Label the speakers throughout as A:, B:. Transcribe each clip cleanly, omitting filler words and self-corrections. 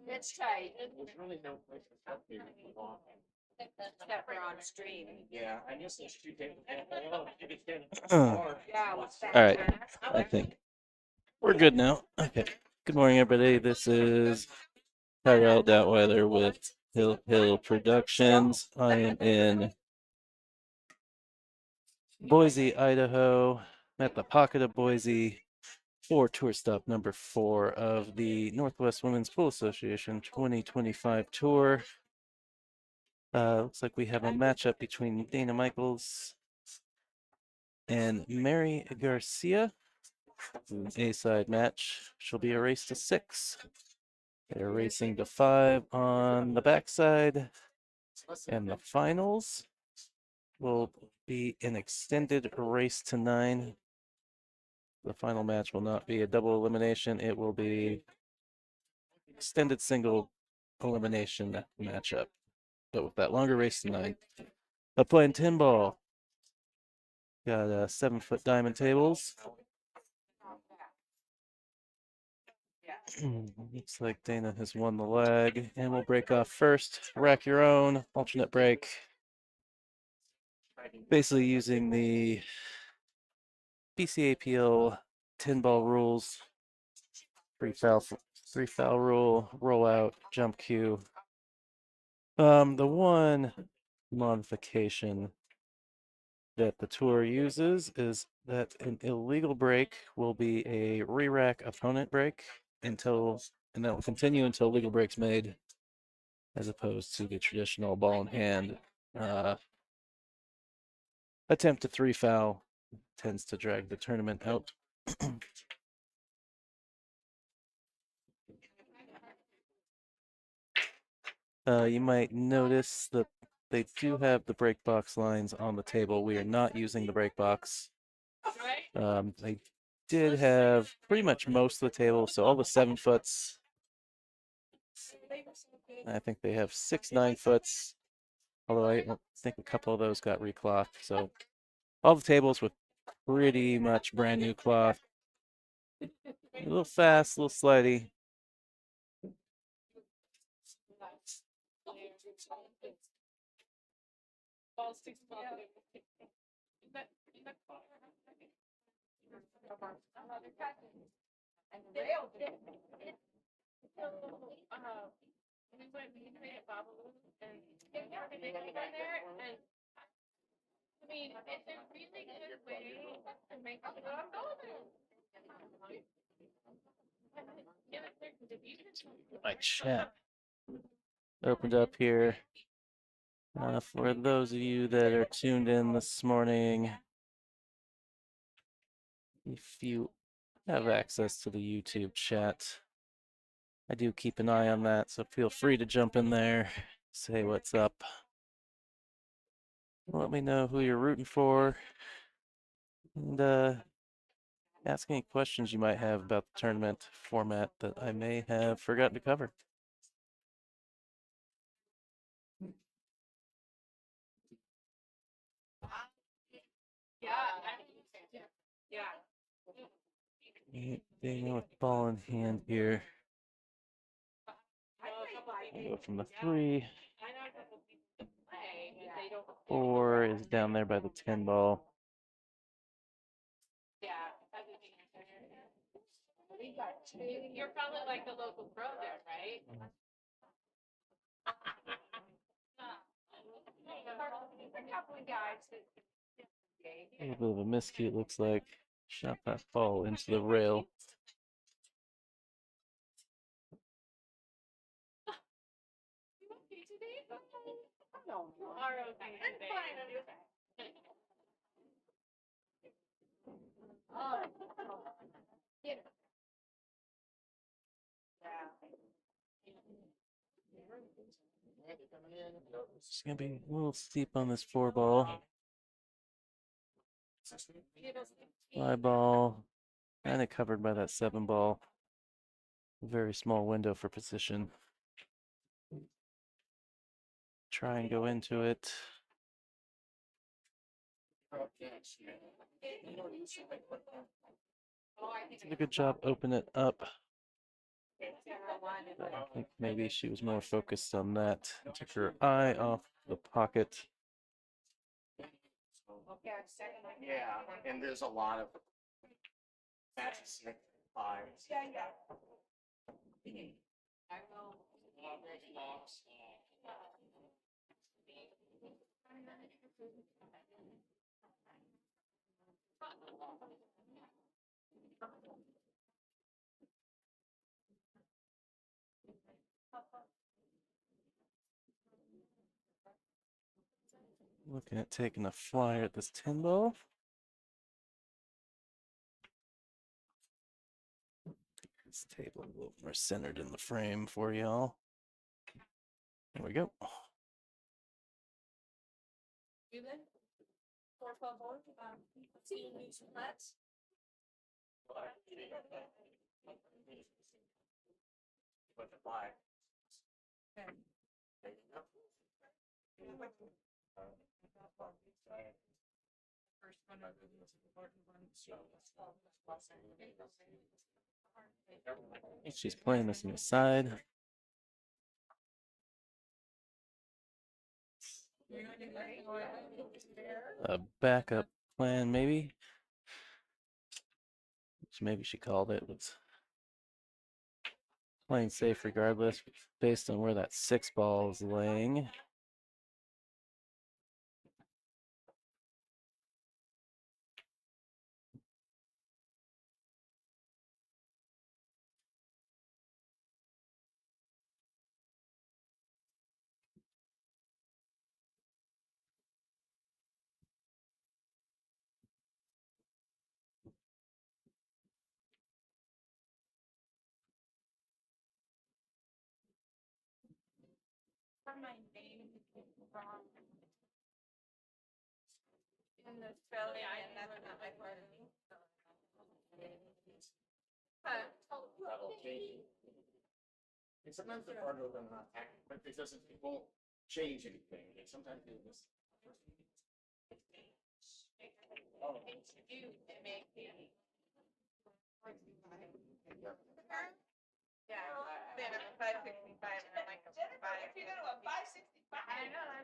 A: It's tight. There's really no place to stop here. Except for on stream. Yeah, I guess there's two tables. Yeah, what's that?
B: All right, I think we're good now. Okay. Good morning, everybody. This is Tyrell Doubtweiler with Hill Productions. I am in Boise, Idaho, at the pocket of Boise for tour stop number 4 of the Northwest Women's Pool Association 2025 tour. Looks like we have a matchup between Dana Michaels and Mary Garcia. A-side match. She'll be a race to 6. They're racing to 5 on the backside. And the finals will be an extended race to 9. The final match will not be a double elimination. It will be extended single elimination matchup, but with that longer race to 9. They're playing 10 ball. Got 7-foot diamond tables. Looks like Dana has won the leg, and we'll break off first. Rack your own alternate break. Basically using the BCAPL 10 ball rules. Three foul rule, roll out, jump cue. The one modification that the tour uses is that an illegal break will be a re-rack opponent break and that will continue until legal break's made, as opposed to the traditional ball in hand attempt to 3 foul tends to drag the tournament out. You might notice that they do have the break box lines on the table. We are not using the break box. They did have pretty much most of the table, so all the 7-foots. I think they have 6 9-foots, although I don't think a couple of those got reclothed. So all the tables with pretty much brand new cloth. A little fast, a little slidey.
A: I mean, it's a really good way to make
B: My chat opened up here. For those of you that are tuned in this morning, if you have access to the YouTube chat, I do keep an eye on that, so feel free to jump in there, say what's up. Let me know who you're rooting for, and ask any questions you might have about the tournament format that I may have forgotten to cover. Dana with ball in hand here. I'll go from the 3. 4 is down there by the 10 ball.
A: You're probably like the local pro there, right?
B: A little bit of a miscue, it looks like. Shot that ball into the rail. It's gonna be a little steep on this 4 ball. 5 ball, kind of covered by that 7 ball. Very small window for position. Try and go into it. Did a good job opening it up. I think maybe she was more focused on that. Took her eye off the pocket.
A: Yeah, and there's a lot of matches. Fives. Yeah. I will.
B: Looking at taking a flyer at this 10 ball. This table a little more centered in the frame for y'all. There we go.
C: You then? 412 see you some Hlet.
A: With the fly.
C: Okay. First one over the important one.
B: She's playing this on the side. A backup plan, maybe. Which maybe she called it. Was playing safe regardless, based on where that 6 ball is laying.
C: My name wrong. In the spelling, and that's not my wording.
A: That'll change. And sometimes the part of them not active, but it won't change anything. And sometimes it just. Oh.
C: You make me. Yeah, then I'm 565 and I'm like, Jennifer, if you go to a 565. I know, I'm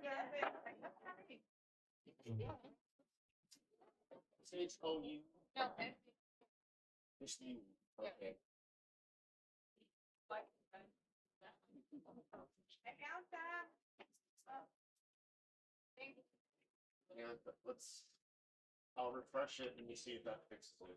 C: like, what's happening?
A: Say it's OU.
C: No,
A: It's you. Okay.
C: what? I found that.
A: Yeah, let's. I'll refresh it and you see if that fixes it.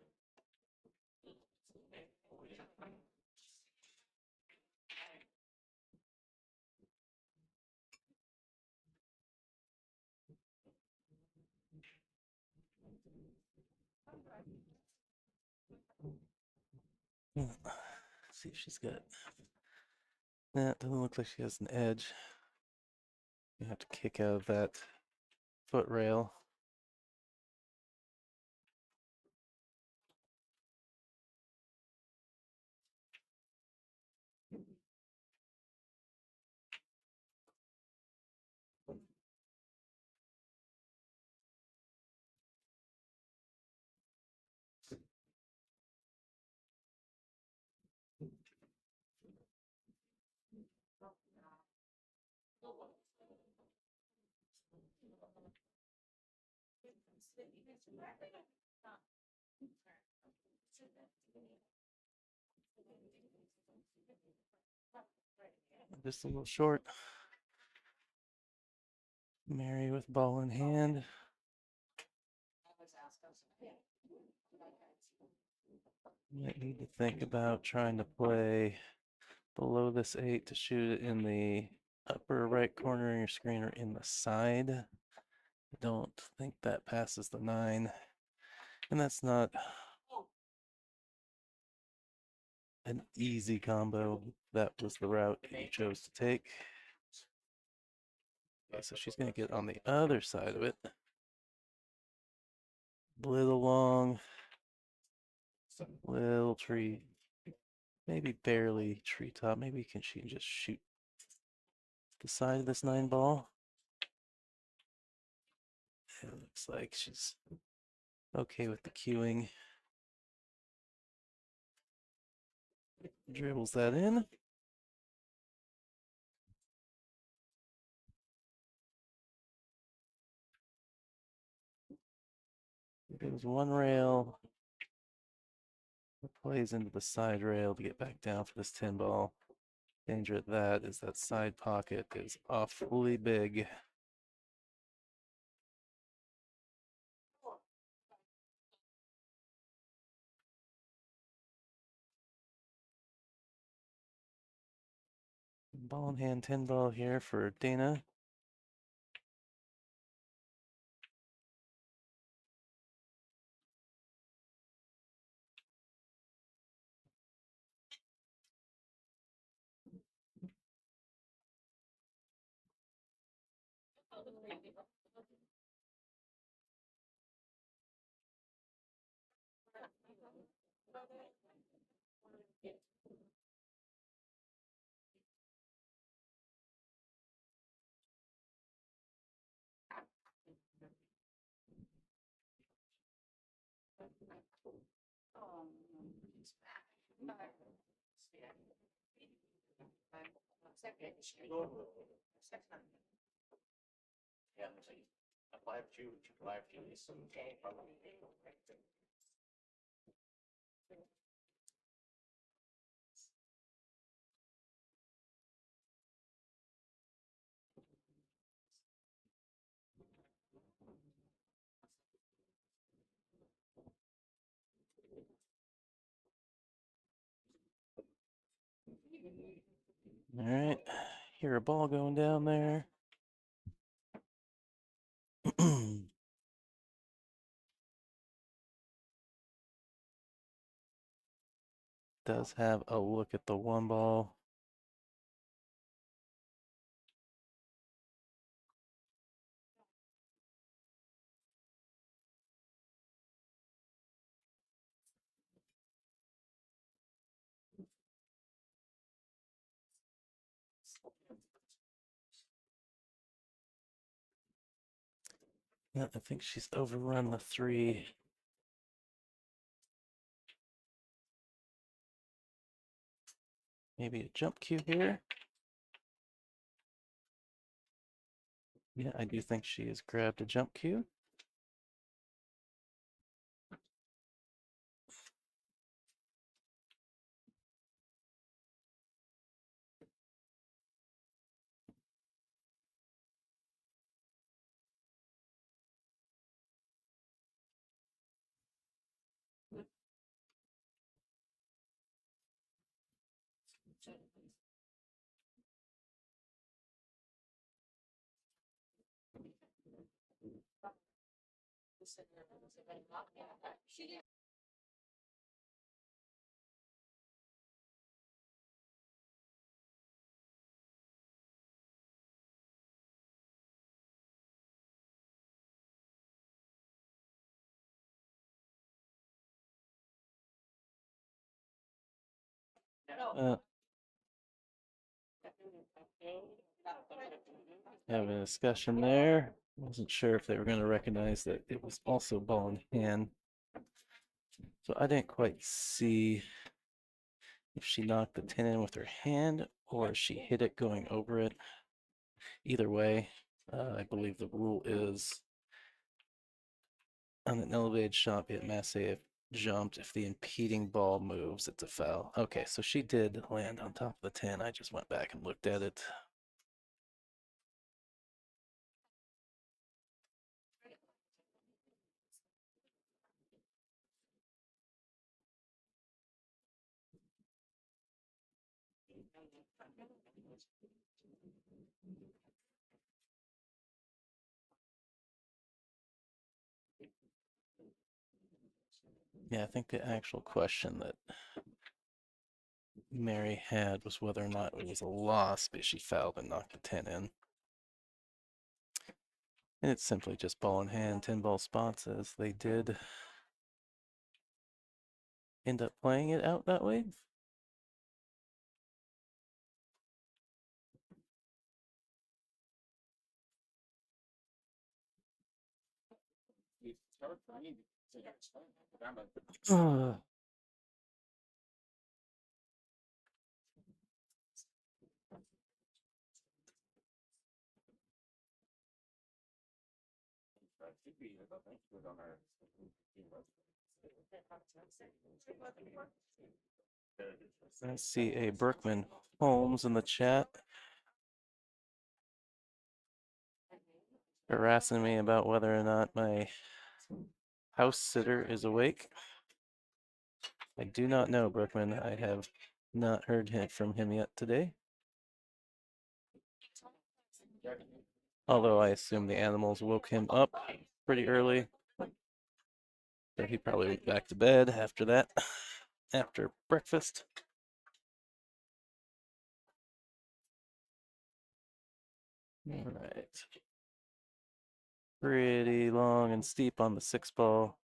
B: See if she's got. That doesn't look like she has an edge. You have to kick out of that foot rail. Just a little short. Mary with ball in hand. Might need to think about trying to play below this 8 to shoot it in the upper right corner of your screen or in the side. I don't think that passes the 9. And that's not an easy combo. That was the route you chose to take. Okay, so she's going to get on the other side of it. Little long. Little tree. Maybe barely treetop. Maybe she can just shoot the side of this 9 ball. It looks like she's okay with the cueing. Dribbles that in. Goes one rail. Plays into the side rail to get back down for this 10 ball. Danger at that is that side pocket is awfully big. Ball in hand 10 ball here for Dana.
A: Yeah, there's a 5-2, 5-2, some probably.
B: All right, hear a ball going down there. Does have a look at the one ball. Yeah, I think she's overrun the 3. Maybe a jump cue here. Yeah, I do think she has grabbed a jump cue. Having a discussion there. Wasn't sure if they were going to recognize that it was also ball in hand. So I didn't quite see if she knocked the 10 in with her hand or she hit it going over it. Either way, I believe the rule is on an elevated shot, be it massey, if jumped, if the impeding ball moves, it's a foul. Okay, so she did land on top of the 10. I just went back and looked at it. Yeah, I think the actual question that Mary had was whether or not it was a loss because she fouled and knocked the 10 in. And it's simply just ball in hand, 10 ball spots, as they did end up playing it out that way. I see a Berkman Holmes in the chat harassing me about whether or not my house sitter is awake. I do not know, Brookman. I have not heard from him yet today. Although I assume the animals woke him up pretty early. So he probably went back to bed after that, after breakfast. All right. Pretty long and steep on the 6-ball.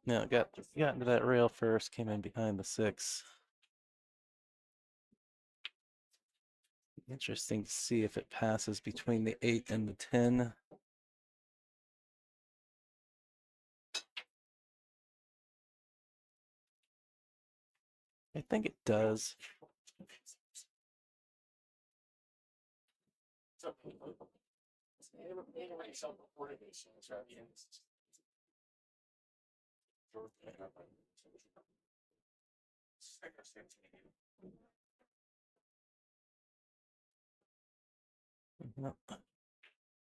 B: Now got into that rail first, came in behind the 6. Interesting to see if it passes between the 8 and the 10. I think it does.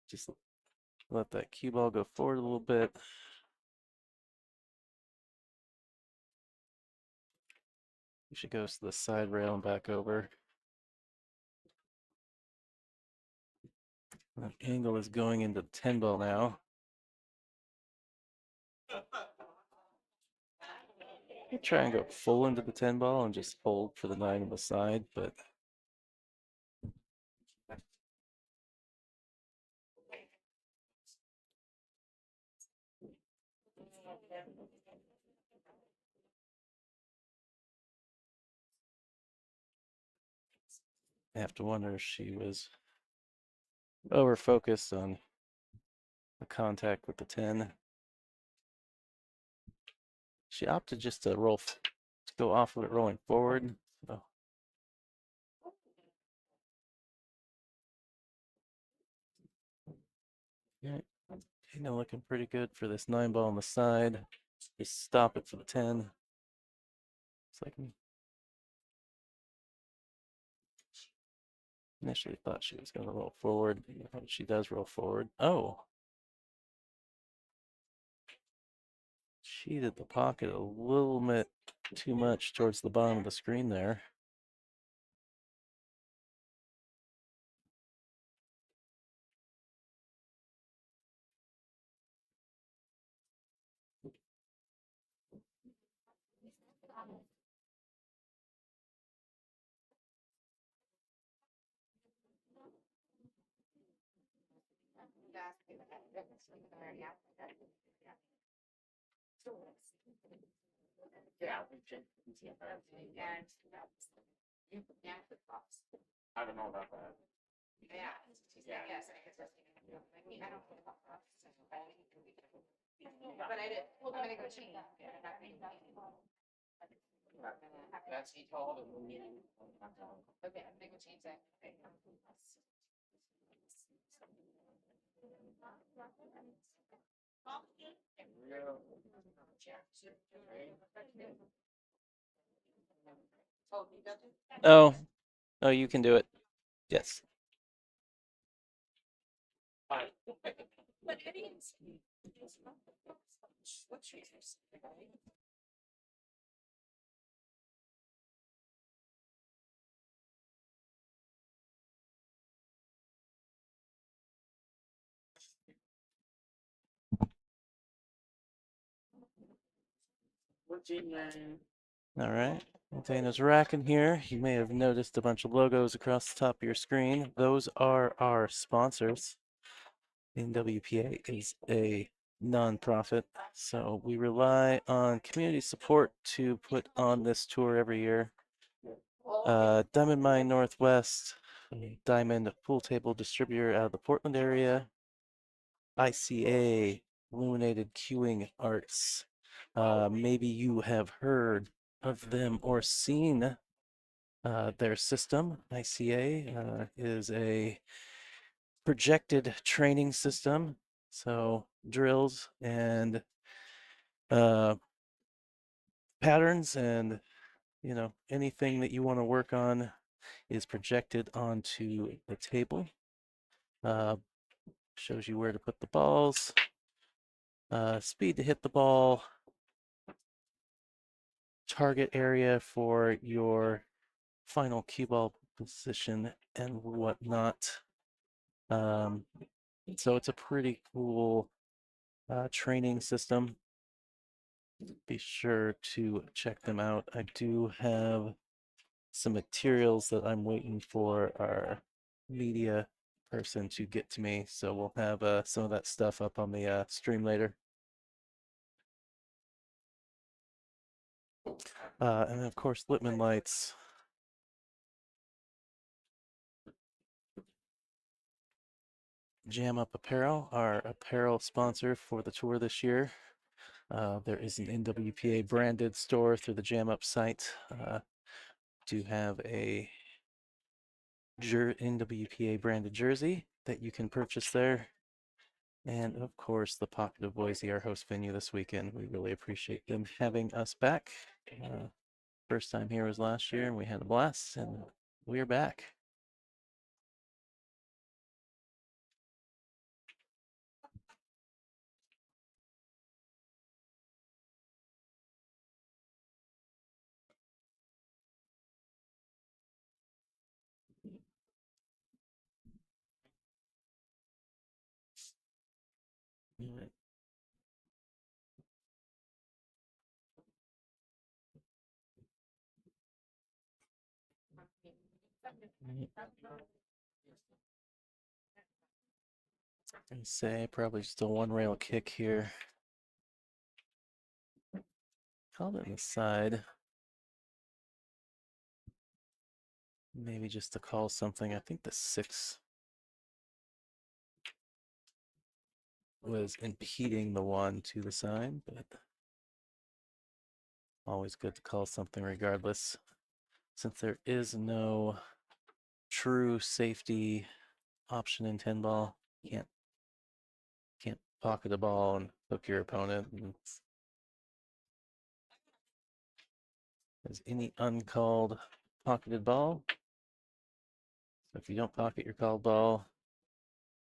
B: Just let that cue ball go forward a little bit. She goes to the side rail and back over. That angle is going into the 10 ball now. I try and go full into the 10 ball and just hold for the 9 on the side, but I have to wonder if she was over focused on the contact with the 10. She opted just to go off of it rolling forward. So. Yeah, looking pretty good for this 9 ball on the side. Just stop it for the 10. It's like initially thought she was going to roll forward. She does roll forward. Oh. Cheated the pocket a little bit too much towards the bottom of the screen there.
A: I don't know about that.
C: Yeah. Yes. But I did, I'm gonna go change.
A: That's he called it.
C: Okay, I'm gonna go change that. Oh, you got it?
B: Oh, you can do it. Yes.
A: Fine.
C: But it is. What's your
B: All right. Dana's racking here. You may have noticed a bunch of logos across the top of your screen. Those are our sponsors. NWPA is a nonprofit, so we rely on community support to put on this tour every year. Diamond Mine Northwest, Diamond Pool Table Distributor out of the Portland area. ICA, Illuminated Cueing Arts. Maybe you have heard of them or seen their system. ICA is a projected training system. So drills and patterns and anything that you want to work on is projected onto the table. Shows you where to put the balls, speed to hit the ball, target area for your final cue ball position and whatnot. So it's a pretty cool training system. Be sure to check them out. I do have some materials that I'm waiting for our media person to get to me, so we'll have some of that stuff up on the stream later. And then of course Littman lights. Jam Up Apparel, our apparel sponsor for the tour this year. There is an NWPA branded store through the Jam Up site. Do have a NWPA branded jersey that you can purchase there. And of course, the Pocket of Boise, our host venue this weekend. We really appreciate them having us back. First time here was last year, and we had a blast, and we're back. And say probably just a one rail kick here. Called it in the side. Maybe just to call something. I think the 6 was impeding the 1 to the side, but always good to call something regardless. Since there is no true safety option in 10 ball, can't pocket the ball and hook your opponent. There's any uncalled pocketed ball. So if you don't pocket your called ball,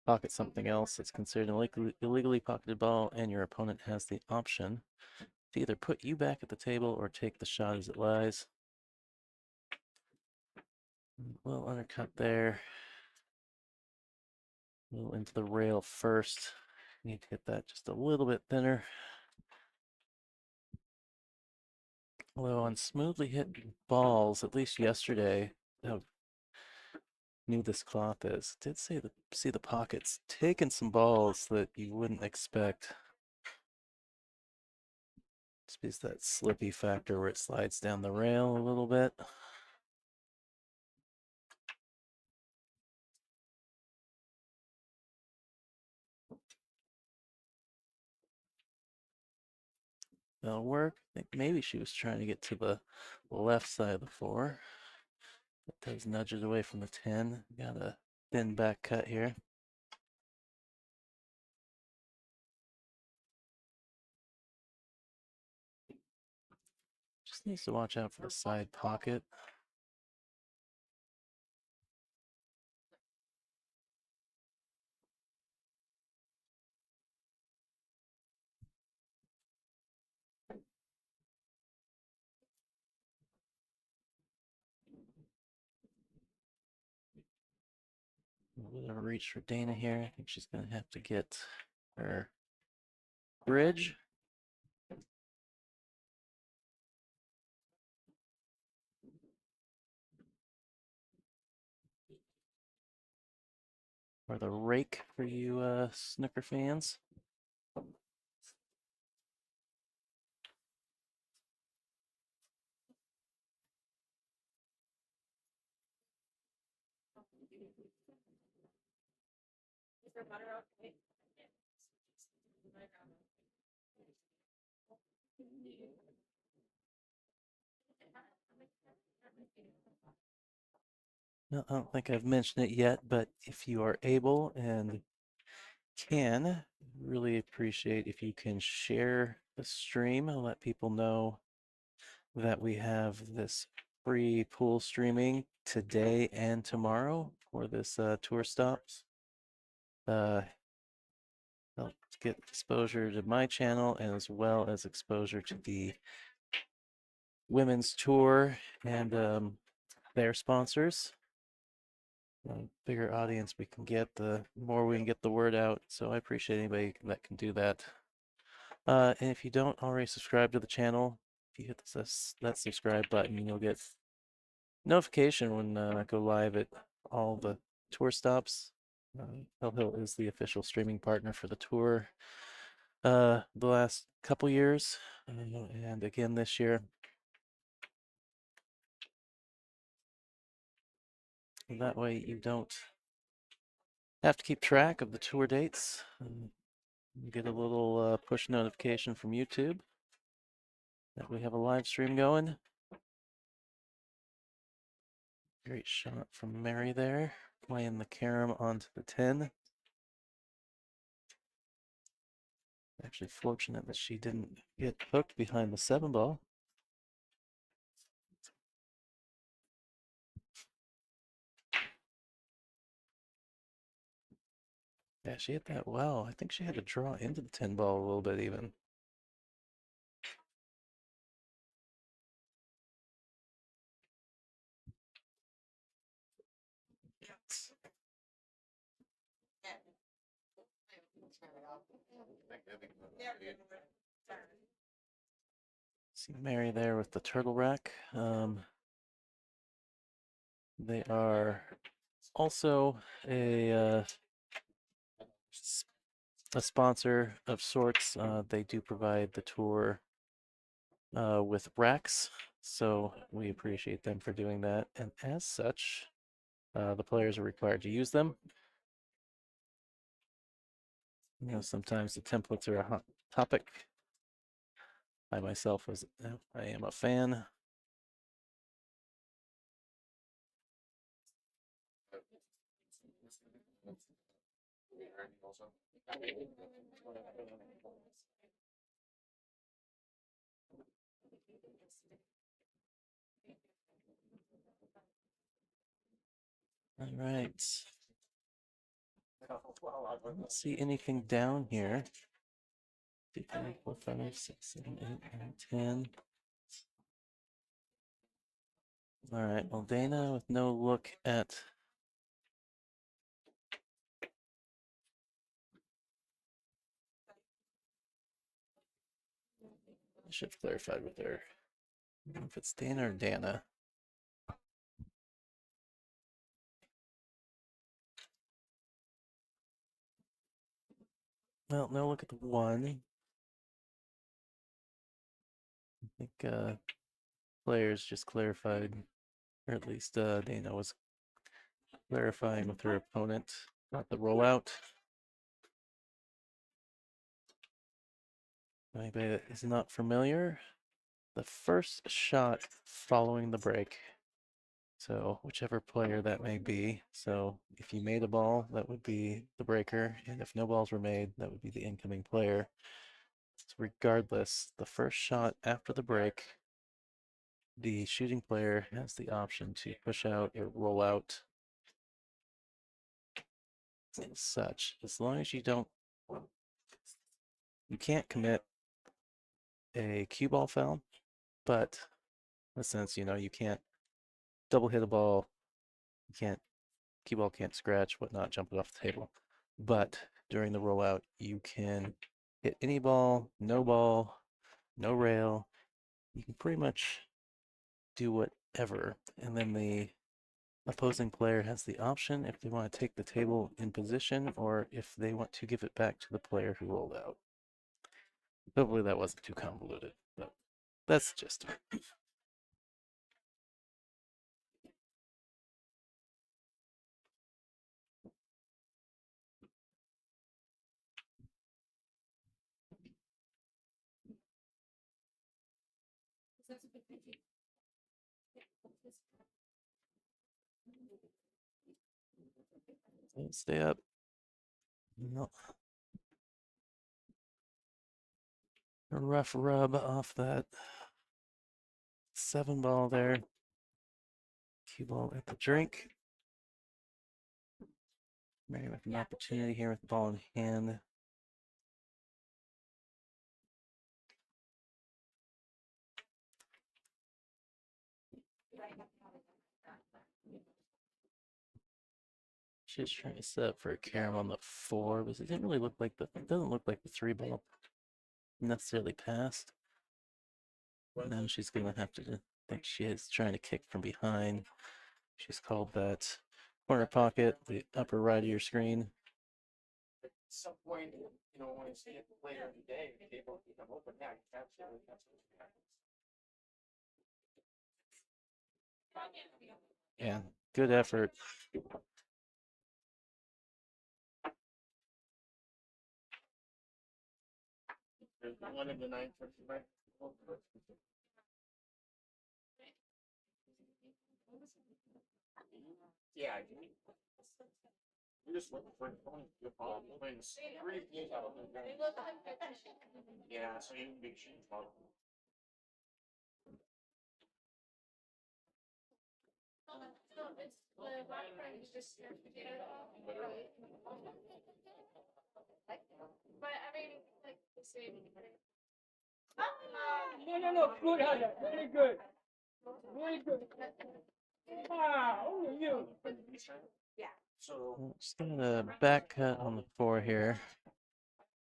B: pocket something else that's considered an illegally pocketed ball, and your opponent has the option to either put you back at the table or take the shot as it lies. A little undercut there. A little into the rail first. Need to hit that just a little bit thinner. Although on smoothly hit balls, at least yesterday, how new this cloth is. Did see the pockets taking some balls that you wouldn't expect. Just that slippy factor where it slides down the rail a little bit. That'll work. I think maybe she was trying to get to the left side of the 4. It does nudge it away from the 10. Got a thin back cut here. Just needs to watch out for the side pocket. A bit of a reach for Dana here. I think she's going to have to get her bridge. Or the rake for you snooker fans. No, I don't think I've mentioned it yet, but if you are able and can, really appreciate if you can share the stream and let people know that we have this free pool streaming today and tomorrow for this tour stops. Help get exposure to my channel as well as exposure to the women's tour and their sponsors. The bigger audience we can get, the more we can get the word out. So I appreciate anybody that can do that. And if you don't already subscribe to the channel, if you hit that subscribe button, you'll get notification when I go live at all the tour stops. Hell is the official streaming partner for the tour the last couple years, and again this year. That way you don't have to keep track of the tour dates. You get a little push notification from YouTube that we have a live stream going. Great shot from Mary there, playing the carom onto the 10. Actually fortunate that she didn't get hooked behind the 7 ball. Yeah, she hit that well. I think she had to draw into the 10 ball a little bit even. See Mary there with the turtle rack. They are also a sponsor of sorts. They do provide the tour with racks, so we appreciate them for doing that. And as such, the players are required to use them. You know, sometimes the templates are a hot topic. I myself I am a fan. All right. I don't see anything down here. 2, 3, 4, 5, 6, 7, 8, 9, 10. All right. Well, Dana with no look at. I should have clarified with her. I don't know if it's Dana or Dana. Well, no look at the 1. I think players just clarified, or at least Dana was clarifying with her opponent, not the rollout. Anybody that is not familiar, the first shot following the break. So whichever player that may be. So if you made a ball, that would be the breaker. And if no balls were made, that would be the incoming player. So regardless, the first shot after the break, the shooting player has the option to push out or roll out and such. As long as you can't commit a cue ball foul, but in a sense, you can't double hit a ball, you can't, cue ball can't scratch, whatnot, jump it off the table. But during the rollout, you can hit any ball, no rail. You can pretty much do whatever. And then the opposing player has the option if they want to take the table in position or if they want to give it back to the player who rolled out. Hopefully that wasn't too convoluted, but that's just it. Stay up. No. A rough rub off that 7 ball there. Cue ball at the drink. Mary with an opportunity here with the ball in hand. She's trying to set up for a carom on the 4, but it didn't really look like it doesn't look like the 3 ball necessarily passed. Now she's gonna have to, I think she is trying to kick from behind. She's called that corner pocket, the upper right of your screen.
A: At some point, you know, when it's later in the day, the table will become open. Yeah, absolutely. That's what happens.
B: Yeah, good effort.
A: There's one in the 9:55. Yeah, I do. We're just looking for your ball. Yeah, so you can be shooting ball.
C: But I mean, like the same.
D: No, good, Hlet, very good. Very good. Ah, only you.
A: So
B: Just getting a back cut on the 4 here.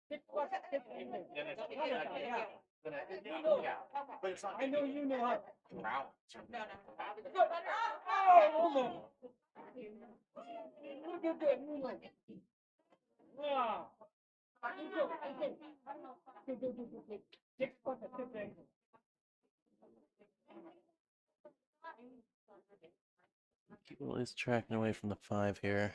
D: Kick what? Kick. Yeah.
A: but it's not.
D: I know you know how.
A: Round.
C: No.
D: Good. Oh, woman. Good, good, woman. Wow. Good. Kick what? Kick.
B: Cable is tracking away from the 5 here.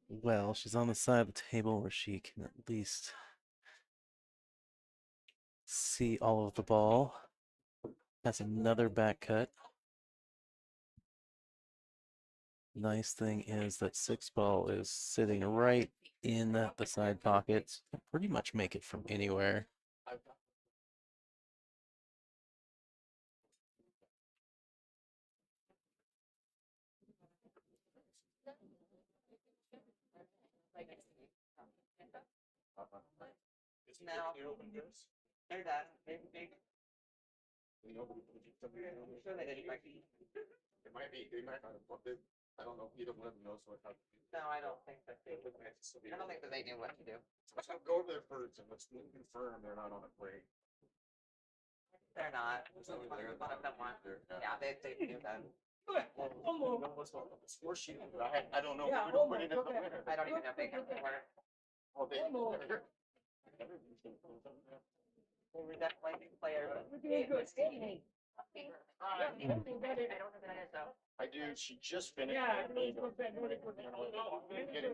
B: Well, she's on the side of the table where she can at least see all of the ball. That's another back cut. Nice thing is that 6 ball is sitting right in the side pocket. Pretty much make it from anywhere.
C: No. They're done. They sure they didn't.
A: It might be. They might not have booked it. I don't know. Either one of them knows what happened.
C: No, I don't think that they would. I don't think that they knew what to do.
A: Let's go there first and let's confirm they're not on a break.
C: They're not. One of them won. Yeah, they knew that.
A: Score sheet. I don't know.
D: Yeah,
A: We don't put it in the winner.
C: I don't even know if they can work.
A: Oh, they.
C: They were definitely players. I don't know who that is though.
A: I do. She just finished.
D: Yeah,
A: Getting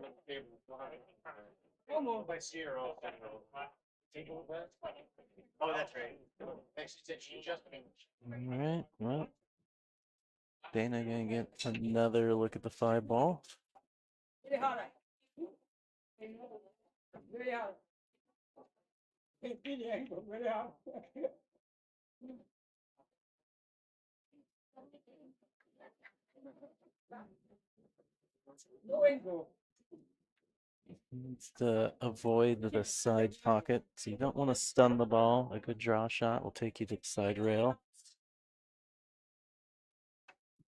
A: the table. I see her all. Table that. Oh, that's right. Thanks. She just finished.
B: All right, well, Dana gonna get another look at the 5 ball.
D: Very hard. Very hard. Very hard. No angle.
B: Needs to avoid the side pocket, so you don't want to stun the ball. A good draw shot will take you to the side rail.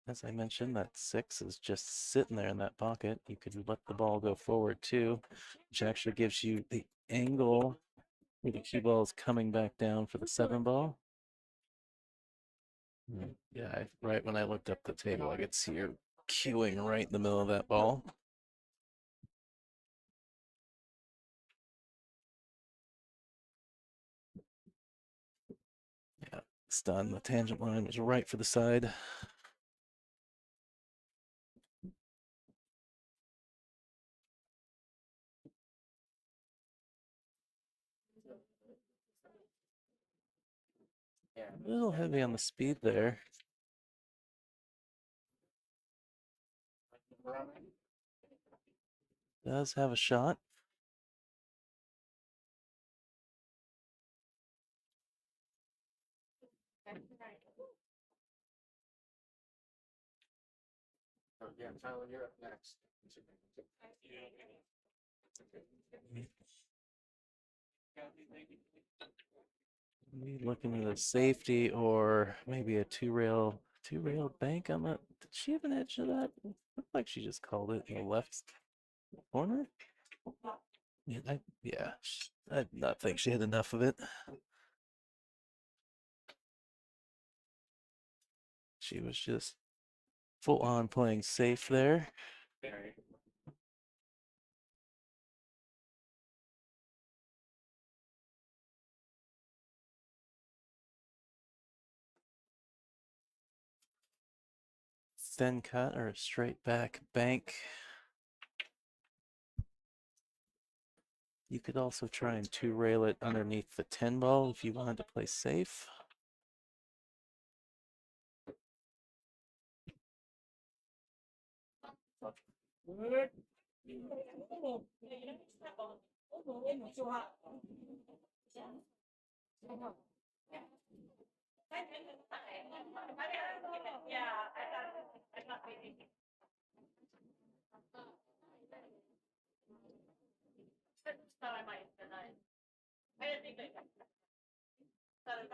B: As I mentioned, that 6 is just sitting there in that pocket. You could let the ball go forward too, which actually gives you the angle where the cue ball is coming back down for the 7 ball. Yeah, right when I looked up the table, I could see her cueing right in the middle of that ball. Yeah, stun. The tangent line was right for the side.
A: Yeah.
B: A little heavy on the speed there. Does have a shot.
A: Oh, yeah, Tyler, you're up next.
B: Maybe looking at a safety or maybe a two-rail bank on that. Did she have an edge to that? Looked like she just called it in the left corner. Yeah, I did not think she had enough of it. She was just full on playing safe there. Thin cut or a straight back bank. You could also try and two rail it underneath the 10 ball if you wanted to play safe.
D: Good. Almost so hot.
C: Yeah, I thought maybe. But thought I might have been I didn't think that. Thought it was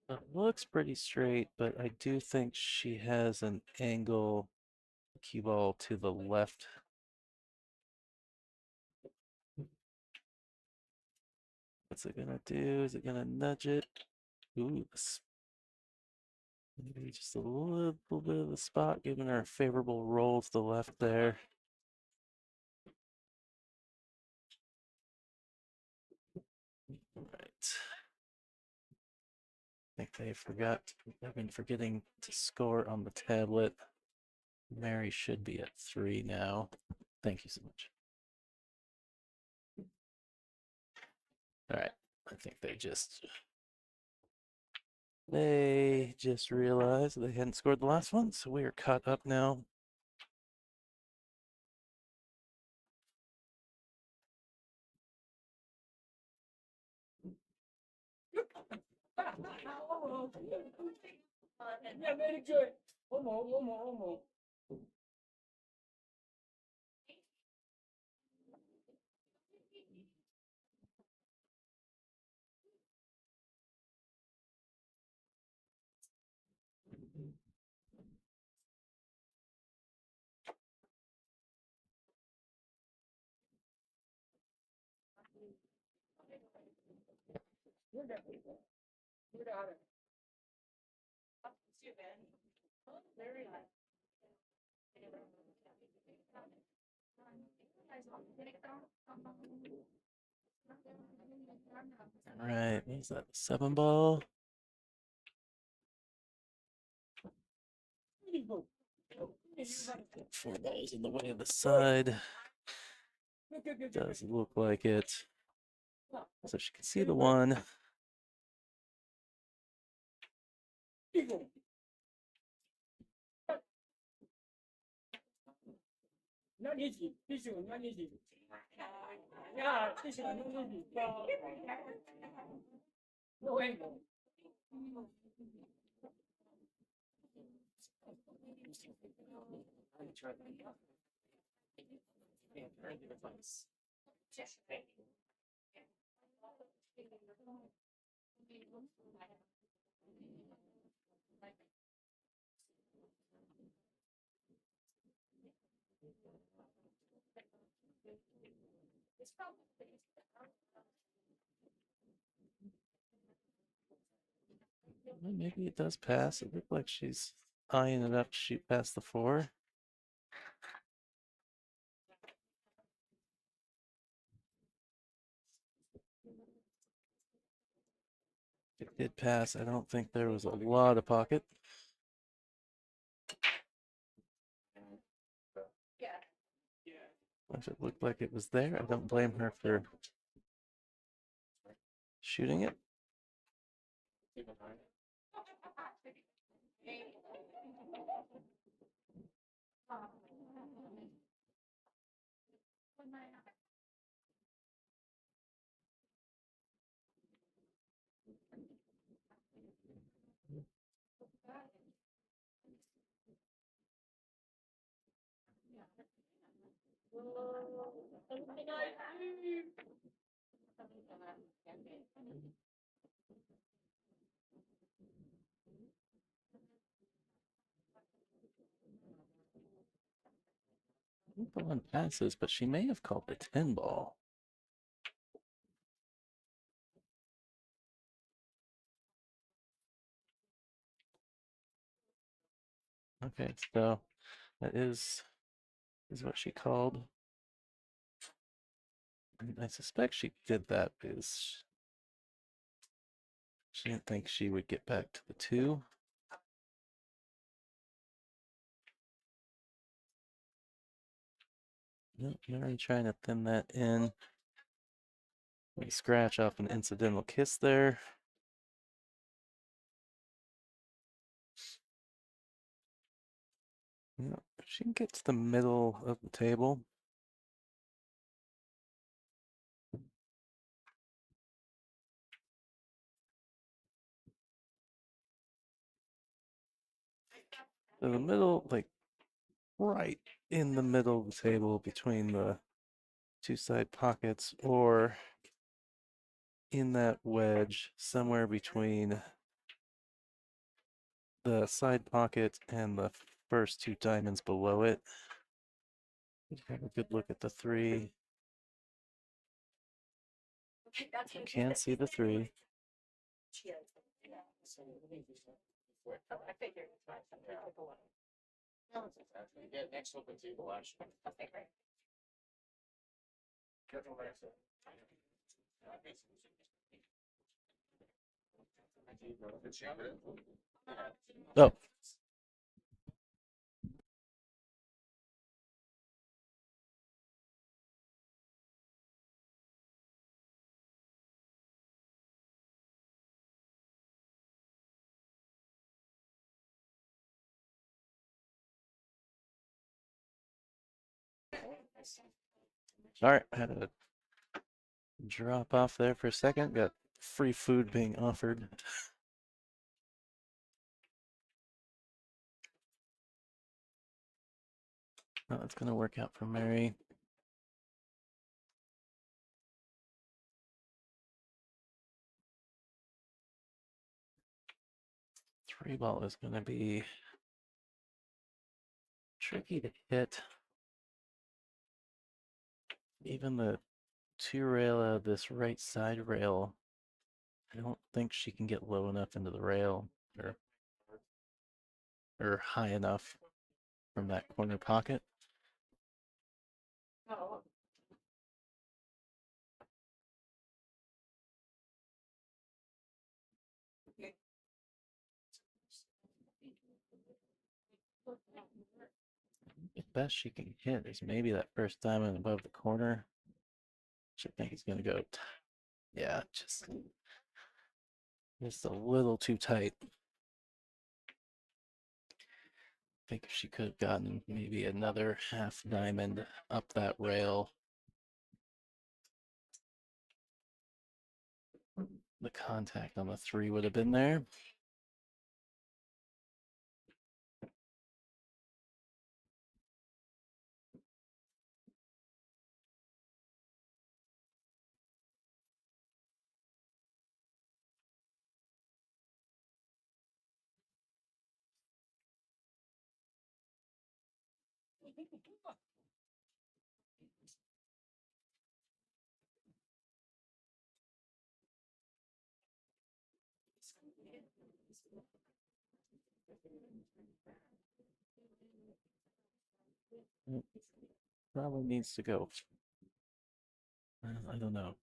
B: It looks pretty straight, but I do think she has an angle cue ball to the left. What's it gonna do? Is it gonna nudge it? Ooh, maybe just a little bit of the spot, giving her a favorable roll to the left there. Right. I think I've been forgetting to score on the tablet. Mary should be at 3 now. Thank you so much. All right. I think they just realized they hadn't scored the last one, so we are caught up now.
D: Yeah, very good. Almost. Good at it. Good at it.
C: too bad. Very nice.
B: All right, what is that? 7 ball. Got 4 balls in the way of the side. Does look like it. So she can see the one.
D: Not easy. This one, not easy. Yeah, this one, not easy. No angle.
B: Well, maybe it does pass. It looked like she's eyeing it up to shoot past the 4. It did pass. I don't think there was a lot of pocket. If it looked like it was there, I don't blame her for Shooting it.
A: Keep an eye.
B: The one passes, but she may have called the 10 ball. Okay, so that is what she called. And I suspect she did that because she didn't think she would get back to the 2. Nope, Mary trying to thin that in. We scratch off an incidental kiss there. Yeah, if she can get to the middle of the table. So the middle, like right in the middle of the table between the 2 side pockets, or in that wedge somewhere between the side pocket and the first 2 diamonds below it. Have a good look at the 3. You can see the 3.
C: I figured.
A: No, it's actually get next open table actually.
C: Okay, great.
A: Careful where I sit.
B: Oh, all right. I had to drop off there for a second. Got free food being offered. Oh, that's gonna work out for Mary. Three ball is gonna be tricky to hit. Even the 2 rail of this right side rail, I don't think she can get low enough into the rail or high enough from that corner pocket.
C: Oh.
B: The best she can hit is maybe that first diamond above the corner. Which I think is gonna go, yeah, just a little too tight. I think if she could have gotten maybe another half diamond up that rail, the contact on the 3 would have been there. Probably needs to go. I don't know.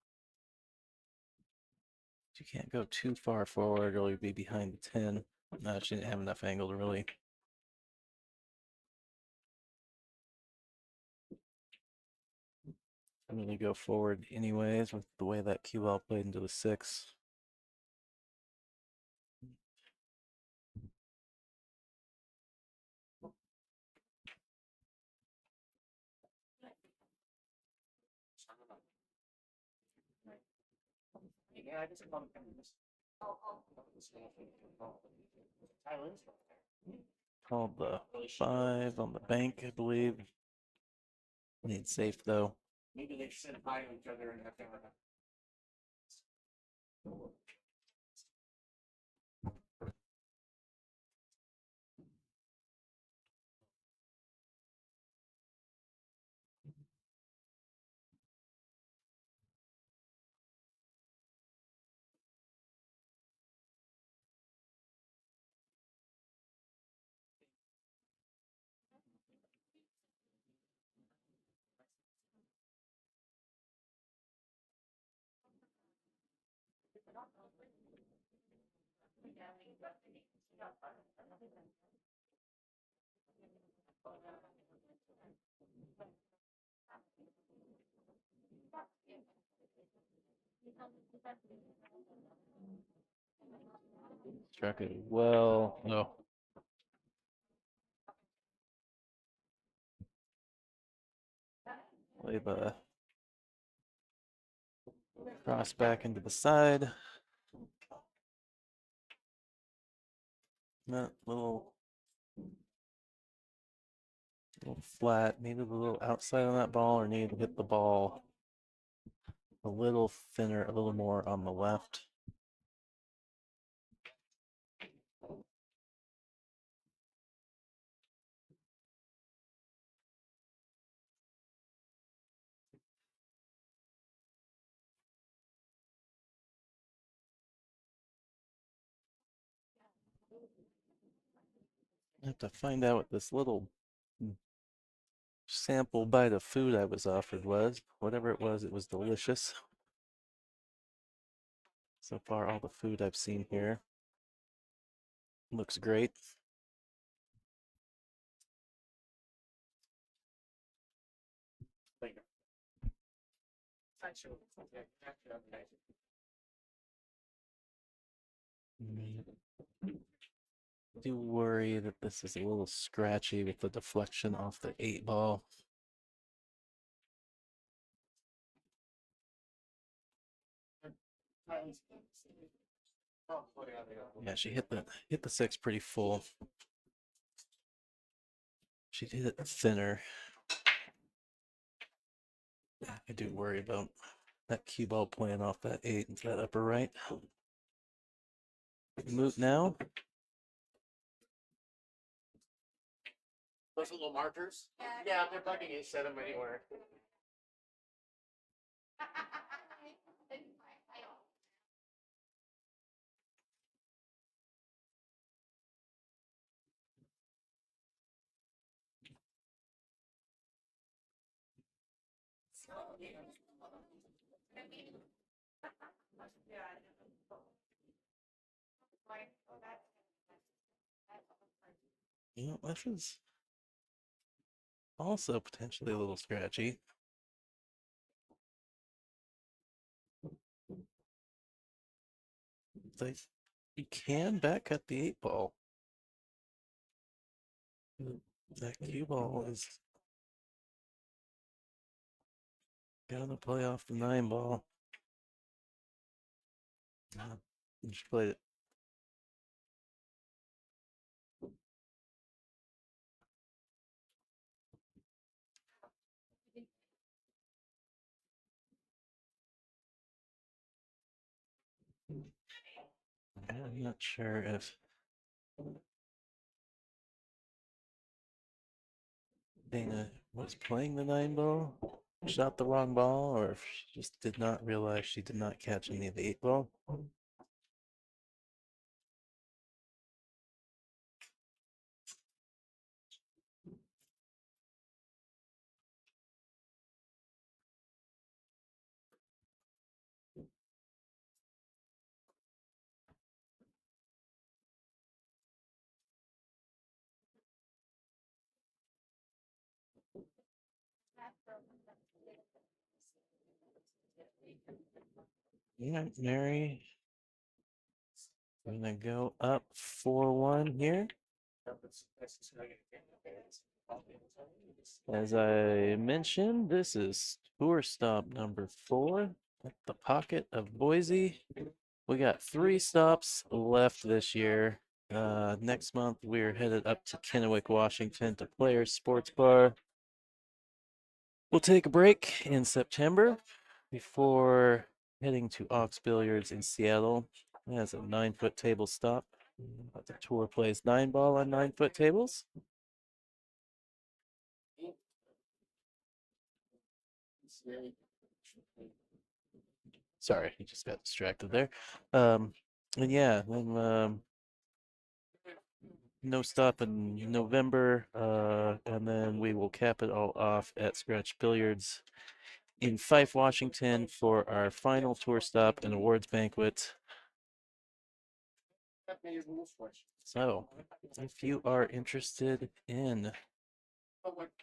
B: You can't go too far forward or you'll be behind the 10. No, she didn't have enough angle to really. really go forward anyways with the way that cue ball played into the 6.
A: Yeah, I guess I'm on this. Thailand's not there.
B: Called the 5 on the bank, I believe. Need safe though.
A: Maybe they sit by each other and have to.
B: Struck it well. No. Play the cross back into the side. That little flat, maybe a little outside on that ball, or need to hit the ball a little thinner, a little more on the left. I have to find out what this little sample bite of food I was offered was. Whatever it was delicious. So far, all the food I've seen here looks great.
A: Later. Actually, okay.
B: Do worry that this is a little scratchy with the deflection off the 8 ball. Yeah, she hit the 6 pretty full. She did it thinner. I do worry about that cue ball playing off that 8 into that upper right. Moot now.
A: Those little markers? Yeah, they're bugging you. Set them anywhere.
B: You know, this is also potentially a little scratchy. Like, you can back cut the 8 ball. That cue ball is gonna play off the 9 ball. Just played it. I'm not sure if Dana was playing the 9 ball, shot the wrong ball, or if she just did not realize she did not catch any of the 8 ball. Yeah, Mary. I'm gonna go up 4-1 here. As I mentioned, this is tour stop number 4 at the pocket of Boise. We got 3 stops left this year. Next month, we're headed up to Kennewick, Washington to Players Sports Bar. We'll take a break in September before heading to Ox Billiards in Seattle. That's a 9-foot table stop. The tour plays 9-ball on 9-foot tables. Sorry, he just got distracted there. And yeah, then no stop in November, and then we will cap it all off at Scratch Billiards in Fife, Washington for our final tour stop and awards banquet. So, if you are interested in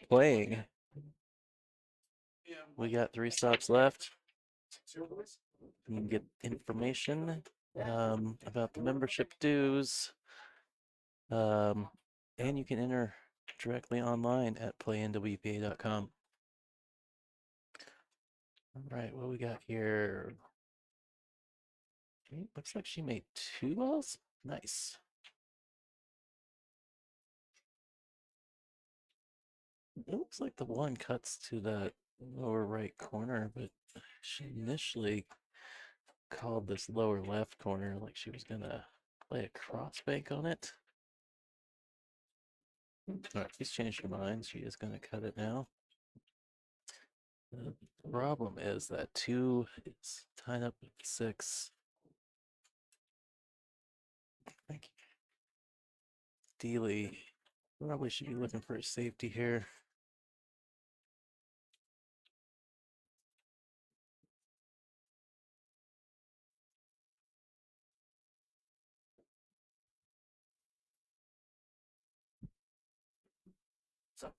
B: playing, we got 3 stops left. You can get information about the membership dues, and you can enter directly online at playnwpa.com. All right, what we got here? Okay, looks like she made 2 balls. Nice. It looks like the one cuts to that lower right corner, but she initially called this lower left corner like she was gonna play a cross bank on it. All right, she's changed her mind. She is gonna cut it now. The problem is that 2 is tied up with 6. I think Dealey probably should be looking for a safety here. So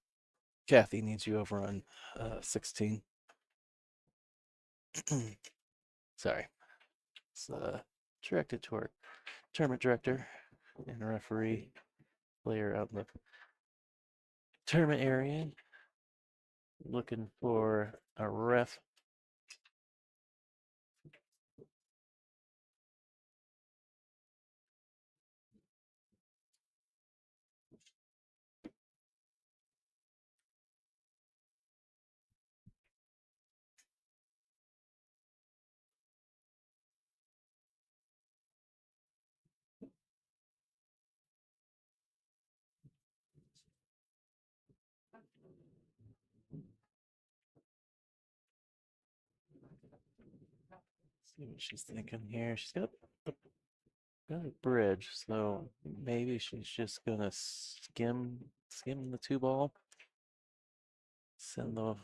B: Kathy needs you over on 16. Sorry. It's directed to our tournament director and referee player out in the tournament area. Looking for a ref. See what she's thinking here. She's got a bridge, so maybe she's just gonna skim the 2 ball. Send the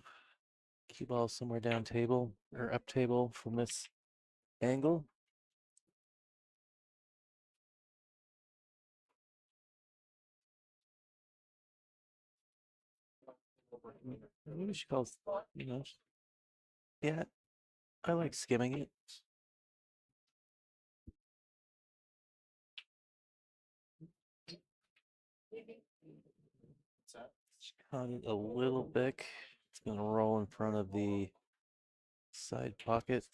B: cue ball somewhere down table or up table from this angle. Maybe she calls, yeah, I like skimming it. She caught it a little big. It's gonna roll in front of the side pocket.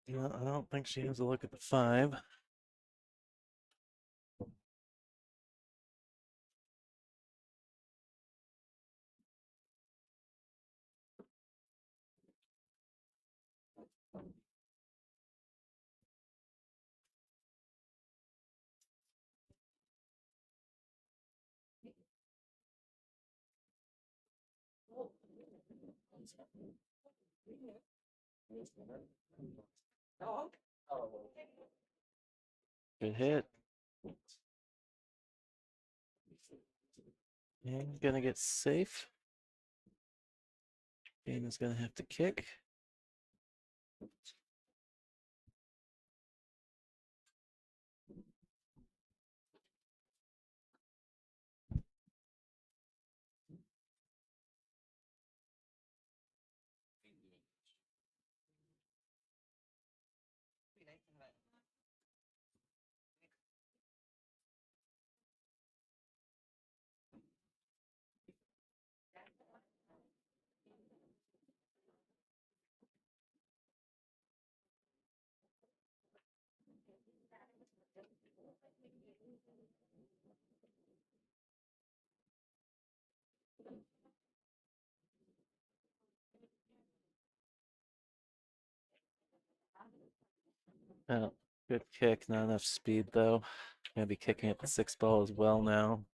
B: No, I don't think she has a look at the 5. Good hit. And gonna get safe. Dana's gonna have to kick. Oh, good kick, not enough speed though. Gonna be kicking at the 6 ball as well now.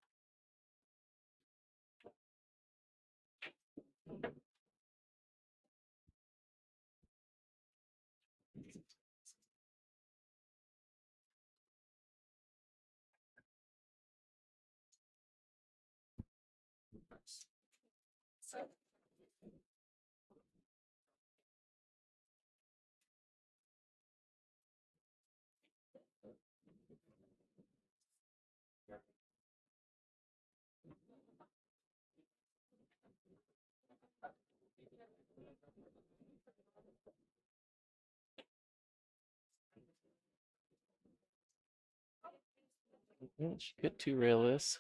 B: She could 2-rail this.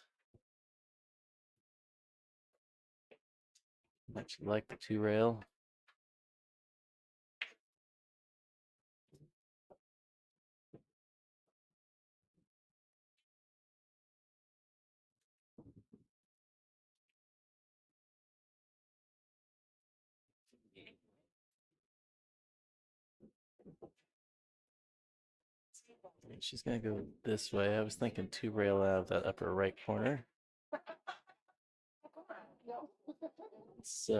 B: Actually like the 2-rail. She's gonna go this way. I was thinking 2-rail out of that upper right corner. It's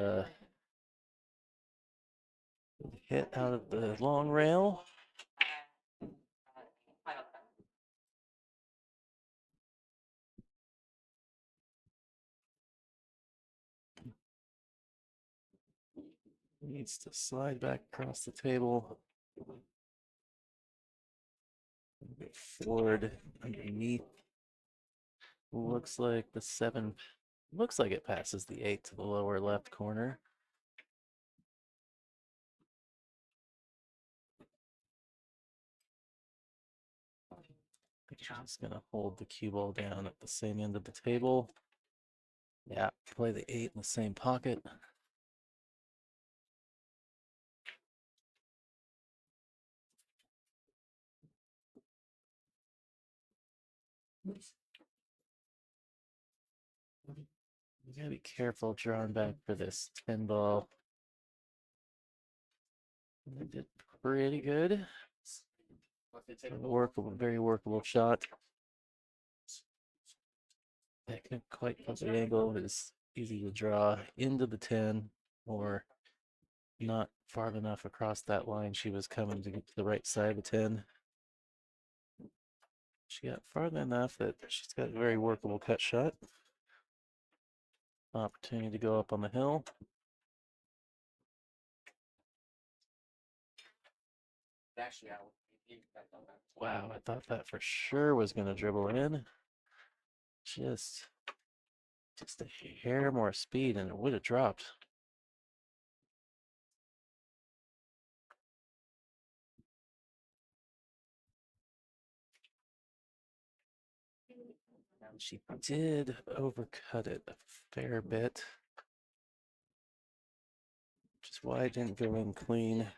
B: hit out of the long rail. Needs to slide back across the table. Get forward underneath. Looks like the 7. Looks like it passes the 8 to the lower left corner. She's gonna hold the cue ball down at the same end of the table. Yeah, play the 8 in the same pocket. You gotta be careful drawing back for this 10 ball. They did pretty good. Workable, very workable shot. That couldn't quite put the angle. It's easy to draw into the 10 or not far enough across that line. She was coming to get to the right side of the 10. She got farther enough that she's got a very workable cut shot. Opportunity to go up on the hill. Wow, I thought that for sure was going to dribble in. Just a hair more speed and it would have dropped. She did overcut it a fair bit, which is why I didn't go in clean.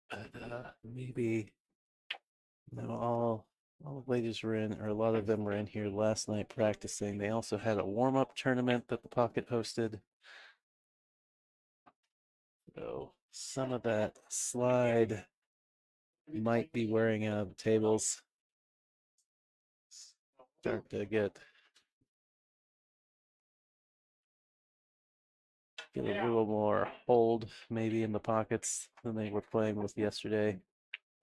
B: But maybe all the ladies were in, or a lot of them were in here last night practicing. They also had a warm-up tournament that the Pocket hosted. So some of that slide might be wearing out the tables. Start to get get a little more hold maybe in the pockets than they were playing with yesterday.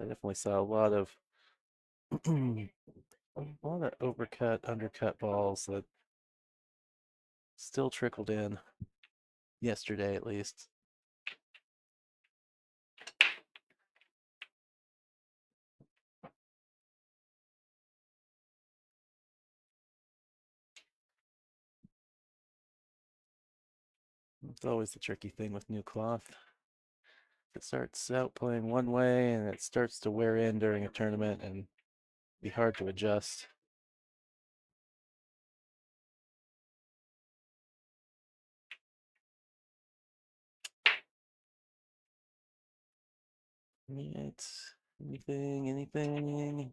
B: I definitely saw a lot of overcut, undercut balls that still trickled in yesterday at least. It's always the tricky thing with new cloth. It starts out playing one way and it starts to wear in during a tournament and be hard to adjust. Right. Anything.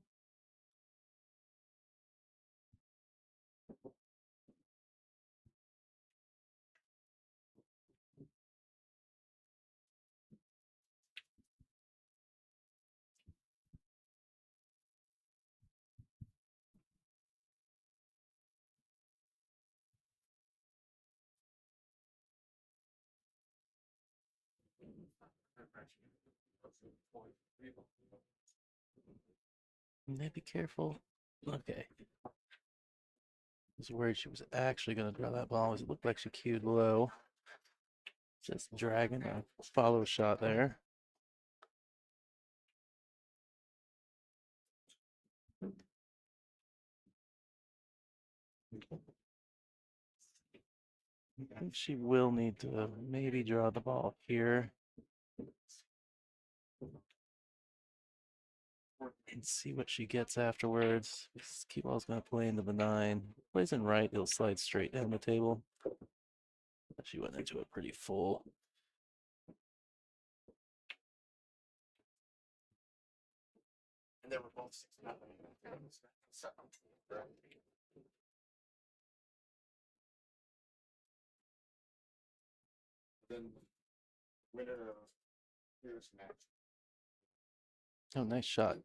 B: Be careful. Okay. I was worried she was actually going to draw that ball. It looked like she cued low. Just dragging a follow shot there. I think she will need to maybe draw the ball here. And see what she gets afterwards. This cue ball's going to play into the 9. Plays in right, it'll slide straight down the table. She went into it pretty full.
A: And they were both 6-0. Then winner of here's match.
B: Oh, nice shot.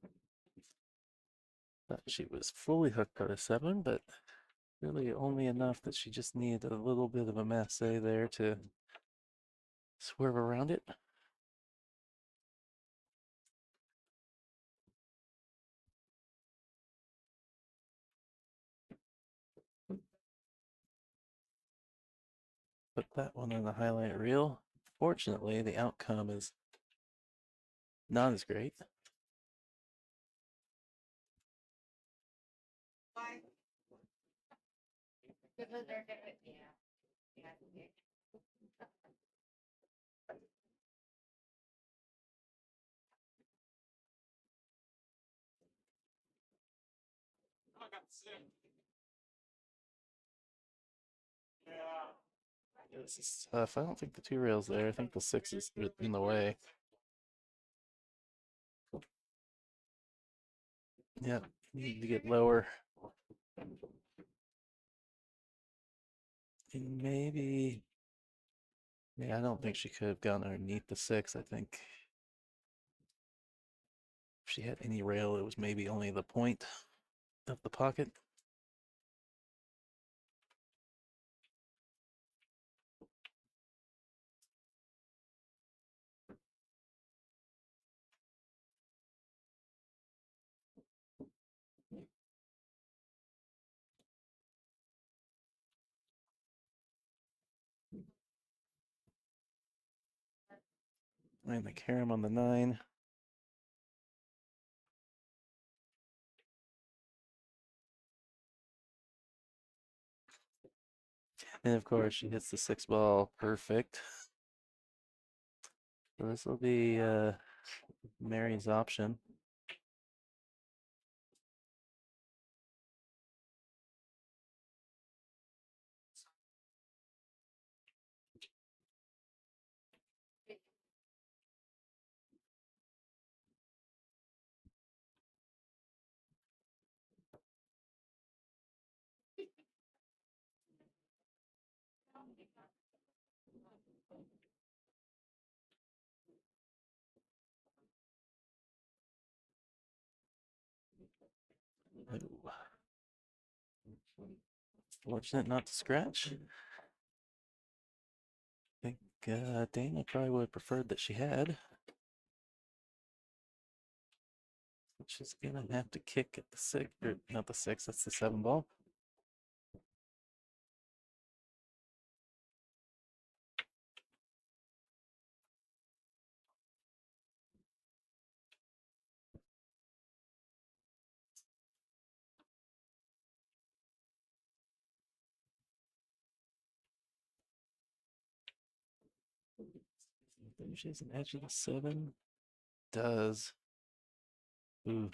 B: Thought she was fully hooked out of 7, but really only enough that she just needed a little bit of a masse there to swerve around it. Put that one on the highlight reel. Fortunately, the outcome is not as great. Yeah, this is tough. I don't think the 2 rails there. I think the 6 is in the way. Yeah, need to get lower. And maybe. Yeah, I don't think she could have gone underneath the 6. I think if she had any rail, it was maybe only the point of the pocket. And the carom on the 9. And of course, she hits the 6 ball perfect. So this will be Mary's option. Ooh. Fortunate not to scratch. I think Dana probably would have preferred that she had. She's gonna have to kick at the 6, or not the 6, that's the 7 ball. She has an edge of the 7. Does. Ooh.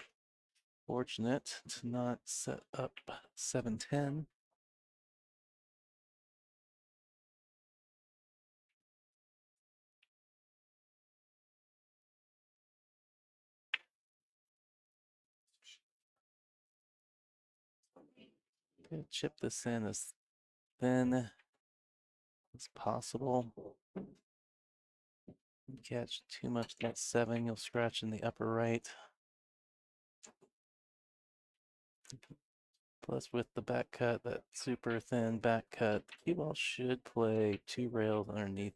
B: Fortunate to not set up 7-10. Gonna chip this in as thin as possible. Catch too much that 7, you'll scratch in the upper right. Plus with the back cut, that super thin back cut, the cue ball should play 2 rails underneath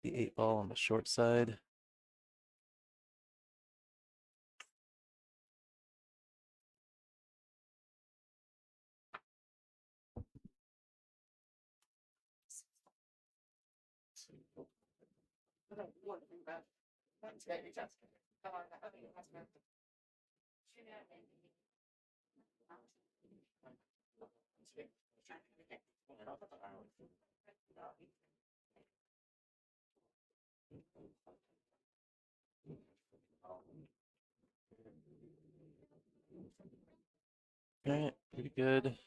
B: the 8 ball on the short side. All right, pretty good.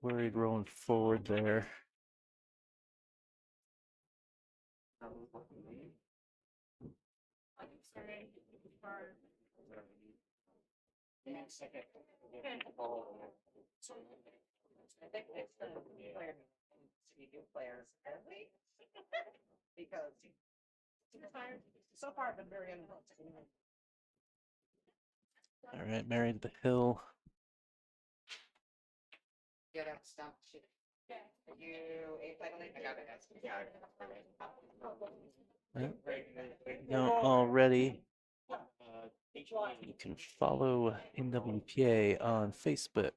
B: Worried rolling forward there.
C: I think it's the player, CDU players, because so far I've been very interested.
B: All right, married to the hill.
C: Get out stuff. Are you a title? I got it.
B: No, already. You can follow NWPA on Facebook,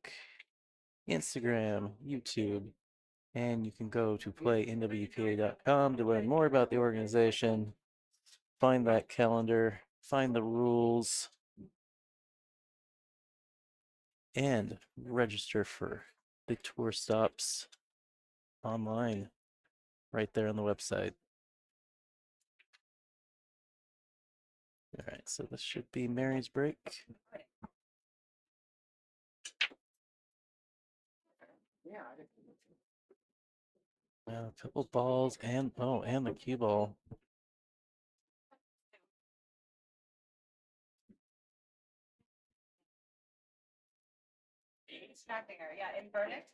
B: Instagram, YouTube, and you can go to playnwpa.com to learn more about the organization, find that calendar, find the rules, and register for the tour stops online right there on the website. All right, so this should be Mary's break. A couple balls and and the cue ball.
C: Distracting her, yeah, invert it.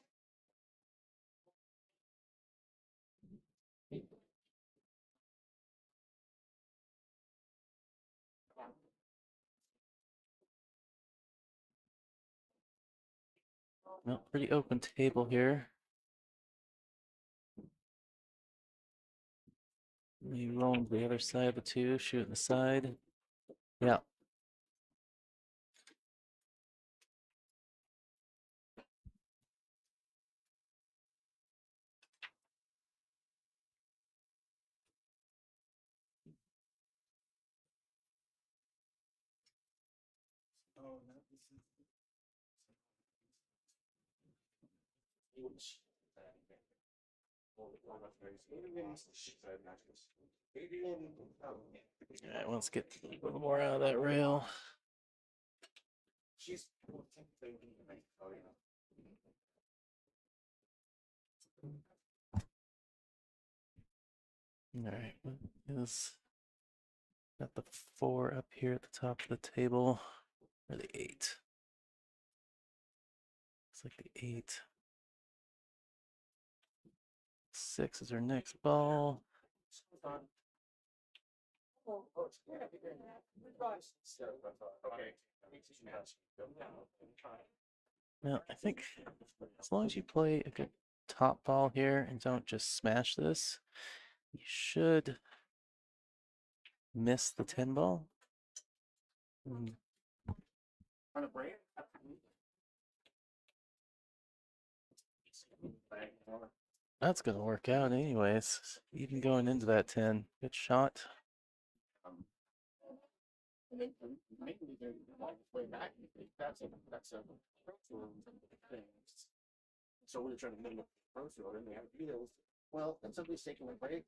B: Well, pretty open table here. You roll to the other side of the 2, shooting the side. Yeah. All right, let's get a little more out of that rail. All right, what is got the 4 up here at the top of the table, or the 8? It's like the 8. 6 is our next ball. Now, I think as long as you play a good top ball here and don't just smash this, you should miss the 10 ball.
A: On a break.
B: That's going to work out anyways. Even going into that 10. Good shot.
A: Maybe they're way back. That's a pro tour thing. So we're trying to limit pro tour, and they have deals. Well, then somebody's taking a break.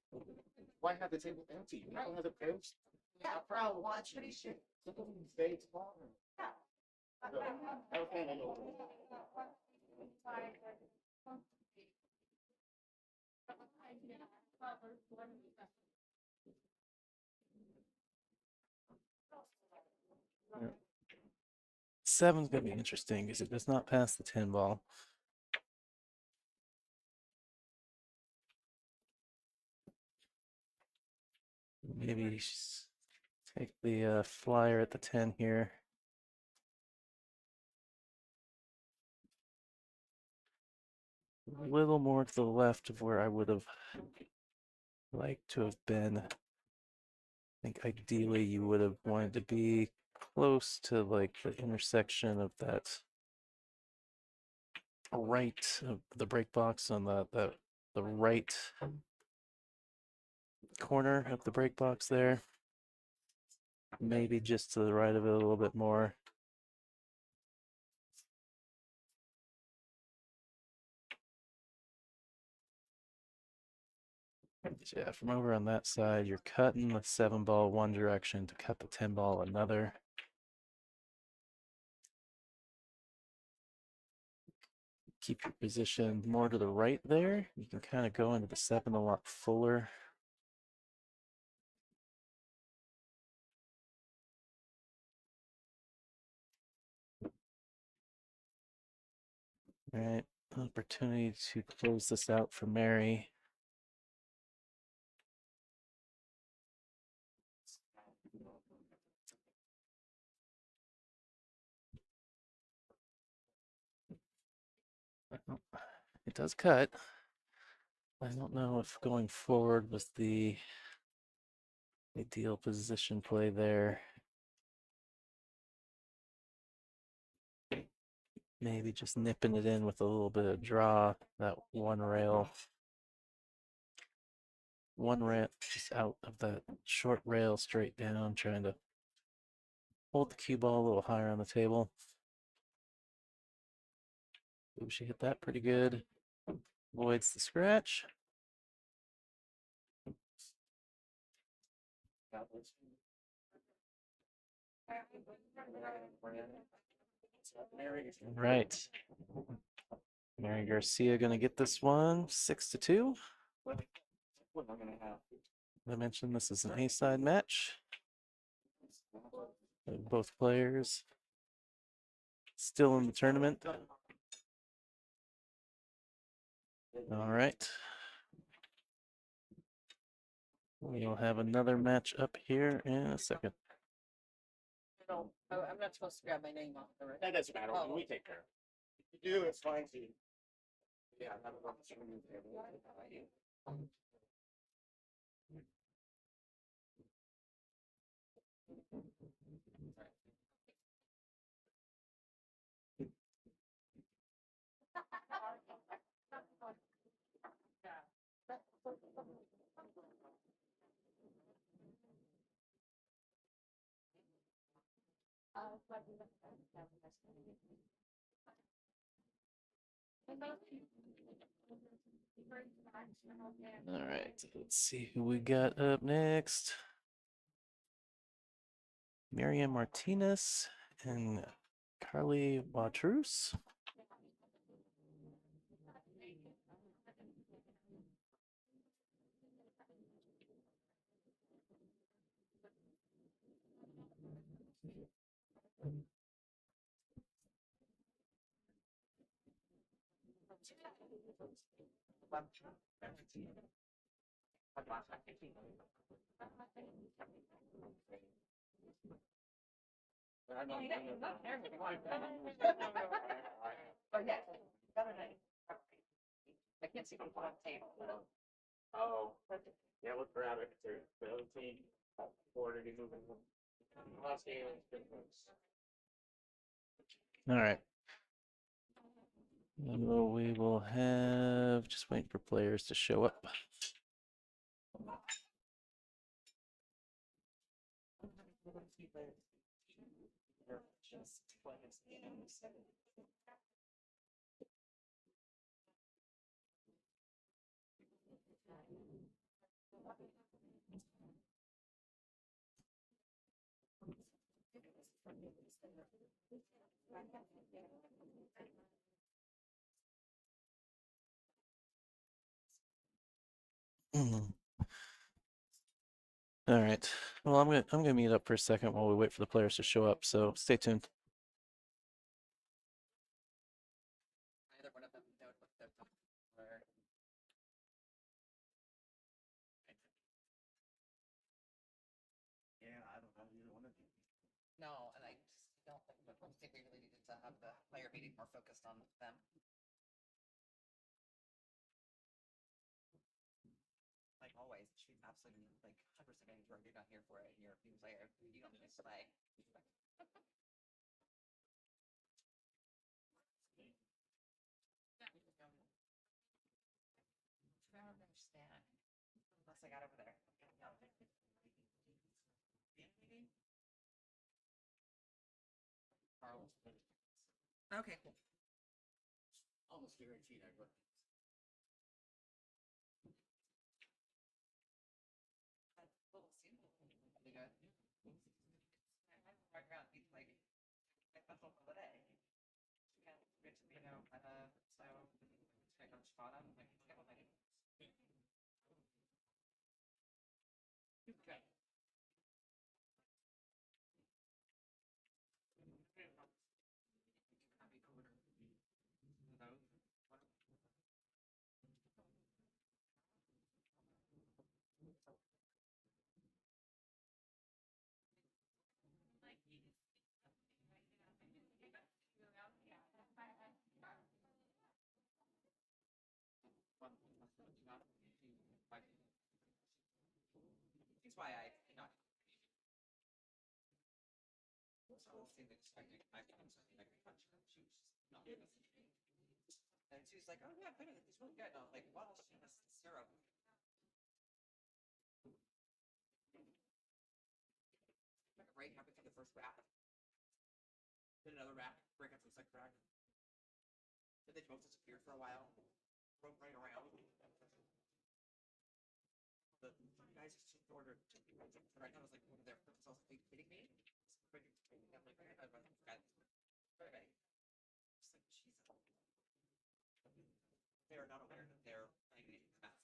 A: Why have the table empty? You don't have the post.
C: Yeah, bro, watch what he shoot.
A: Stay tomorrow. Okay, I know.
B: Seven's going to be interesting because it does not pass the 10 ball. Maybe take the flyer at the 10 here. A little more to the left of where I would have liked to have been. I think ideally you would have wanted to be close to like the intersection of that right of the brake box on the right corner of the brake box there. Maybe just to the right of it a little bit more. Yeah, from over on that side, you're cutting the 7 ball one direction to cut the 10 ball another. Keep your position more to the right there. You can kind of go into the 7 a lot fuller. All right, opportunity to close this out for Mary. It does cut. I don't know if going forward was the ideal position play there. Maybe just nipping it in with a little bit of draw, that one rail just out of that short rail straight down, trying to hold the cue ball a little higher on the table. Ooh, she hit that pretty good. Avoids the scratch. Right. Mary Garcia gonna get this one 6-2. I mentioned this is an A-side match. Both players still in the tournament. All right. We'll have another match up here in a second.
C: I'm not supposed to grab my name off the right.
A: That doesn't matter.
C: Oh.
A: We take care of it. If you do, it's fine too. Yeah, I'm not sure you can.
B: All right, let's see who we got up next. Miriam Martinez and Carly Watrus.
C: Oh, yeah. I can't see from on tape.
A: Oh, yeah, look for it. The other team border to moving. Last game has been close.
B: All right. We will have just wait for players to show up. All right. Well, I'm gonna mute up for a second while we wait for the players to show up. So stay tuned.
C: Either one of them know what they're talking about.
A: Yeah, I don't know either one of you.
C: No, and I just don't think we really needed to have the player meeting more focused on them. Like always, she's absolutely like 100% you're not here for it. You're a new player. You don't need to play. I don't understand. Unless I got over there.
A: Carlos.
C: Okay, cool.
A: Almost guaranteed I would.
C: Little scene. Pretty good. Right around, he's like, that's all for the day. Yeah, good to be, so, I got spot on, like, get what I do. Okay. That's why I not. So it seemed expecting I found something like a punch. She was just not listening. And she's like, oh yeah, better. It's really good. And I'm like, what else? She has syrup. Like a break happened for the first rack. Then another rack, break up for the second rack. Then they both disappeared for a while. Rope running around. The guys just ordered right now. I was like, what are their purpose? I was like, kidding me? I'm like, I forgot. Right. Just like, Jesus. They are not aware that they're playing the best.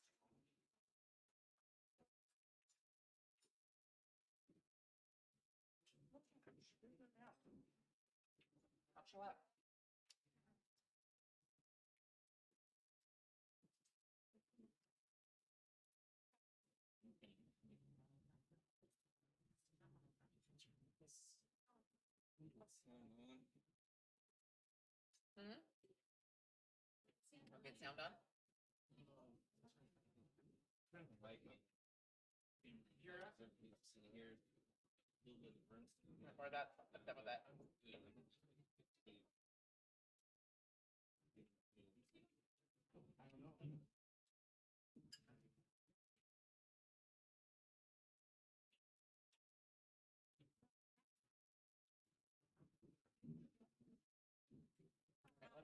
C: I'll show up. Hmm? Okay, sound on? More of that. I'm done with that. I'm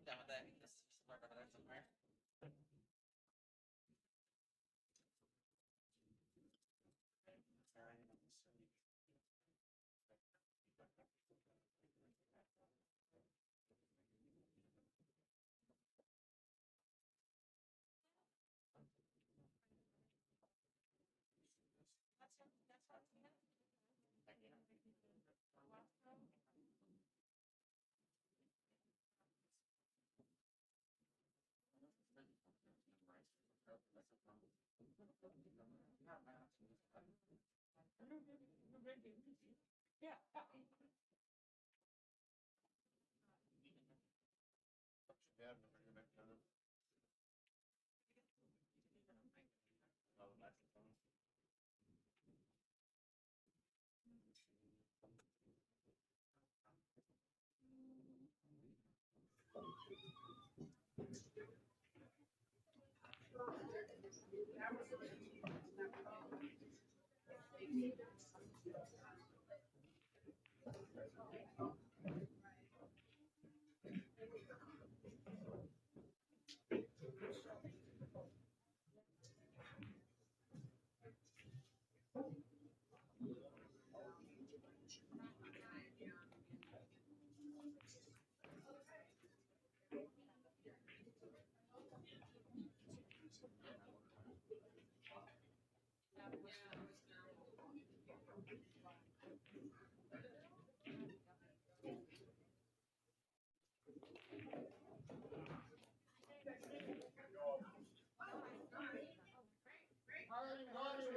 C: done with that. This is somewhere over there somewhere. Yeah.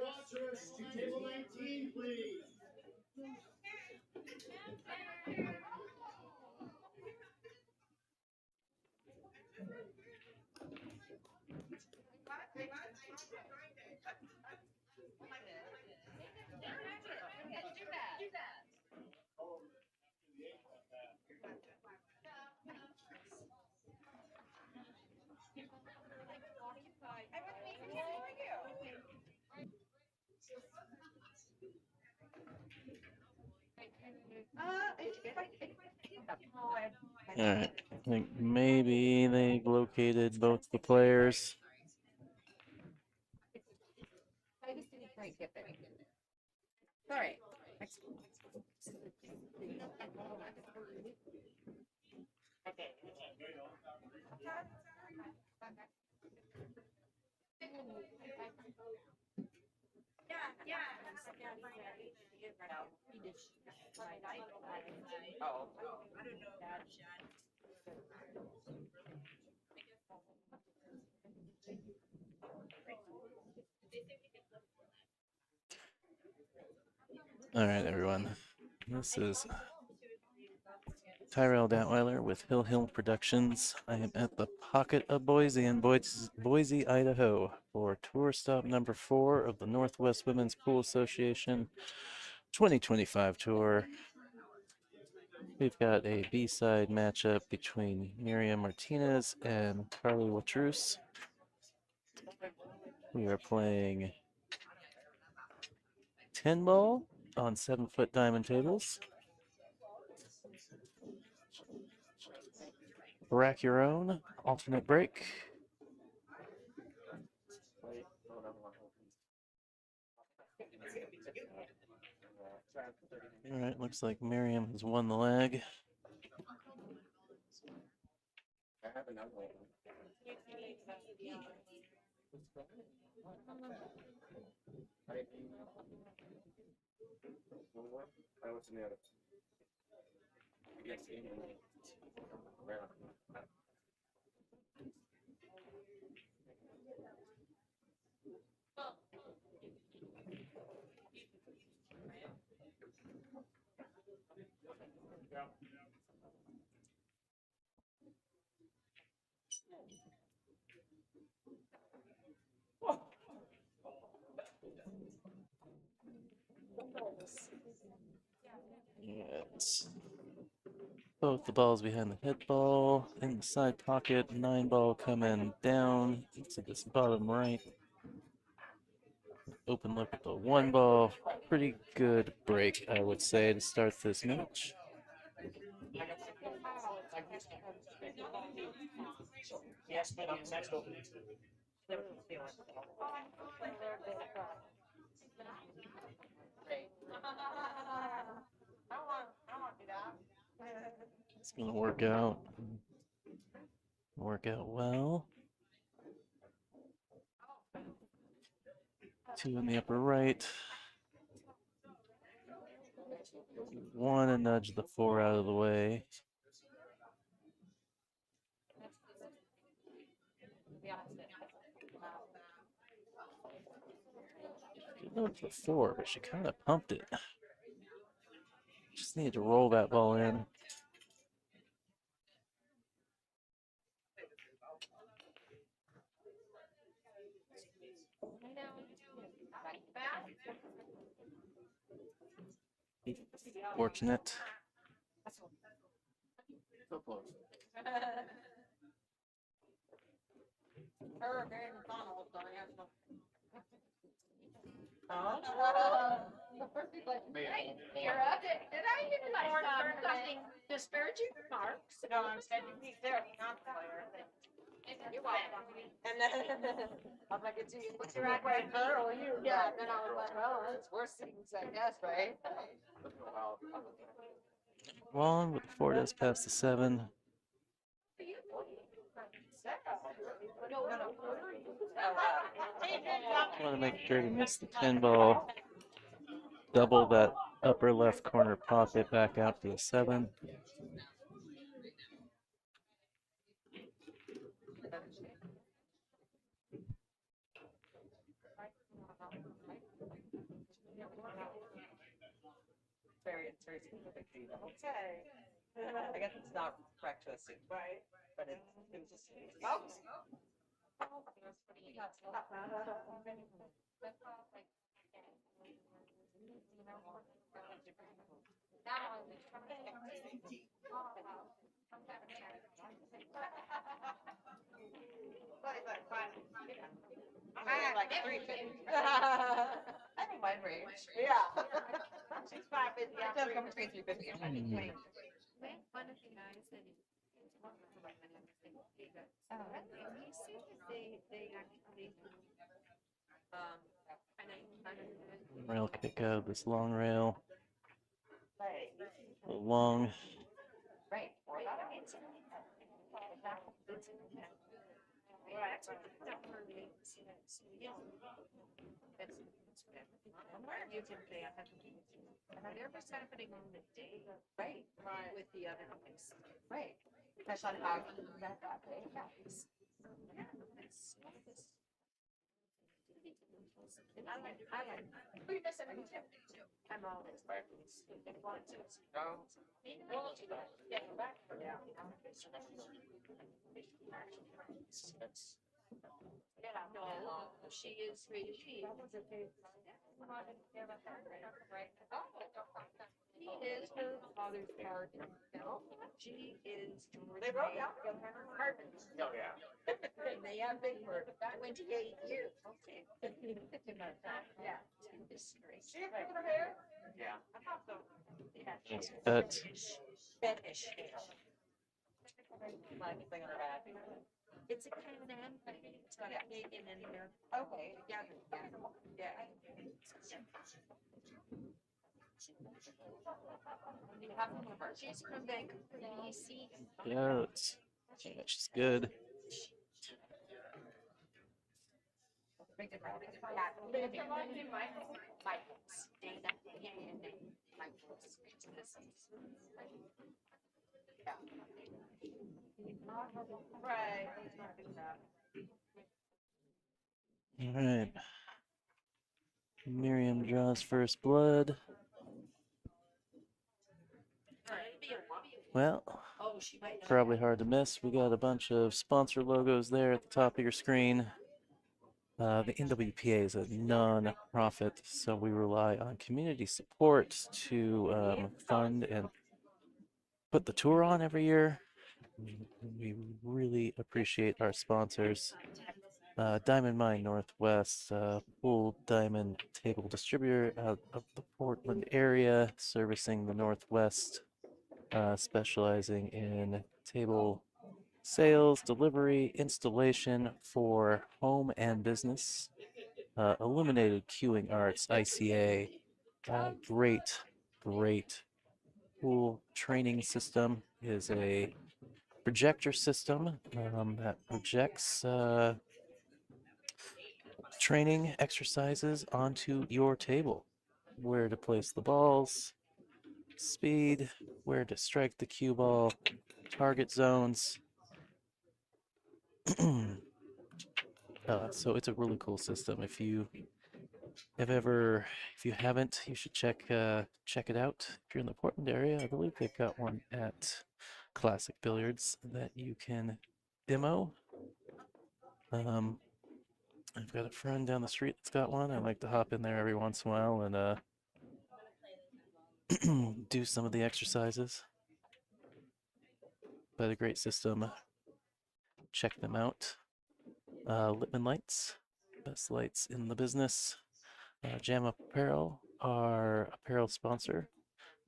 E: Watrus to table 19, please.
B: All right. I think maybe they've located both the players.
F: I just didn't quite get there. All right.
B: All right, everyone. This is Tyrell Datweiler with Hill Hill Productions. I am at the Pocket of Boise in Boise, Idaho for tour stop number 4 of the Northwest Women's Pool Association 2025 tour. We've got a B-side matchup between Miriam Martinez and Carly Watrus. We are playing 10 ball on 7-foot diamond tables. Rack your own alternate break. All right, looks like Miriam has won the leg.
A: I have another one. I was in the other. Yes,
B: Yes. Both the balls behind the head ball, in the side pocket, 9 ball coming down to this bottom right. Open look at the 1 ball. Pretty good break, I would say, to start this match.
C: Yes, but I'm next over.
B: It's gonna work out. Work out well. 2 in the upper right. Want to nudge the 4 out of the way. Good look for 4, but she kind of pumped it. Just need to roll that ball in. Fortunate.
A: so close.
C: Oh.
F: Hey, you're up. Did I even like something disparaging remarks?
C: No, I'm saying you need there, not player.
F: You're welcome.
C: And then I'm like, it's you.
F: What's your acronym?
C: Her or you?
F: Yeah, then I was like, well, it's worse things, I guess, right?
B: Long, but before it does past the 7. Want to make sure to miss the 10 ball. Double that upper left corner pocket back out to a 7.
C: Very specific. Okay. I guess it's not breakfast, right? But it was just. Oh. I like 350. I think mine range. Yeah. She's 550. I'm 350. I'm
F: Make fun of the guys that and you see that they actually kind of
B: Rail kick out of this long rail. A long.
F: right. Have you ever happening on the day? Right. With the other guys. Right. That's on how that day. I like. I'm always. No, she is really. He is her father's partner. She is.
C: They wrote down her partners.
A: Oh, yeah.
F: They have been for 28 years. Okay. Yeah. It's great.
C: She had her hair?
A: Yeah.
C: I thought so.
B: Nice cut.
C: Spanish. Like thing on her back.
F: It's a Can-Am thing. It's got a Canadian in there.
C: Okay.
F: Yeah.
C: Yeah. You have one of hers.
F: She's from Vancouver, BC.
B: Yeah, she's good.
C: Big difference.
F: Michael's Dana and Michael's.
C: Right.
B: All right. Miriam draws first blood. Well, probably hard to miss. We got a bunch of sponsor logos there at the top of your screen. The NWPA is a non-profit, so we rely on community support to fund and put the tour on every year. We really appreciate our sponsors. Diamond Mine Northwest, full diamond table distributor out of the Portland area, servicing the Northwest, specializing in table sales, delivery, installation for home and business. Illuminated Queuing Arts, ICA, great cool training system. Is a projector system that projects training exercises onto your table. Where to place the balls, speed, where to strike the cue ball, target zones. So it's a really cool system. If you haven't, you should check it out. If you're in the Portland area, I believe they've got one at Classic Billiards that you can demo. I've got a friend down the street that's got one. I like to hop in there every once in a while and do some of the exercises. But a great system. Check them out. Lippman lights, best lights in the business. Jam Up Apparel, our apparel sponsor.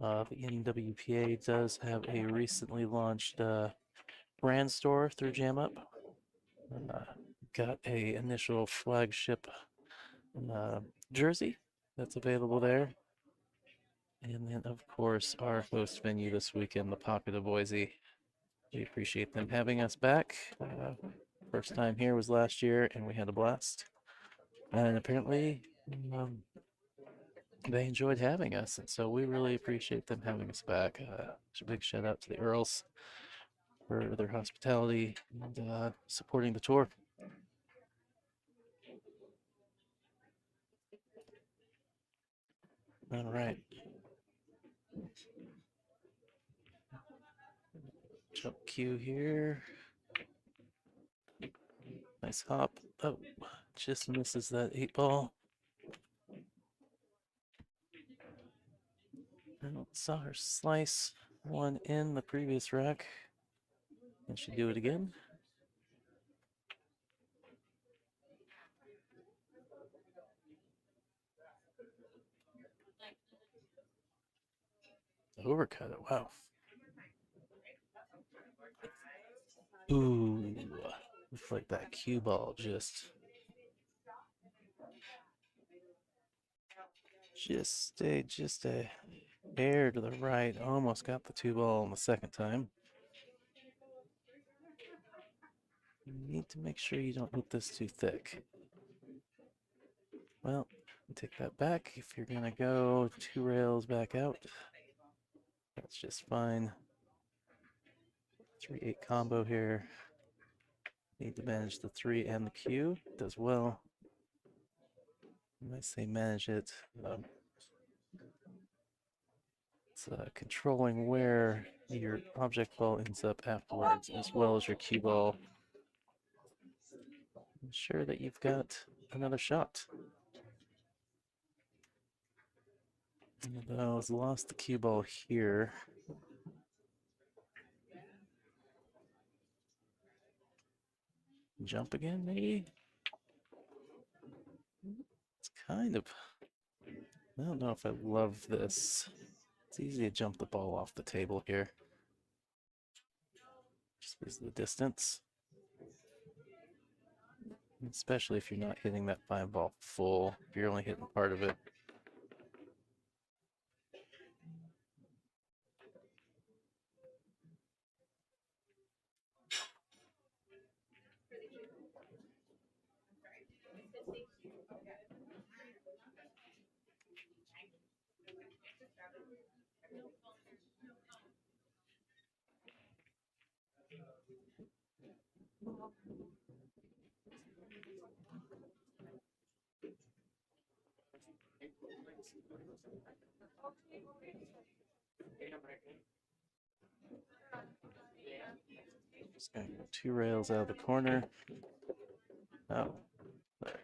B: The NWPA does have a recently launched brand store through Jam Up. Got a initial flagship jersey that's available there. And then, of course, our host venue this weekend, the Pocket of Boise. We appreciate them having us back. First time here was last year, and we had a blast. And apparently, they enjoyed having us, and so we really appreciate them having us back. A big shout out to the Earls for their hospitality and supporting the tour. All right. Jump cue here. Nice hop. Oh, just misses that 8-ball. I saw her slice one in the previous rack. Can she do it again? Overcut it. Wow. Ooh. Looks like that cue ball just stayed just a hair to the right. Almost got the 2-ball on the second time. You need to make sure you don't hit this too thick. Well, take that back. If you're gonna go 2 rails back out, that's just fine. 3-8 combo here. Need to manage the 3 and the cue. Does well. When I say manage it, it's controlling where your object ball ends up afterwards, as well as your cue ball. Ensure that you've got another shot. And I was lost the cue ball here. Jump again, maybe? It's kind of... I don't know if I love this. It's easy to jump the ball off the table here. Just because of the distance. Especially if you're not hitting that 5-ball full. If you're only hitting part of it. Just gonna go 2 rails out of the corner. Oh, there.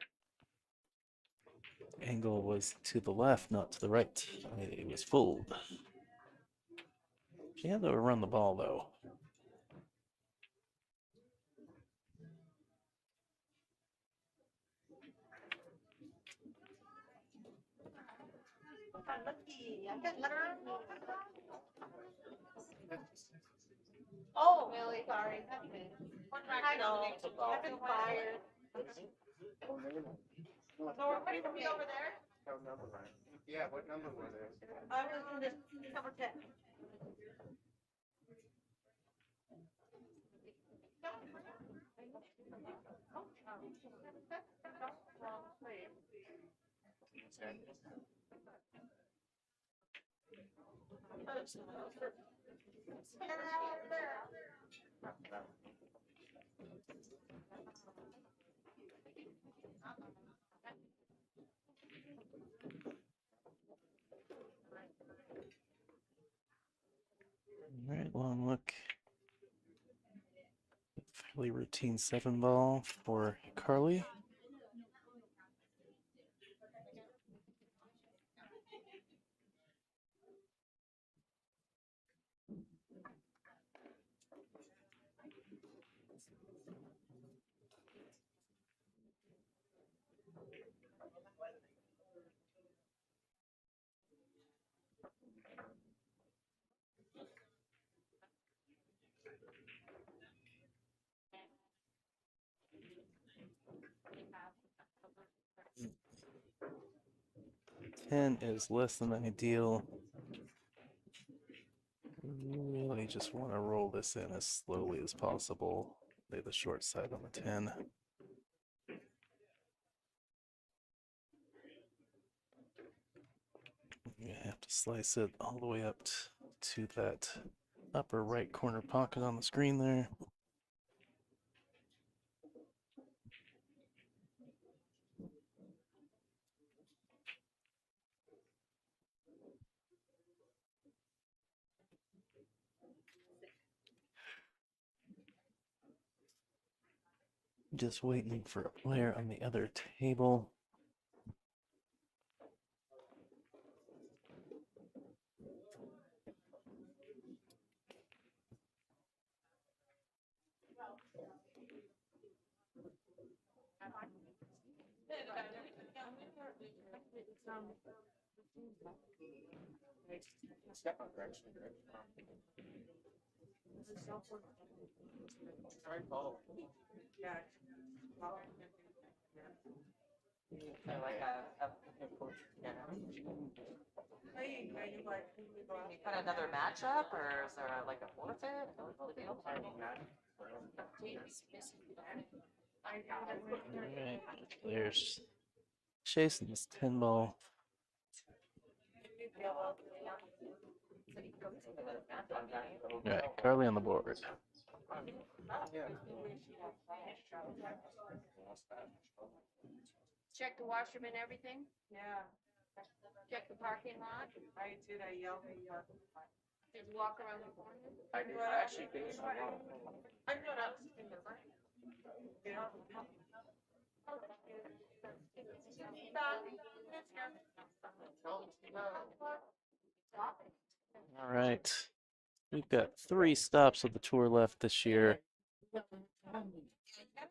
B: Angle was to the left, not to the right. It was full. She had to run the ball though.
F: Oh, really? Sorry. I know. I've been fired. So we're waiting for me over there?
A: No number, right? Yeah, what number were there?
F: I was in this number 10.
B: All right, long look. Fairly routine 7-ball for Carly. 10 is less than ideal. Really just want to roll this in as slowly as possible. Lay the short side on the 10. You have to slice it all the way up to that upper right corner pocket on the screen there. Just waiting for a player on the other table.
A: Step up, actually. Try and follow.
C: Yeah.
F: So like a you put another matchup, or is there like a forfeit?
B: Alright, there's chasing this 10 ball. Alright, Carly on the board.
F: Check the washroom and everything?
C: Yeah,
F: Check the parking lot?
C: I did, I yelled at you.
F: Did you walk around the corner?
A: I did, I actually did.
F: I'm not in the front.
B: All right. We've got 3 stops of the tour left this year.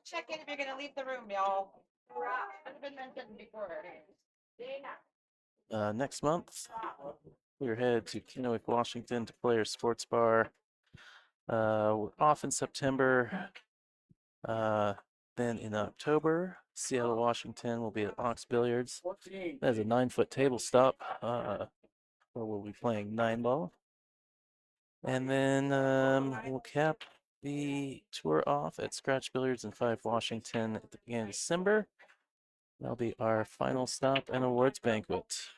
F: Check in if you're gonna leave the room, y'all. It's been mentioned before.
B: Next month, we're headed to Kennewick, Washington to Players Sports Bar. We're off in September. Then in October, Seattle, Washington will be at Ox Billiards. That is a 9-foot table stop where we'll be playing 9-ball. And then we'll cap the tour off at Scratch Billiards in 5 Washington at the beginning of December. That'll be our final stop and awards banquet.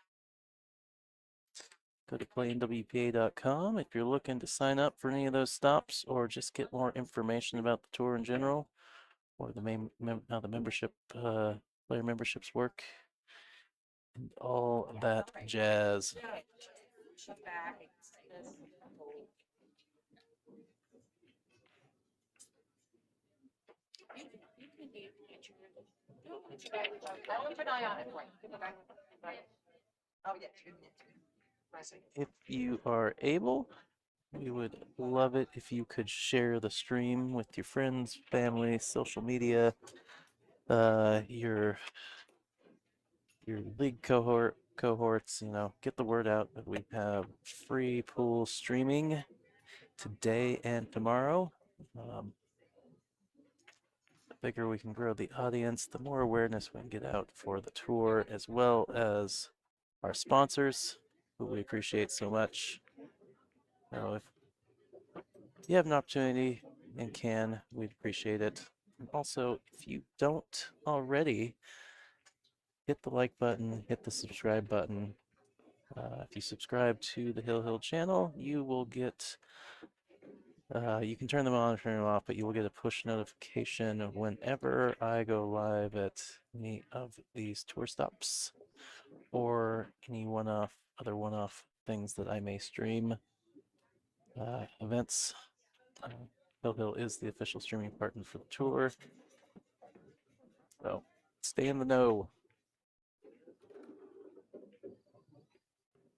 B: Go to playnwpa.com if you're looking to sign up for any of those stops or just get more information about the tour in general, or the how the membership player memberships work, and all that jazz.
F: I'll keep an eye on it. Oh, yeah.
B: If you are able, we would love it if you could share the stream with your friends, family, social media, your league cohorts, get the word out that we have free pool streaming today and tomorrow. The bigger we can grow the audience, the more awareness we can get out for the tour, as well as our sponsors, who we appreciate so much. If you have an opportunity and can, we'd appreciate it. And also, if you don't already, hit the like button, hit the subscribe button. If you subscribe to the Hill channel, you will get, you can turn them on or turn them off, but you will get a push notification whenever I go live at any of these tour stops or any other one-off things that I may stream. Events. Hill is the official streaming partner for the tour. So stay in the know.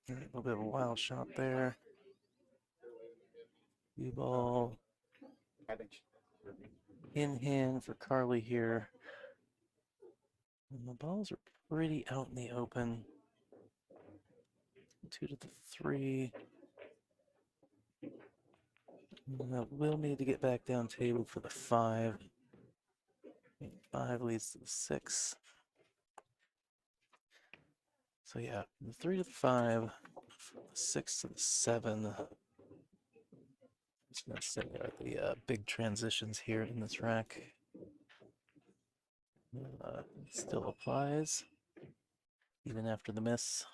B: All right, a little bit of a wild shot there. Cue ball in hand for Carly here. And the balls are pretty out in the open. 2 to the 3. We'll need to get back down table for the 5. 5 leads to the 6. So So yeah, the 3 to the 5, the 6 to the 7. Just gonna say are the big transitions here in this rack. Still applies even after the miss.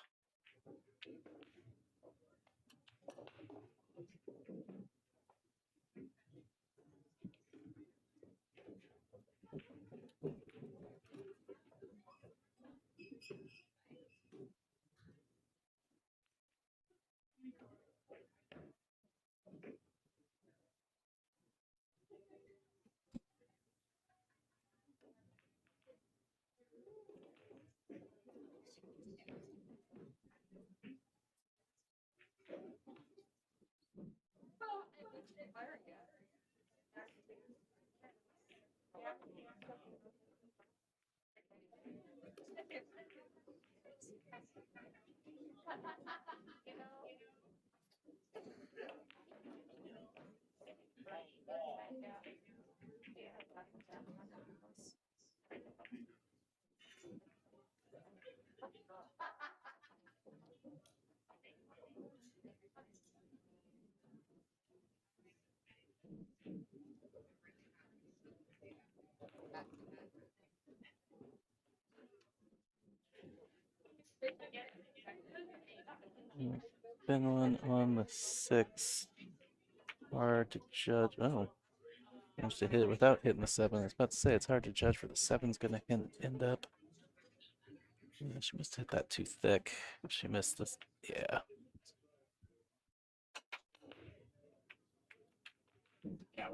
B: Finland on the 6. Hard to judge. Oh, managed to hit it without hitting the 7. I was about to say it's hard to judge where the 7's going to end up. Yeah, she must have hit that too thick. She missed this. Yeah.
A: Yeah.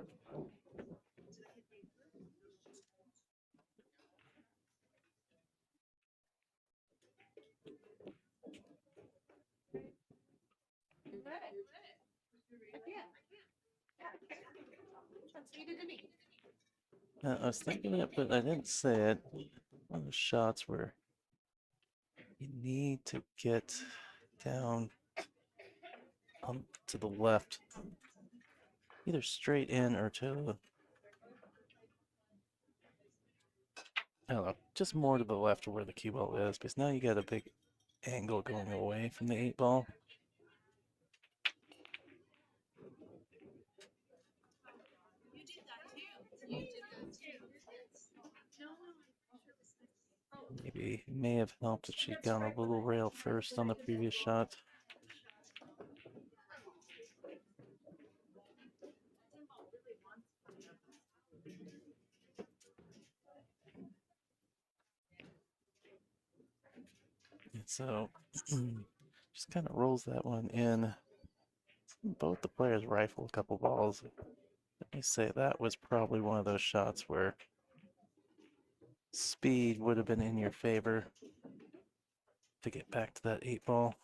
B: I was thinking it, but I didn't say it. One of the shots where you need to get down to the left, either straight in or to, I don't know, just more to the left of where the cue ball is, because now you got a big angle going away from the 8 ball. Maybe it may have helped if she'd gone a little rail first on the previous shot. And so just kind of rolls that one in. Both the players rifle a couple balls. Let me say that was probably one of those shots where speed would have been in your favor to get back to that 8 ball.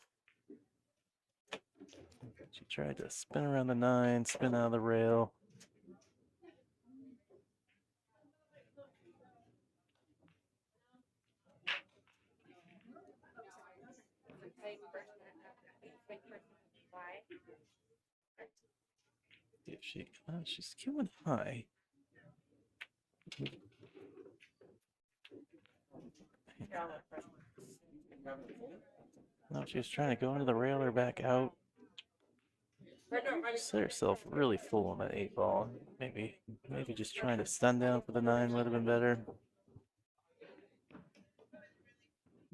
B: She tried to spin around the 9, spin out of the rail. If she's queuing high. No, she was trying to go into the rail or back out. She set herself really full on that 8 ball. Maybe just trying to stun down for the 9 would have been better.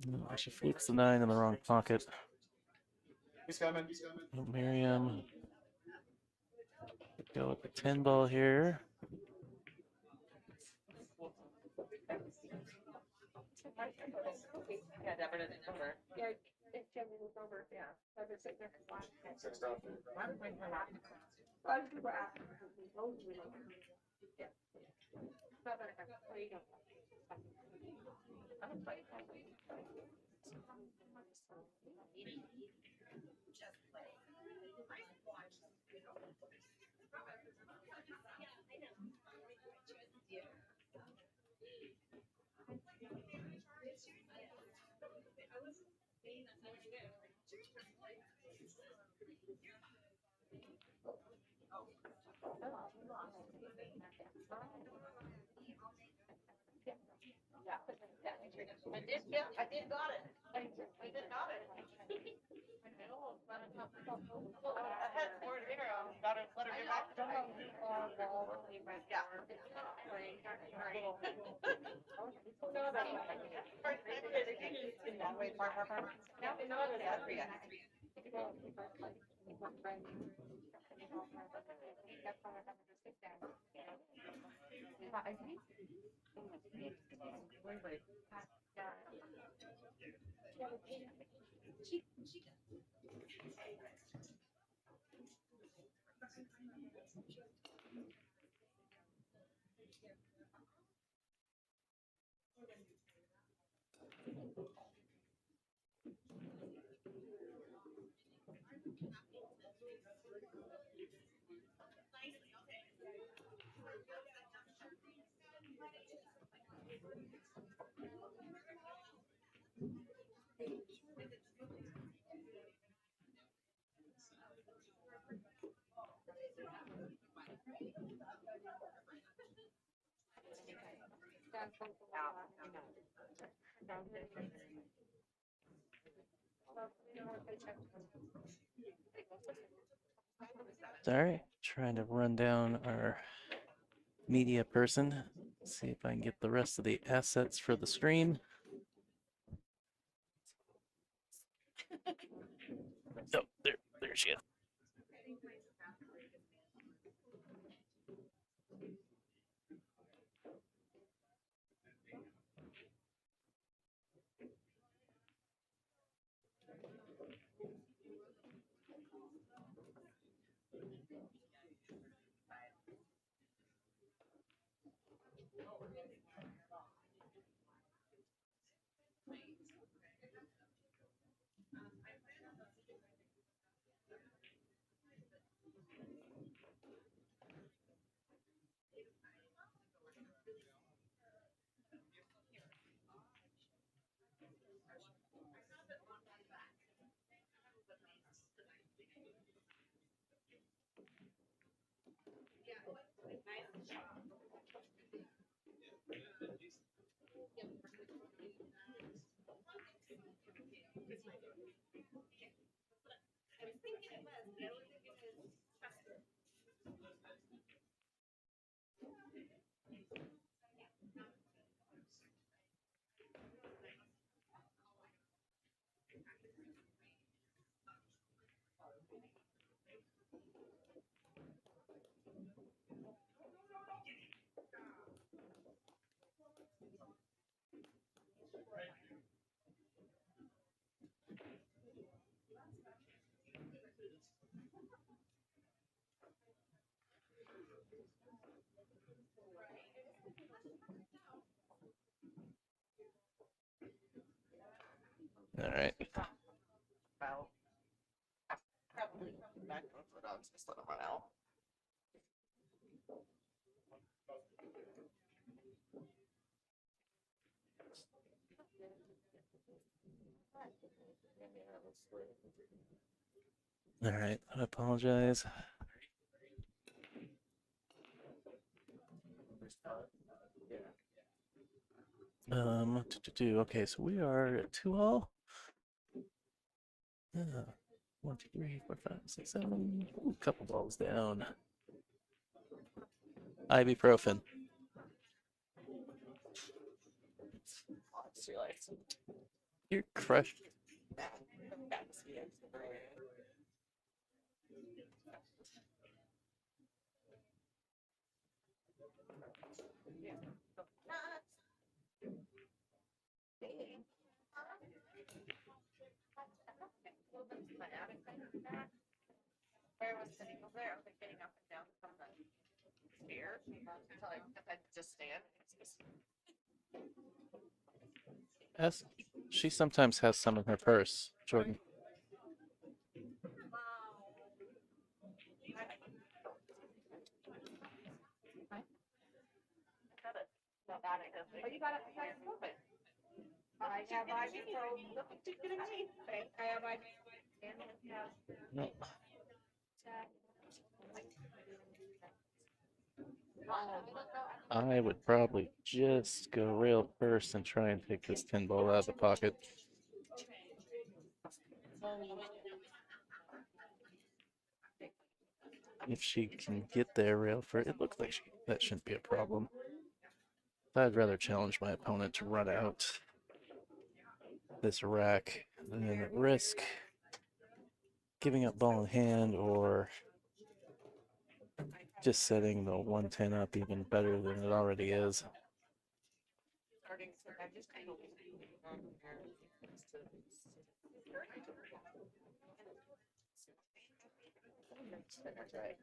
B: No, she flukes the 9 in the wrong pocket.
A: He's coming.
B: Miriam. Go with the 10 ball here.
F: Yeah, Deborah doesn't number. Yeah, if Jimmy was over, yeah. I was sitting there for a while. I would bring her out. I would go out. Yeah. Not that I have, where you going? I would play. I did got it. I did got it.
B: Sorry, trying to run down our media person. See if I can get the rest of the assets for the stream. Oh, there she is. All right.
A: About probably back up for dogs, just let them run out.
B: All right. I apologize. Okay, so we are at 2-all. 1, 2, 3, 4, 5, 6, 7. Ooh, couple balls down. Ibuprofen. You're crushed.
F: Where I was sitting over there, I was like getting up and down from the stairs until I had to just stand.
B: She sometimes has some in her purse, Jordan.
F: Oh, you got it. I have COVID. I have ibuprofen. Look what you're giving me. I have ibuprofen.
B: No. I would probably just go rail first and try and take this 10 ball out of the pocket. if she can get there, Radford. It looks like that shouldn't be a problem. But I'd rather challenge my opponent to run out this rack than risk giving up ball in hand or just setting the 110 up even better than it already is.
C: Starting to, I'm just kind of that's right.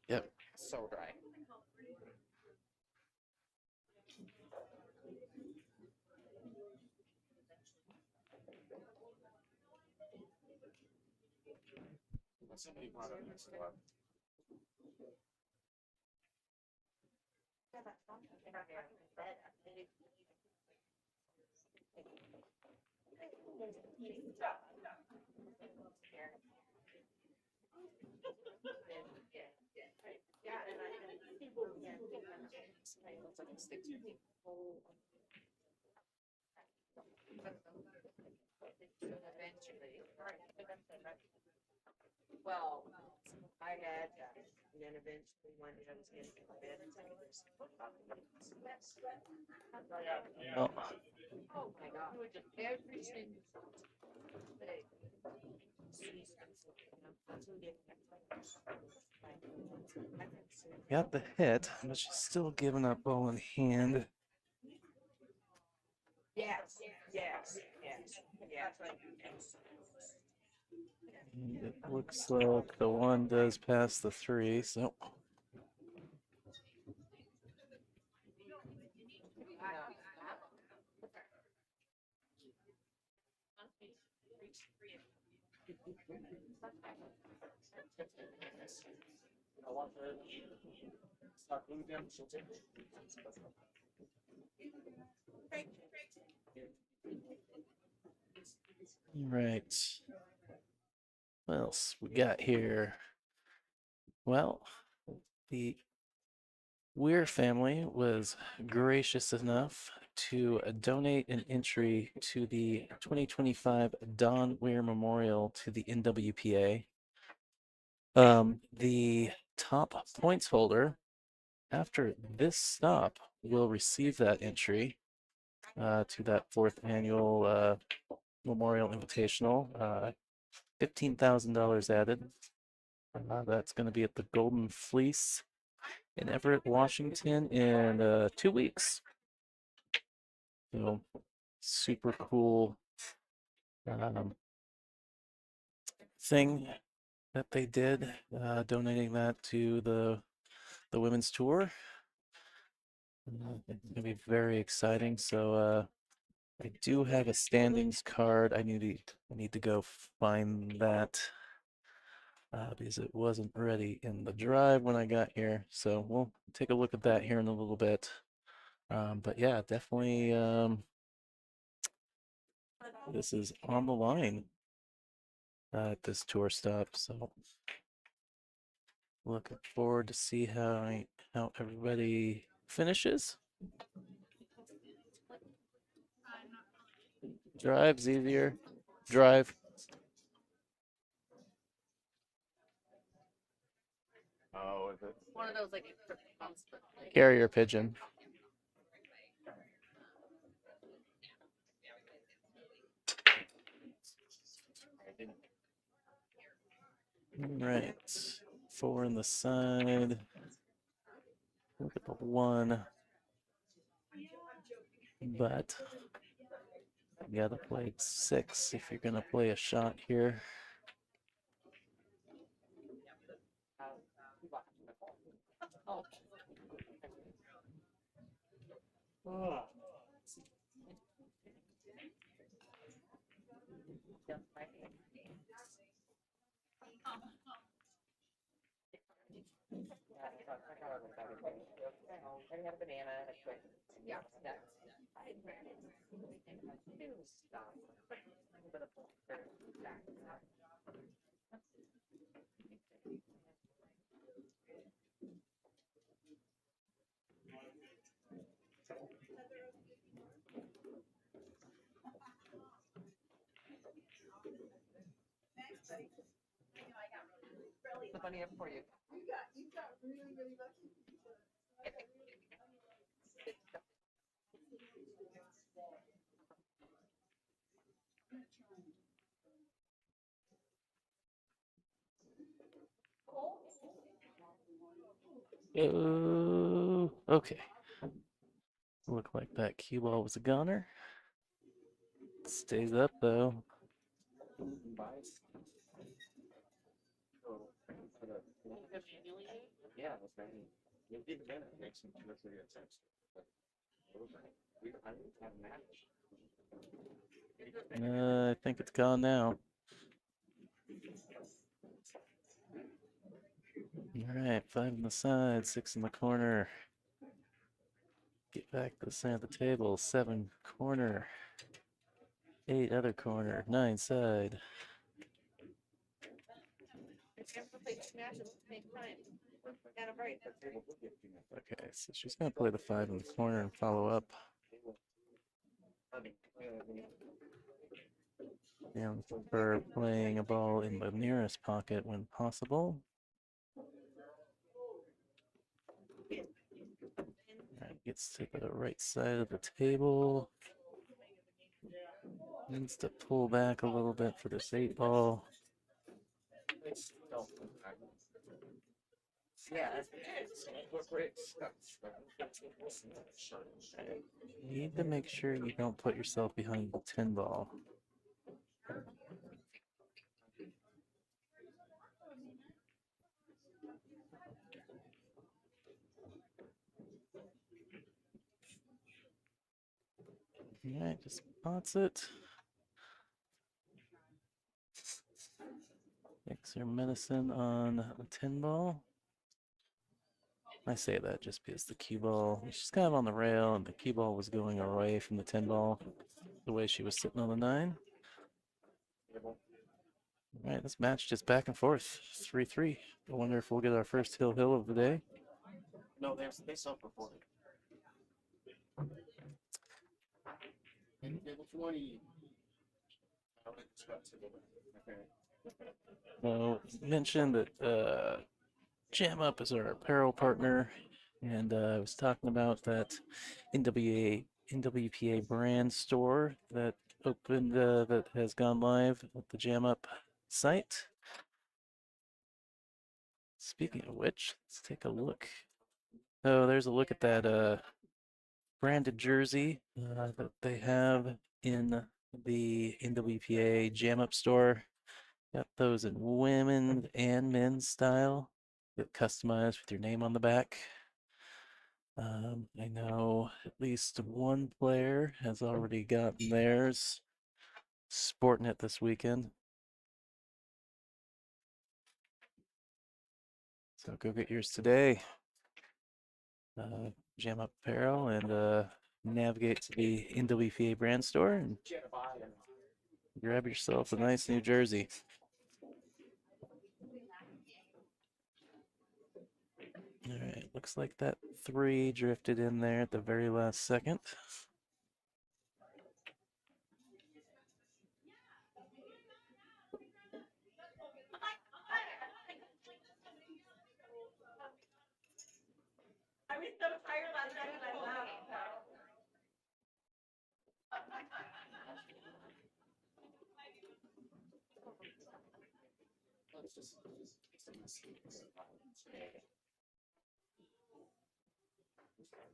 B: Yep.
C: So dry.
A: Somebody brought up next to us.
C: Well, I had, and then eventually one day I was getting to bed and saying,
B: Well,
C: oh my God, it was just every single day.
B: got the hit, but she's still giving up ball in hand.
C: Yes, yes, yes, yes.
B: And it looks like the one does pass the 3, so
A: I want her to start moving them. She'll take it.
B: right. What else we got here? Well, the Weir family was gracious enough to donate an entry to the 2025 Don Weir Memorial to the NWPA. The top points holder after this stop will receive that entry to that 4th annual Memorial Invitational. $15,000 added. That's going to be at the Golden Fleece in Everett, Washington in 2 weeks. So super cool thing that they did, donating that to the women's tour. It's gonna be very exciting. So I do have a standings card. I need to go find that because it wasn't ready in the drive when I got here. So we'll take a look at that here in a little bit. But yeah, definitely this is on the line at this tour stop. So looking forward to see how everybody finishes. Drive's easier. Drive.
A: Oh, is it?
F: One of those like
B: Carrier pigeon. Right. 4 in the side. Look at the 1. But you gotta play 6 if you're gonna play a shot here.
C: I had a banana and a quick. Yeah. the bunny up for you.
E: You got really, really lucky.
B: Oh, okay. Looked like that cue ball was a goner. Stays up though.
A: Yeah, that's very. You did again, it makes some 2 or 3 attempts. We don't have a match.
B: I think it's gone now. All right, 5 on the side, 6 in the corner. Get back to the center of the table. 7 corner, 8 other corner, 9 side.
F: If you ever play Smash at the same time, and a break.
B: Okay, so she's gonna play the 5 in the corner and follow up. And for playing a ball in the nearest pocket when possible. Alright, gets to the right side of the table. Needs to pull back a little bit for this 8 ball.
A: Yeah,
B: You need to make sure you don't put yourself behind the 10 ball. Alright, just spots it. Takes her medicine on the 10 ball. I say that just because the cue ball, she's kind of on the rail and the cue ball was going away from the 10 ball the way she was sitting on the 9. All right, this match just back and forth, 3-3. I wonder if we'll get our first hill of the day.
A: No, they self-reported. Table 20.
B: Well, mentioned that Jam Up is our apparel partner, and I was talking about that NWPA brand store that opened, that has gone live at the Jam Up site. Speaking of which, let's take a look. Oh, there's a look at that branded jersey that they have in the NWPA Jam Up store. Got those in women and men's style. Get customized with your name on the back. I know at least one player has already gotten theirs, sporting it this weekend. So go get yours today. Jam Up Apparel and navigate to the NWPA brand store and grab yourself a nice new jersey. All right, looks like that 3 drifted in there at the very last second.
F: I was so tired last night and I laughed.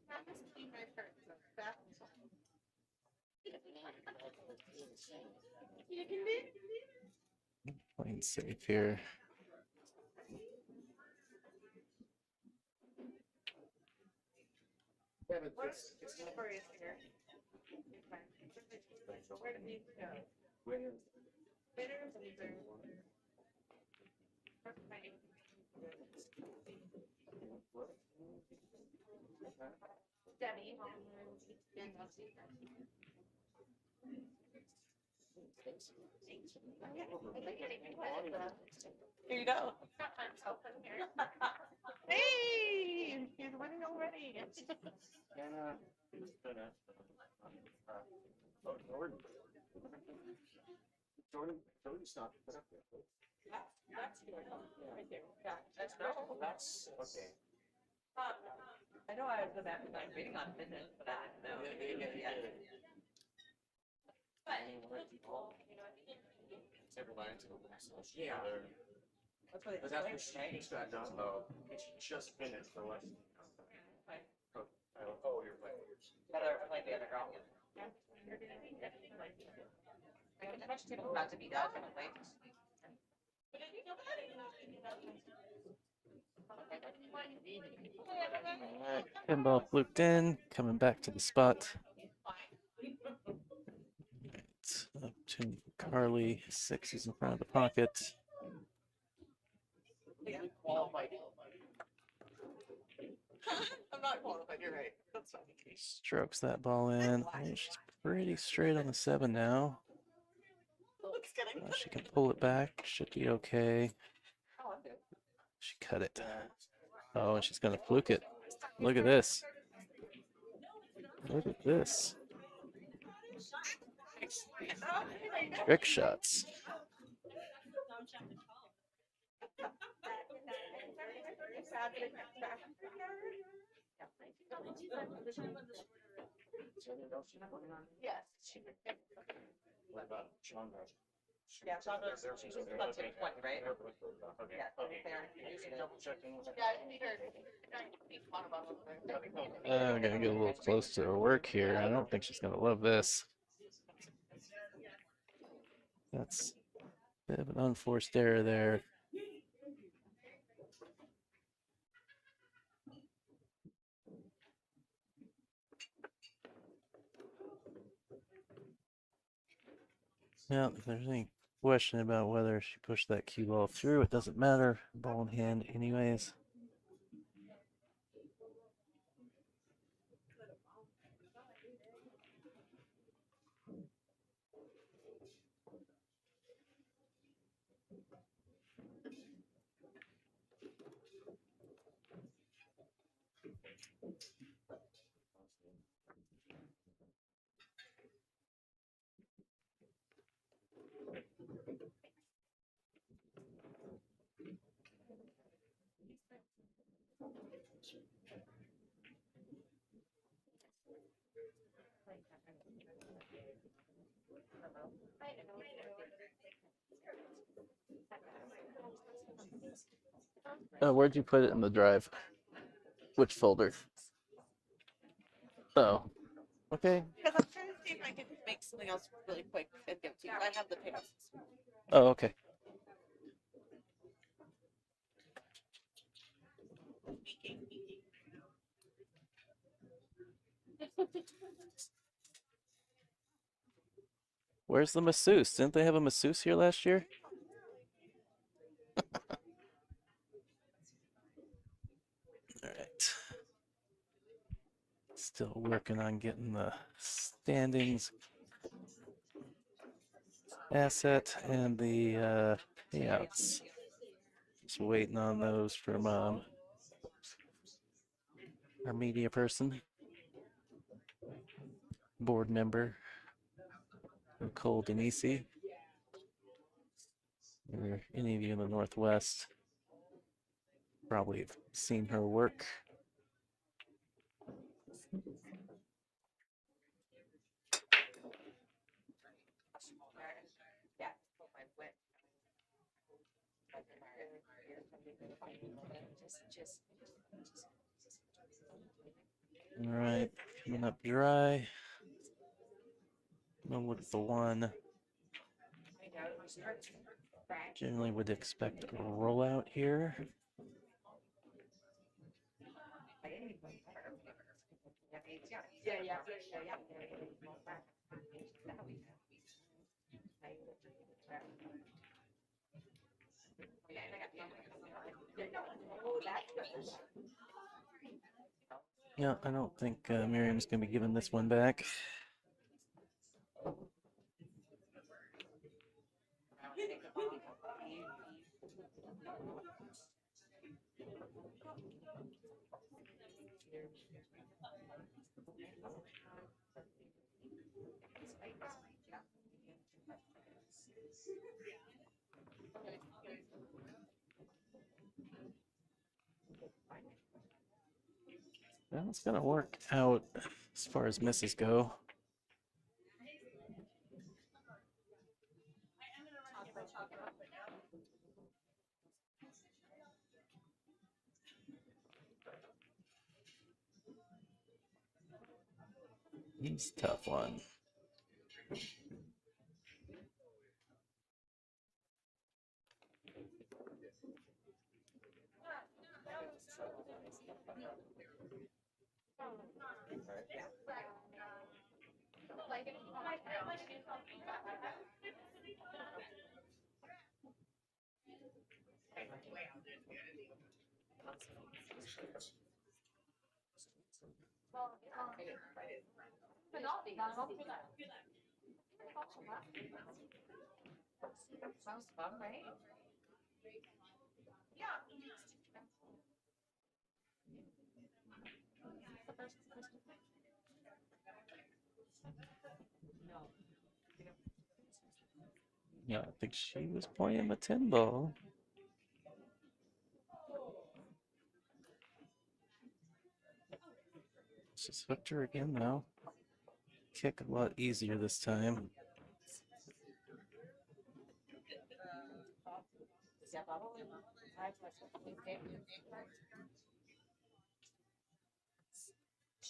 F: That must be my first. You can do.
B: Playing safe here.
F: What's the story here? So where did these go? Winners and losers. Deni. Here you go. Hey, he's winning already.
A: Jordan stopped. Put up there.
F: That's good. Right there. Yeah, that's no.
A: That's okay.
C: I know I was the back line waiting on fitness, but I didn't know.
A: Everybody to the west.
C: Yeah. That's what
A: But that's what she just got done though. It's just finished for less. Oh, you're playing.
C: The other, like the other girl. I much too about to be done, like.
B: Alright, pinball fluked in, coming back to the spot. It's up to Carly, 6 is in front of the pocket.
C: I'm not qualified, you're right. That's fine.
B: Strokes that ball in. Oh, she's pretty straight on the 7 now.
C: Looks kidding.
B: She can pull it back, should be okay.
C: Oh, I'm good.
B: She cut it. Oh, and she's gonna fluke it. Look at this. Look at this. Trick shots.
F: Yes.
A: What about Chandra?
C: Yeah, Chandra's she's about to 20, right?
A: Okay.
C: Yeah, so they're
A: Just double checking.
F: Yeah, I need her. One of them.
B: I'm gonna get a little close to her work here. I don't think she's gonna love this. That's a bit of an unforced error there. Now, if there's any question about whether she pushed that cue ball through, it doesn't matter. Ball in hand anyways. Where'd you put it in the drive? Which folder? Oh, okay.
F: Because I'm trying to see if I can make something else really quick and give it to you. I have the pants.
B: Oh, okay. Where's the masseuse? Didn't they have a masseuse here last year? All right. Still working on getting the standings, asset, and the payouts. Just waiting on those from our media person, board member, Nicole Denisi. Or any of you in the Northwest probably have seen her work. All right, coming up dry. I'm gonna look at the 1. Generally would expect a rollout here. Yeah, I don't think Miriam's gonna be giving this one back. Well, it's gonna work out as far as misses go. He's a tough one.
F: Sounds fun, right?
B: Yeah, I think she was playing a 10 ball. She's hooked her again now. Kick a lot easier this time.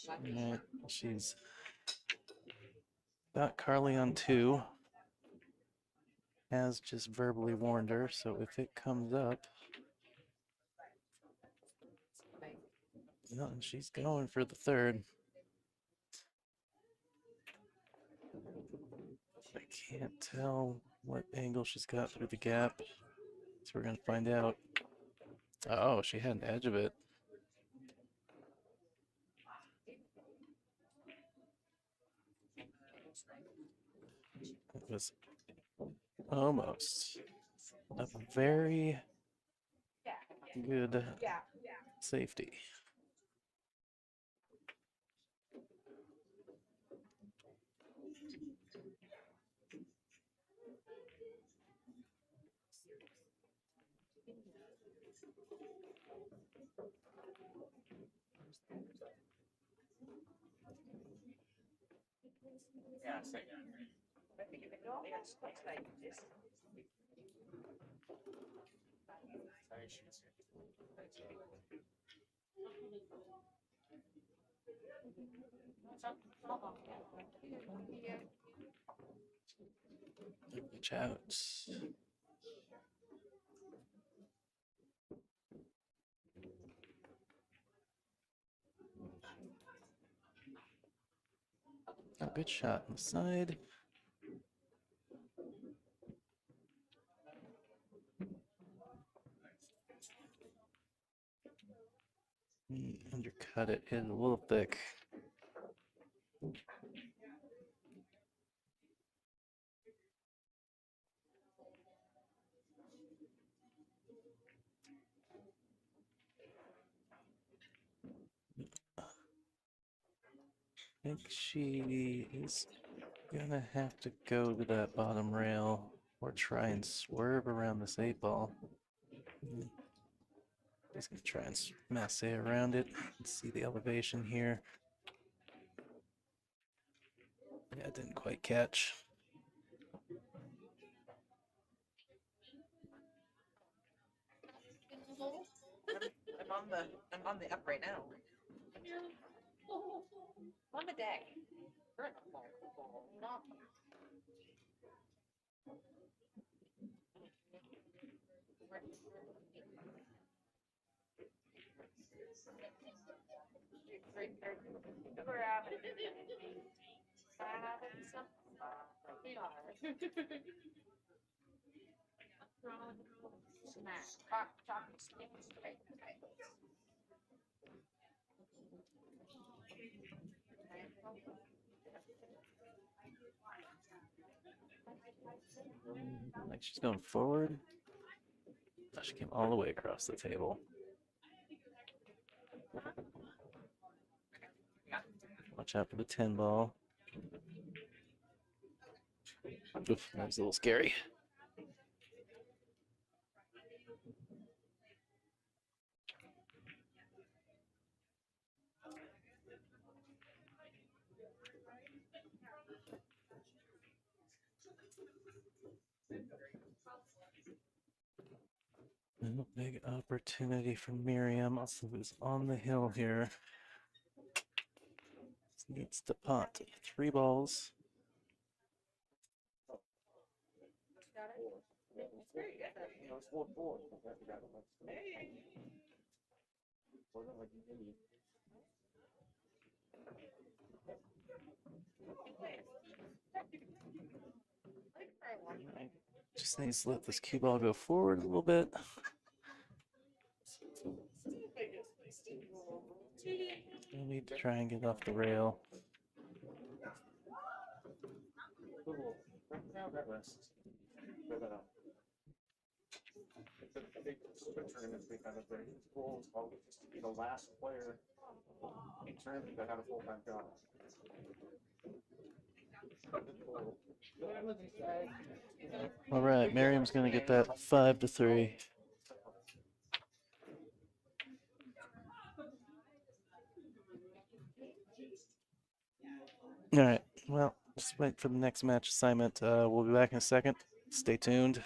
B: Alright, she's got Carly on 2. Has just verbally warned her, so if it comes up. No, and she's going for the 3rd. I can't tell what angle she's got through the gap, so we're gonna find out. Oh, she had an edge of it. It was almost a very good safety.
A: Yeah, same.
B: Watch out. A good shot on the side. Undercut it, hit it a little thick. I think she is gonna have to go to that bottom rail or try and swerve around this 8 ball. Just gonna try and masse around it. Let's see the elevation here. Yeah, it didn't quite catch.
C: I'm on the up right now.
F: On the deck. You're in the ball. Not.
B: Like she's going forward. Oh, she came all the way across the table. Watch out for the 10 ball. Oof, that was a little scary. And a big opportunity for Miriam, also who's on the hill here. Needs to pot 3 balls.
F: Got it? It's very good.
A: You know, it's 4-4. Wasn't like you need.
B: Just needs to let this cue ball go forward a little bit. We need to try and get off the rail.
A: The big sprint tournaments we have at the goal is always just to be the last player in tournament that had a full-time job.
B: All right, Miriam's going to get that 5-3. All right, well, just wait for the next match assignment. We'll be back in a second. Stay tuned.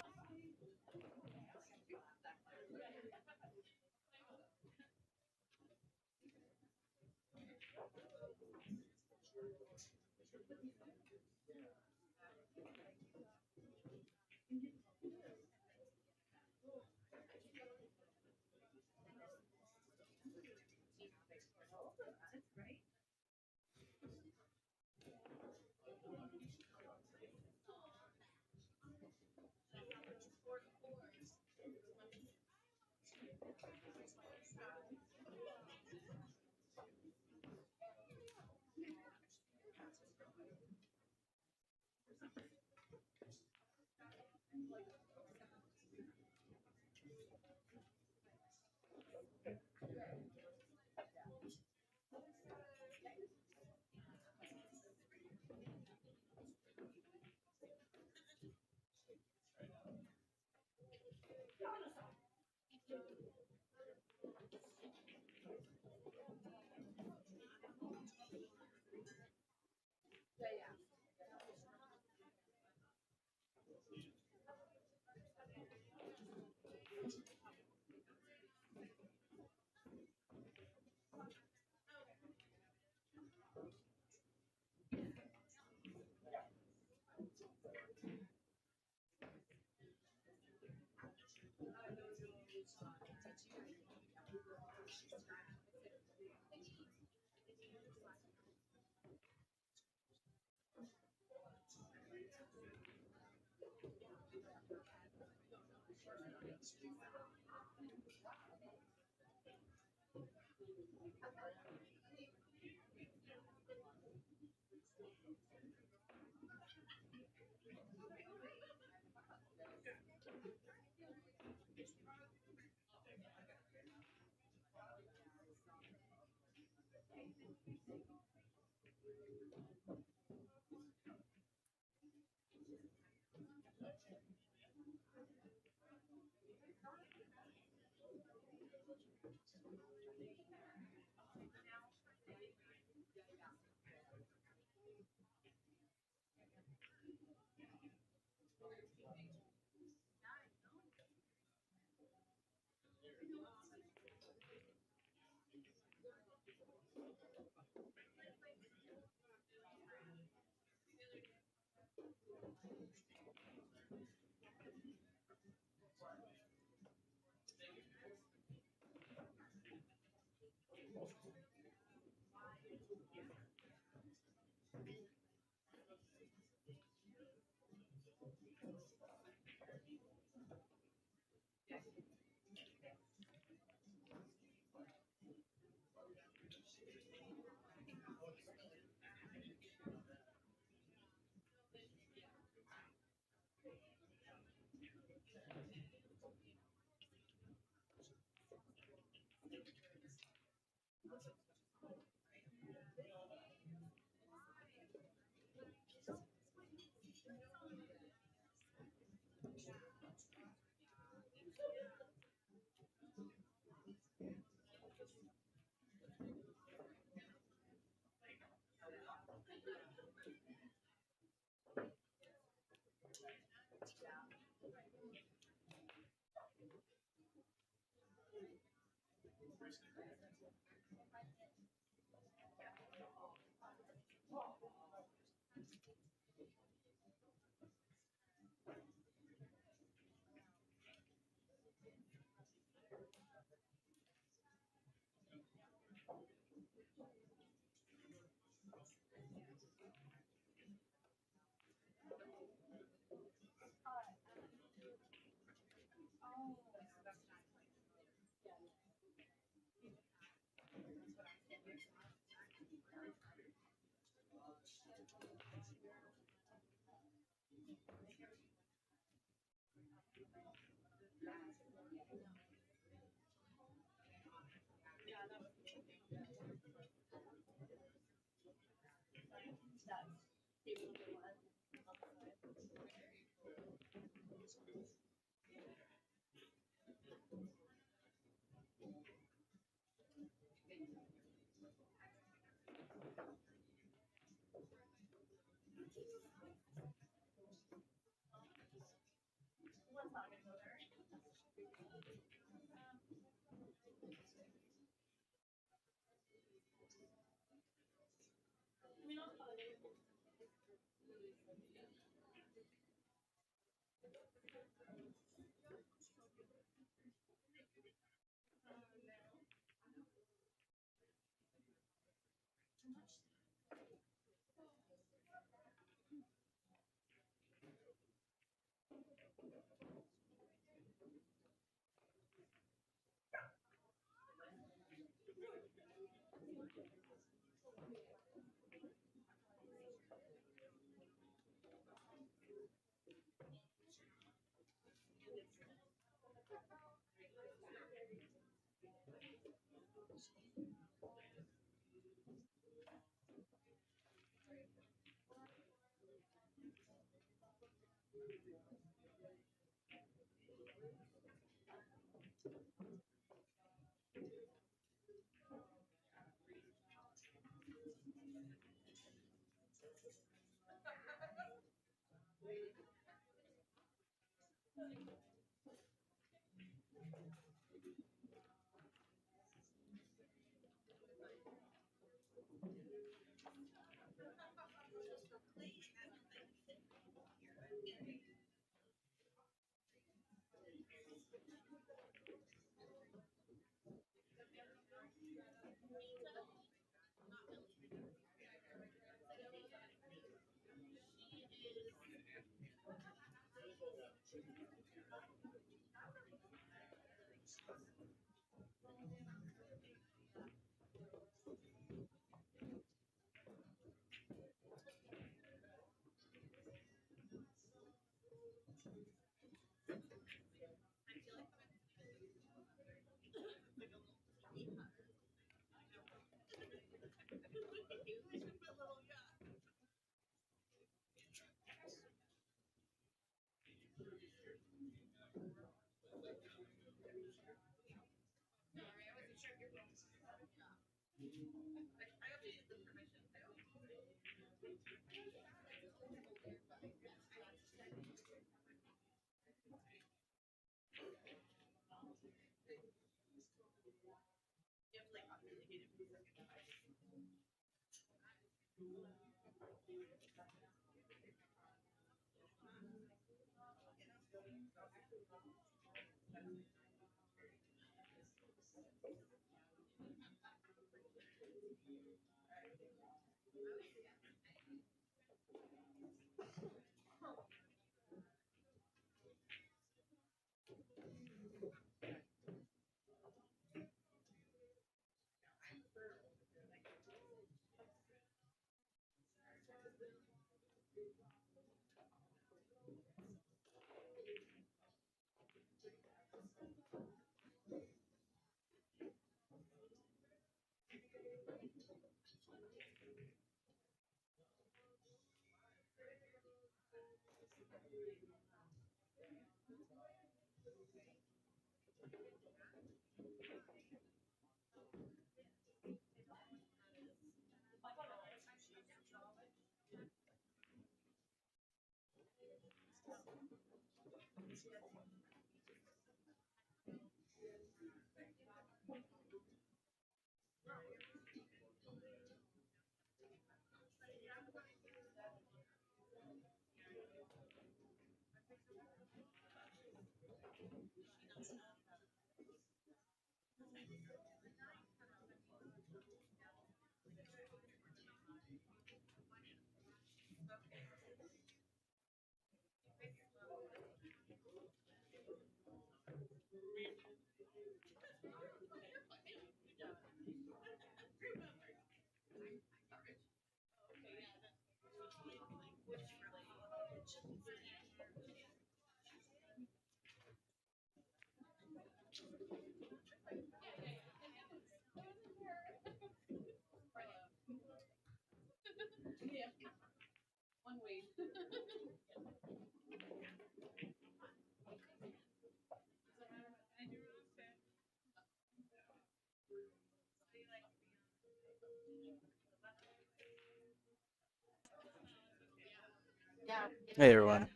B: Hey everyone,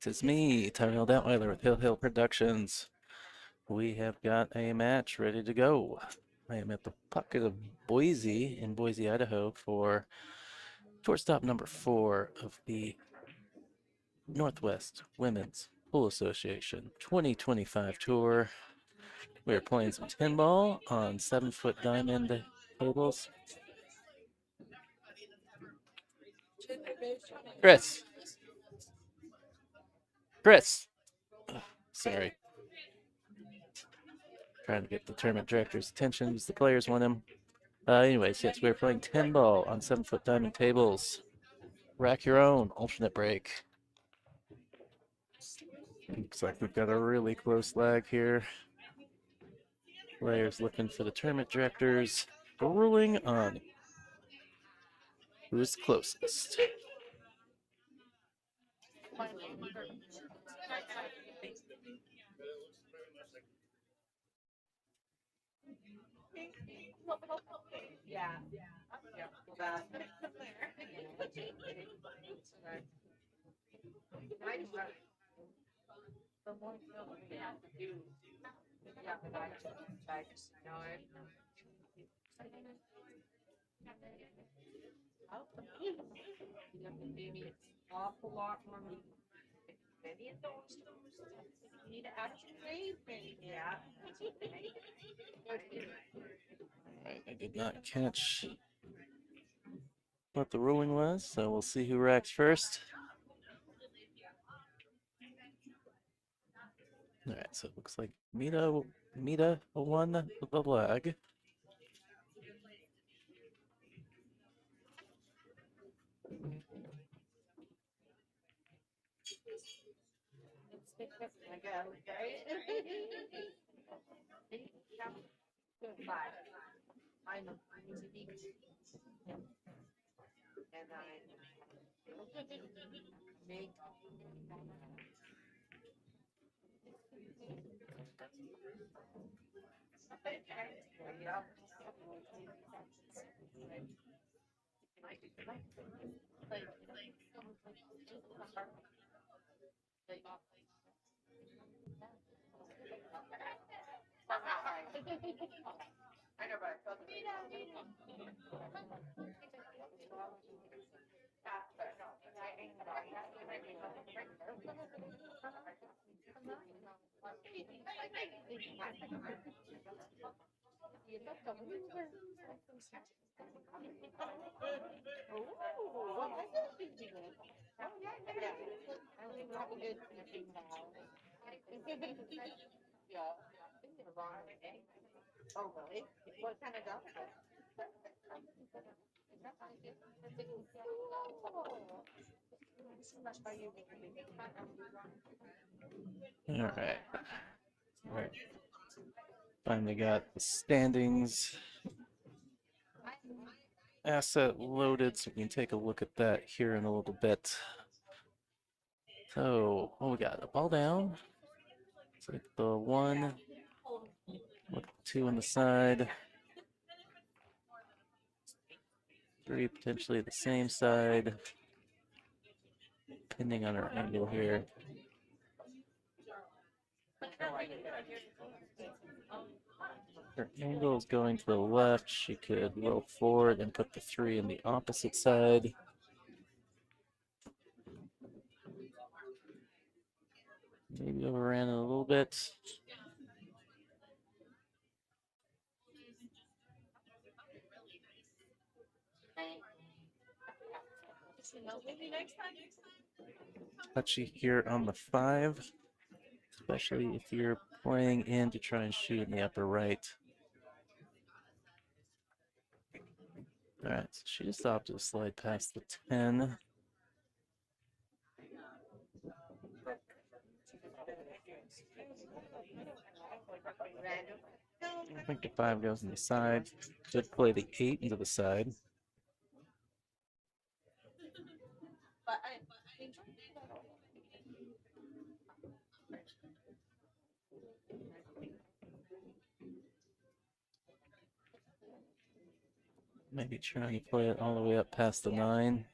B: it's me, Tyrell Detweiler with Hill Productions. We have got a match ready to go. I am at the pocket of Boise in Boise, Idaho for tour stop number 4 of the Northwest Women's Pool Association 2025 tour. We're playing some pinball on 7-foot diamond tables. Chris. Sorry. Trying to get the tournament director's attention as the players want him. Anyways, yes, we're playing 10 ball on 7-foot diamond tables. Rack your own alternate break. Looks like we've got a really close lag here. Players looking for the tournament directors, ruling on who's closest.
F: Yeah. Yeah. The more we have to do, yeah, but I just know it. Maybe it's awful lot more. Maybe it's those. You need to actually, yeah.
B: Alright, I did not catch what the ruling was, so we'll see who racks first. Alright, so it looks like Mita won the lag.
F: I guess, right? Goodbye. I'm a and I make I know, but oh, really? What kind of dog?
B: Alright. Finally got the standings asset loaded, so we can take a look at that here in a little bit. So, what we got? A ball down. It's like the 1 with 2 on the side. 3 potentially the same side, depending on our angle here. Her angle is going to the left. She could roll forward and put the 3 in the opposite side. Maybe overran it a little bit.
F: Maybe next time.
B: Touchy here on the 5, especially if you're playing in to try and shoot in the upper right. All right, so she just opted to slide past the 10. I think the 5 goes on the side. Could play the 8 into the side.
F: But I enjoy
B: Maybe trying to play it all the way up past the 9.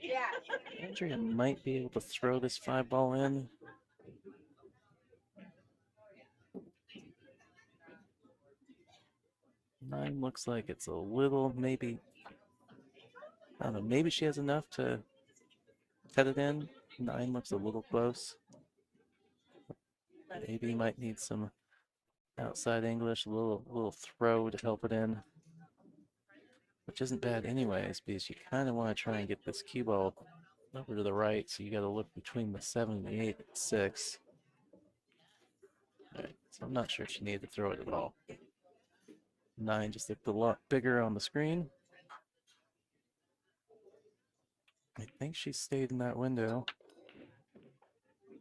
F: Yeah.
B: Andrea might be able to throw this 5 ball in. Nine looks like it's a little, maybe, I don't know, maybe she has enough to cut it in. 9 looks a little close. Maybe you might need some outside English, a little throw to help it in. Which isn't bad anyways, because you kind of want to try and get this cue ball over to the right, so you got to look between the 7 and the 8 and 6. All right, so I'm not sure if she needed to throw it at all. 9 just looked a lot bigger on the screen. I think she stayed in that window.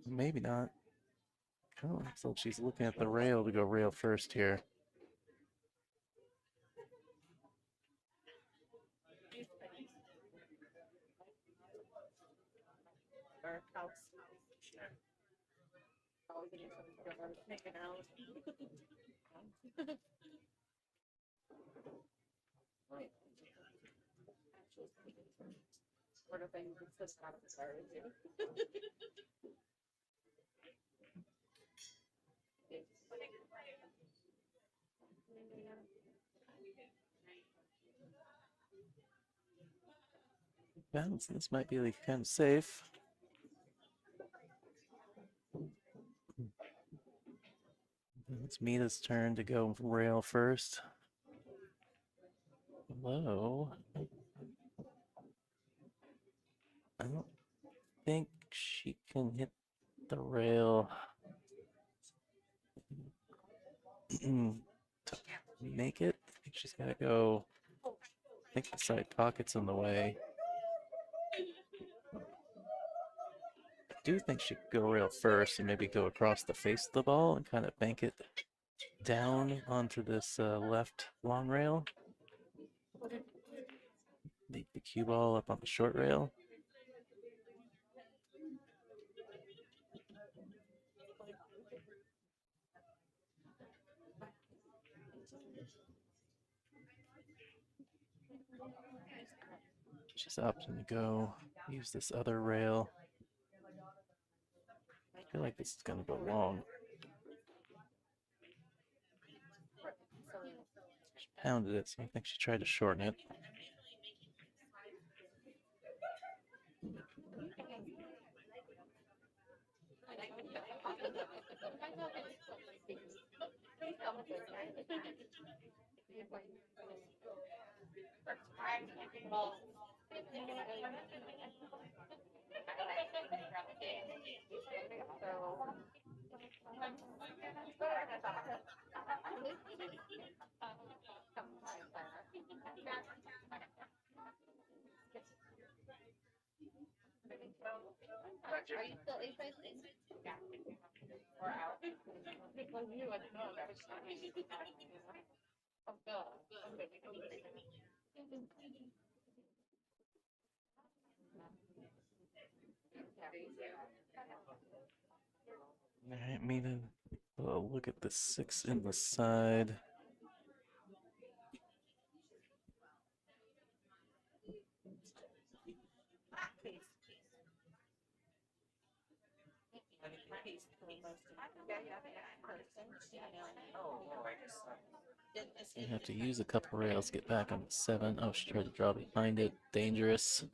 B: Maybe not. Kind of looks like she's looking at the rail to go rail first here.
F: our house. Always getting something making out. What are things that's just not a sorry to?
B: Bounce. This might be like kind of safe. It's Mita's turn to go rail first. Low. I don't think she can hit the rail to make it. I think she's got to go. I think the side pocket's in the way. I do think she could go rail first and maybe go across the face of the ball and kind of bank it down onto this left long rail. Leave the cue ball up on the short rail. She's opting to go use this other rail. I feel like this is going to go long. She pounded it, so I think she tried to shorten it.
F: Are you still excited? Yeah. We're out. Because you would know that was oh god.
B: All right, Mina. Well, look at the 6 in the side. You have to use a couple rails, get back on the 7. Oh, she tried to draw behind it. Dangerous.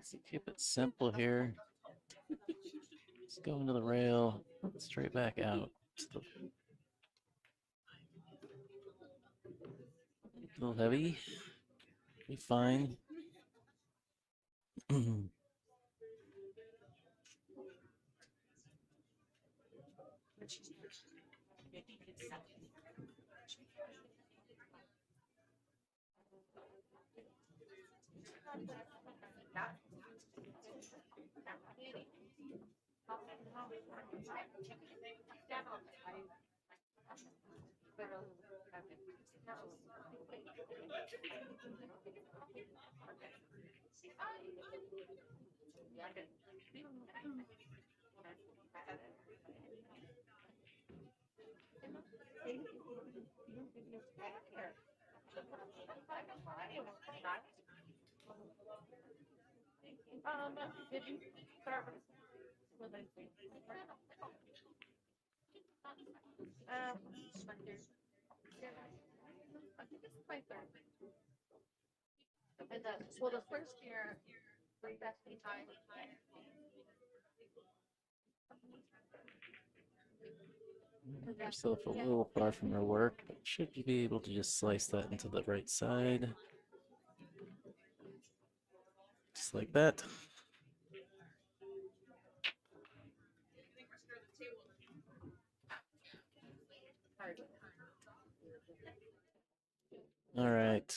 B: So keep it simple here. Let's go into the rail, straight back out. A little heavy. Be fine.
F: Did you start with I think it's my third. And the first year, we definitely time.
B: Herself a little far from her work, but should you be able to just slice that into the right side? Just like that. All right.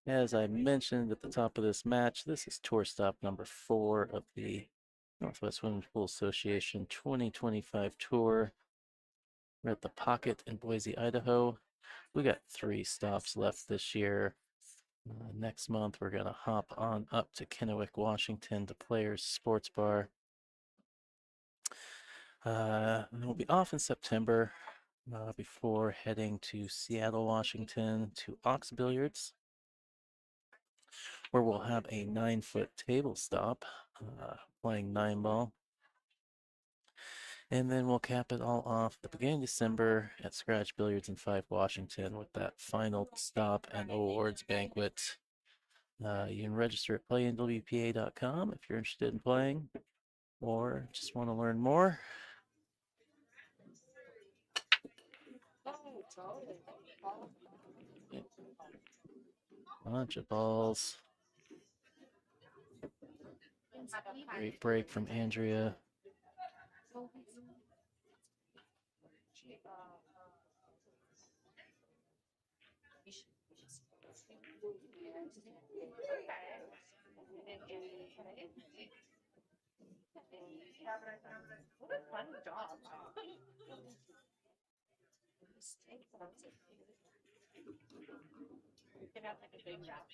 B: As I mentioned at the top of this match, this is tour stop number 4 of the Northwest Women's Pool Association 2025 tour. We're at the Pocket in Boise, Idaho. We got 3 stops left this year. Next month, we're going to hop on up to Kennewick, Washington to Players Sports Bar. And we'll be off in September before heading to Seattle, Washington to Ox Billiards, where we'll have a 9-foot table stop playing 9-ball. And then we'll cap it all off at the beginning of December at Scratch Billiards in 5 Washington with that final stop and awards banquet. You can register at playnwpa.com if you're interested in playing or just want to learn more. Bunch of balls. Great break from Andrea.
F: What a fun job. It has like a big wrap.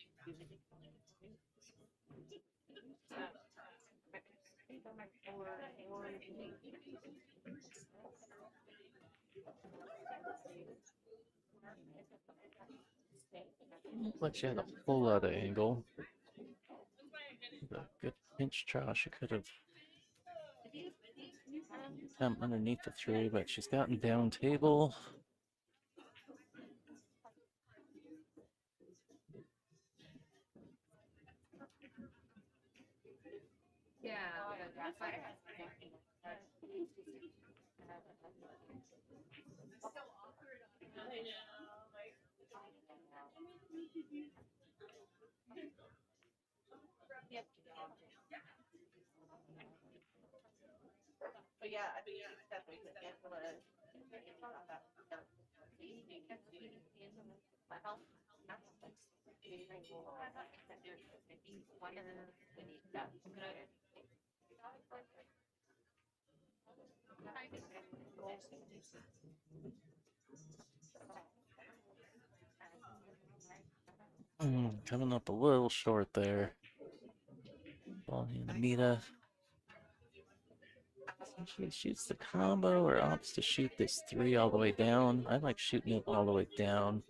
B: Like she had a full out of angle. A good pinch draw. She could have come underneath the 3, but she's gotten down table.
F: Yeah. But yeah, I think that's what we could get for the.
B: Coming up a little short there. Ball in the Mita. She shoots the combo or opts to shoot this 3 all the way down. I like shooting it all the way down.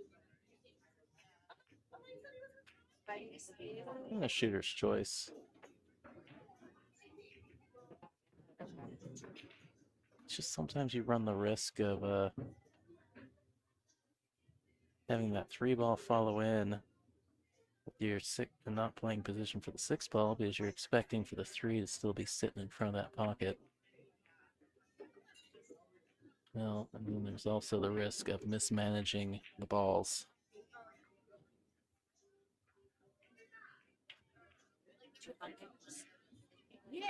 B: I'm a shooter's choice. It's just sometimes you run the risk of having that 3 ball follow in with your not playing position for the 6 ball because you're expecting for the 3 to still be sitting in front of that pocket. Well, I mean, there's also the risk of mismanaging the balls.
F: Yeah.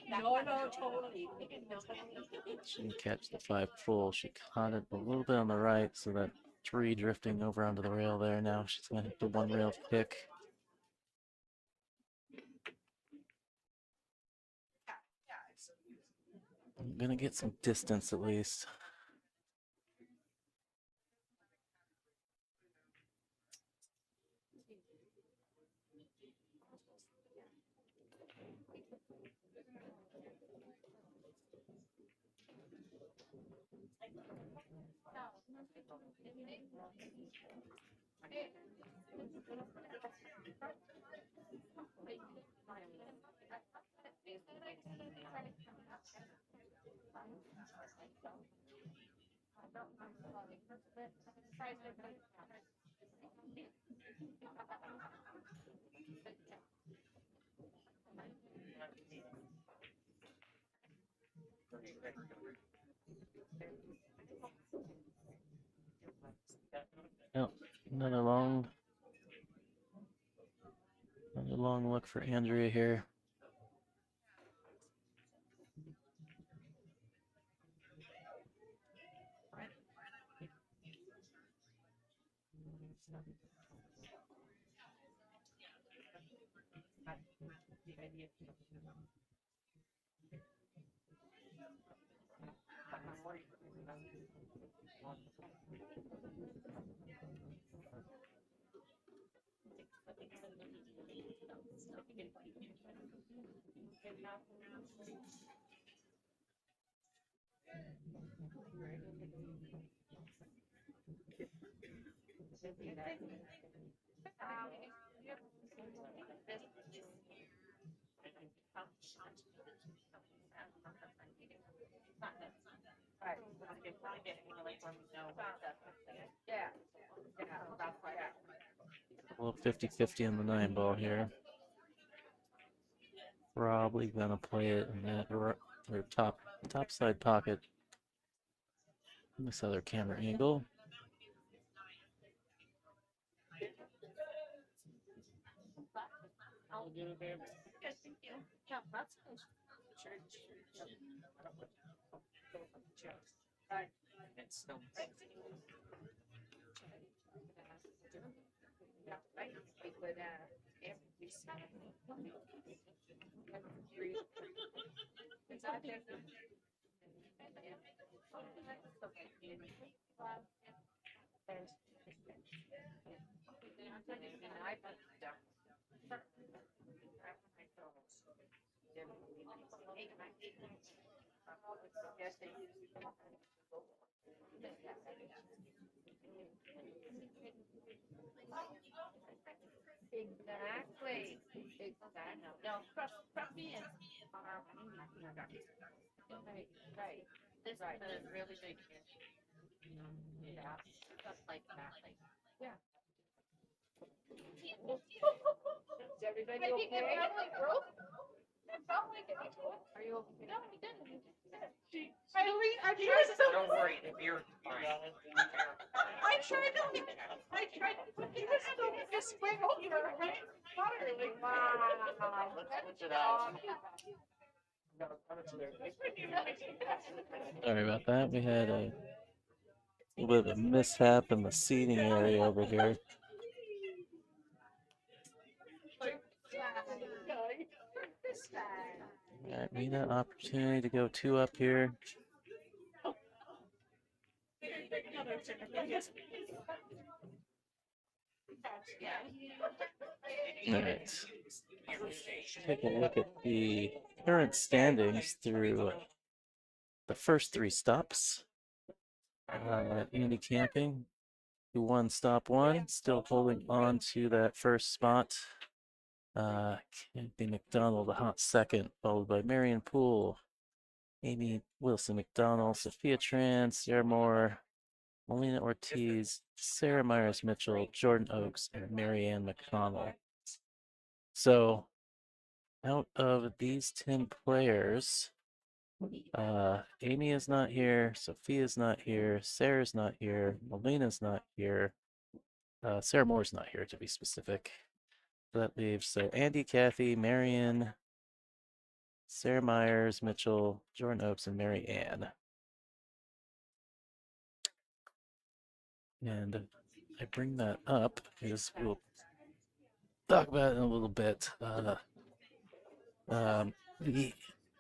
F: No, totally.
B: She didn't catch the 5 full. She caught it a little bit on the right, so that 3 drifting over onto the rail there. Now she's going to hit the 1 rail pick. I'm going to get some distance at least. Oh, another long look for Andrea here. A little 50-50 on the 9 ball here. Probably gonna play it in that or top side pocket. This other camera angle.
F: Exactly. No, trust me and on our right. This is a really big yeah, stuff like that. Yeah. Is everybody okay? Are you okay? No, he didn't. I'm sure
C: Don't worry, the beer is fine.
F: I tried to put he was still just way over, right? Literally. Wow.
A: Let's switch it out.
B: Sorry about that. We had a little bit of a mishap in the seating area over here. All right, Mina, opportunity to go 2 up here. All right. Take a look at the current standings through the first 3 stops. Andy Camping, who won stop 1, still holding on to that first spot. Campy McDonald, a hot second, followed by Marion Poole, Amy Wilson McDonald, Sophia Tran, Sarah Moore, Melina Ortiz, Sarah Myers Mitchell, Jordan Oakes, and Marianne McConnell. So, out of these 10 players, Amy is not here, Sophia's not here, Sarah's not here, Melina's not here, Sarah Moore's not here to be specific. That leaves so Andy, Kathy, Marion, Sarah Myers, Mitchell, Jordan Oakes, and Mary Ann. And I bring that up because we'll talk about it in a little bit. The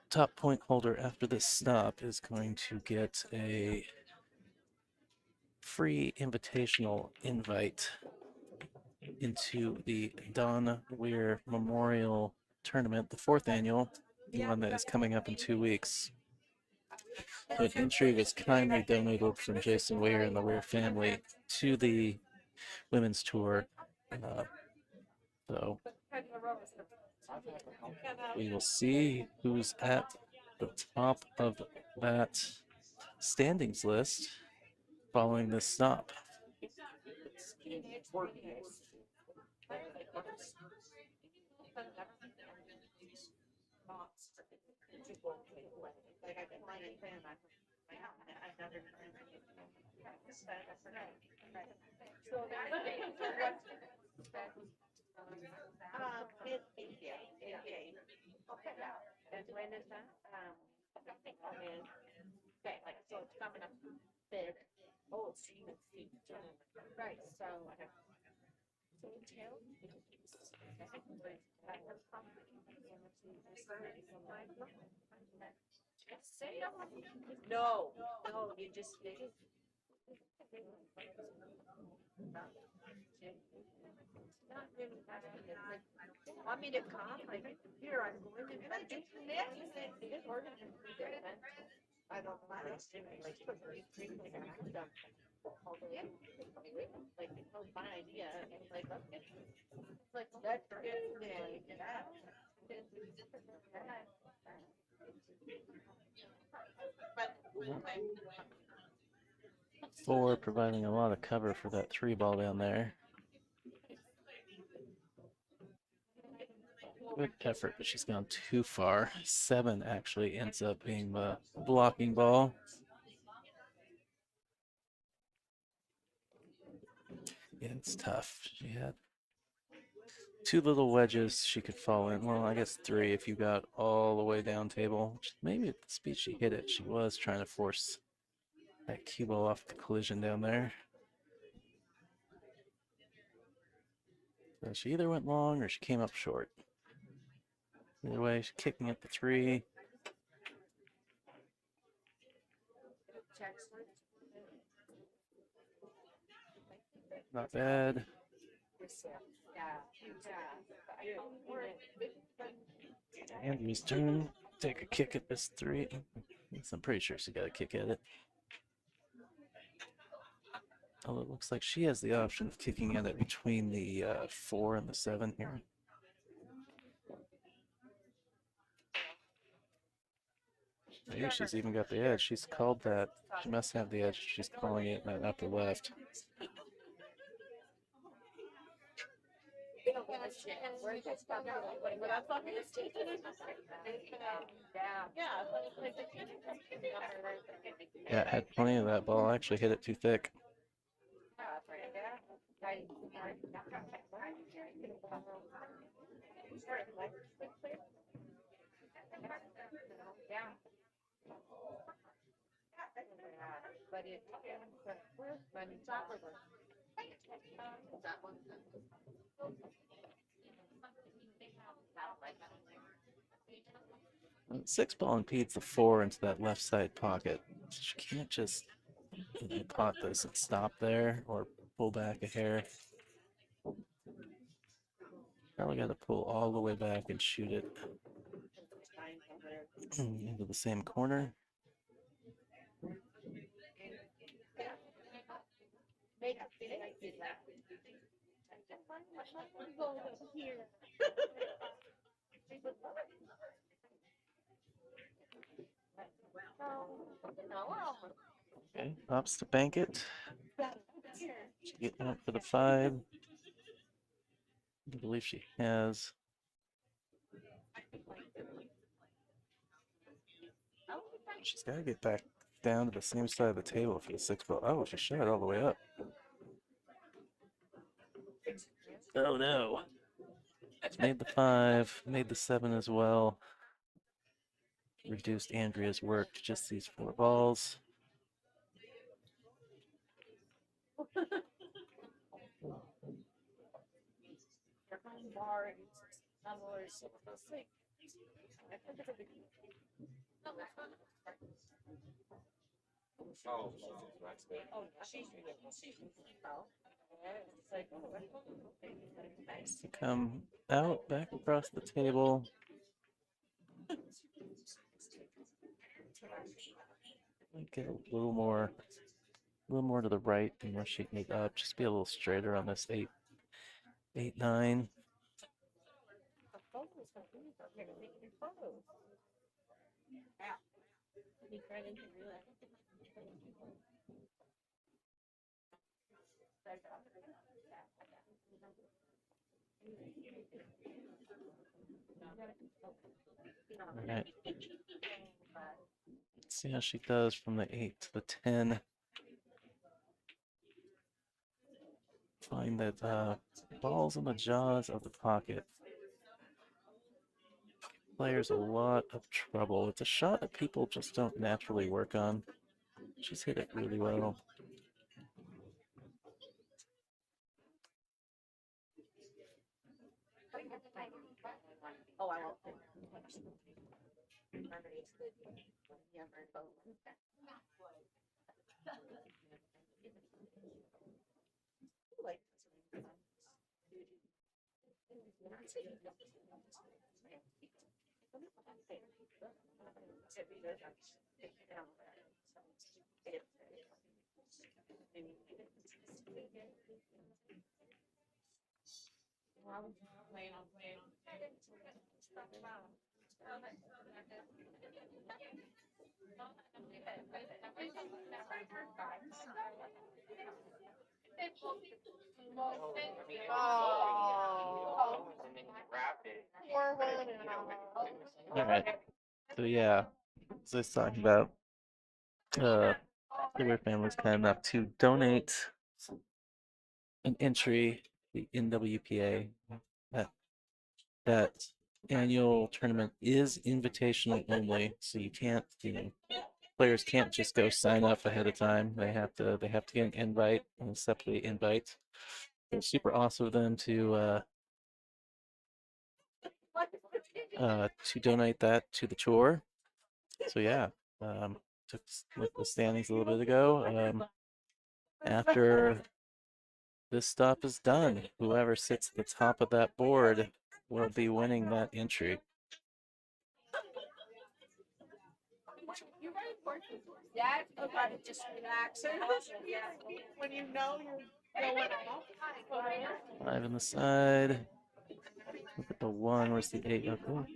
B: top point holder after this stop is going to get a free invitational invite into the Don Weir Memorial Tournament, the 4th annual, the one that is coming up in 2 weeks. An entry was kindly donated from Jason Weir and the Weir family to the women's tour. So we will see who's at the top of that standings list following this stop.
F: Like I've been playing fan my I've never so it's APA. Okay, and when is that? Okay, like so it's coming up big. Oh, it's right. So I have tail. No, you just not really want me to come? Like, here, I'm going to do this. I don't mind. Like, it was my idea. And like, let's get like, that's good.
B: For providing a lot of cover for that 3 ball down there. Good effort, but she's gone too far. 7 actually ends up being the blocking ball. Yeah, it's tough. She had 2 little wedges she could fall in. Well, I guess 3 if you got all the way down table. Maybe at the speed she hit it, she was trying to force that cue ball off the collision down there. So she either went long or she came up short. Either way, she's kicking at the 3. Not bad. Andrew's turn. Take a kick at this 3. I'm pretty sure she got a kick at it. Oh, it looks like she has the option of kicking at it between the 4 and the 7 here. Maybe she's even got the edge. She's called that. She must have the edge. She's calling it in that upper left. Yeah, it had plenty of that ball. I actually hit it too thick. Well, 6 ball impedes the 4 into that left side pocket. She can't just pot this and stop there or pull back a hair. Probably got to pull all the way back and shoot it into the same corner. Okay, pops to bank it. She's getting up for the 5. I believe she has. She's got to get back down to the same side of the table for the 6 ball. Oh, she shot it all the way up. Oh no. Made the 5, made the 7 as well. Reduced Andrea's work to just these 4 balls. To come out, back across the table. Get a little more to the right and where she can make up. Just be a little straighter on this 8, 9. All right. Let's see how she does from the 8 to the 10. Find that balls in the jaws of the pocket. Players a lot of trouble. It's a shot that people just don't naturally work on. She's hit it really well.
F: Oh, I won't.
B: All right. So yeah, as I was talking about, the Cleaver family was kind enough to donate an entry, the NWPA. That annual tournament is invitational only, so you can't, players can't just go sign up ahead of time. They have to get an invite and a separate invite. It's super awesome of them to donate that to the tour. So yeah, took the standings a little bit ago. After this stop is done, whoever sits at the top of that board will be winning that entry.
F: Yeah, okay, just relax. When you know you're going off.
B: 5 on the side. Look at the 1. Where's the 8? Okay.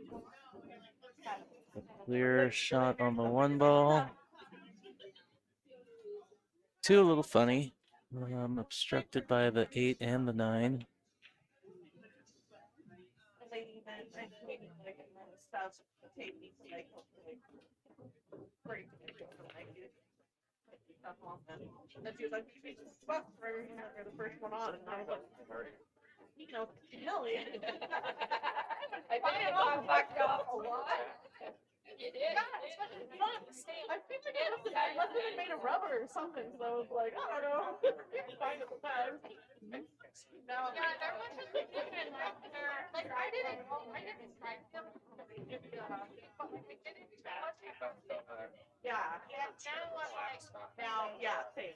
B: A clear shot on the 1 ball. 2 a little funny. Obstructed by the 8 and the 9.
F: And she was like, you're the first one on, and I was like, humiliated. I find it all fucked up a lot. You did? I think I must have made a rubber or something, because I was like, I don't know. It's fine at the time. Now, yeah, there was a different, like, I didn't try them. Yeah. Now, yeah, same.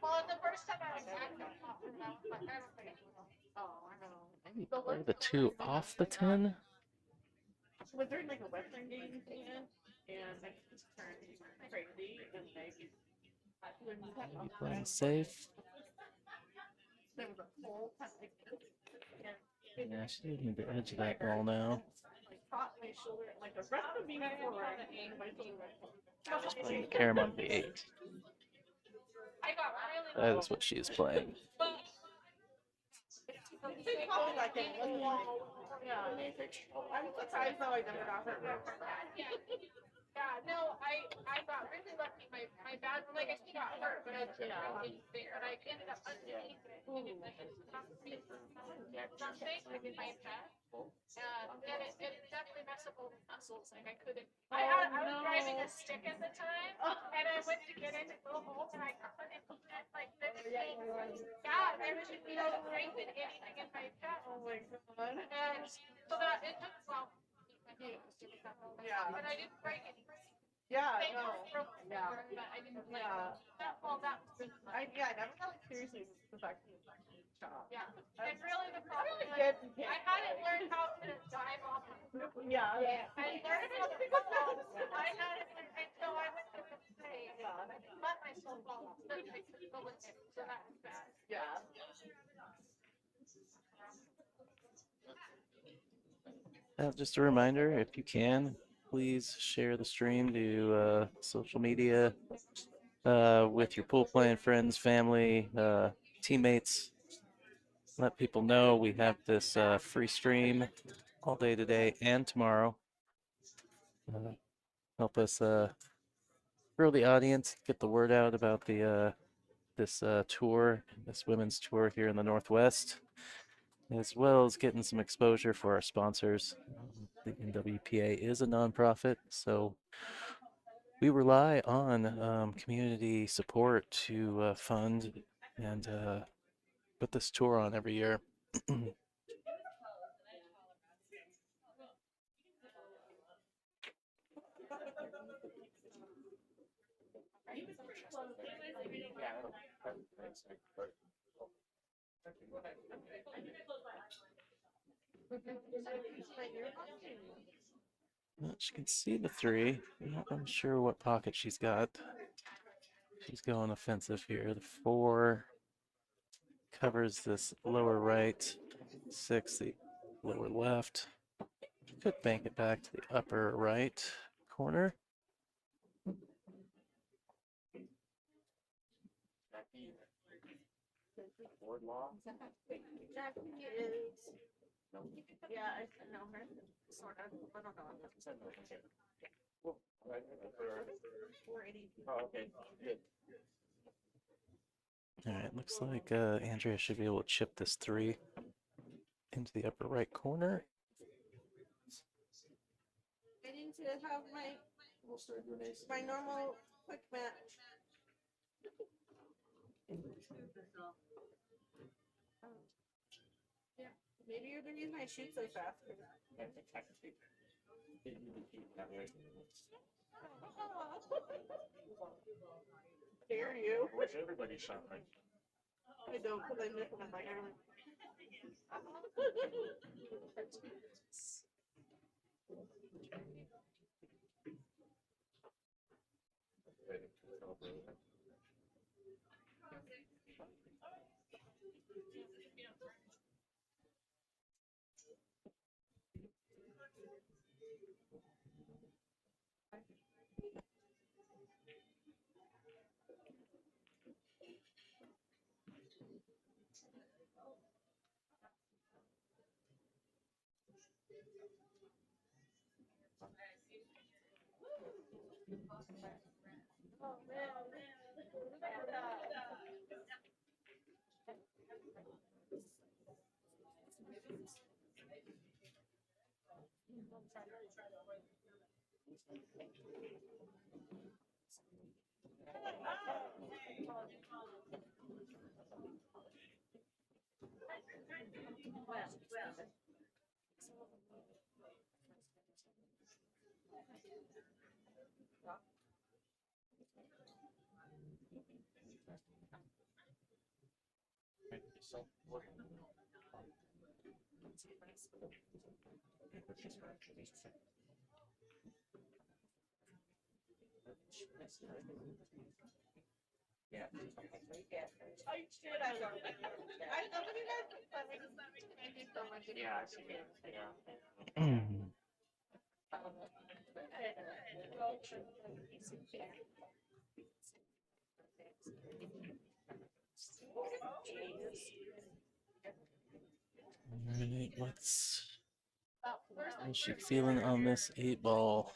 F: Well, the first time I was back, I was like, oh, I know.
B: Maybe play the 2 off the 10.
F: Was there like a Western game thing? And I just turned crazy and
B: Maybe playing safe.
F: there was a whole kind of
B: Yeah, she didn't need the edge of that ball now.
F: like caught my shoulder like the rest of me before my shoulder.
B: Playing the carom on the 8.
F: I got really
B: That is what she is playing.
F: Yeah. I'm surprised though I never got hurt.
G: Yeah, no, I got really lucky. My bad, like I got hurt, but I but I ended up underneath it. And it like something like in my chest. And it definitely messed up all the muscles. Like I couldn't. I was driving a stick at the time, and I went to get into the hole, and I couldn't like this. Yeah, I was strengthen anything in my chest.
F: Oh my god.
G: And so that it took
F: Yeah.
G: but I didn't break anything.
F: Yeah,
G: They
F: no.
G: broke my
F: Yeah.
G: finger, but I didn't like
F: Yeah.
G: that. Well, that was really
F: I never got like seriously affected shot.
G: yeah. And really the problem
F: Really
G: was
F: good.
G: I hadn't learned how to dive off.
F: Yeah.
G: I learned how to fall. I had it until I went to the play. I let myself fall. So I could go with it. So that was bad.
F: Yeah.
B: Just a reminder, if you can, please share the stream to social media with your pool playing friends, family, teammates. Let people know we have this free stream all day today and tomorrow. Help us grow the audience, get the word out about the this tour, this women's tour here in the Northwest, as well as getting some exposure for our sponsors. The NWPA is a nonprofit, so we rely on community support to fund and put this tour on every year. Well, she can see the 3. I'm not really sure what pocket she's got. She's going offensive here. The 4 covers this lower right. 6, the lower left. Could bank it back to the upper right corner.
F: Jackie is. Yeah, I know her. Sort of. I don't know. 480.
A: Oh, okay. Good.
B: All right, looks like Andrea should be able to chip this 3 into the upper right corner.
F: I need to have my normal quick match. Yeah, maybe you're the reason I shoot so fast. Dare you?
A: I wish everybody shot like
F: I don't, because I miss them in my arm.
C: Yeah. Tight shit, I love it. I love when you guys put that in.
G: Thank you so much.
A: Yeah, I see it. Yeah.
B: Alright, how's she feeling on this 8 ball?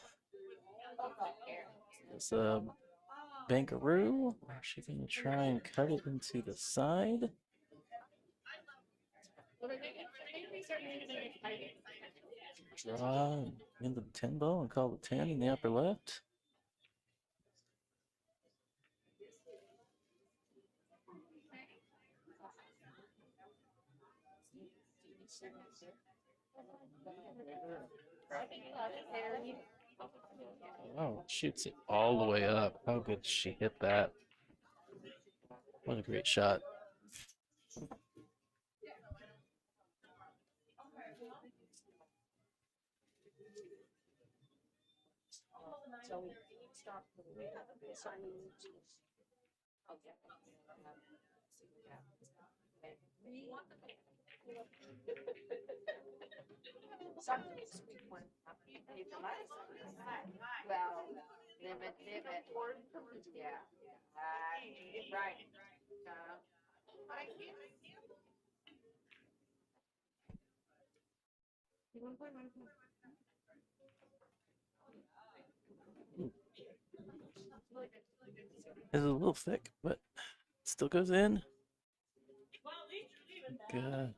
B: Is a bankaroo? Or is she gonna try and cut it into the side? Draw into the 10 ball and call the 10 in the upper left. Oh, shoots it all the way up. How good did she hit that? What a great shot.
F: Well, limit. Yeah. Right.
B: It's a little thick, but it still goes in. Good.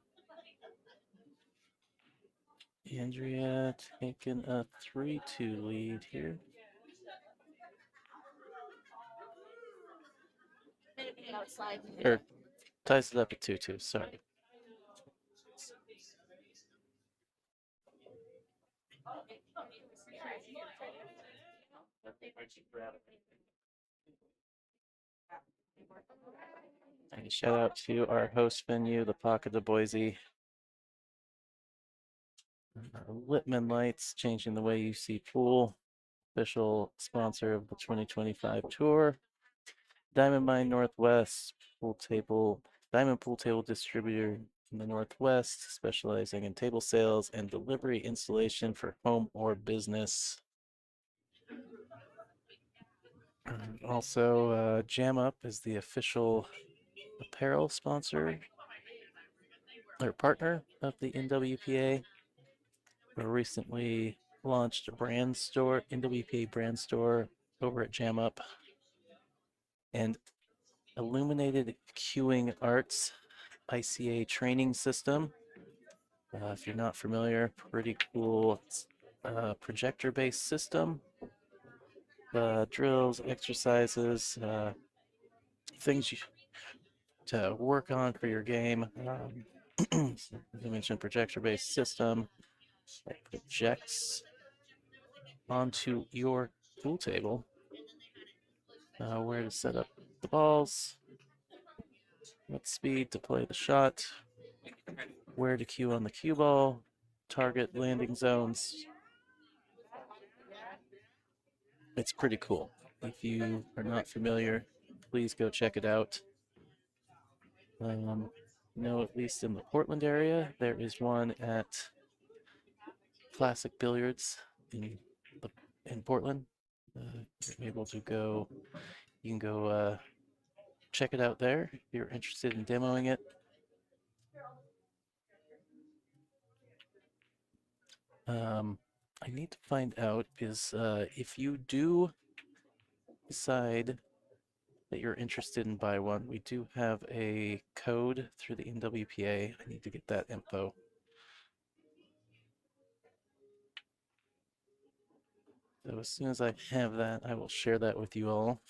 B: Andrea taking a 3-2 lead here. Or ties it up at 2-2, sorry. And shout out to our host venue, the Pocket of Boise. Whitman Lights, changing the way you see pool. Official sponsor of the 2025 tour. Diamond Mine Northwest Diamond Pool Table distributor in the Northwest, specializing in table sales and delivery installation for home or business. Also, Jam Up is the official apparel sponsor or partner of the NWPA. We recently launched a brand store, NWPA brand store, over at Jam Up. And Illuminated Queuing Arts ICA training system. If you're not familiar, pretty cool projector-based system. Drills, exercises, things to work on for your game. As I mentioned, projector-based system that projects onto your pool table. Where to set up the balls, what speed to play the shot, where to cue on the cue ball, target landing zones. It's pretty cool. If you are not familiar, please go check it out. At least in the Portland area, there is one at Classic Billiards in Portland. You're able to go. You can go check it out there if you're interested in demoing it. I need to find out is if you do decide that you're interested in buy one, we do have a code through the NWPA. I need to get that info. So as soon as I have that, I will share that with you all.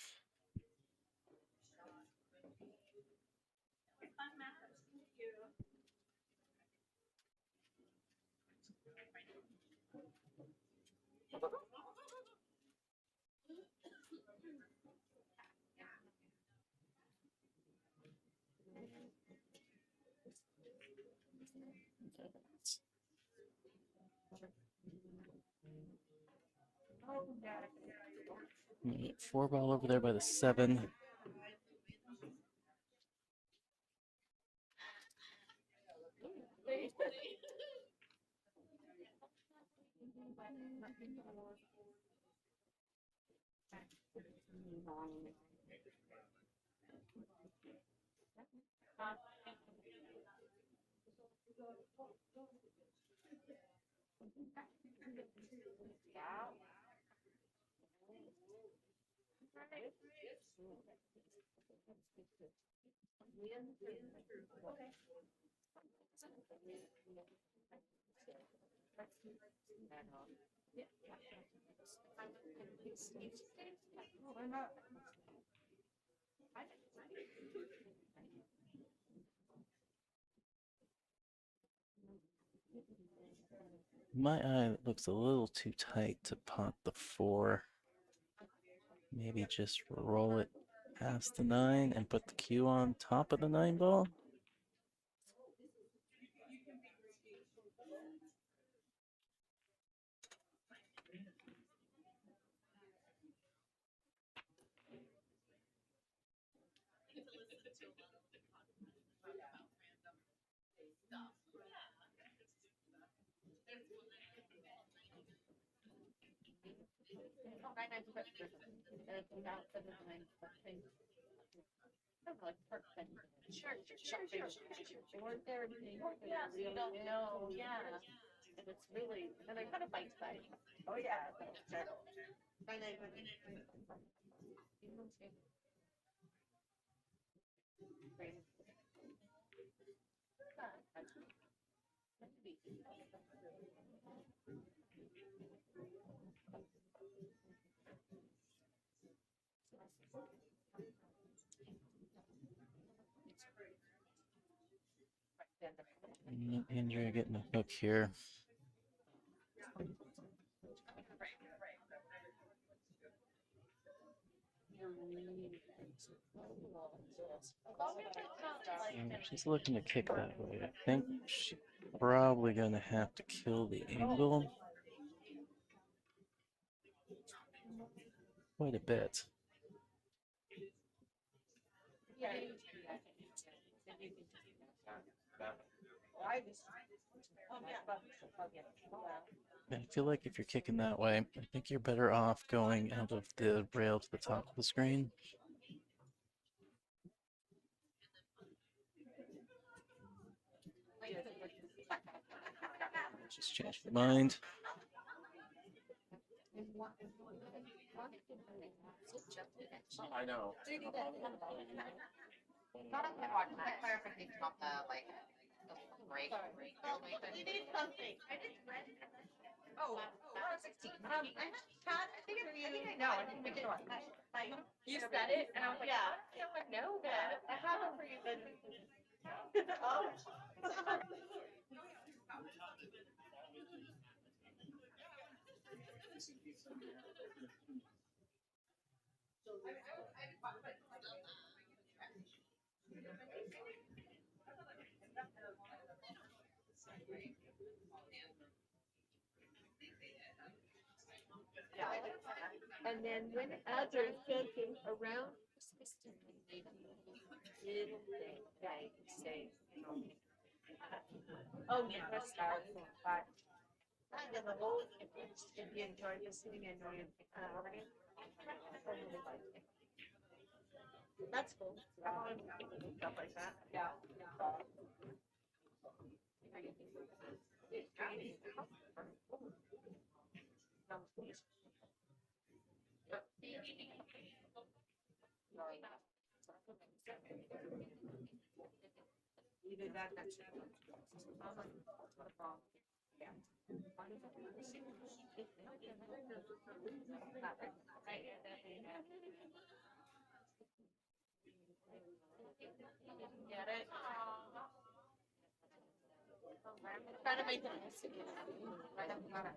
B: Four ball over there by the 7. My eye looks a little too tight to pot the 4. Maybe just roll it past the 9 and put the cue on top of the 9 ball.
F: Yeah, you don't know. Yeah. And it's really, and they're kind of bite size. Oh, yeah.
B: Andrea getting a hook here. She's looking to kick that way. I think she's probably going to have to kill the angle quite a bit. I feel like if you're kicking that way, I think you're better off going out of the rail to the top of the screen. Just change your mind.
A: I know.
F: Clarification on the like the break. You need something. I didn't read it. Oh, 16. I think I know. I think we did. Like, you said it, and I was like, yeah. I know that. I have it for you, but. Oh. And then when others sentence around persistently, little thing, right? Say, oh yeah, that's powerful. But I get the whole if you enjoy listening and know you're that's cool. Stuff like that. Yeah. You did that next time. Yeah. Get it? Trying to make it right up about it.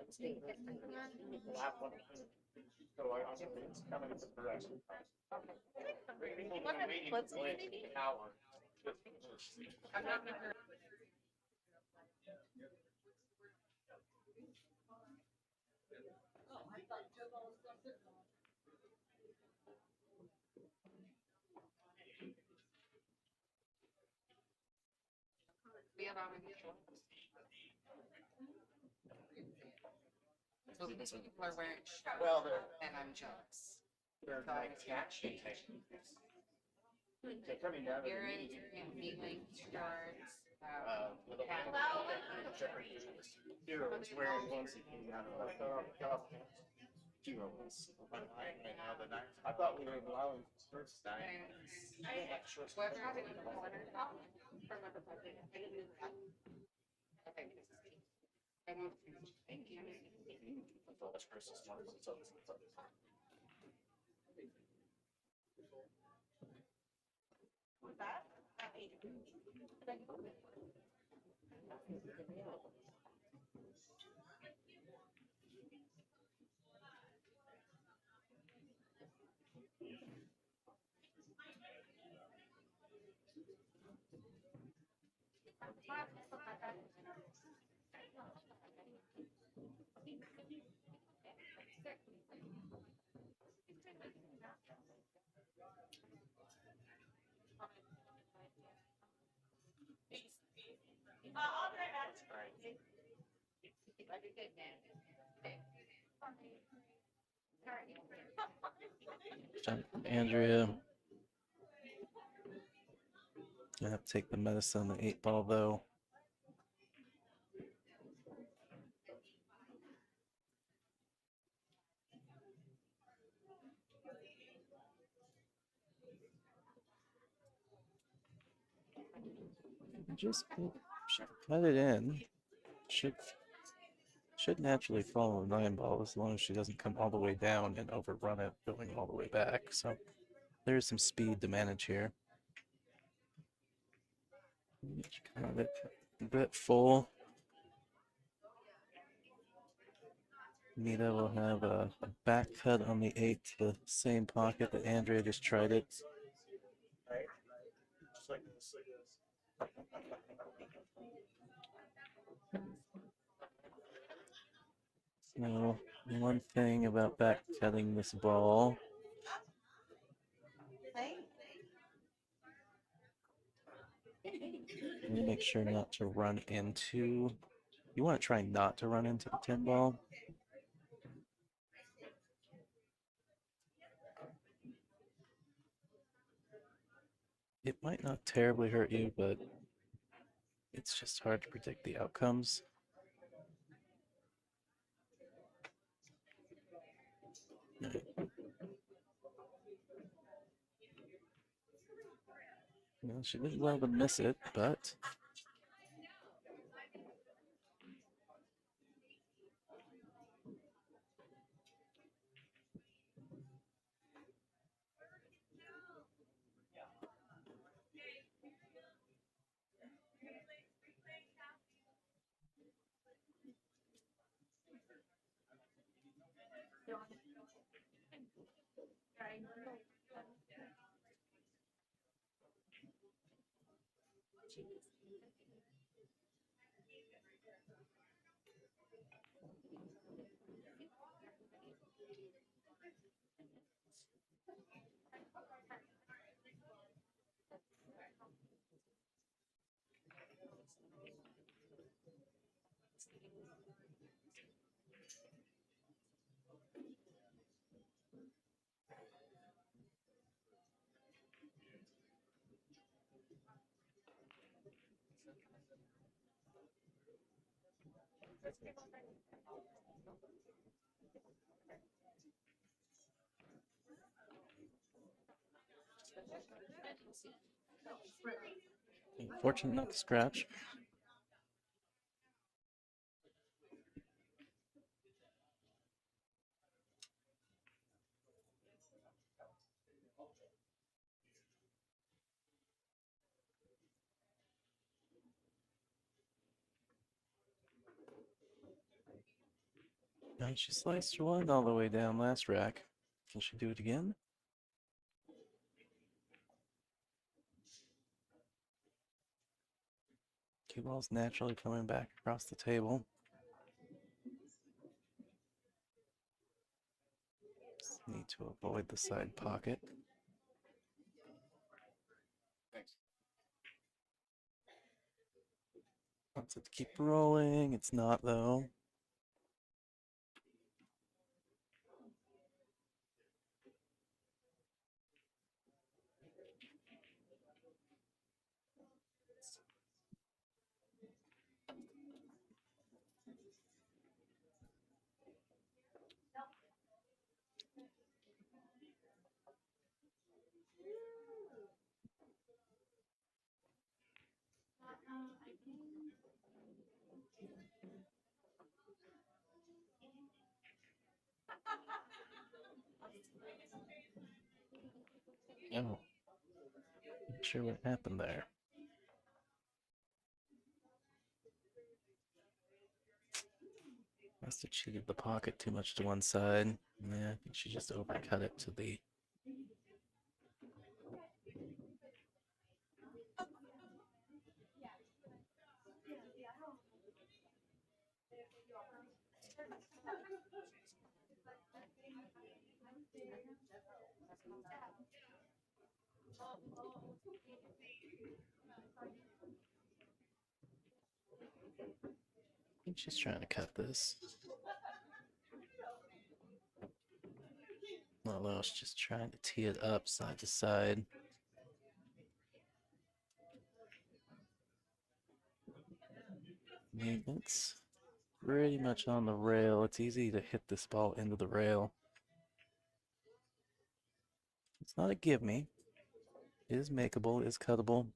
A: Lap one. So I'm it's coming to the rest.
F: Let's see.
A: An hour.
F: I'm not gonna. We have our so these people are wearing shorts,
A: Well,
F: and I'm jealous.
A: they're like catching. They're coming down.
F: Earrings, knee-length shorts,
A: With a
F: hat.
A: Hero is wearing ones that came out of Hero was. I thought we were allowing first time.
F: We're having a corner from the president. I didn't do that. Okay. I want to thank you.
A: That's Chris's one.
F: What's that? I'll try that. Like a good man.
B: Andrea. Gonna have to take the medicine on the 8-ball though. Just cut it in. Should naturally follow a 9-ball as long as she doesn't come all the way down and overrun it going all the way back. So there's some speed to manage here. Kind of a bit full. Nita will have a back cut on the 8 to the same pocket that Andrea just tried it.
A: Right? Just like this.
B: So one thing about back cutting this ball. Make sure not to run into. You want to try not to run into the 10 ball. It might not terribly hurt you, but it's just hard to predict the outcomes. Well, she did well to miss it, but fortunate not to scratch. And she sliced one all the way down last rack. Can she do it again? Cue ball's naturally coming back across the table. Just need to avoid the side pocket.
A: Thanks.
B: Wants it to keep rolling. It's not, though. Oh, not sure what happened there. Must have cheated the pocket too much to one side. Yeah, I think she just overcut it to the. I think she's trying to cut this. Although she's just trying to tee it up side to side. Maintenance. Pretty much on the rail. It's easy to hit this ball into the rail. It's not a give me. It is makeable, it is cuttable.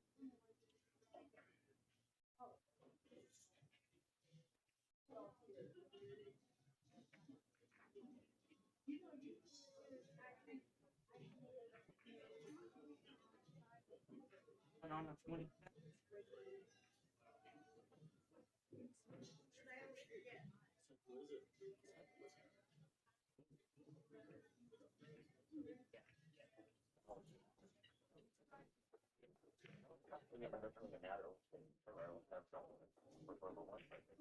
C: On a 20.
A: We never heard from the matter. That's all. For number one, I think.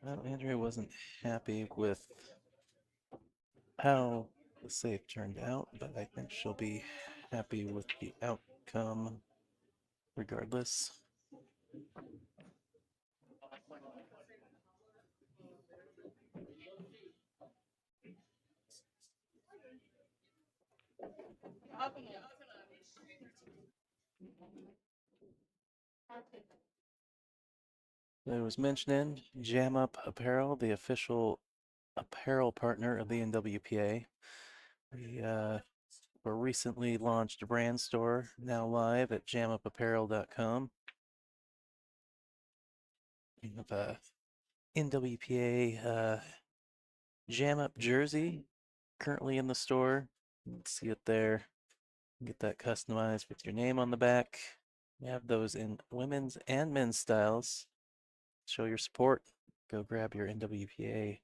B: Well, Andrea wasn't happy with how the save turned out, but I think she'll be happy with the outcome regardless. There was mentioning Jam Up Apparel, the official apparel partner of the NWPA. We were recently launched a brand store, now live at jamupapparel.com. We have a NWPA Jam Up jersey currently in the store. You can see it there. Get that customized with your name on the back. We have those in women's and men's styles. Show your support. Go grab your NWPA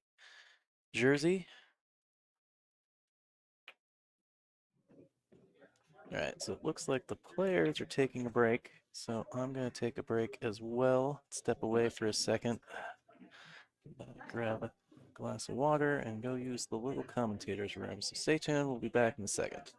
B: jersey. All right, so it looks like the players are taking a break. So I'm going to take a break as well. Step away for a second. Grab a glass of water and go use the little commentator's room. So stay tuned. We'll be back in a second.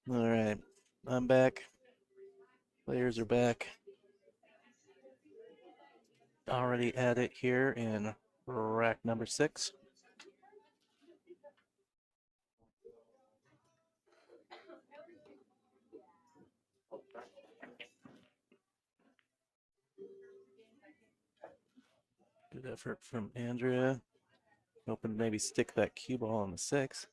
B: All right, I'm back. Players are back. Already at it here in rack number 6. Good effort from Andrea. Hoping to maybe stick that cue ball on the 6.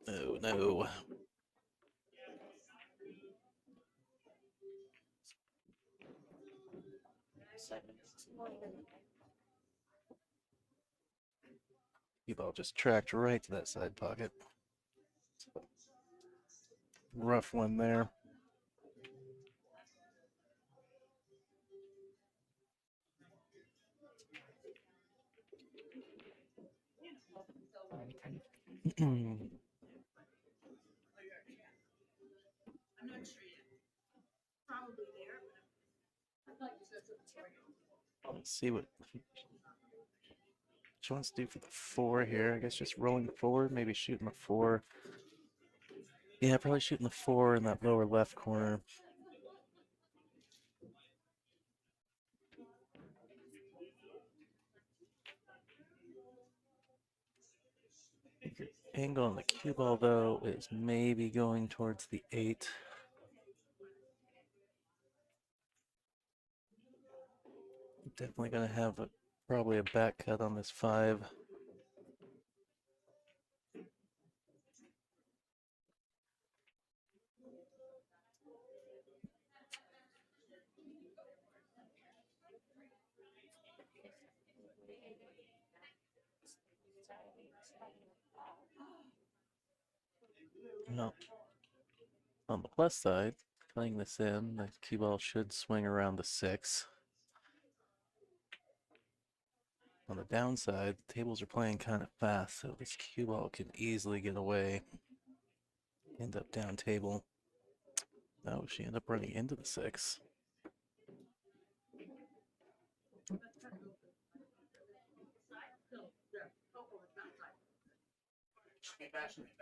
B: Oh no. Cue ball just tracked right to that side pocket. Rough one there.
E: I'm not sure yet. Probably there, but I thought you said something for you.
B: Let's see what she wants to do for the 4 here. I guess just rolling forward, maybe shooting the 4. Yeah, probably shooting the 4 in that lower left corner. Your angle on the cue ball, though, is maybe going towards the 8. Definitely going to have probably a back cut on this 5. No. On the plus side, playing this in, the cue ball should swing around the 6. On the downside, the tables are playing kind of fast, so this cue ball can easily get away. End up down table. No, she ended up running into the 6.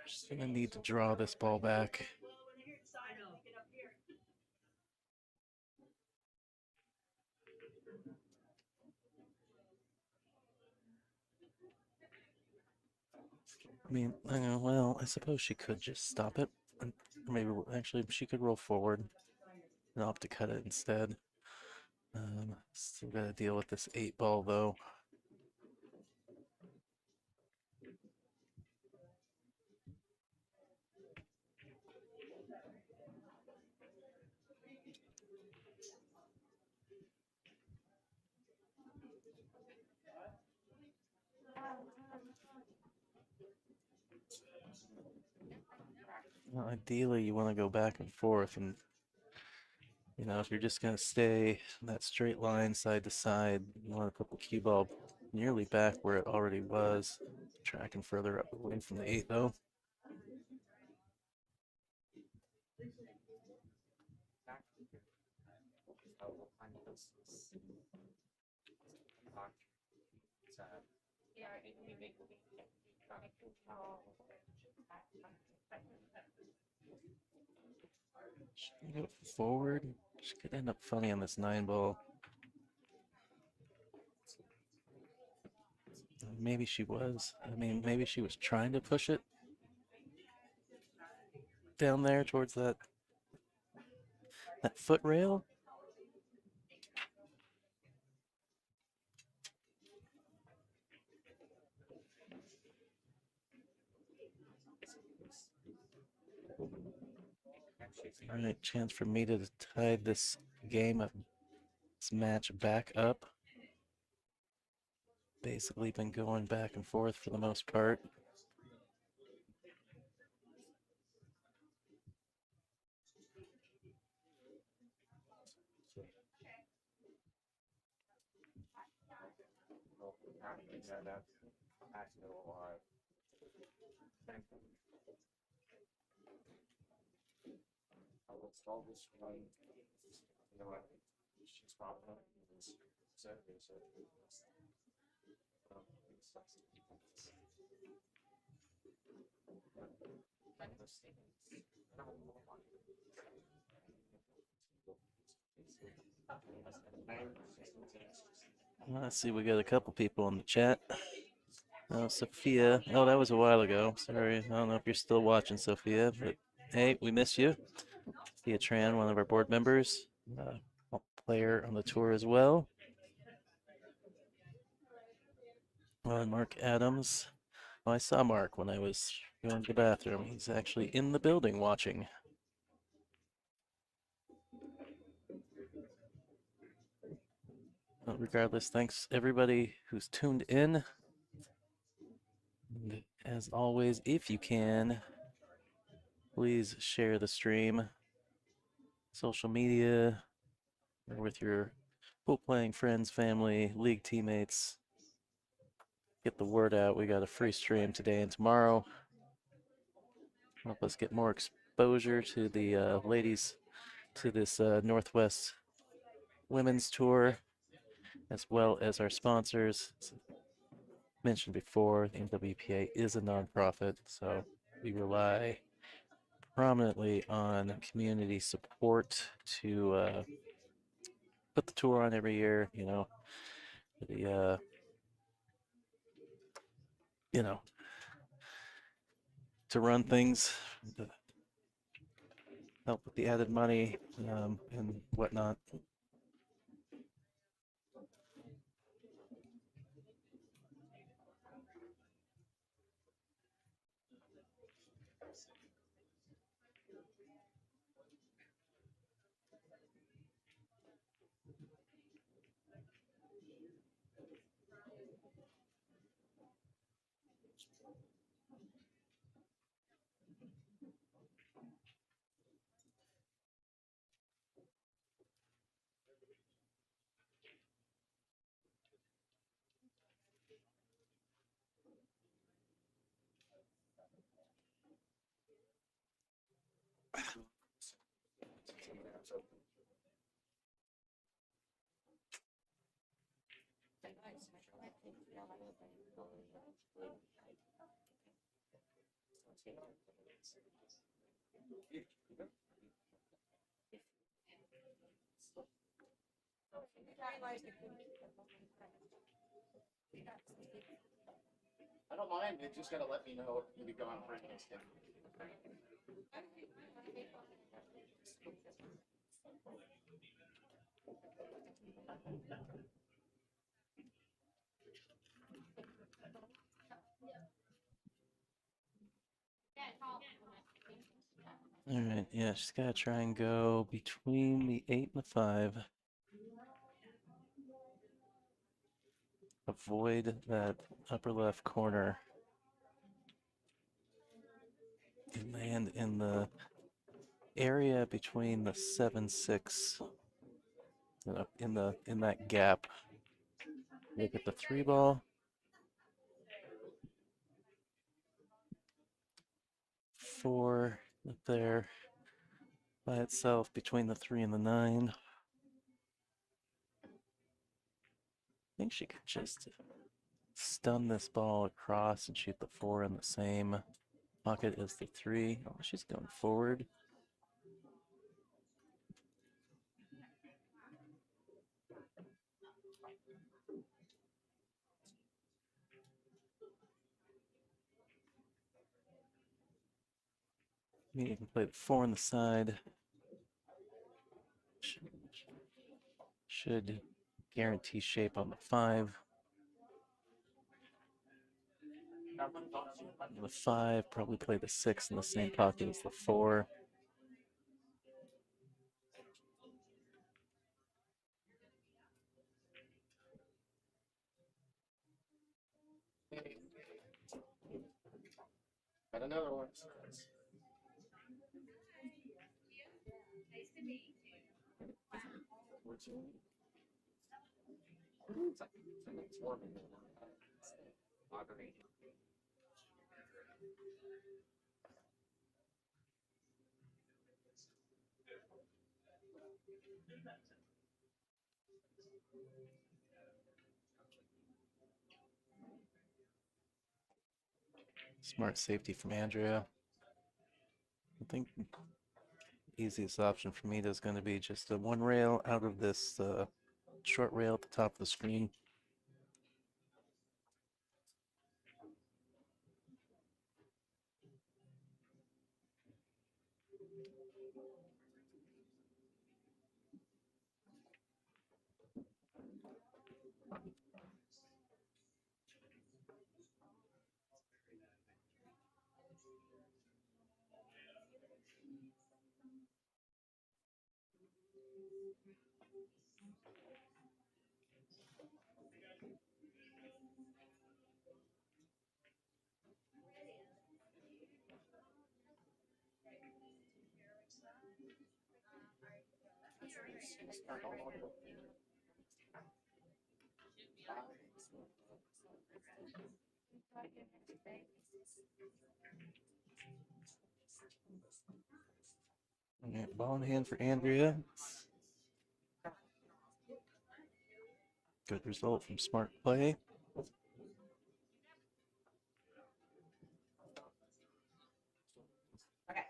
B: She's gonna need to draw this ball back. I mean, well, I suppose she could just stop it. Maybe, actually, she could roll forward. And I'll have to cut it instead. Still gotta deal with this 8 ball, though. Well, ideally, you want to go back and forth, and if you're just going to stay that straight line side to side, you want to put the cue ball nearly back where it already was. Tracking further up away from the 8, though. Should we go forward? She could end up funny on this 9 ball. Maybe she was. I mean, maybe she was trying to push it down there towards that foot rail. All right, chance for me to tie this game up this match back up. Basically been going back and forth for the most part. Let's see, we got a couple people in the chat. Oh, Sophia. Oh, that was a while ago. Sorry, I don't know if you're still watching, Sophia, but hey, we miss you. Sophia Tran, one of our board members, player on the tour as well. And Mark Adams. Oh, I saw Mark when I was going to the bathroom. He's actually in the building watching. Well, regardless, thanks everybody who's tuned in. And as always, if you can, please share the stream, social media, or with your pool playing friends, family, league teammates. Get the word out. We got a free stream today and tomorrow. Help us get more exposure to the ladies, to this Northwest Women's Tour, as well as our sponsors. As mentioned before, the NWPA is a nonprofit, so we rely prominently on community support to put the tour on every year. You know, the to run things, to help with the added money and whatnot.
A: I don't mind. You just gotta let me know if you be gone for an instant.
B: All right, yeah, she's got to try and go between the 8 and the 5. Avoid that upper left corner. And land in the area between the 7-6, in that gap. Look at the 3 ball. 4 up there by itself between the 3 and the 9. I think she could just stun this ball across and shoot the 4 in the same pocket as the 3. Oh, she's going forward. You can play the 4 on the side. Should guarantee shape on the 5. The 5, probably play the 6 in the same pocket as the 4.
A: Got another one. What's your name? It's like it's warming.
C: Augury.
B: Smart safety from Andrea. I think easiest option for me is going to be just a one rail out of this short rail at the top of the screen. All right, ball in hand for Andrea. Good result from smart play.
C: Okay.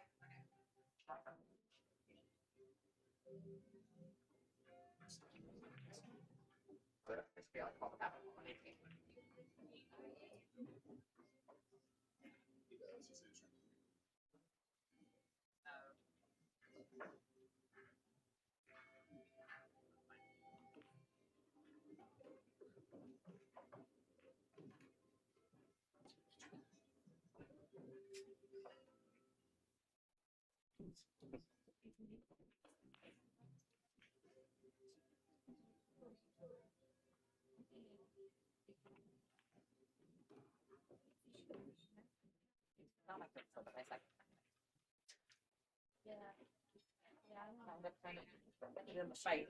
C: Not like this, but I like.
G: Yeah. Yeah.
C: I'm gonna try to get it in the fight.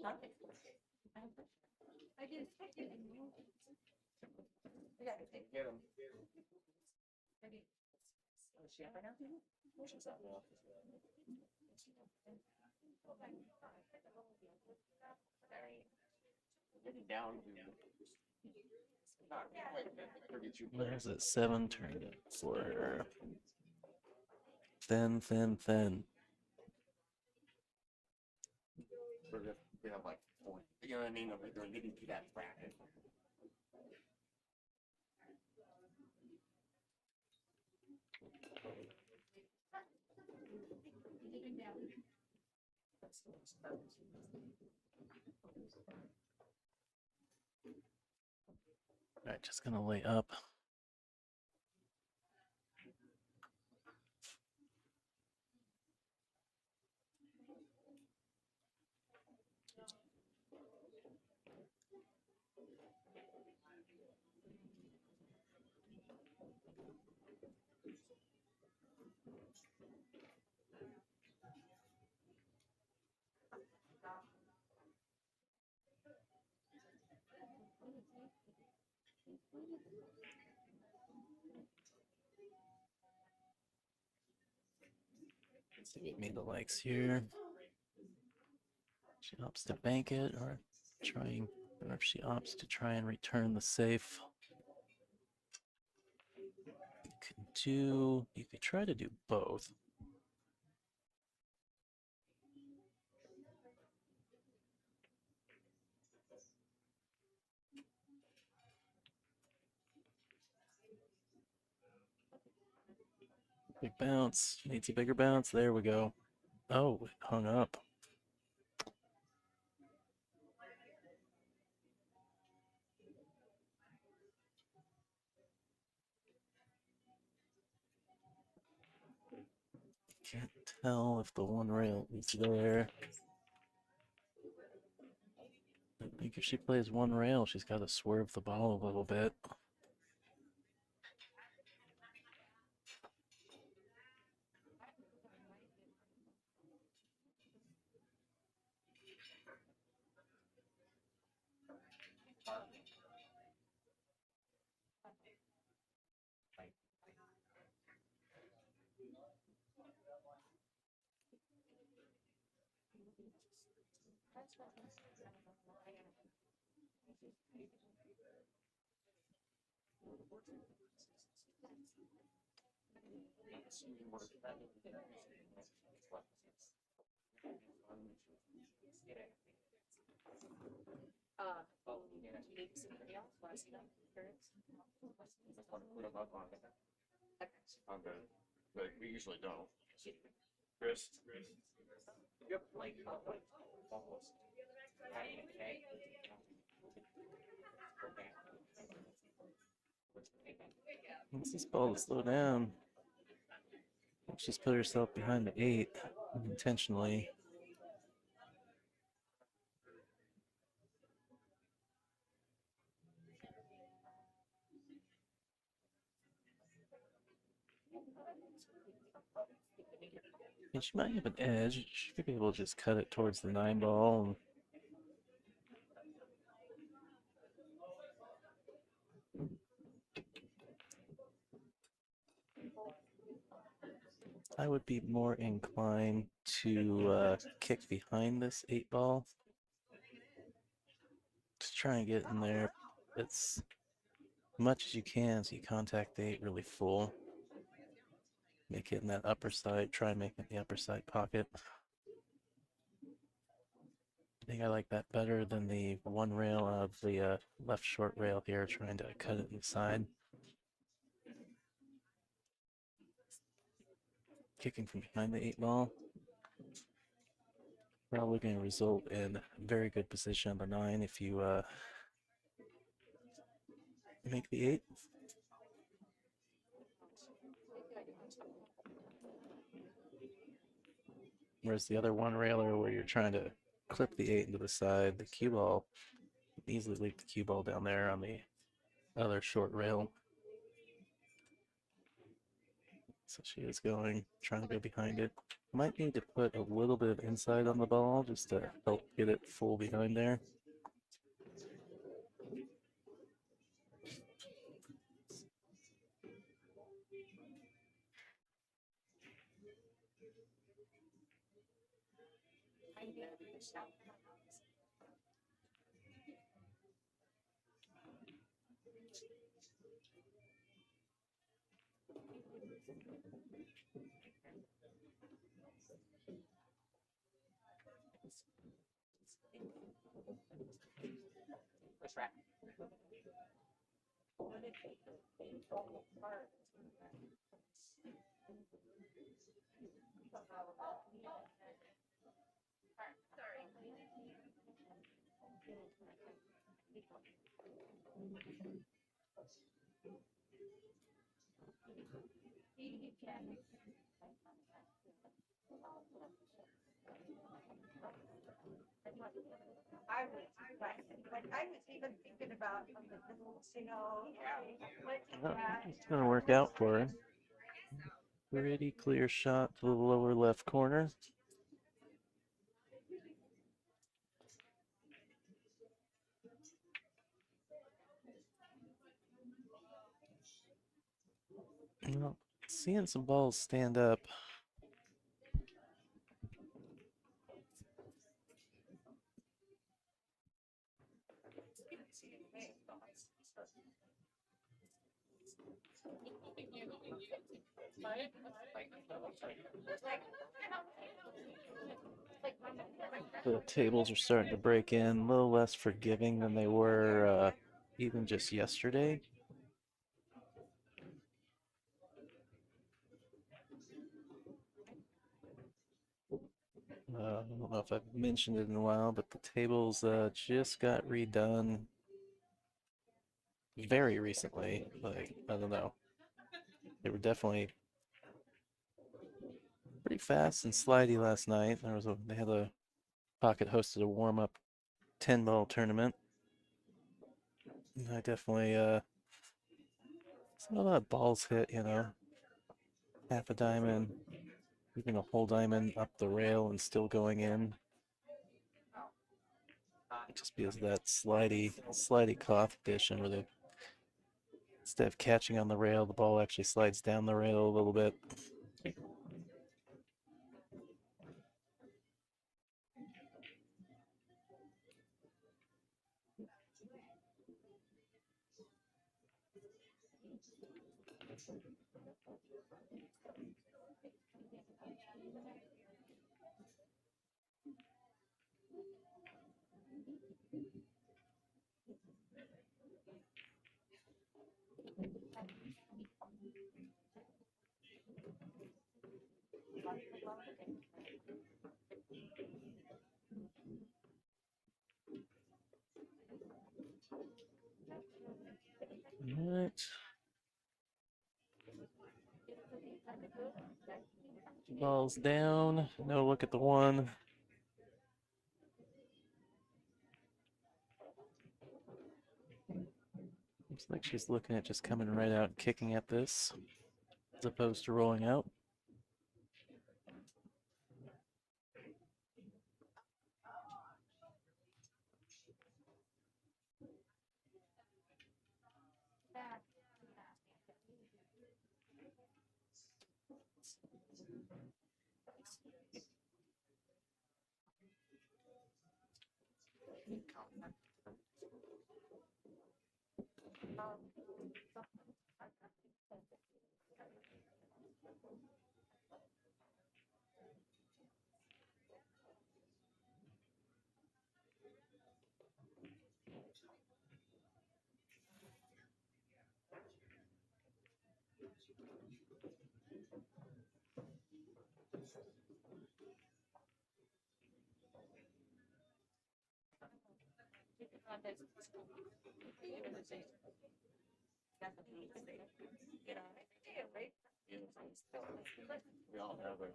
C: Huh?
G: I did.
C: Yeah,
A: Get him.
C: is she up right now?
A: She's out now. Getting down.
B: There's at 7 turned up for her. Thin, thin, thin.
A: We have like 40. You know what I mean? They're getting to that bracket.
B: All right, just gonna lay up. Let's see what made the likes here. She opts to bank it or trying, or if she opts to try and return the safe. You could try to do both. Big bounce, needs a bigger bounce. There we go. Oh, it hung up. Can't tell if the one rail is there. I think if she plays one rail, she's got to swerve the ball a little bit.
F: Maybe somebody else wants to know.
A: Put them up on the, but we usually don't. Chris?
C: Yep. Like almost. Okay.
B: Wants this ball to slow down. She's put herself behind the 8 intentionally. And she might have an edge. She could be able to just cut it towards the 9 ball. I would be more inclined to kick behind this 8 ball. Just try and get in there as much as you can so you contact the 8 really full. Make it in that upper side. Try and make it in the upper side pocket. I think I like that better than the one rail of the left short rail here, trying to cut it inside. Kicking from behind the 8 ball. Probably going to result in very good position on the 9 if you make the 8. Whereas the other one railer where you're trying to clip the 8 into the side, the cue ball, easily leave the cue ball down there on the other short rail. So she is trying to go behind it. Might need to put a little bit of inside on the ball just to help get it full behind there.
C: What's right?
E: I was even thinking about, you know,
B: It's going to work out for her. Pretty clear shot to the lower left corner. Well, seeing some balls stand up. The tables are starting to break in, a little less forgiving than they were even just yesterday. I don't know if I've mentioned it in a while, but the tables just got redone very recently. Like, I don't know. They were definitely pretty fast and slidey last night. They had a pocket hosted a warm-up 10-ball tournament. And I definitely saw a lot of balls hit, you know. Half a diamond, even a whole diamond up the rail and still going in. just because of that slidey competition where they instead of catching on the rail, the ball actually slides down the rail a little bit. All right. Ball's down. No look at the one. Looks like she's looking at just coming right out and kicking at this as opposed to rolling out.
A: We all have it.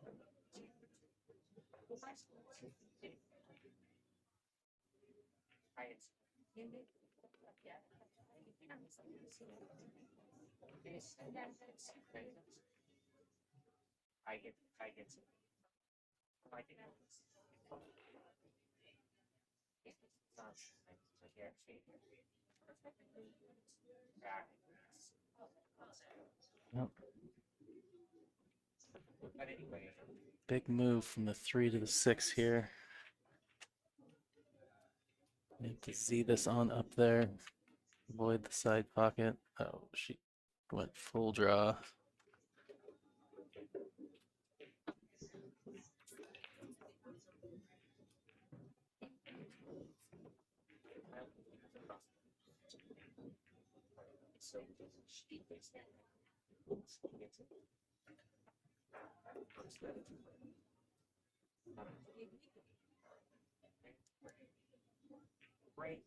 B: Yep. Big move from the 3 to the 6 here. Need to Z this on up there. Avoid the side pocket. Oh, she went full draw.
A: Right.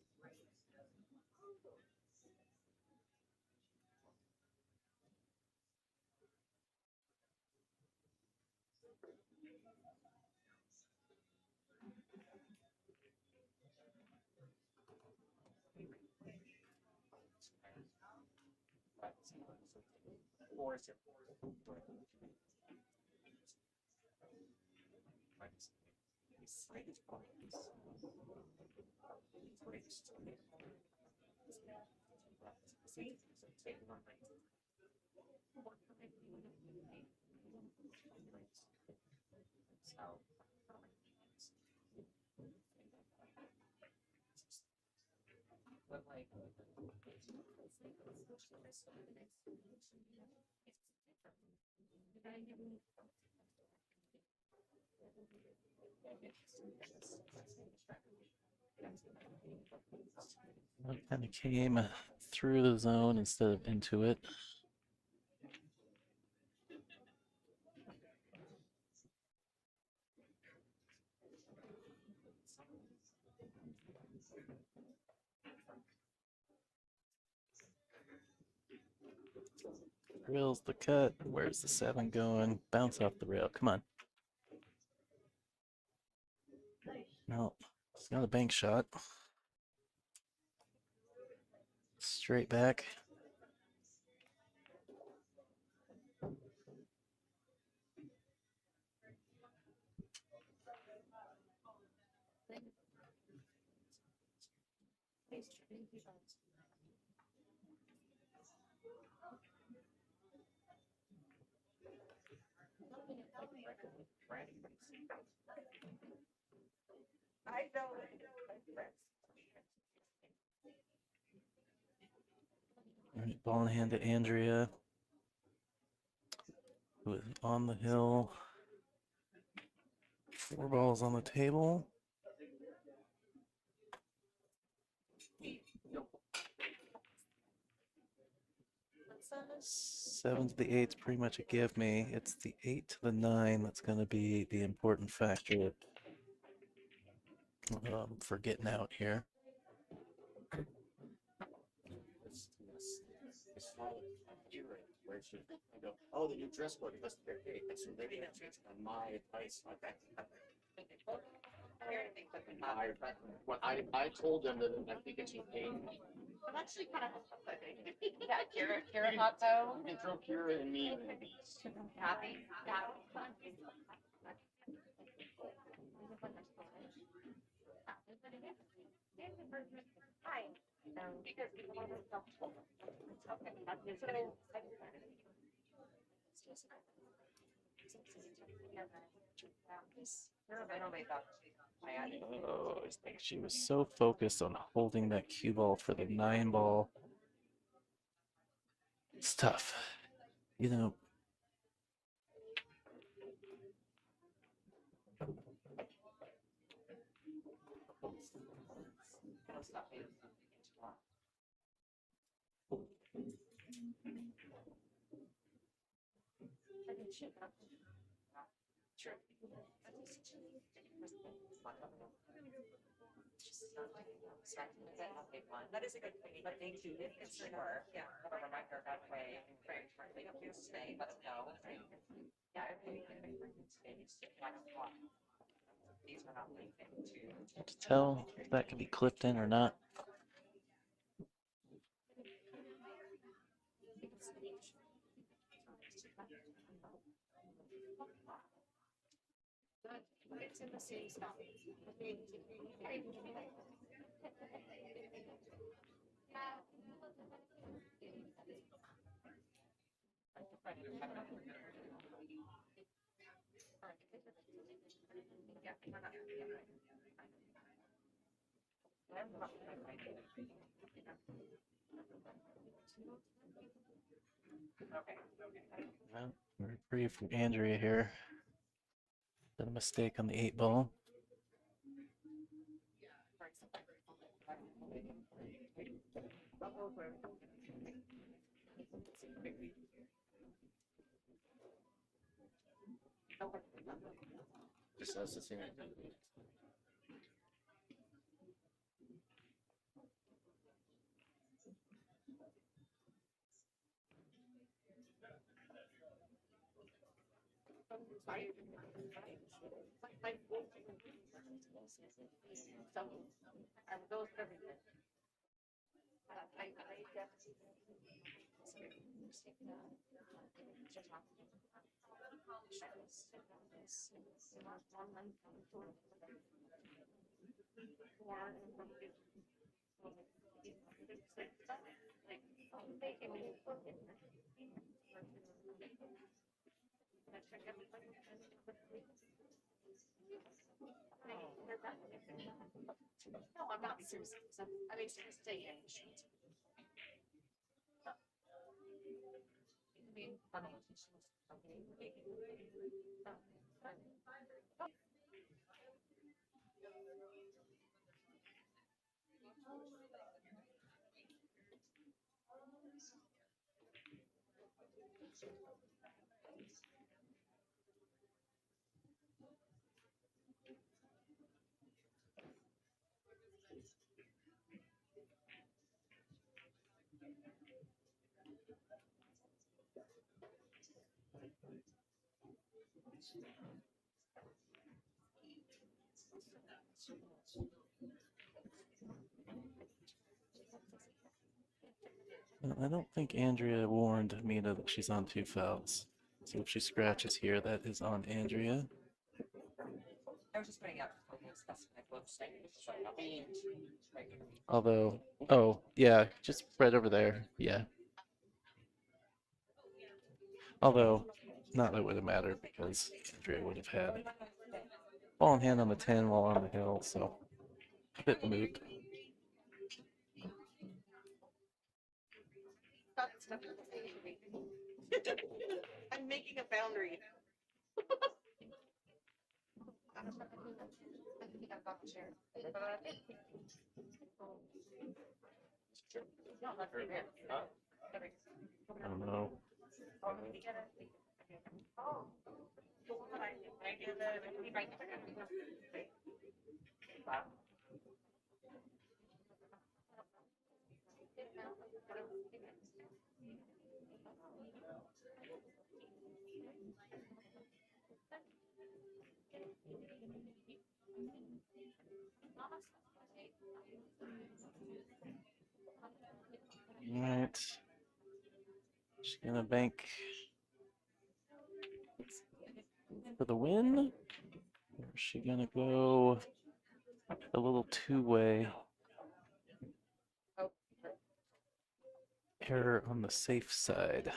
B: Kind of came through the zone instead of into it. Drills the cut. Where's the 7 going? Bounce off the rail. Come on. No, it's not a bank shot. Straight back.
F: I know.
B: All right, ball in hand to Andrea, who is on the hill. 4 balls on the table. Seven to the eight's pretty much a give me. It's the 8 to the 9 that's going to be the important factor for getting out here.
A: Where she, I go, oh, the new dress code, that's their date. So they're going to change my advice. What I told them that I think it's okay.
F: I'm actually kind of yeah, Kira hot though.
A: You can throw Kira and me in these.
F: Happy. Hi. Because
B: Oh, I think she was so focused on holding that cue ball for the 9 ball. It's tough. You know,
F: that is a good thing, but they do it for sure. Yeah, have a reminder that way. Very shortly, don't do today, let us know. Yeah, if we can make space to kind of walk. These are not linked to.
B: to tell if that can be clipped in or not.
G: It's in the same spot.
B: Well, reprieve from Andrea here. Did a mistake on the 8 ball.
A: Just as the same.
G: No, I'm not serious. I mean, serious day.
B: I don't think Andrea warned Mina that she's on 2 fouls. So if she scratches here, that is on Andrea.
C: I was just putting out specific website.
B: Although, oh, yeah, just right over there. Yeah. Although, not that it would have mattered because Andrea would have had ball in hand on the 10 while on the hill, so a bit moot.
F: I'm making a boundary.
B: I don't know. All right. She's gonna bank for the win. Or is she gonna go a little two-way? Error on the safe side.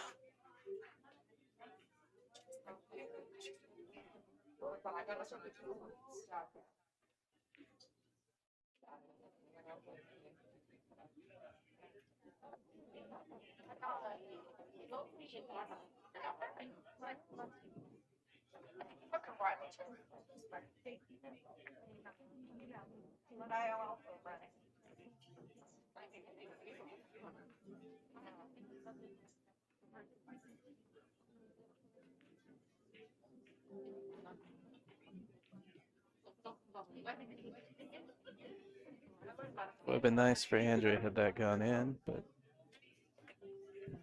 B: Would have been nice for Andrea had that gone in, but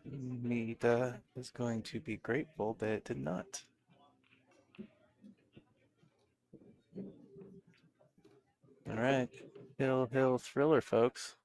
B: Mita is going to be grateful that it did not. All right, Hill Thriller, folks.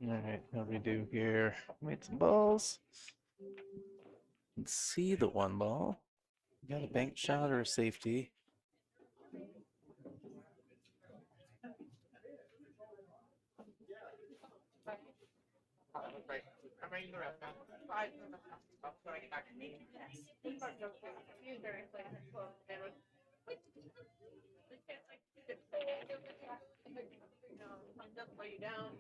B: All right, what do we do here? Made some balls. Let's see the one ball. You got a bank shot or a safety?
F: Slow you down.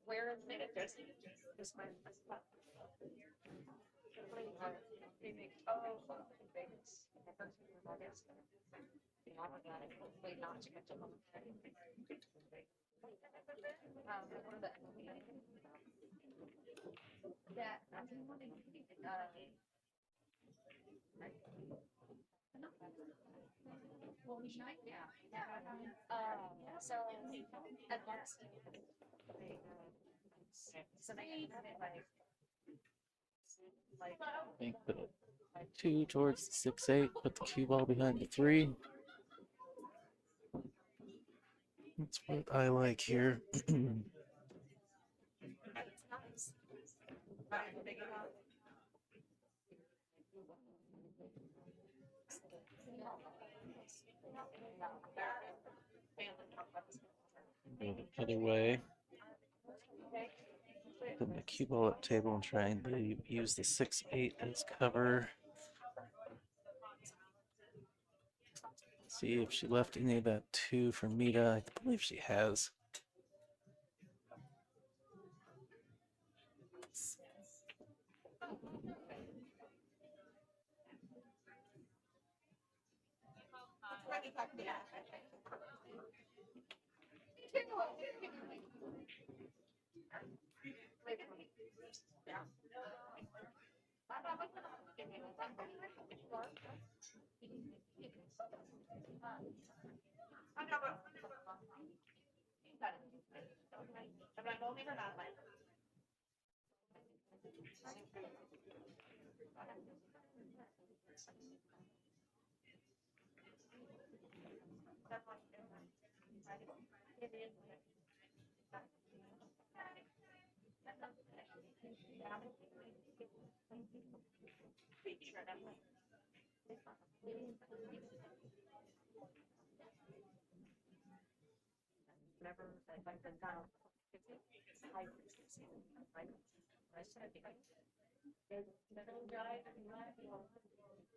F: where is it? Just my spot. Oh, Vegas. August. Hopefully not to get to them. What are the NWPA? Yeah. So advanced. So they like
B: I think the 2 towards the 6-8, put the cue ball behind the 3. That's what I like here.
F: it's nice. Big enough.
B: Go the other way. Put the cue ball up table and trying to use the 6-8 as cover. See if she left any of that 2 for Mita. I believe she has.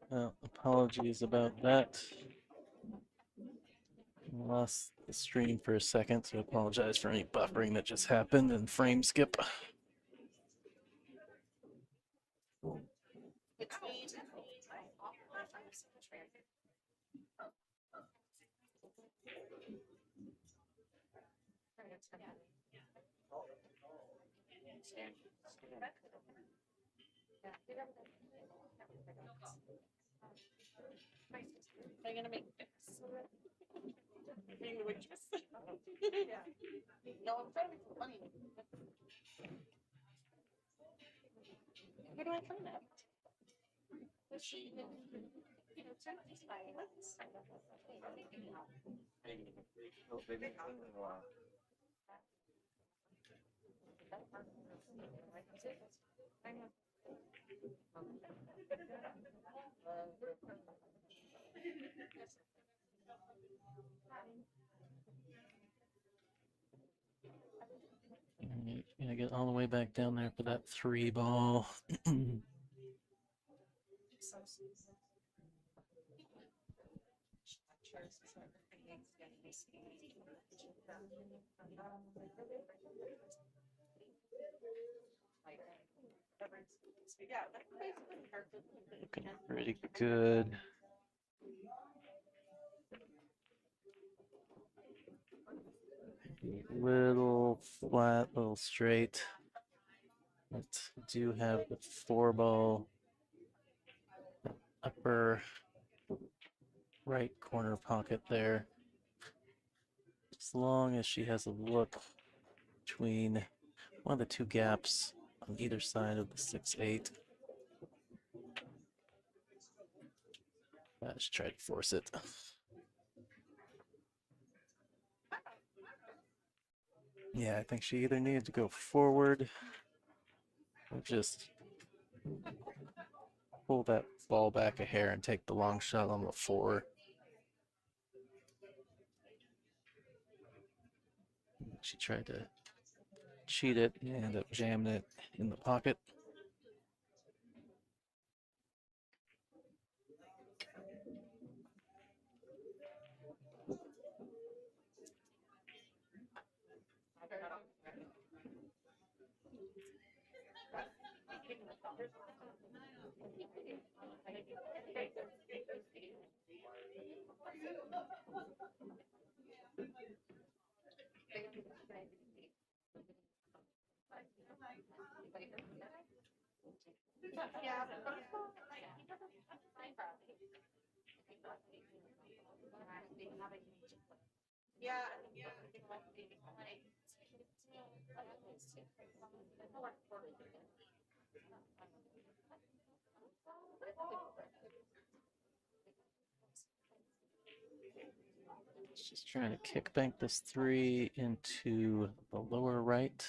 B: Well, apologies about that. Lost the stream for a second, so apologize for any buffering that just happened and frame skip.
F: Are you gonna make this? Being the waitress. Yeah. No, I'm trying to make some money. Where do I find that? Does she?
B: Alright, gonna get all the way back down there for that 3 ball. Looking pretty good. Little flat, little straight. But do have the 4 ball upper right corner pocket there. As long as she has a look between one of the 2 gaps on either side of the 6-8. Just try to force it. Yeah, I think she either needed to go forward or just pull that ball back a hair and take the long shot on the 4. She tried to cheat it and ended up jamming it in the pocket.
F: Yeah.
B: She's trying to kick bank this 3 into the lower right.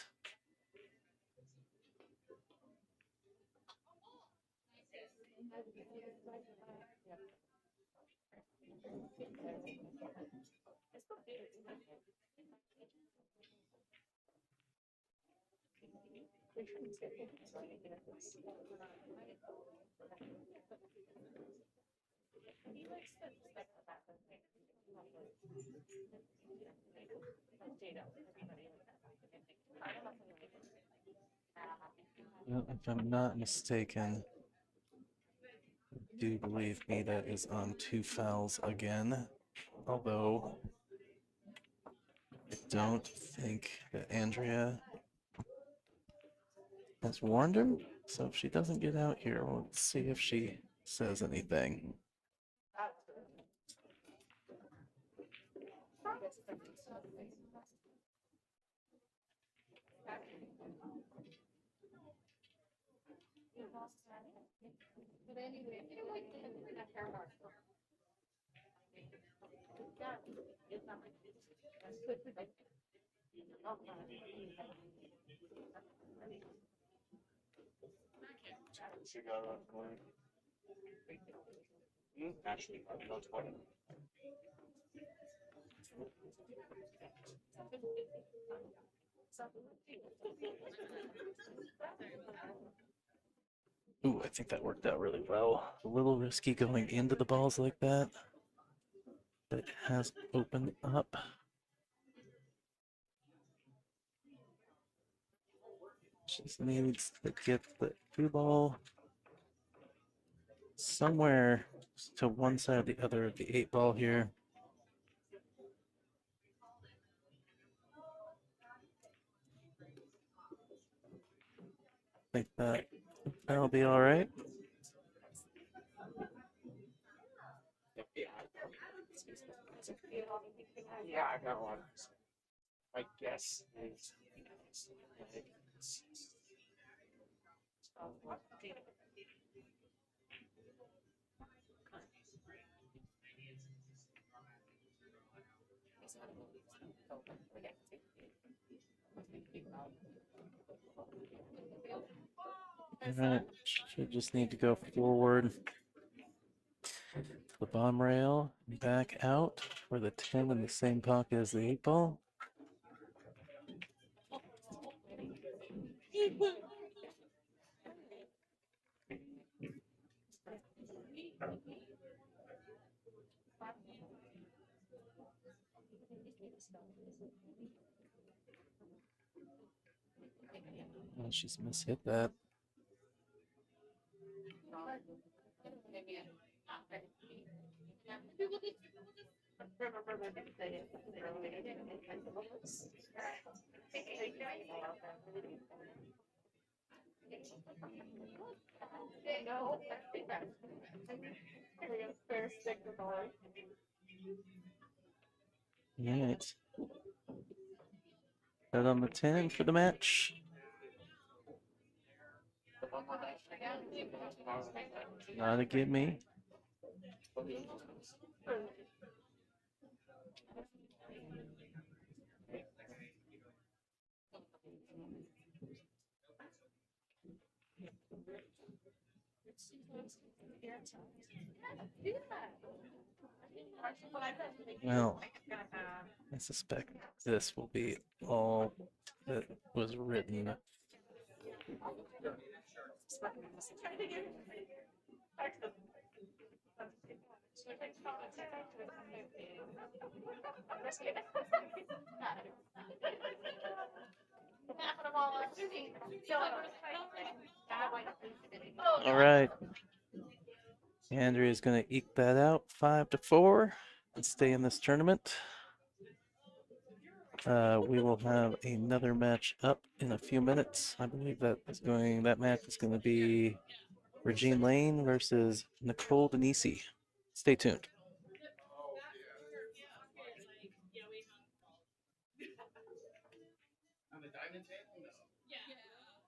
B: Well, if I'm not mistaken, I do believe Mita is on 2 fouls again. Although I don't think that Andrea has warned him. So if she doesn't get out here, we'll see if she says anything.
A: She got a corner. Actually, no 20.
B: Ooh, I think that worked out really well. A little risky going into the balls like that, but it has opened up. Just needs to get the 2 ball somewhere to one side or the other of the 8 ball here. I think that'll be all right.
A: Yeah, I got one. I guess it's
B: All right, should just need to go forward to the bomb rail, back out for the 10 in the same pocket as the 8 ball. Oh, she's mishit that. All right. Head on the 10 for the match. Not a give me. Well, I suspect this will be all that was written. All right. Andrea's going to eke that out 5-4 and stay in this tournament. We will have another match up in a few minutes. I believe that match is going to be Regine Lane versus Nicole Denisi. Stay tuned.
A: On the diamond table? No.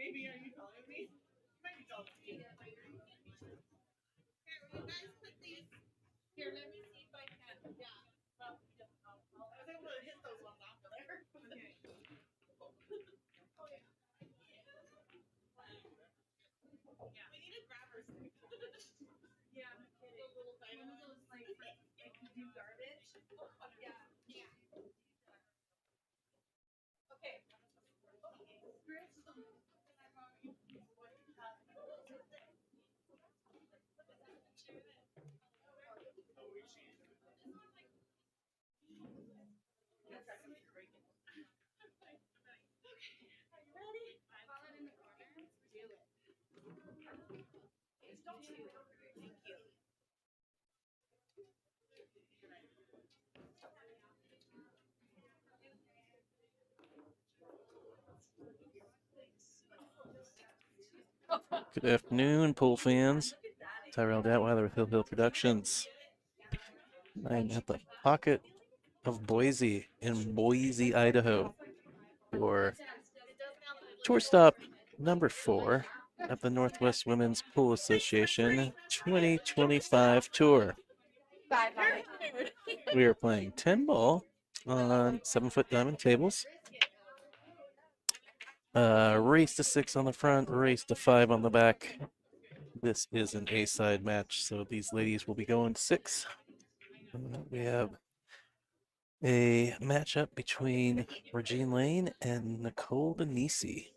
E: Baby, are you calling me? You might be calling me. Here, will you guys put these? Here, let me see if I can. Yeah. I was able to hit those ones off of there. Okay. Oh, yeah. Yeah. We need a grabber stick. Yeah, I'm kidding. One of those, like you do garbage. Yeah. Yeah. Okay.
B: Good afternoon, pool fans. Tyrell Datweiler with Hill Hill Productions. I'm at the pocket of Boise in Boise, Idaho for tour stop number 4 of the Northwest Women's Pool Association 2025 tour. We are playing 10 ball on 7-foot diamond tables. Race to 6 on the front, race to 5 on the back. This is an A-side match, so these ladies will be going 6. We have a matchup between Regine Lane and Nicole Denisi.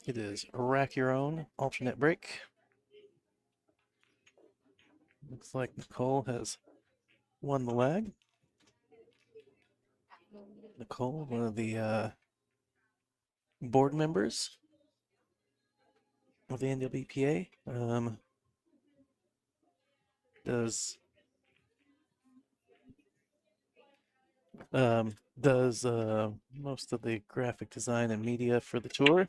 B: It is rack your own alternate brake. Looks like Nicole has won the leg. Nicole, one of the board members of the NWPA, does most of the graphic design and media for the tour.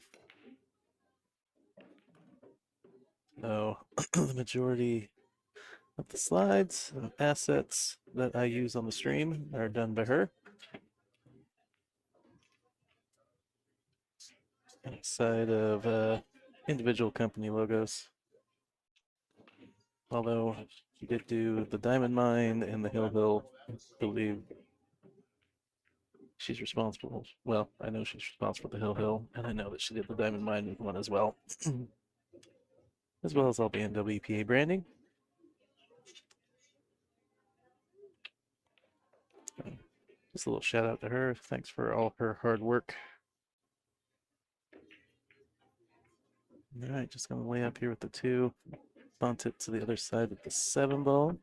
B: So the majority of the slides and assets that I use on the stream are done by her. Outside of individual company logos. Although she did do the Diamond Mine and the Hill, I believe she's responsible. Well, I know she's responsible for the Hill, and I know that she did the Diamond Mine one as well. As well as all the NWPA branding. Just a little shout out to her. Thanks for all her hard work. All right, just gonna lay up here with the 2, bunt it to the other side with the 7 ball.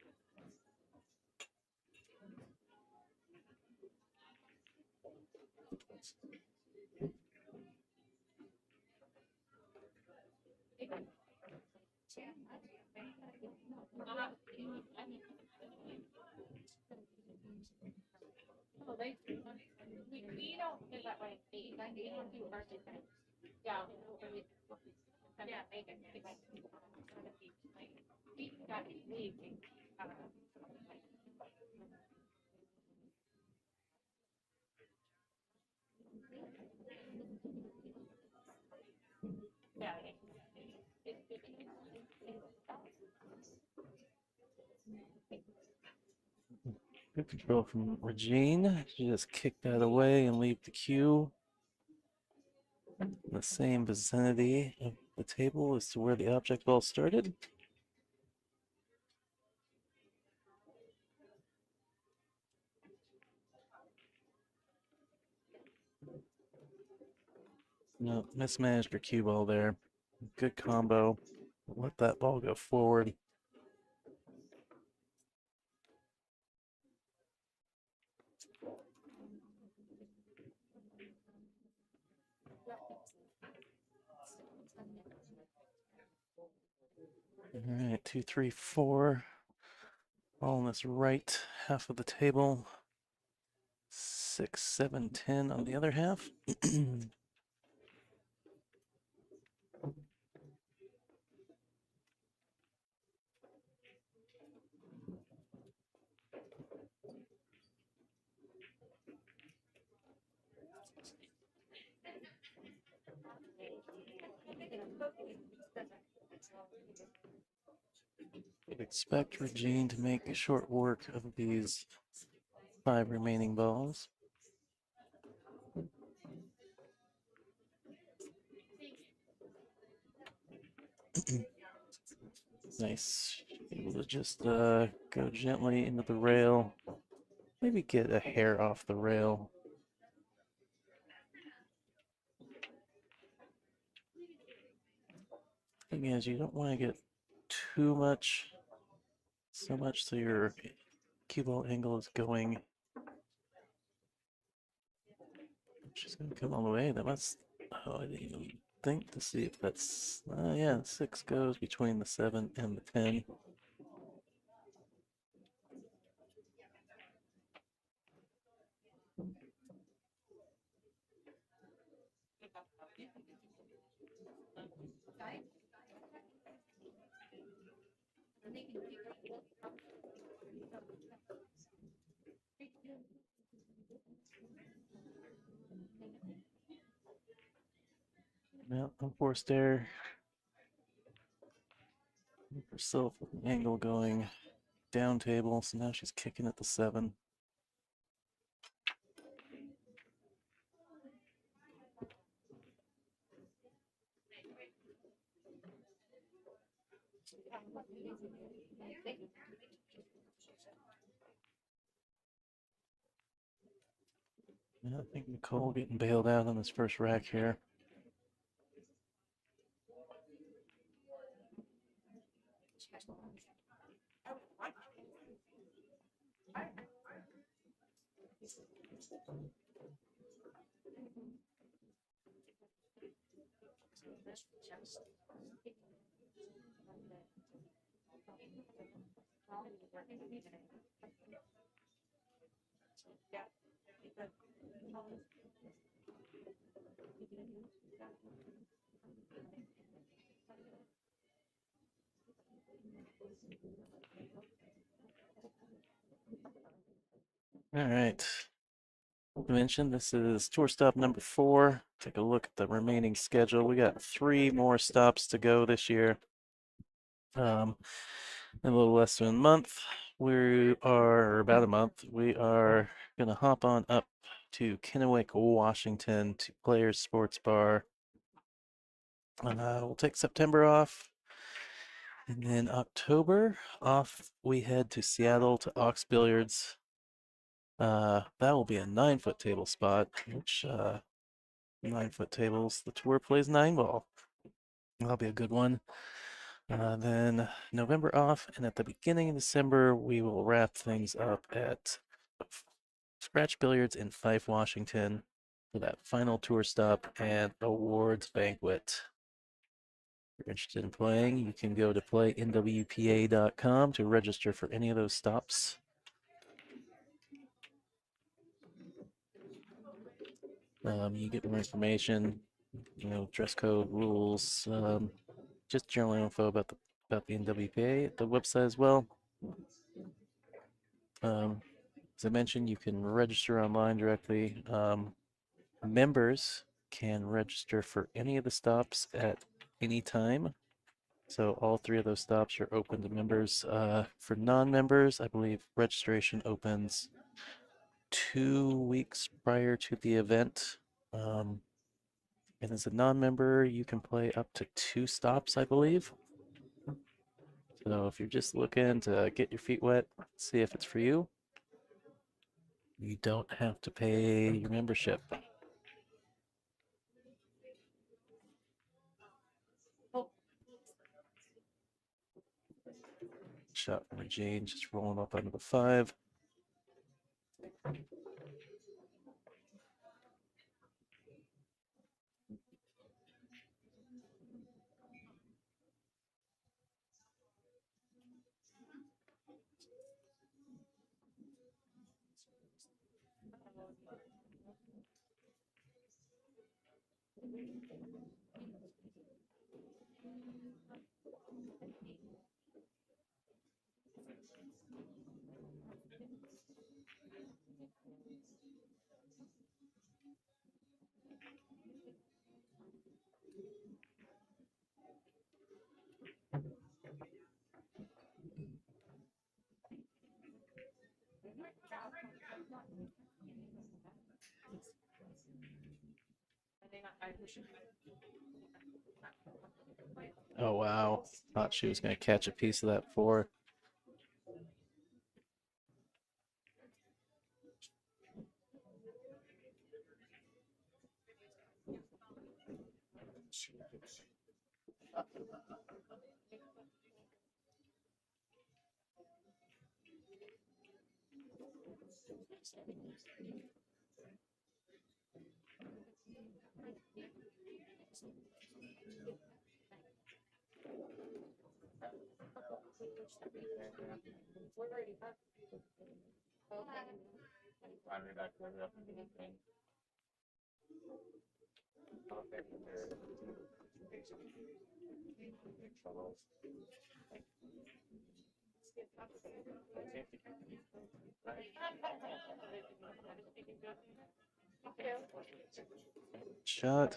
G: Oh, we don't do that way. We don't do our different. Yeah. Yeah, make it. We got leaving. Yeah.
B: Good control from Regine. She just kicked that away and leave the cue in the same vicinity of the table as to where the object ball started. No, mismanaged her cue ball there. Good combo. Let that ball go forward. All right, 2, 3, 4. All in this right half of the table. 6, 7, 10 on the other half. Expect Regine to make short work of these 5 remaining balls. Nice. Able to just go gently into the rail. Maybe get a hair off the rail. Thing is, you don't want to get too much, so much so your cue ball angle is going. She's gonna come all the way. That must. Oh, I didn't even think to see if that's. Yeah, 6 goes between the 7 and the 10. Now, unforced error. Herself with an angle going down table, so now she's kicking at the 7. Yeah, I think Nicole getting bailed out on this first rack here. All right. I mentioned this is tour stop number 4. Take a look at the remaining schedule. We got 3 more stops to go this year. In a little less than a month, or about a month, we are gonna hop on up to Kennewick, Washington, to Players Sports Bar. We'll take September off, and then October off. We head to Seattle to Ox Billiards. That will be a 9-foot table spot, which 9-foot tables. The tour plays 9-ball. That'll be a good one. Then November off, and at the beginning of December, we will wrap things up at Scratch Billiards in Fife, Washington, for that final tour stop and awards banquet. If you're interested in playing, you can go to playnwpa.com to register for any of those stops. You get more information, dress code, rules, just general info about the NWPA at the website as well. As I mentioned, you can register online directly. Members can register for any of the stops at any time. So all 3 of those stops are open to members. For non-members, I believe registration opens 2 weeks prior to the event. And as a non-member, you can play up to 2 stops, I believe. So if you're just looking to get your feet wet, see if it's for you, you don't have to pay your membership. Shot from Jane, just rolling up under the 5. Oh wow, thought she was going to catch a piece of that 4. Shot.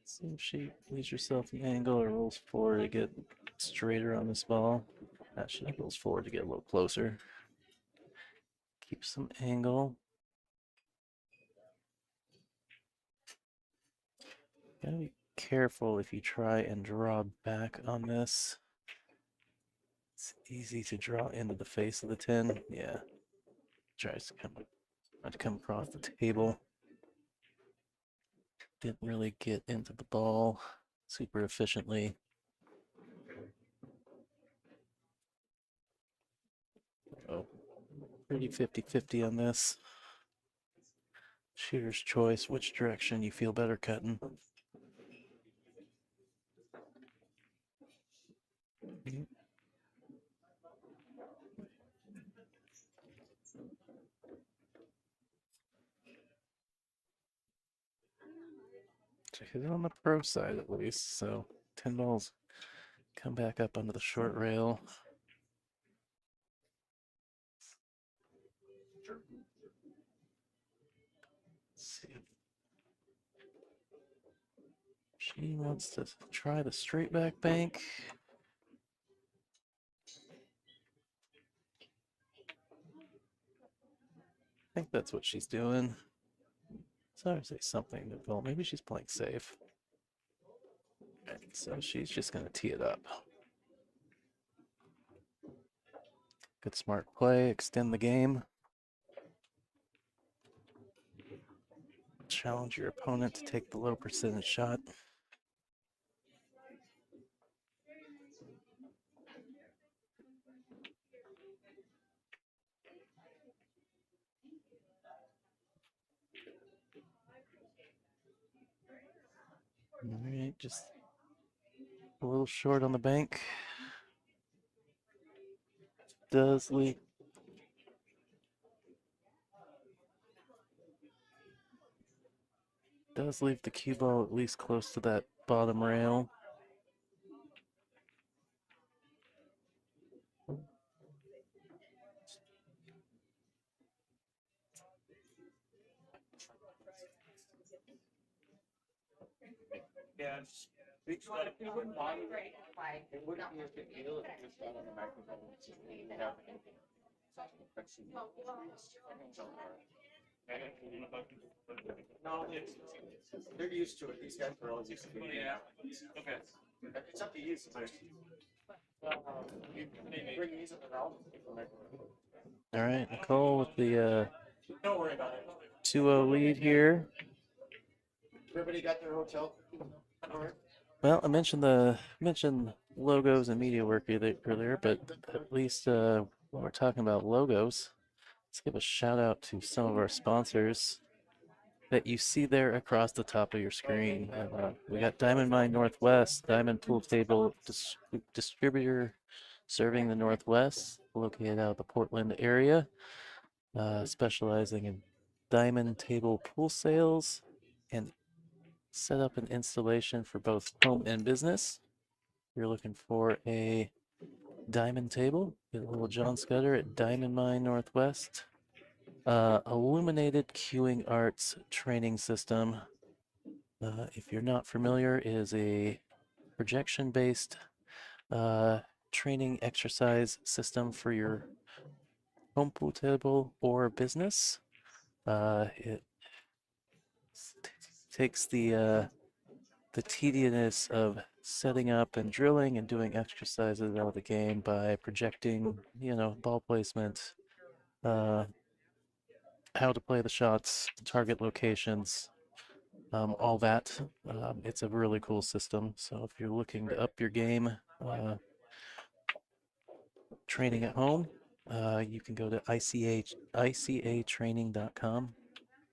B: See if she leaves herself an angle or rolls forward to get straighter on this ball. She rolls forward to get a little closer. Keep some angle. Gotta be careful if you try and draw back on this. It's easy to draw into the face of the tin. Yeah. Tries to come across the table. Didn't really get into the ball super efficiently. Pretty 50-50 on this. Shooter's choice, which direction you feel better cutting. So hit it on the pro side at least, so 10 balls come back up onto the short rail. Let's see. She wants to try the straight back bank. I think that's what she's doing. So I would say something to Bill. Maybe she's playing safe. Right, so she's just going to tee it up. Good smart play, extend the game. Challenge your opponent to take the low percentage shot. All right, just a little short on the bank. Does leave the cue ball at least close to that bottom rail.
A: Yeah, it wouldn't bother me. It wouldn't be a big deal if you just got on the microphone and just didn't have anything. No, they're used to it. These guys are always used to it. Yeah. Okay. It's up to you, so you bring these in the round.
B: All right, Nicole with the
A: Don't worry about it.
B: 2-0 lead here.
A: Everybody got their hotel?
B: Well, I mentioned logos and media work earlier, but at least when we're talking about logos, let's give a shout out to some of our sponsors that you see there across the top of your screen. We got Diamond Mine Northwest, Diamond Pool Table distributor serving the Northwest, located out of the Portland area, specializing in diamond table pool sales and setup and installation for both home and business. If you're looking for a diamond table, get a little John Scudder at Diamond Mine Northwest. Illuminated Cueing Arts training system. If you're not familiar, is a projection-based training exercise system for your home pool table or business. It takes the tediousness of setting up and drilling and doing exercises out of the game by projecting, ball placement, how to play the shots, target locations, all that. It's a really cool system. So if you're looking to up your game, training at home, you can go to icatraining.com,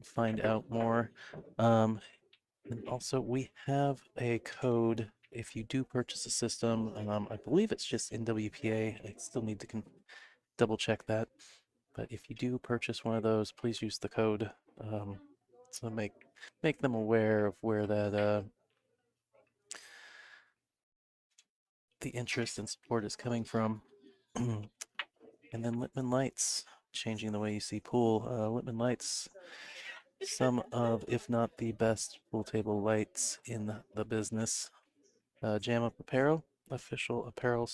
B: find out more. And also, we have a code if you do purchase a system. I believe it's just NWPA. I still need to double check that. But if you do purchase one of those, please use the code to make them aware of where that the interest and support is coming from. And then Littman Lights, changing the way you see pool. Littman Lights, some of, if not the best pool table lights in the business. Jam Up Apparel, official apparel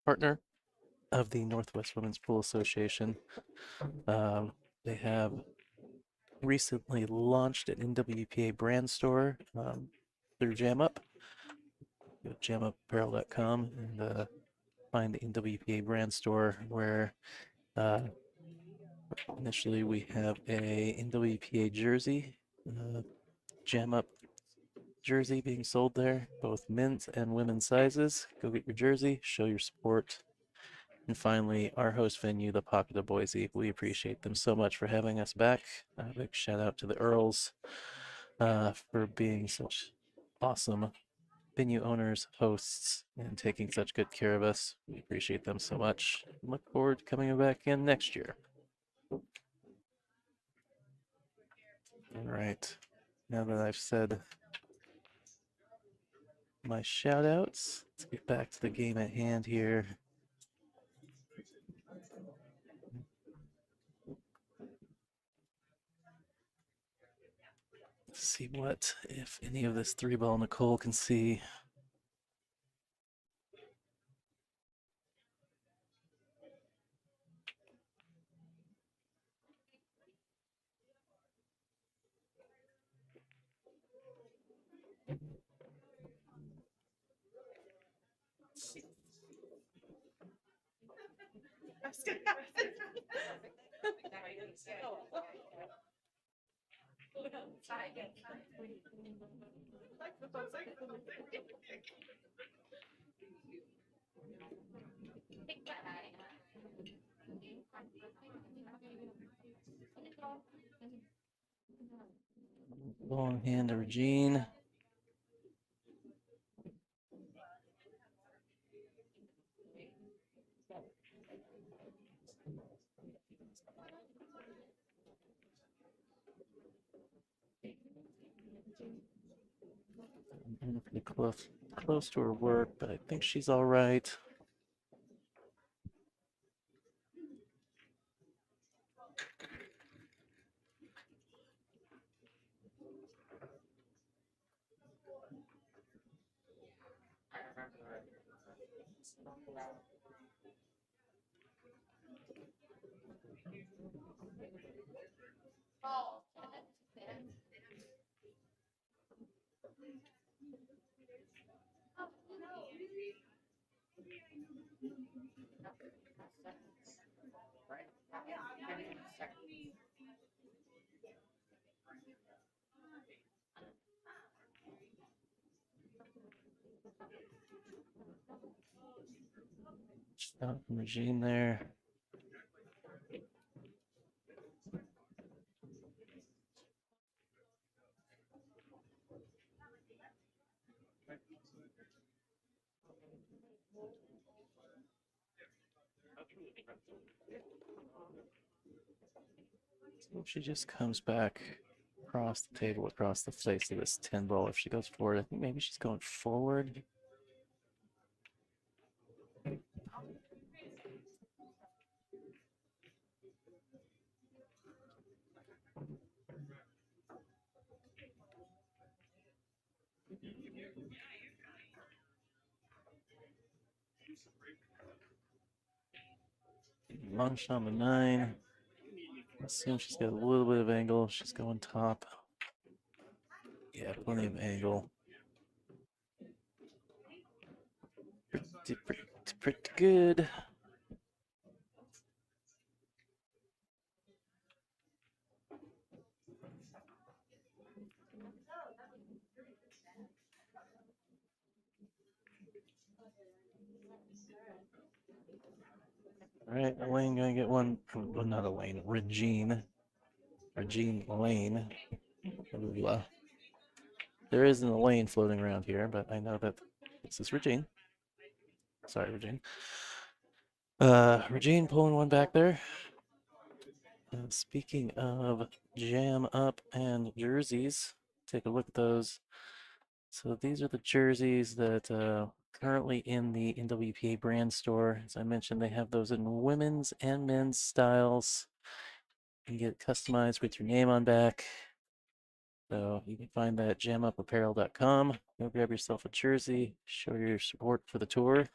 B: partner of the Northwest Women's Pool Association. They have recently launched an NWPA brand store through Jam Up. Go to jamupapparel.com and find the NWPA brand store where initially we have a NWPA jersey, Jam Up jersey being sold there, both men's and women's sizes. Go get your jersey, show your support And finally, our host venue, the Pocket of Boise. We appreciate them so much for having us back. A big shout out to the Earls for being such awesome venue owners, hosts, and taking such good care of us. We appreciate them so much. Look forward to coming back in next year. All right. Now that I've said my shout outs, let's get back to the game at hand here. Let's see what, if any of this 3-ball Nicole can see. Long hand to Regine. I'm pretty close to her work, but I think she's all right. Stop Regine there. So if she just comes back across the table, across the face of this 10 ball, if she goes forward, I think maybe she's going forward. Lunch on the 9. I assume she's got a little bit of angle. She's going top. Yeah, plenty of angle. Pretty good. All right, Elaine gonna get one. Well, not Elaine, Regine. Regine Elaine. There isn't a lane floating around here, but I know that this is Regine. Sorry, Regine. Regine pulling one back there. Speaking of jam up and jerseys, take a look at those. So these are the jerseys that currently in the NWPA brand store. As I mentioned, they have those in women's and men's styles. You can get it customized with your name on back. So you can find that at jamupapparel.com. Go grab yourself a jersey, show your support for the tour.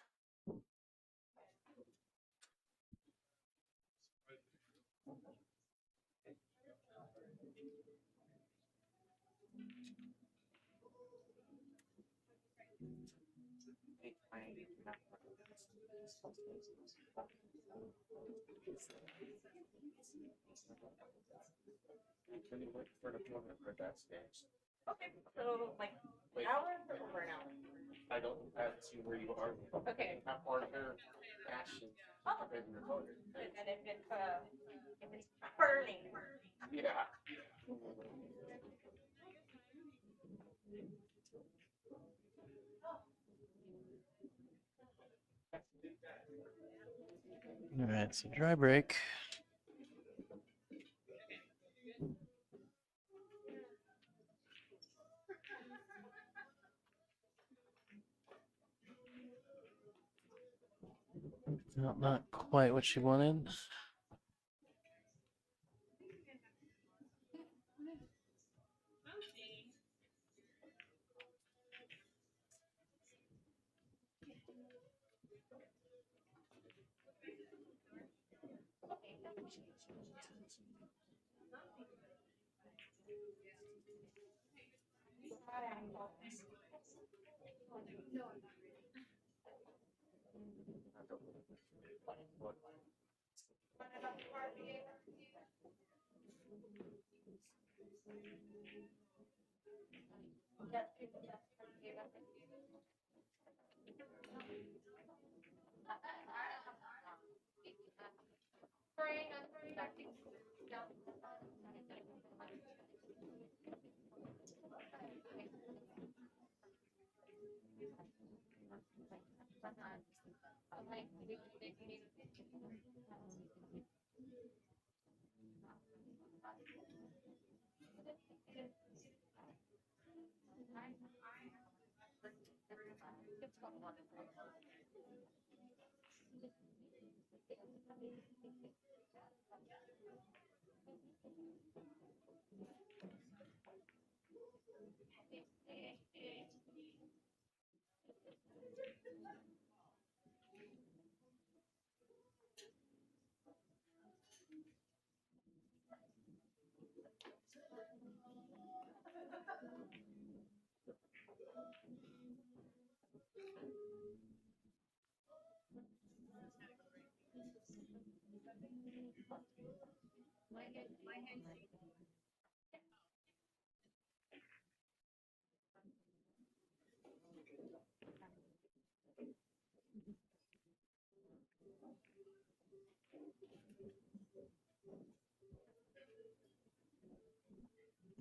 A: Can you wait for the moment for that stage?
F: Okay, so like an hour or over an hour?
A: I don't see where you are.
F: Okay.
A: How far your passion compared to your motor.
F: And if it's burning.
A: Yeah.
B: All right, so dry break. Not quite what she wanted.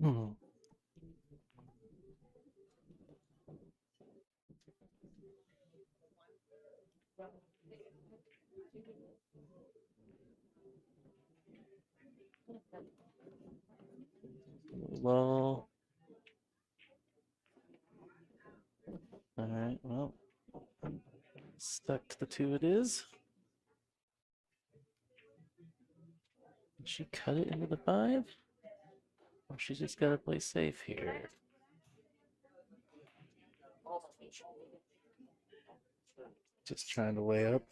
B: Hmm. Well, all right. Well, stuck to the 2 it is. Did she cut it into the 5? Or she's just got to play safe here. Just trying to weigh up.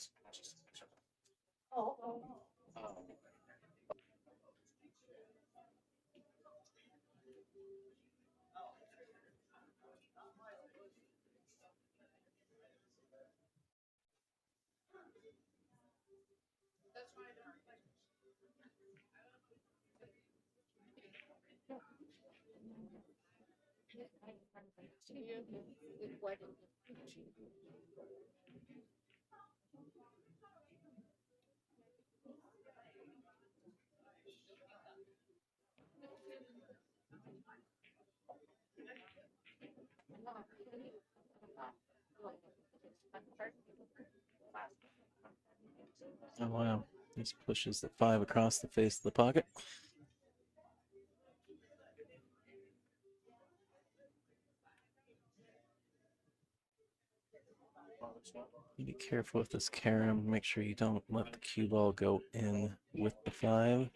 B: Oh, wow. This pushes the 5 across the face of the pocket. You be careful with this carom. Make sure you don't let the cue ball go in with the 5.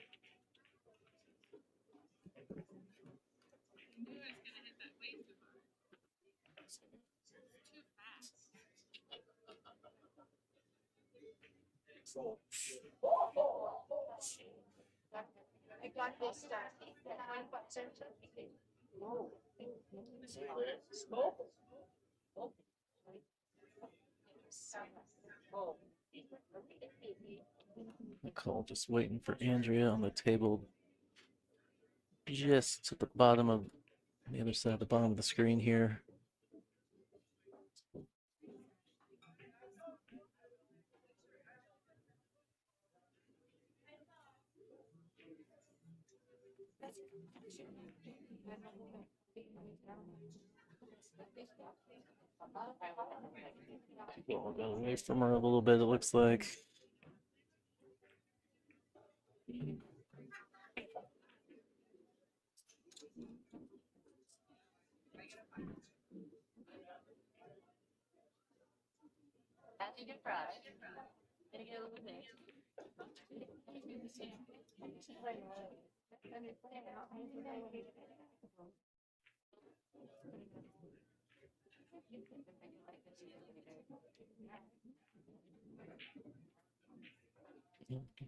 F: I got this
B: Nicole just waiting for Andrea on the table just at the bottom of the other side of the bottom of the screen here. People got away from her a little bit, it looks like.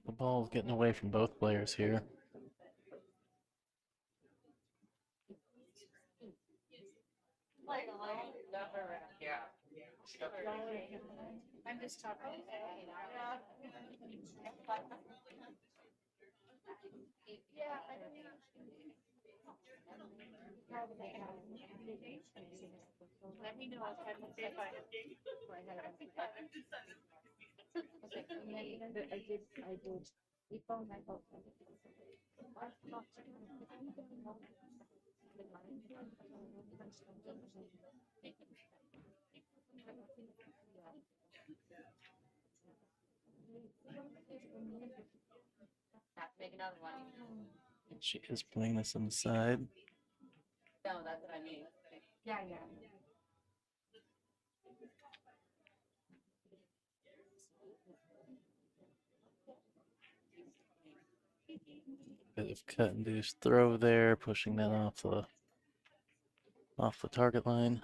B: The ball's getting away from both players here.
G: I'm just talking. Yeah, I don't know. Let me know if I'm okay. I did. We found my boat. Make another one.
B: She is playing this on the side.
G: No, that's what I mean. Yeah, yeah.
B: Bit of cut and deuce throw there, pushing that off the target line.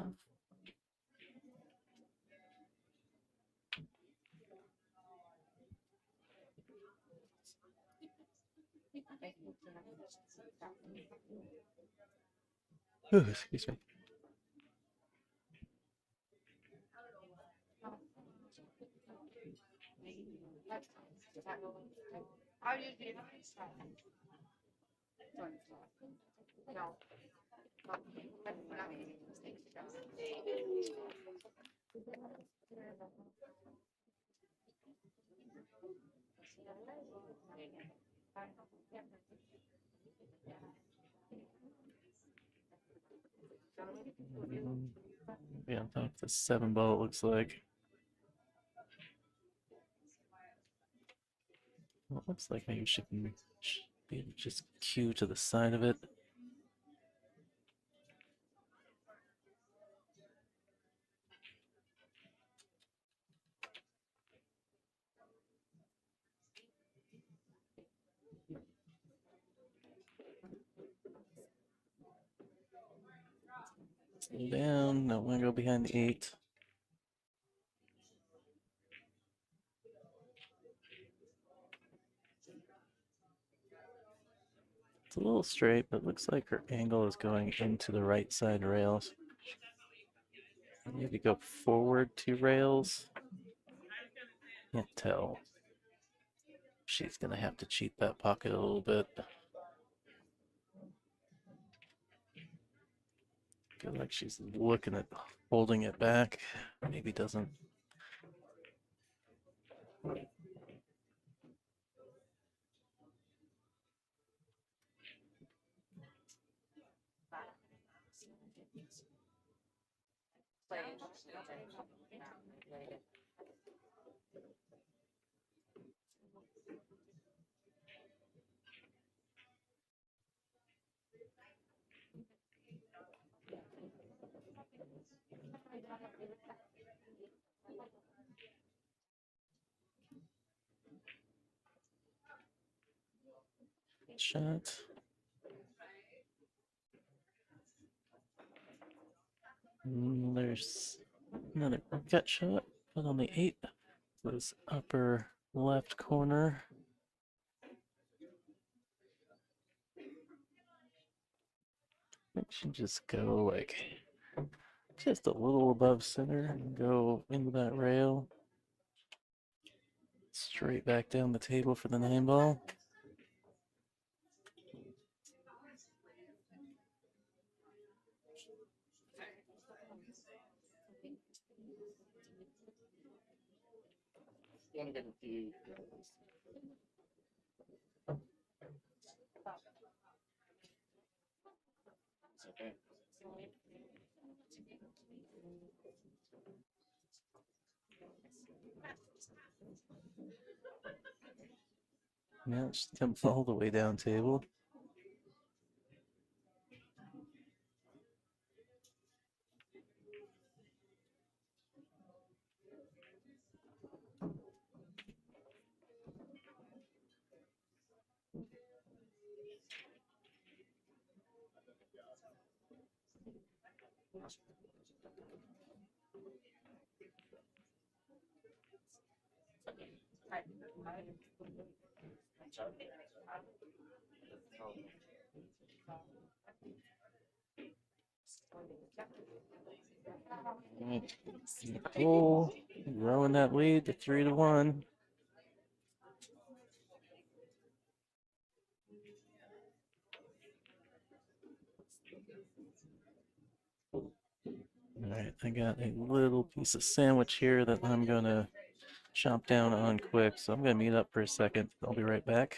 B: Ooh, excuse me.
G: How do you do that? No.
B: Yeah, on top of the 7 ball, it looks like. Well, it looks like maybe she can be just cue to the side of it. Slow down, don't want to go behind the 8. It's a little straight, but looks like her angle is going into the right side rails. Maybe go forward 2 rails. Can't tell. She's gonna have to cheat that pocket a little bit. Feel like she's looking at holding it back. Maybe doesn't. Shot. There's another gut shot, but on the 8 was upper left corner. I think she just go like just a little above center and go into that rail. Straight back down the table for the 9 ball.
A: You want to get a few.
B: Yeah, just come all the way down table. Nicole growing that lead to 3-1. All right, I got a little piece of sandwich here that I'm gonna chomp down on quick, so I'm gonna mute up for a second. I'll be right back.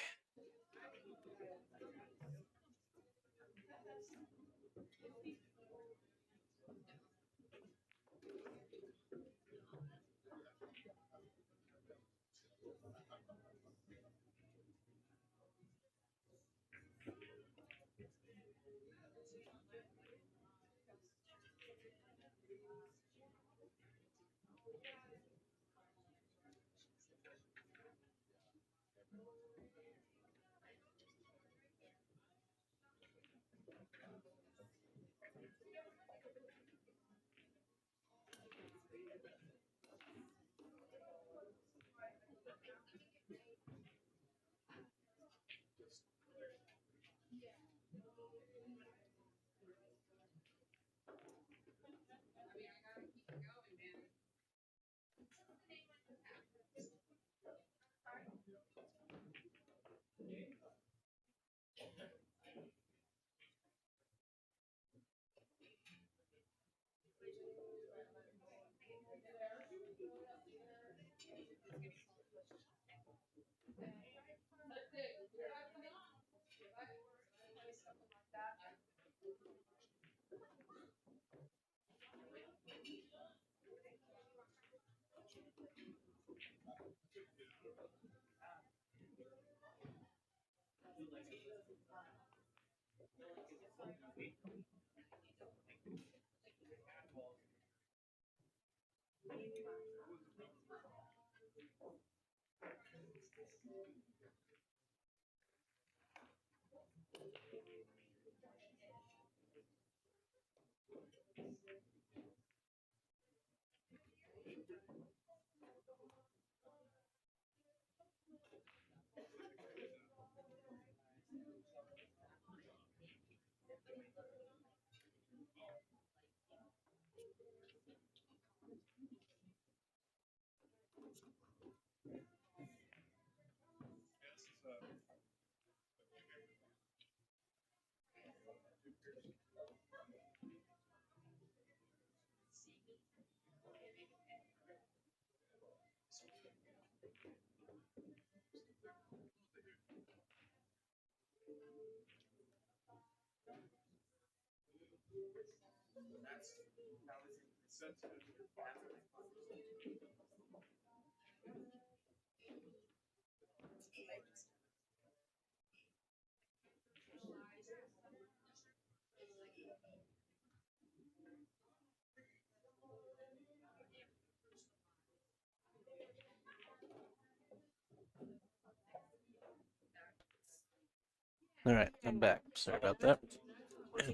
B: All right, I'm back. Sorry about that.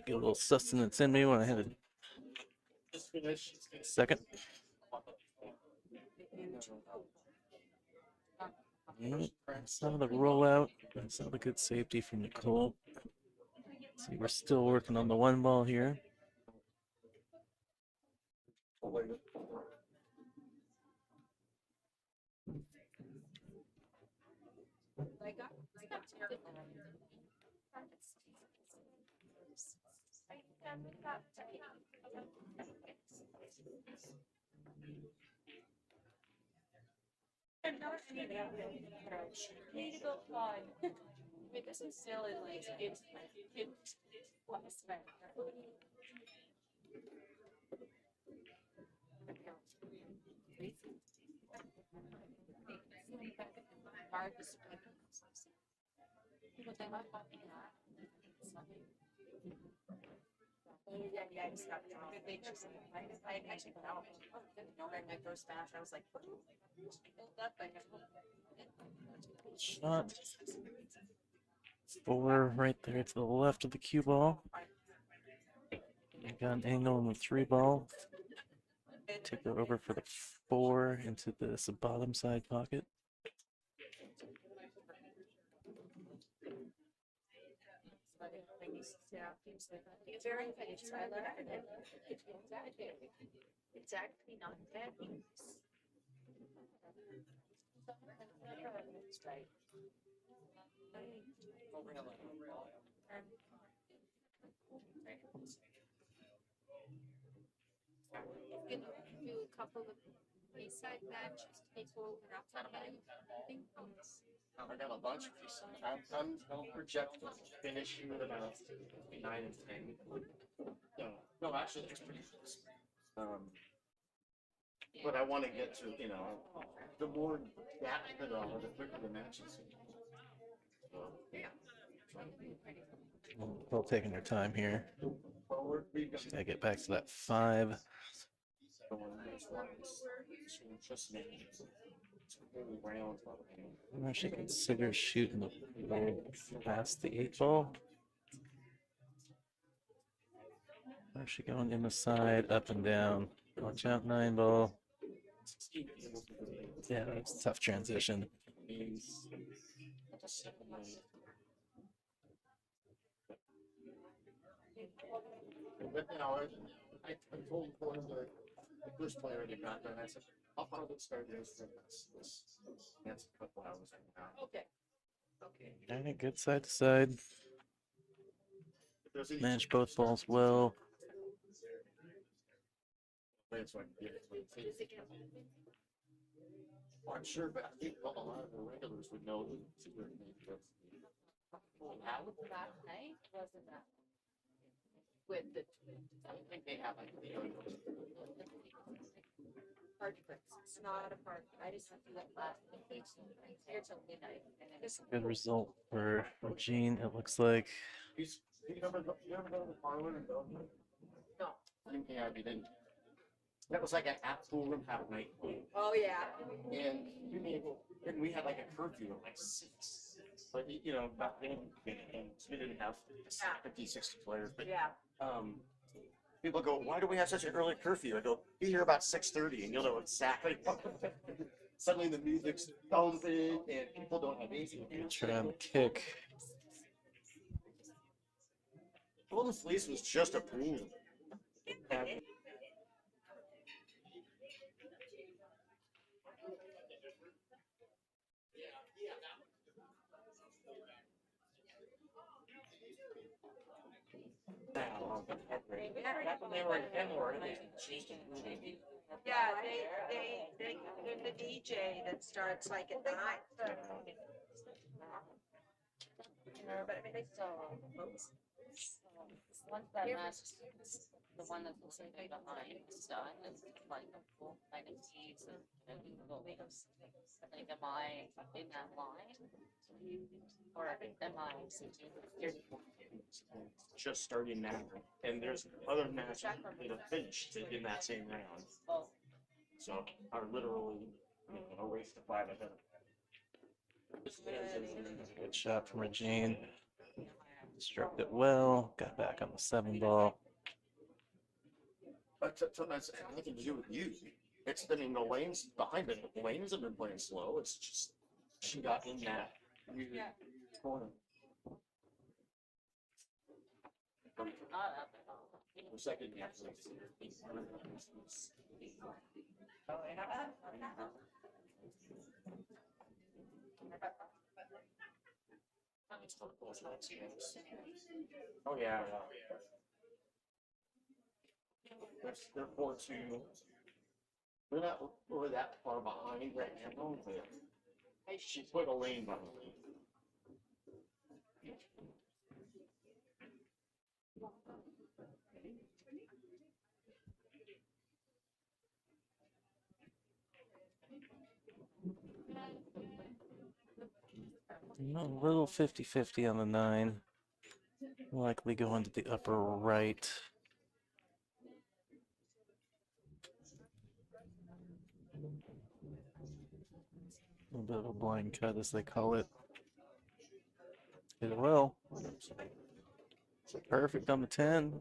B: Get a little sustenance in me when I had a second. Saw the rollout. Saw the good safety from Nicole. See, we're still working on the one ball here.
F: Need to go fly. Wait, this is still in like it's less Yeah, I just got good things. I actually put out. My first batch, I was like, built up.
B: Shot 4 right there to the left of the cue ball. I got an angle on the 3 ball. Take her over for the 4 into this bottom side pocket.
F: Very nice. I learned it. It's actually not bad. That's right.
G: You can do a couple of B-side matches, people outside of it.
A: I got a bunch of these. I'm projecting to finish here at about 9 and 10. No, actually, it's pretty close. But I want to get to, the more gap the quicker the matches.
B: Still taking their time here.
A: Forward, we've got
B: Gotta get back to that 5.
A: going this one's just rounds.
B: I should consider shooting the ball past the 8 ball. Or is she going in the side, up and down? Watch out, 9 ball. Yeah, that's a tough transition.
A: But I told one of the first player they got there, and I said, I'll probably start this that's a couple hours from now.
F: Okay. Okay.
B: Alright, good side to side.
A: If there's any-
B: Manage both balls well.
A: That's what I get it. Well, I'm sure, but I think a lot of the regulars would know that it's a good name.
F: That was last night, wasn't that? With the.
A: I think they have like
F: Party bricks. It's not a party. I just have to let last. Here till midnight. And then it's.
B: Good result for Gene, it looks like.
A: you ever go to the parlor and go?
F: No.
A: Yeah, we didn't. That was like an pool room half night.
F: Oh, yeah.
A: And we had like a curfew of like 6. But back then, and we didn't have 50, 60 players. But
F: Yeah.
A: people go, why do we have such an early curfew? I go, be here about 6:30 and you'll know exactly. Suddenly the music's thumping and people don't have anything to do.
B: Try on the kick.
A: Golden Fleece was just a pool. And they were in Kenmore, and they changed it.
F: Yeah, they're the DJ that starts like at 9. But I mean, they still.
H: Once that match, the one that's like behind is done, it's like a full kind of seeds and like, am I in that line? Or am I?
A: Just starting now, and there's other matches that have finished in that same round. So are literally a race to 5 ahead.
B: Good shot from Regine. Struck it well. Got back on the 7 ball.
A: But that's nothing to do with you. It's the lanes behind it. The lanes have been playing slow. It's just she got in that corner. Second, yeah. Oh yeah. They're 4-2. We're not really that far behind right now, but she put a lane behind.
B: A little 50-50 on the 9. Likely going to the upper right. A little bit of a blind cut, as they call it. Hit it well. Perfect on the 10.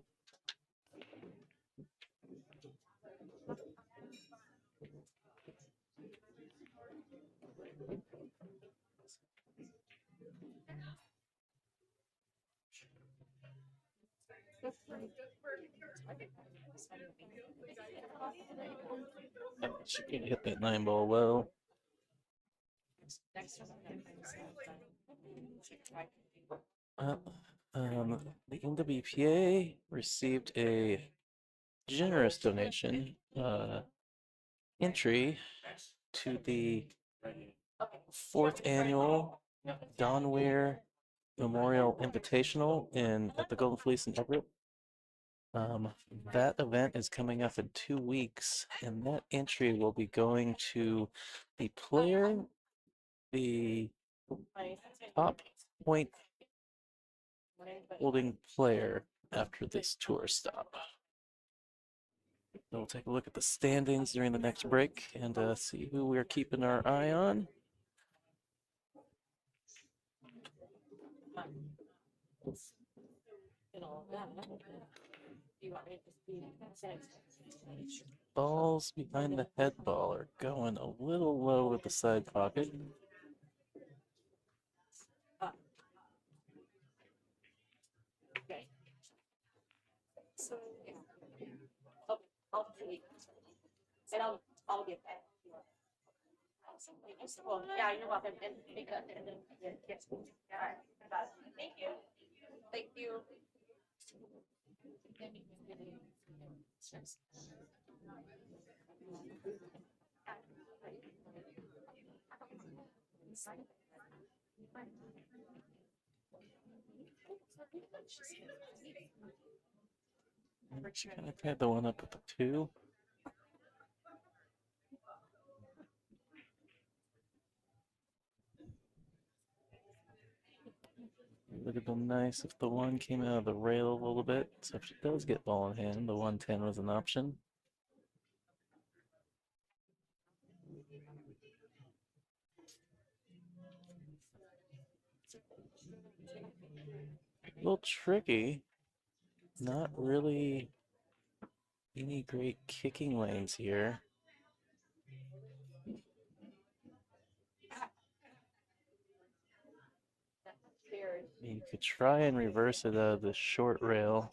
B: She can hit that 9 ball well. Uh, the NWPA received a generous donation entry to the 4th annual Don Weir Memorial Invitational at the Golden Fleece in Everett. That event is coming up in 2 weeks, and that entry will be going to the top point holding player after this tour stop. So we'll take a look at the standings during the next break and see who we're keeping our eye on. Balls behind the head ball are going a little low with the side pocket.
F: And I'll get that. Well, yeah, you're welcome. And because yes. All right. Thank you. Thank you.
B: She kind of paired the one up with the 2. It would have been nice if the 1 came out of the rail a little bit. So if she does get ball in hand, the 110 was an option. A little tricky. Not really any great kicking lanes here. You could try and reverse it out of the short rail.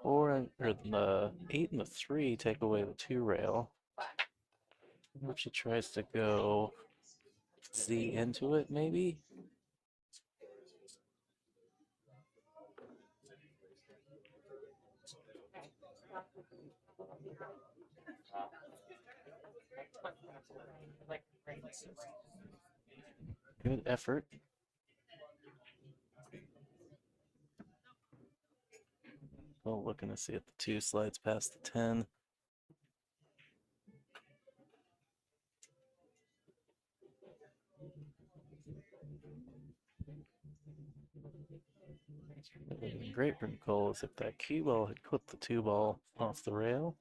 B: Or the 8 and the 3 take away the 2 rail. If she tries to go Z into it, maybe? Good effort. Oh, looking to see if the 2 slides past the 10. What would have been great for Nicole is if that cue ball had clipped the 2 ball off the rail.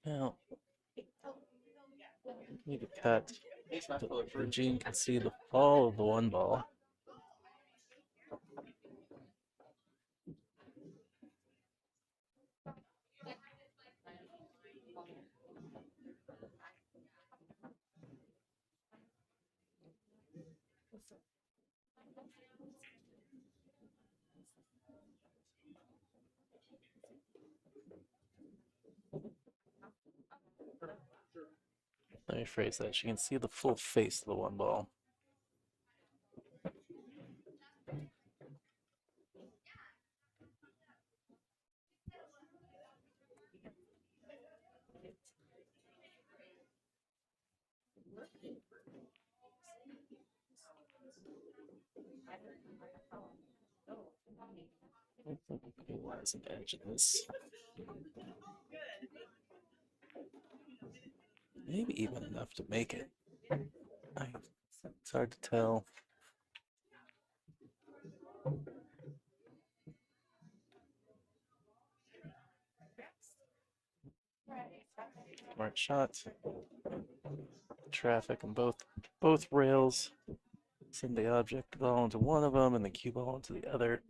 B: Now, need to cut so Regine can see the fall of the 1 ball. Let me phrase that. She can see the full face of the one ball. There's an edge in this. Maybe even enough to make it. It's hard to tell. Smart shots. Traffic on both rails. Send the object ball into one of them and the cue ball into the other.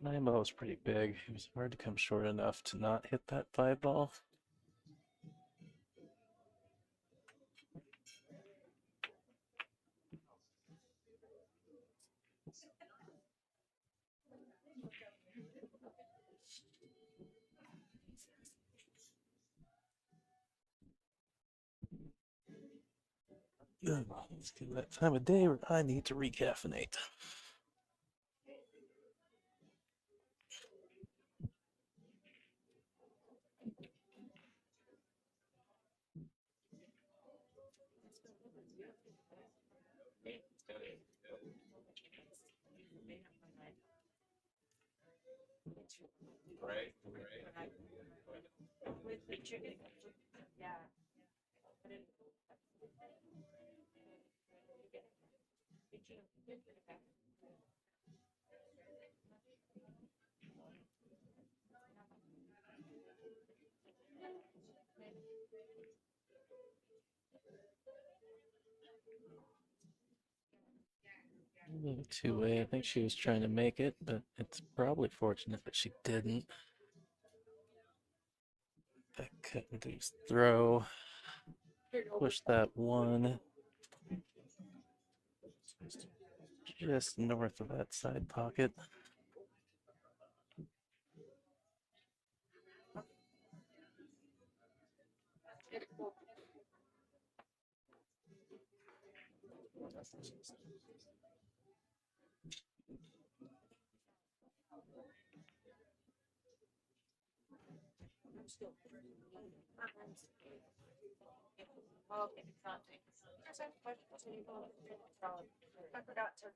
B: Nine ball was pretty big. It was hard to come short enough to not hit that 5 ball. Let's get to that time of day where I need to recaffeinate.
A: Right.
B: Two-way. I think she was trying to make it, but it's probably fortunate that she didn't. That cut induced throw. Push that one. Just north of that side pocket.
F: Okay, it's not. I forgot to.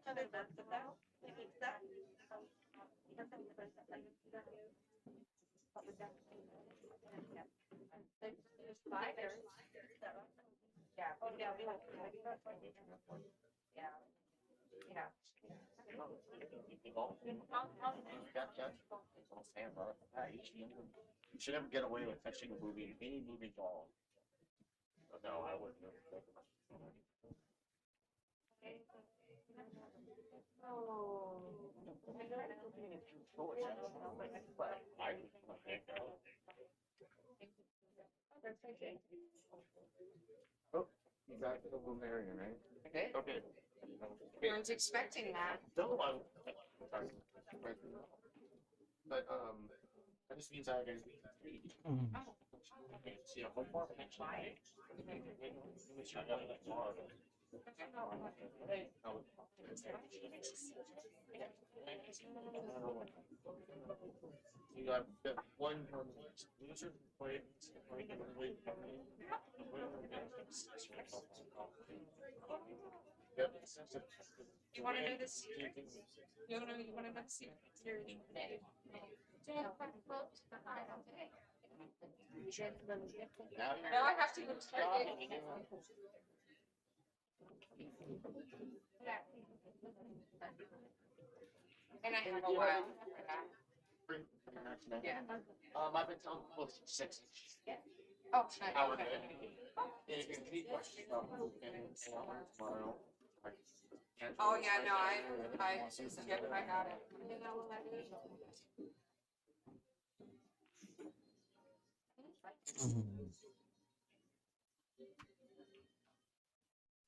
F: Other than that, yeah. Oh, yeah. Yeah. Yeah.
A: You should never get away with catching any moving ball. But no, I wouldn't. Oh, you got the little Marion, right?
H: Okay.
A: Okay.
H: Everyone's expecting that.
A: No, I'm sorry. But that just means I guys need to okay, see a home farm actually. You got one loser play. Yep.
F: You want to know the secret? You want to know the secret? Here, now I have to go Target. And I have a while. Yeah.
A: I've been telling people it's 6 inch.
F: Oh, nice.
A: Hour
F: Okay.
A: day. And if you have any questions about moving tomorrow,
F: Oh yeah, no, I got it.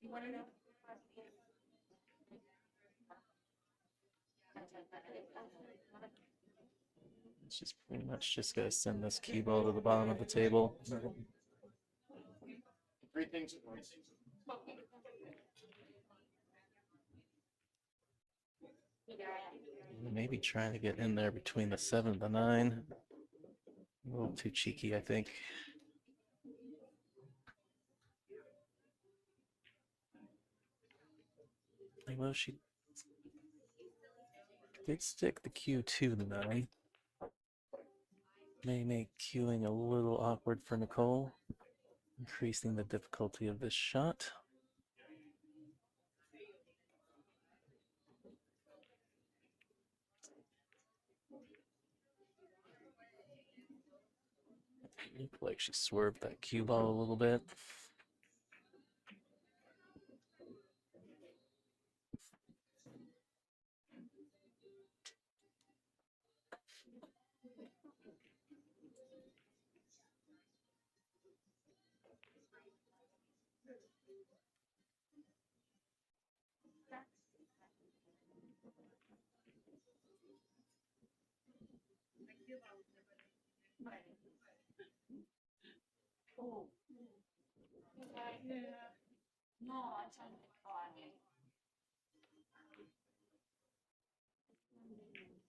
F: You want to know?
B: She's pretty much just gonna send this cue ball to the bottom of the table.
A: 3 things at once.
B: Maybe trying to get in there between the 7 and the 9. A little too cheeky, I think. Although she did stick the cue to the 9. May make cueing a little awkward for Nicole, increasing the difficulty of this shot. Looked like she swerved that cue ball a little bit.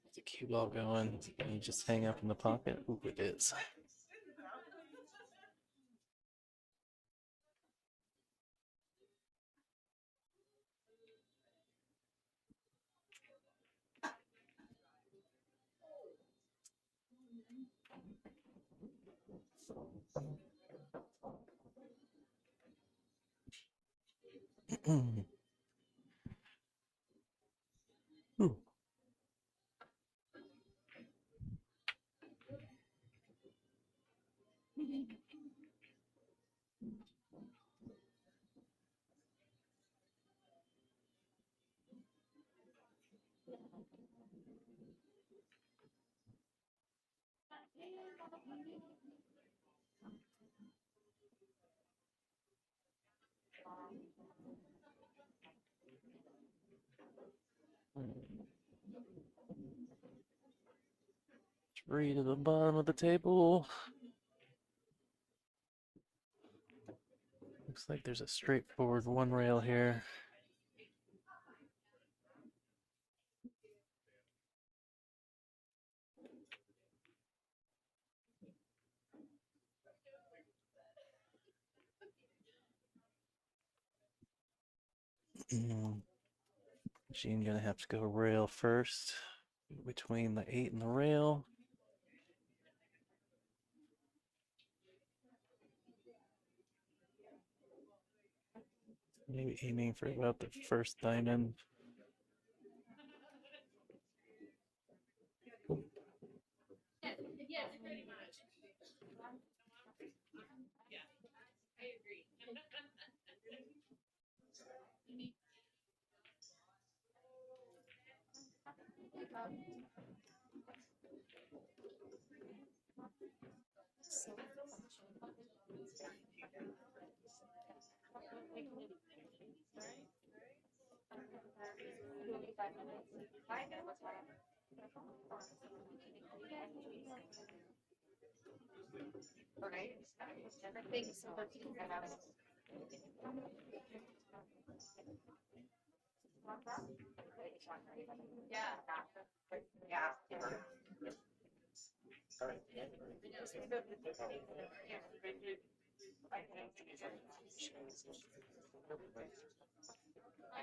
B: Is the cue ball going? Can you just hang up in the pocket? Ooh, it is. Ooh. Three to the bottom of the table. Looks like there's a straightforward one rail here. Jean gonna have to go rail first, between the 8 and the rail. Maybe aiming for about the first diamond.
E: Yes, pretty much. Yeah, I agree.
F: Right? Everything's so yeah. Yeah.
A: All right.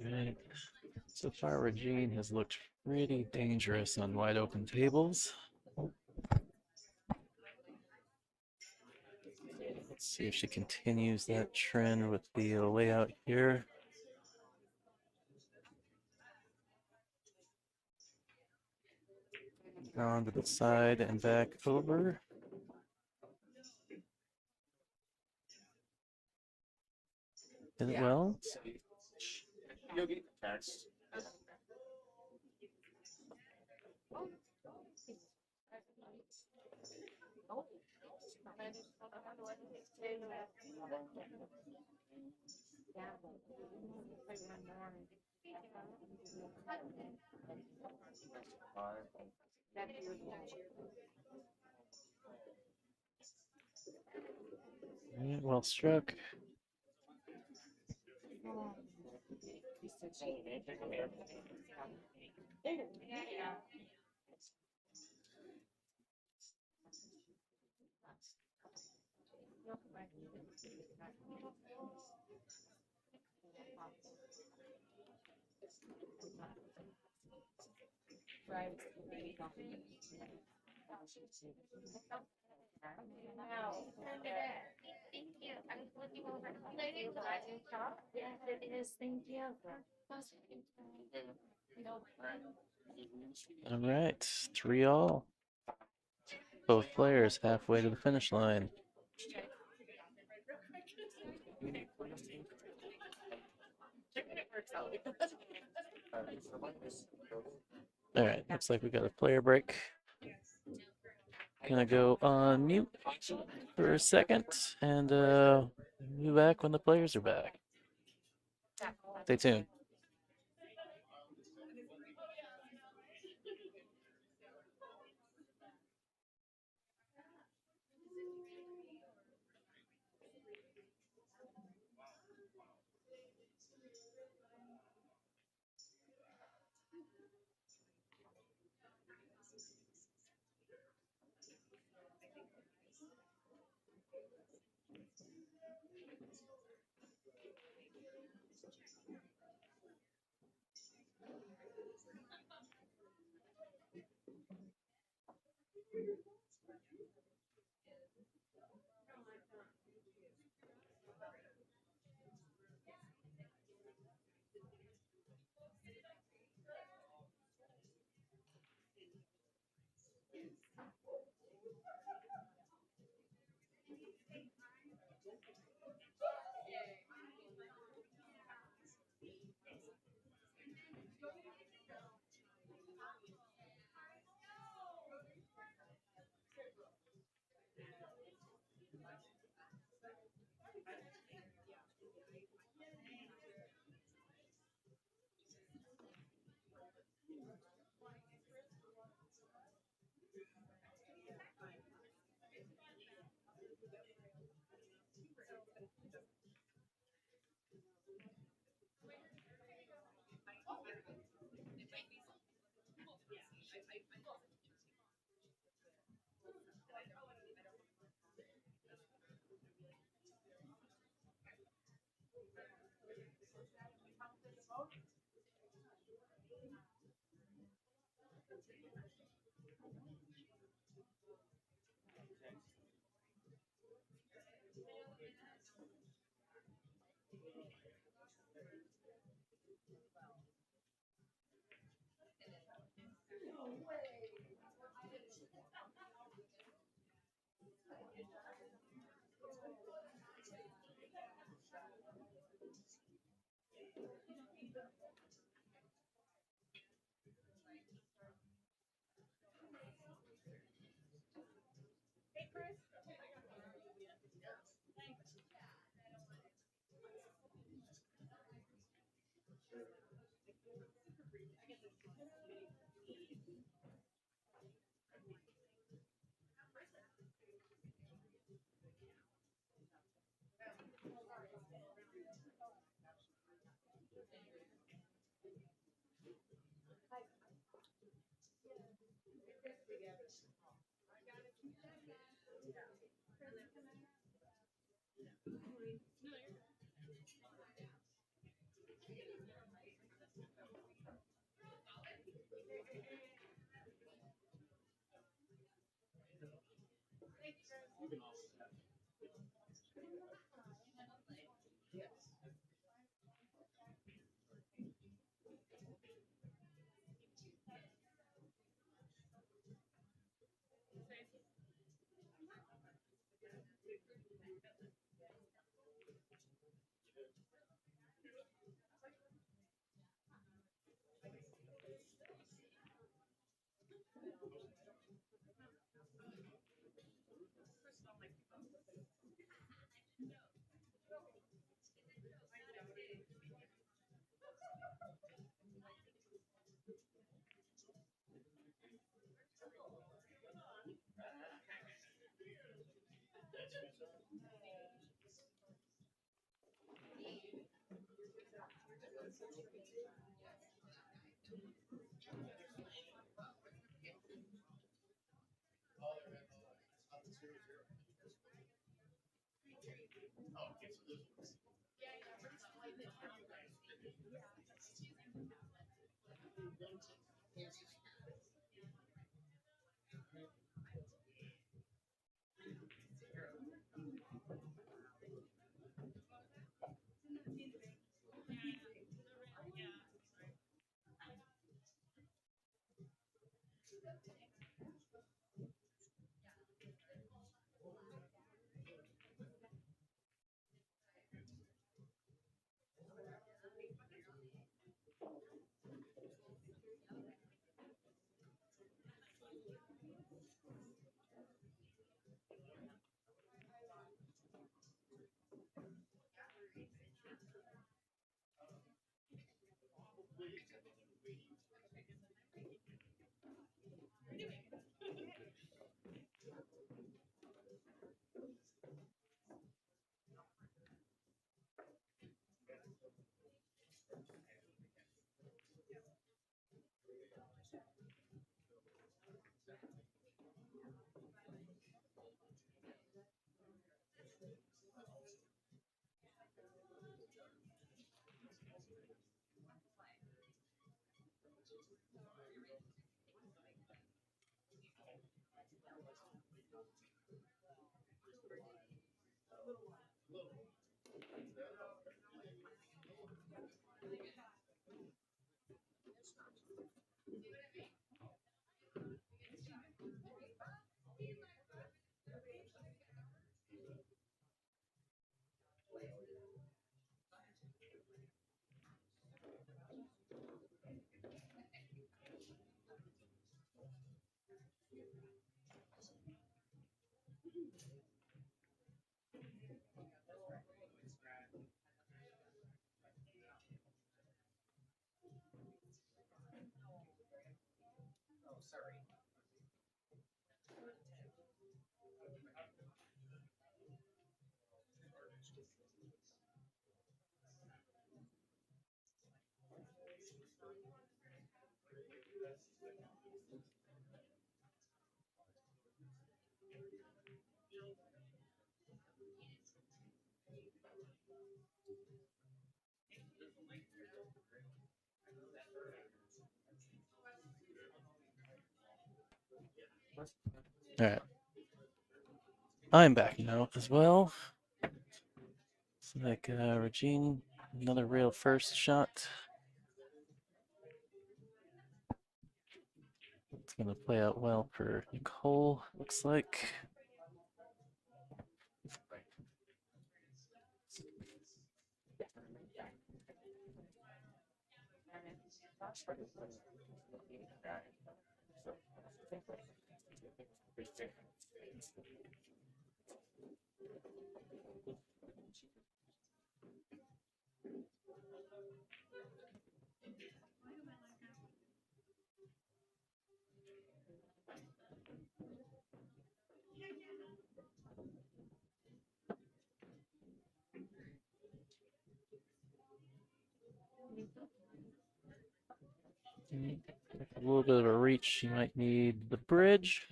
B: Right. So far, Regine has looked pretty dangerous on wide open tables. Let's see if she continues that trend with the layout here. On to the side and back over. Did it well?
A: You'll get the text.
B: Right, well struck.
G: Thank you. I was looking over. Yes, it is. Thank you.
B: All right, 3-all. Both players halfway to the finish line. All right, looks like we got a player break. Gonna go on mute for a second and be back when the players are back. Stay tuned. All right. I'm back now as well. It's like Regine, another real first shot. It's going to play out well for Nicole, looks like. A little bit of a reach, you might need the bridge.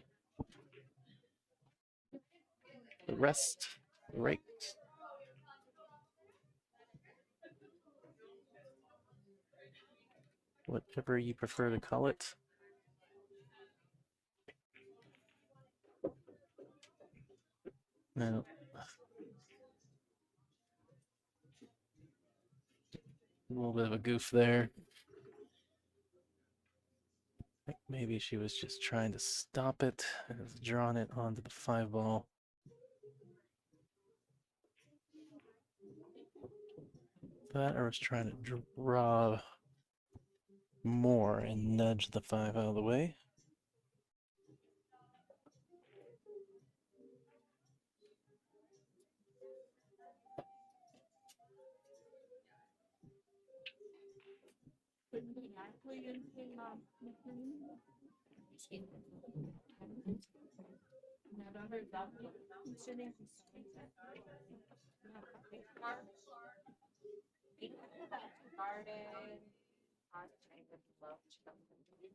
B: The rest, right. Whatever you prefer to call it. No. A little bit of a goof there. I think maybe she was just trying to stop it and has drawn it onto the 5 ball. That or was trying to draw more and nudge the 5 out of the way.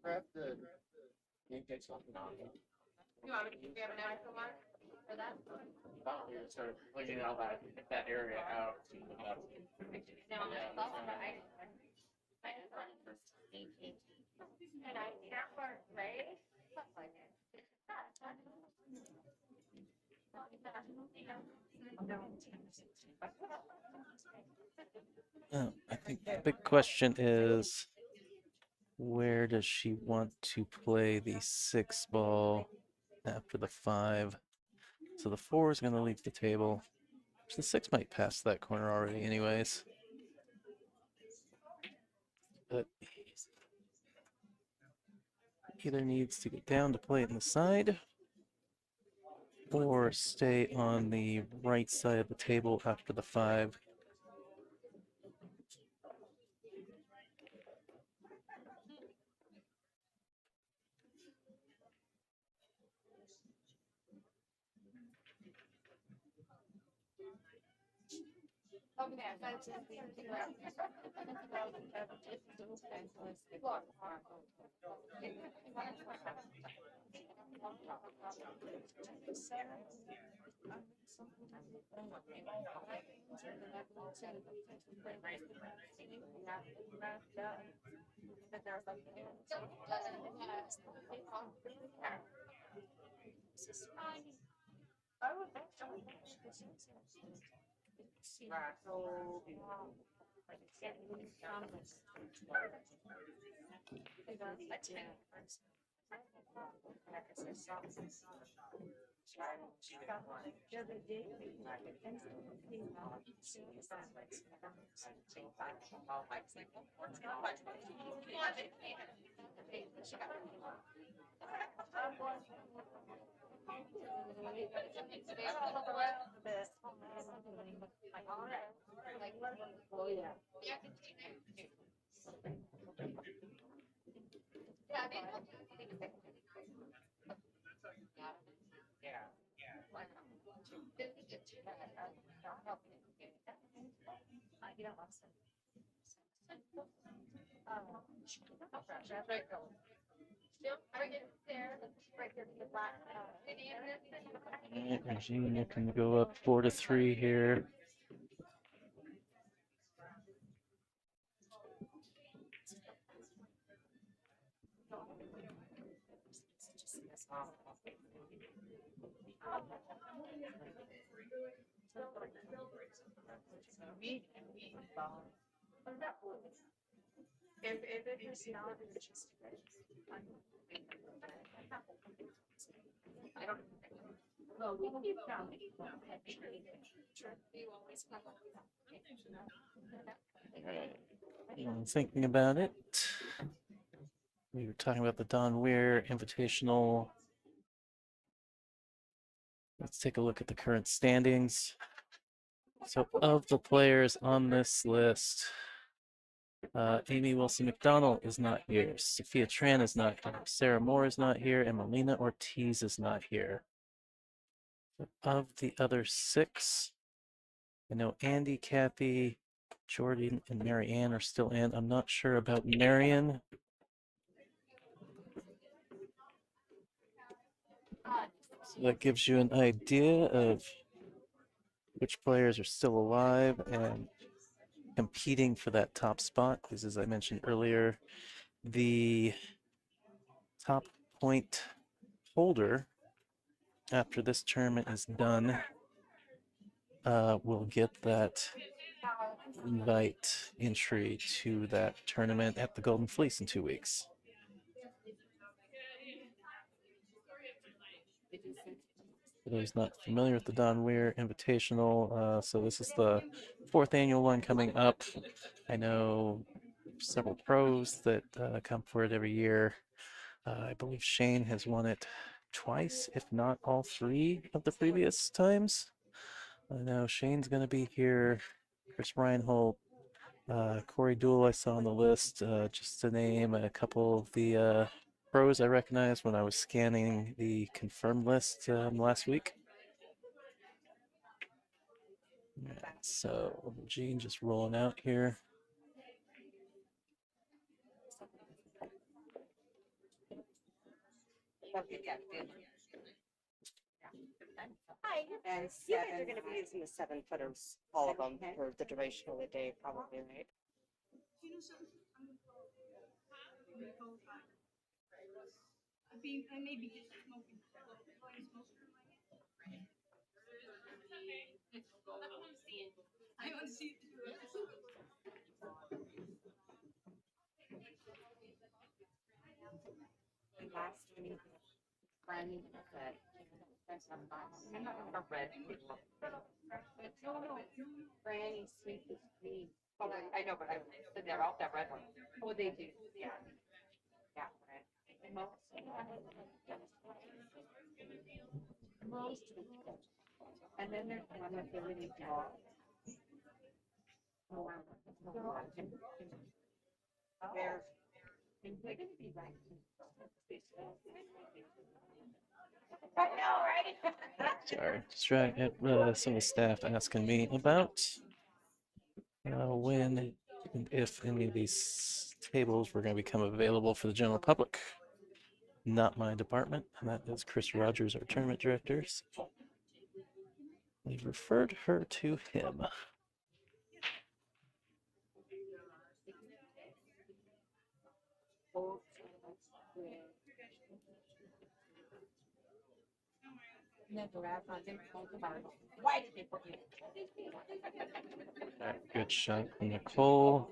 A: Grab the intake something on it.
F: You want me to grab an extra mark for that?
A: Thought we would start cleaning all that area out.
F: No, I
G: And I can't work, right?
B: I think the big question is, where does she want to play the 6 ball after the 5? So the 4 is going to leave the table. The 6 might pass that corner already anyways. But either needs to get down to play it in the side or stay on the right side of the table after the 5. Regina can go up 4-3 here.
G: If it is not, it's just I don't. Well, we can keep going. You always come up with that.
B: I'm thinking about it. We were talking about the Don Weir Invitational. Let's take a look at the current standings. So of the players on this list, Amy Wilson McDonald is not here. Sophia Tran is not here. Sarah Moore is not here. And Melina Ortiz is not here. Of the other 6, I know Andy, Kathy, Jordan, and Marianne are still in. I'm not sure about Marion. So that gives you an idea of which players are still alive and competing for that top spot. Because as I mentioned earlier, the top point holder after this tournament is done will get that invite entry to that tournament at the Golden Fleece in 2 weeks. For those not familiar with the Don Weir Invitational, so this is the 4th annual one coming up. I know several pros that come for it every year. I believe Shane has won it twice, if not all 3 of the previous times. I know Shane's going to be here. Chris Reinhold, Corey Dool, I saw on the list, just to name a couple of the pros I recognized when I was scanning the confirmed list last week. Yeah, so Gene just rolling out here.
F: Hi.
C: And you guys are going to be using the 7-footers, all of them, for the duration of the day, probably, right?
E: I may be just smoking. I want to see it.
H: Last week, Franny said, I'm not a red people. Franny, sweet as sweet. Oh, I know, but I said they're all that red one. Oh, they do, yeah. Yeah, red. Most. And then there's one with the really tall. They're gonna be right. I know, right?
B: Sorry, distracted. Some of the staff asking me about when and if any of these tables were going to become available for the general public. Not my department, and that is Chris Rogers, our tournament director. So we've referred her to him.
H: Why did they put me?
B: Good shot from Nicole.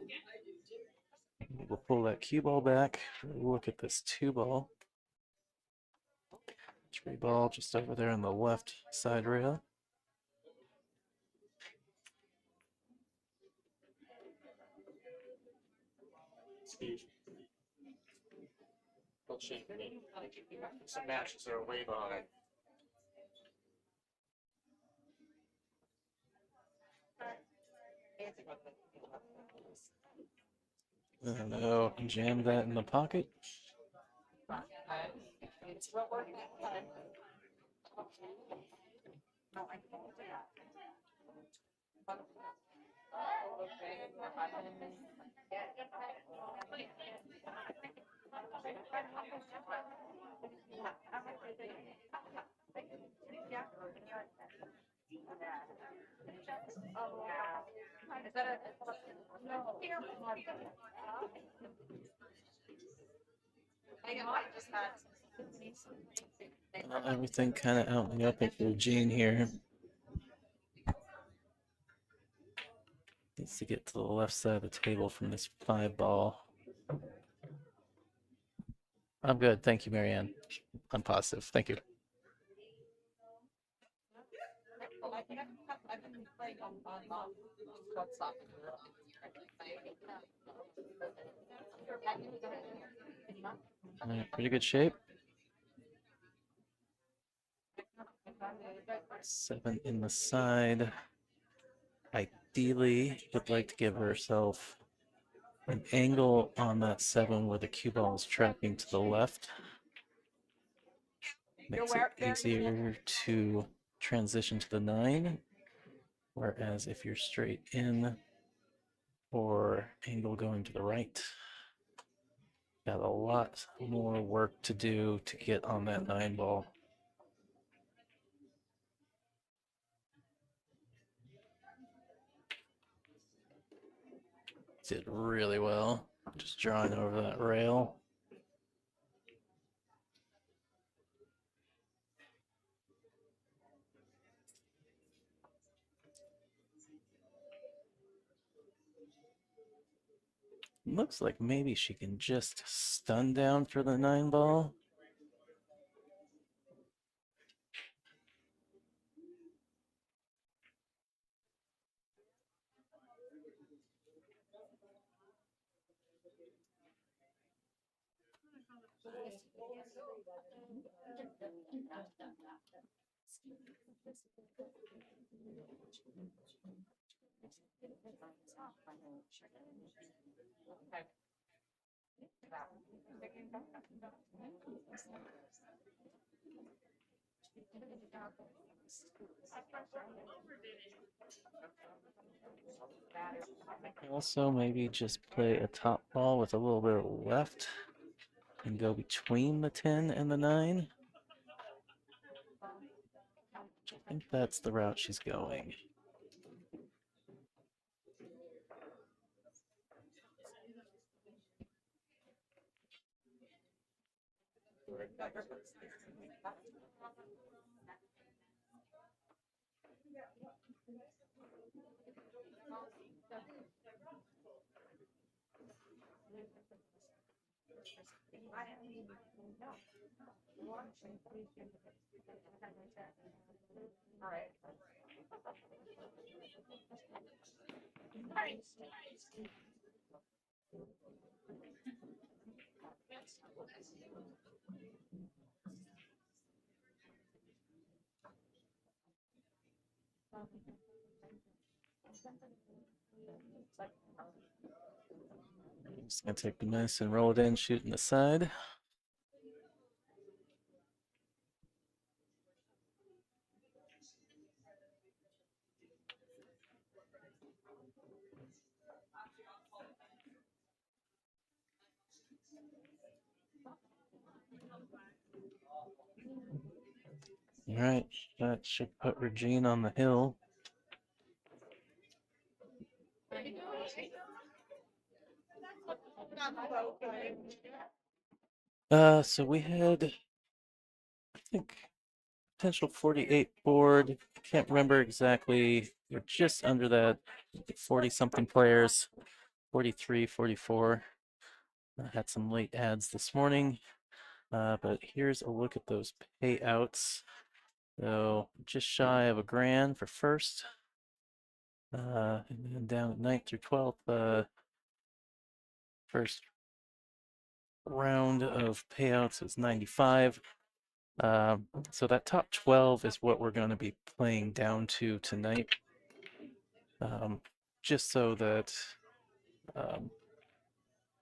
B: We'll pull that cue ball back. Look at this 2-ball. 3-ball just over there on the left side rail.
A: Steve. Well, Shane, some matches are way behind.
B: I don't know. Jam that in the pocket.
H: It's what we're doing. No, I can't do that.
B: Everything kind of out in the open for Gene here. Needs to get to the left side of the table from this 5-ball. I'm good. Thank you, Marianne. I'm positive. Thank you. All right, pretty good shape. 7 in the side. Ideally, would like to give herself an angle on that 7 where the cue ball is tracking to the left. Makes it easier to transition to the 9. Whereas if you're straight in or angle going to the right, got a lot more work to do to get on that 9-ball. Did really well, just drawing over that rail. Looks like maybe she can just stun down for the 9 ball. Also, maybe just play a top ball with a little bit of left and go between the 10 and the 9. I think that's the route she's going. Just gonna take the miss and roll it in, shooting the side. All right, that should put Regine on the hill. So we had, I think, potential 48 board. Can't remember exactly. We're just under that 40 something players, 43, 44. Had some late ads this morning. But here's a look at those payouts. So just shy of $1,000 for first. And then down at 9th through 12th, first round of payouts is 95. So that top 12 is what we're going to be playing down to tonight. Just so that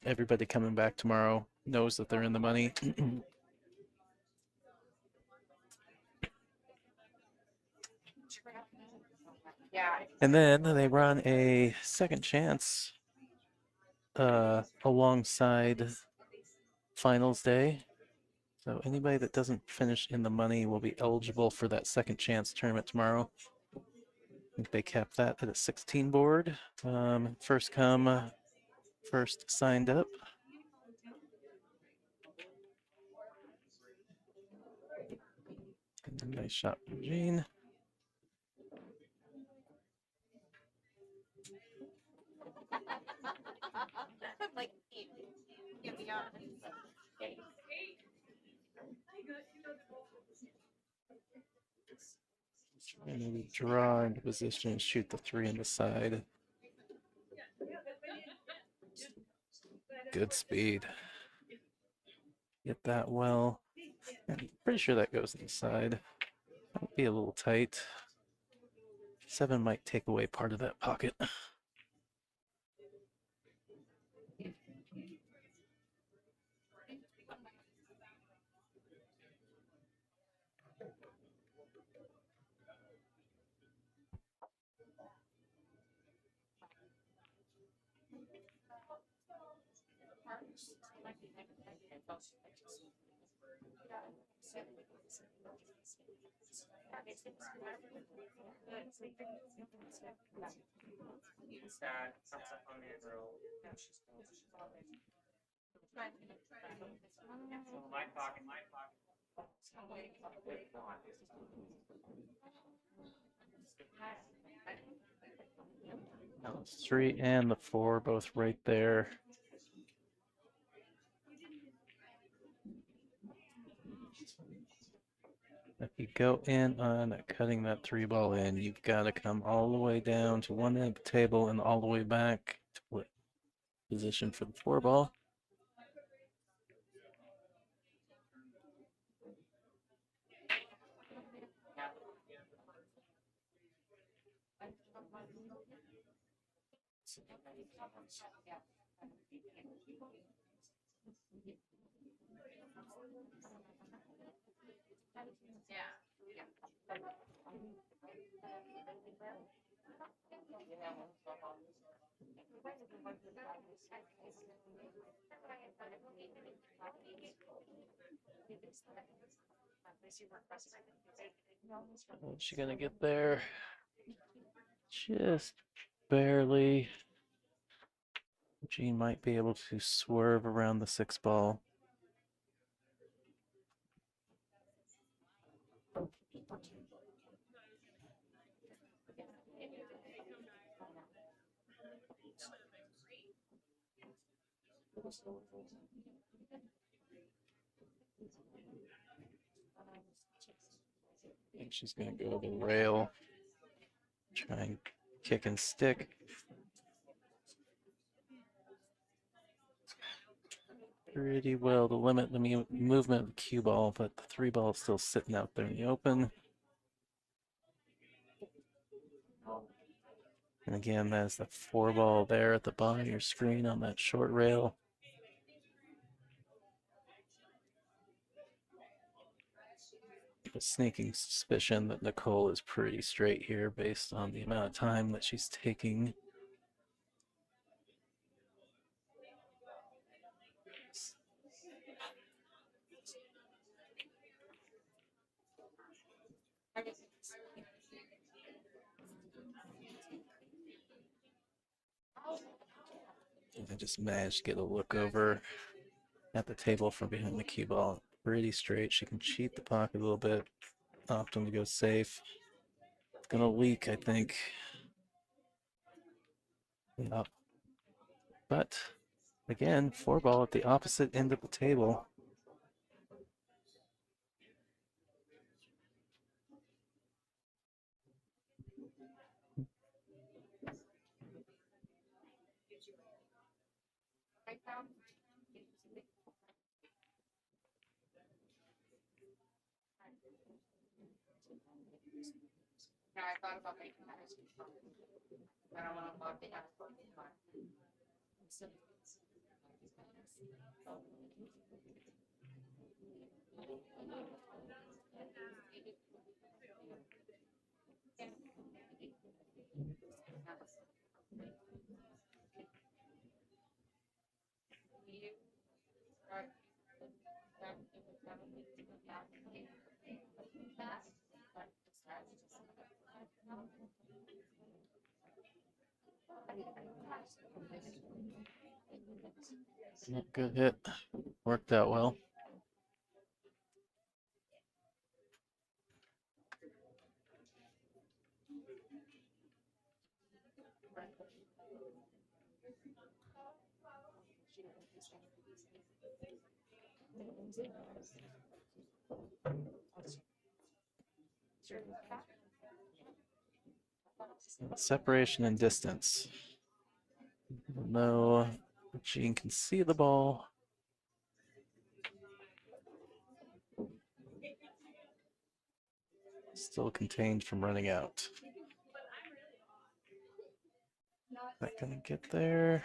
B: everybody coming back tomorrow knows that they're in the money. And then they run a second chance alongside finals day. So anybody that doesn't finish in the money will be eligible for that second chance tournament tomorrow. I think they capped that at a 16 board. First come, first signed up. Nice shot from Gene.
H: I'm like, get me on.
B: And we draw into position and shoot the 3 in the side. Good speed. Get that well. I'm pretty sure that goes inside. Might be a little tight. 7 might take away part of that pocket. Now the 3 and the 4 both right there. If you go in on cutting that 3-ball in, you've got to come all the way down to one end of the table and all the way back to position for the 4-ball. Is she gonna get there? Just barely. Jean might be able to swerve around the 6-ball. I think she's gonna go to the rail, try and kick and stick. Pretty well to limit the movement of the cue ball, but the 3-ball is still sitting out there in the open. And again, that's the 4-ball there at the bottom of your screen on that short rail. A sneaking suspicion that Nicole is pretty straight here based on the amount of time that she's taking. I just managed to get a look over at the table from behind the cue ball. Pretty straight. She can cheat the pocket a little bit, opting to go safe. It's gonna leak, I think. Yep. But again, 4-ball at the opposite end of the table.
H: No, I thought about making that. I don't want to lock the app.
B: Good hit. Worked out well. Separation and distance. No, Jean can see the ball. Still contained from running out. Not gonna get there.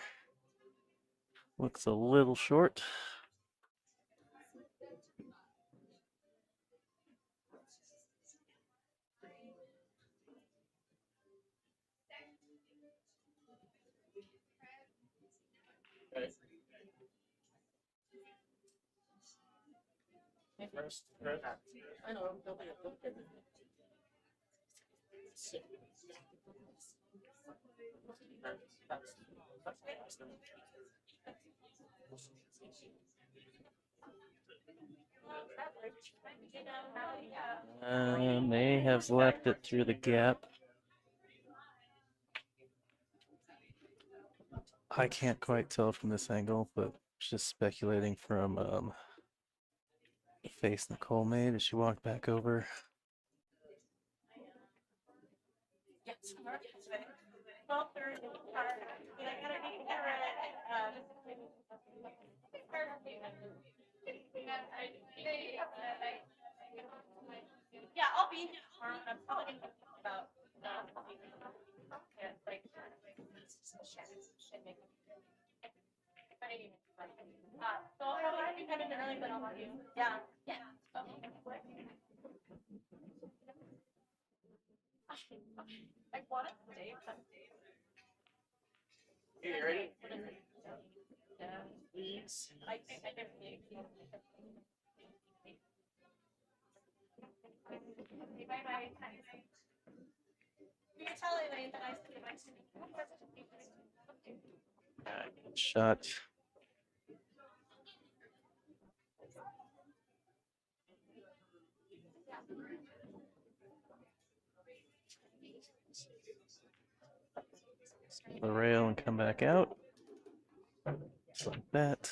B: Looks a little short.
A: I know, they'll be
B: May have left it through the gap. I can't quite tell from this angle, but just speculating from face Nicole made as she walked back over.
F: Yes. 12:30. I gotta be there at yeah, I'll be here tomorrow. I'm probably gonna talk about like so I'll probably be coming early, but I'll love you. Yeah. Yeah. I want it today, but
A: You ready?
F: yeah.
A: Please.
F: I never did. Bye bye. You can tell Elaine that I said nice to meet you.
B: Shot. The rail and come back out. Just like that.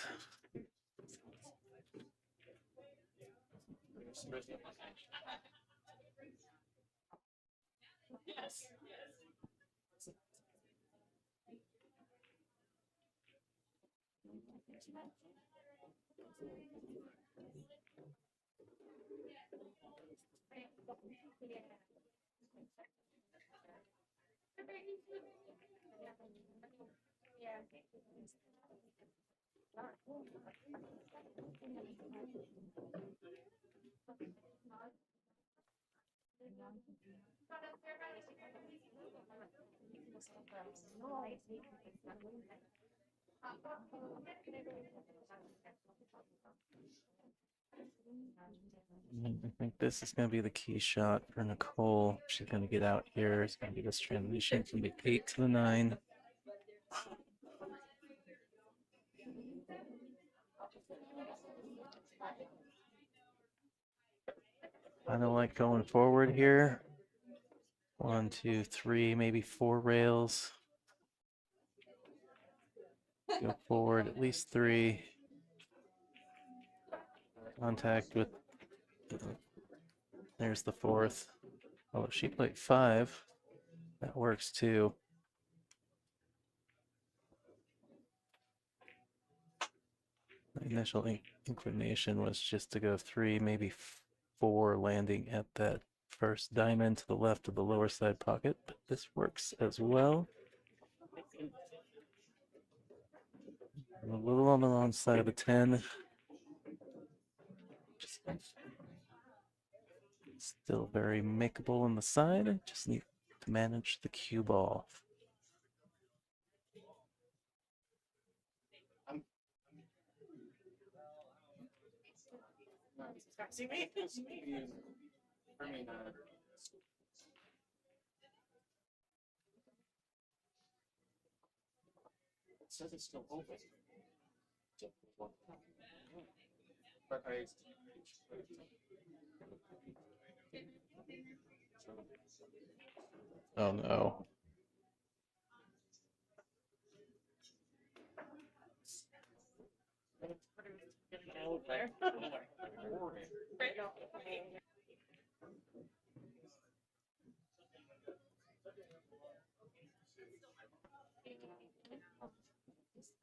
F: Yes.
B: I think this is going to be the key shot for Nicole. She's going to get out here. It's going to be this transition from the 8 to the 9. I don't like going forward here. 1, 2, 3, maybe 4 rails. Go forward at least 3. Contact with. There's the 4th. Oh, if she played 5, that works too. My initial inclination was just to go 3, maybe 4, landing at that first diamond to the left of the lower side pocket, but this works as well. I'm a little on the wrong side of the 10. Still very makeable on the side. Just need to manage the cue ball.
A: See me? I mean, it says it's still open. But I.
B: Oh no.
F: There.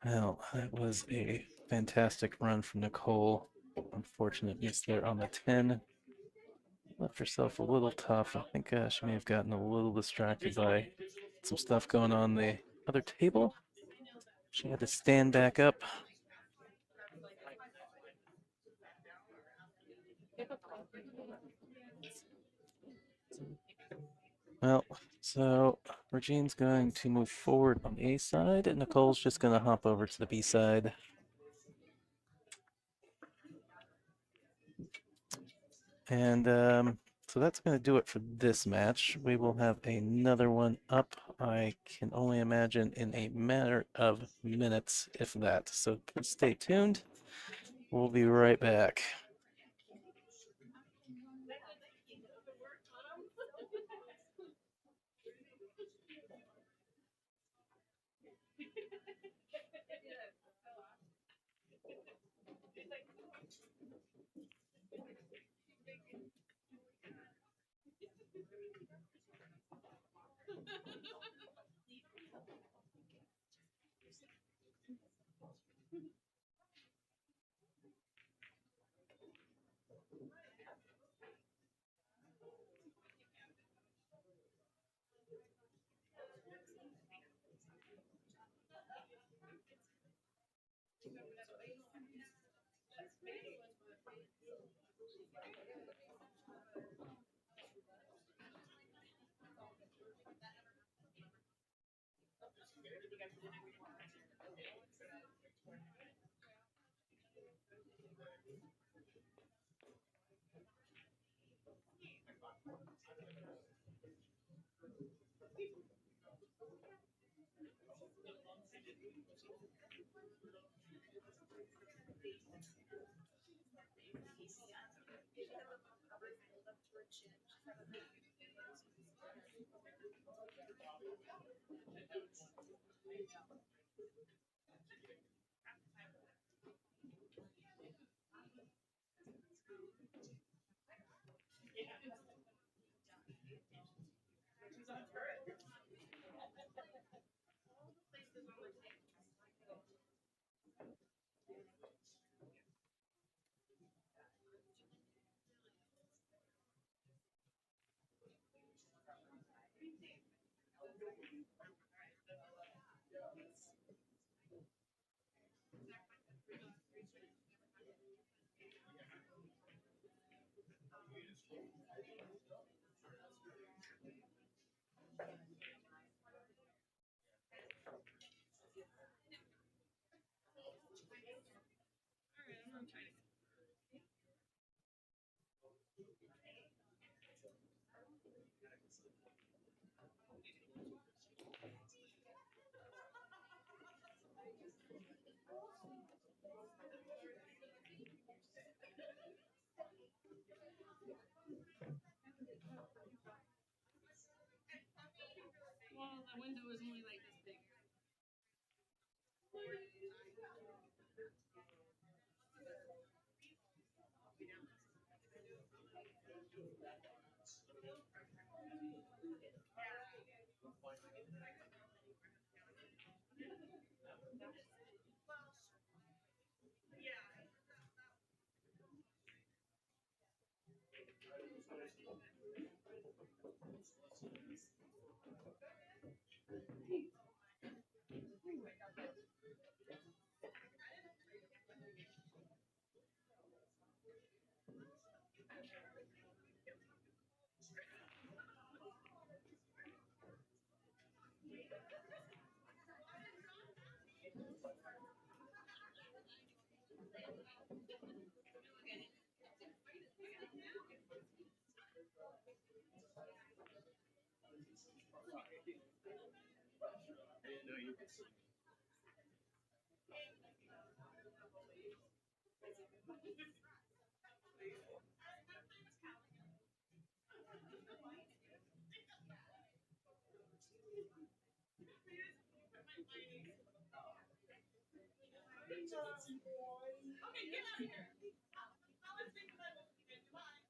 B: Well, that was a fantastic run from Nicole. Unfortunate miss there on the 10. Left herself a little tough. I think she may have gotten a little distracted by some stuff going on the other table. She had to stand back up. Well, so Regine's going to move forward on the A side, and Nicole's just going to hop over to the B side. And so that's going to do it for this match. We will have another one up, I can only imagine, in a matter of minutes, if that. So please stay tuned. We'll be right back.
E: Well, the window is only like this big. Okay, get out of here. I'll let's think about it. Goodbye.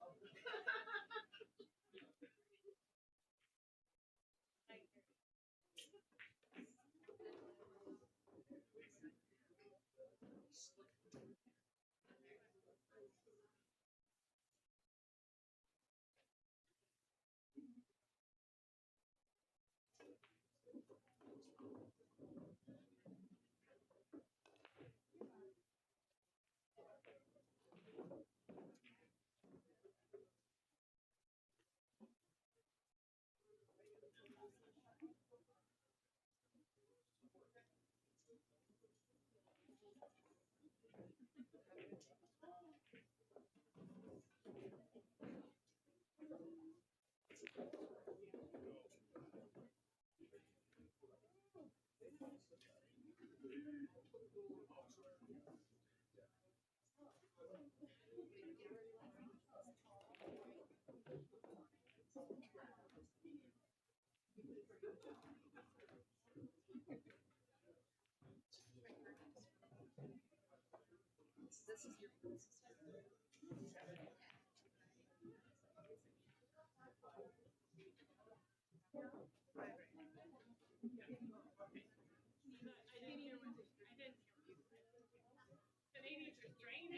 E: The 80s are strange.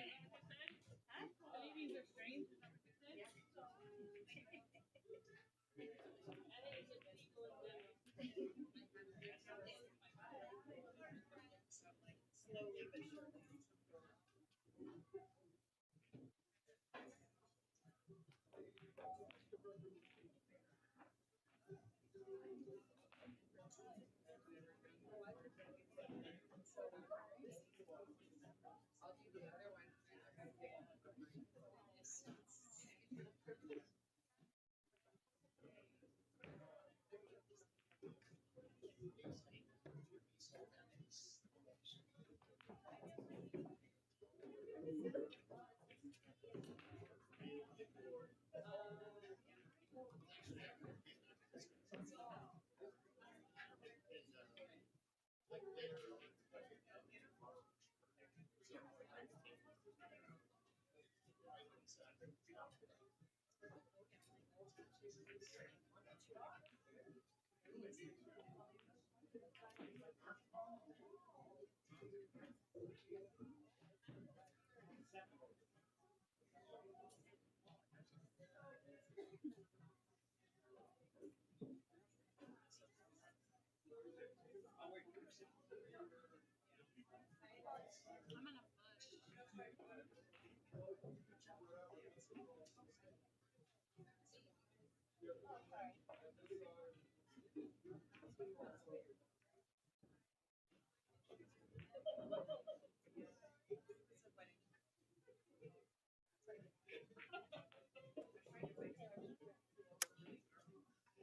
E: Huh? The 80s are strange. slowly but surely.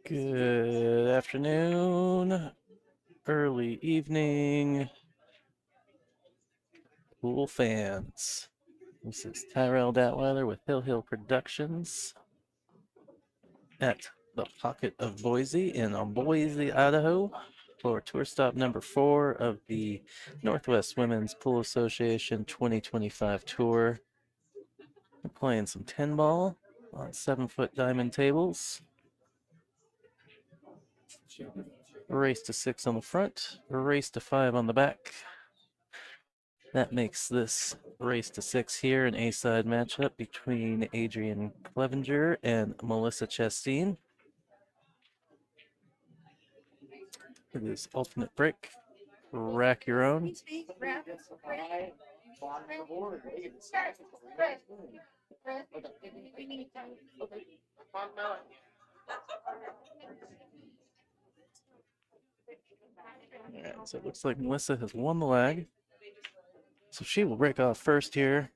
B: Good afternoon, early evening, pool fans. This is Tyrell Datweiler with Hill Productions at the Pocket of Boise in Boise, Idaho, for tour stop number 4 of the Northwest Women's Pool Association 2025 tour. We're playing some 10 ball on 7-foot diamond tables. Race to 6 on the front, race to 5 on the back. That makes this race to 6 here an A-side matchup between Adrian Clevenger and Melissa Chastain. It is alternate break. Rack your own. Alright, so it looks like Melissa has won the leg. So she will break off first here.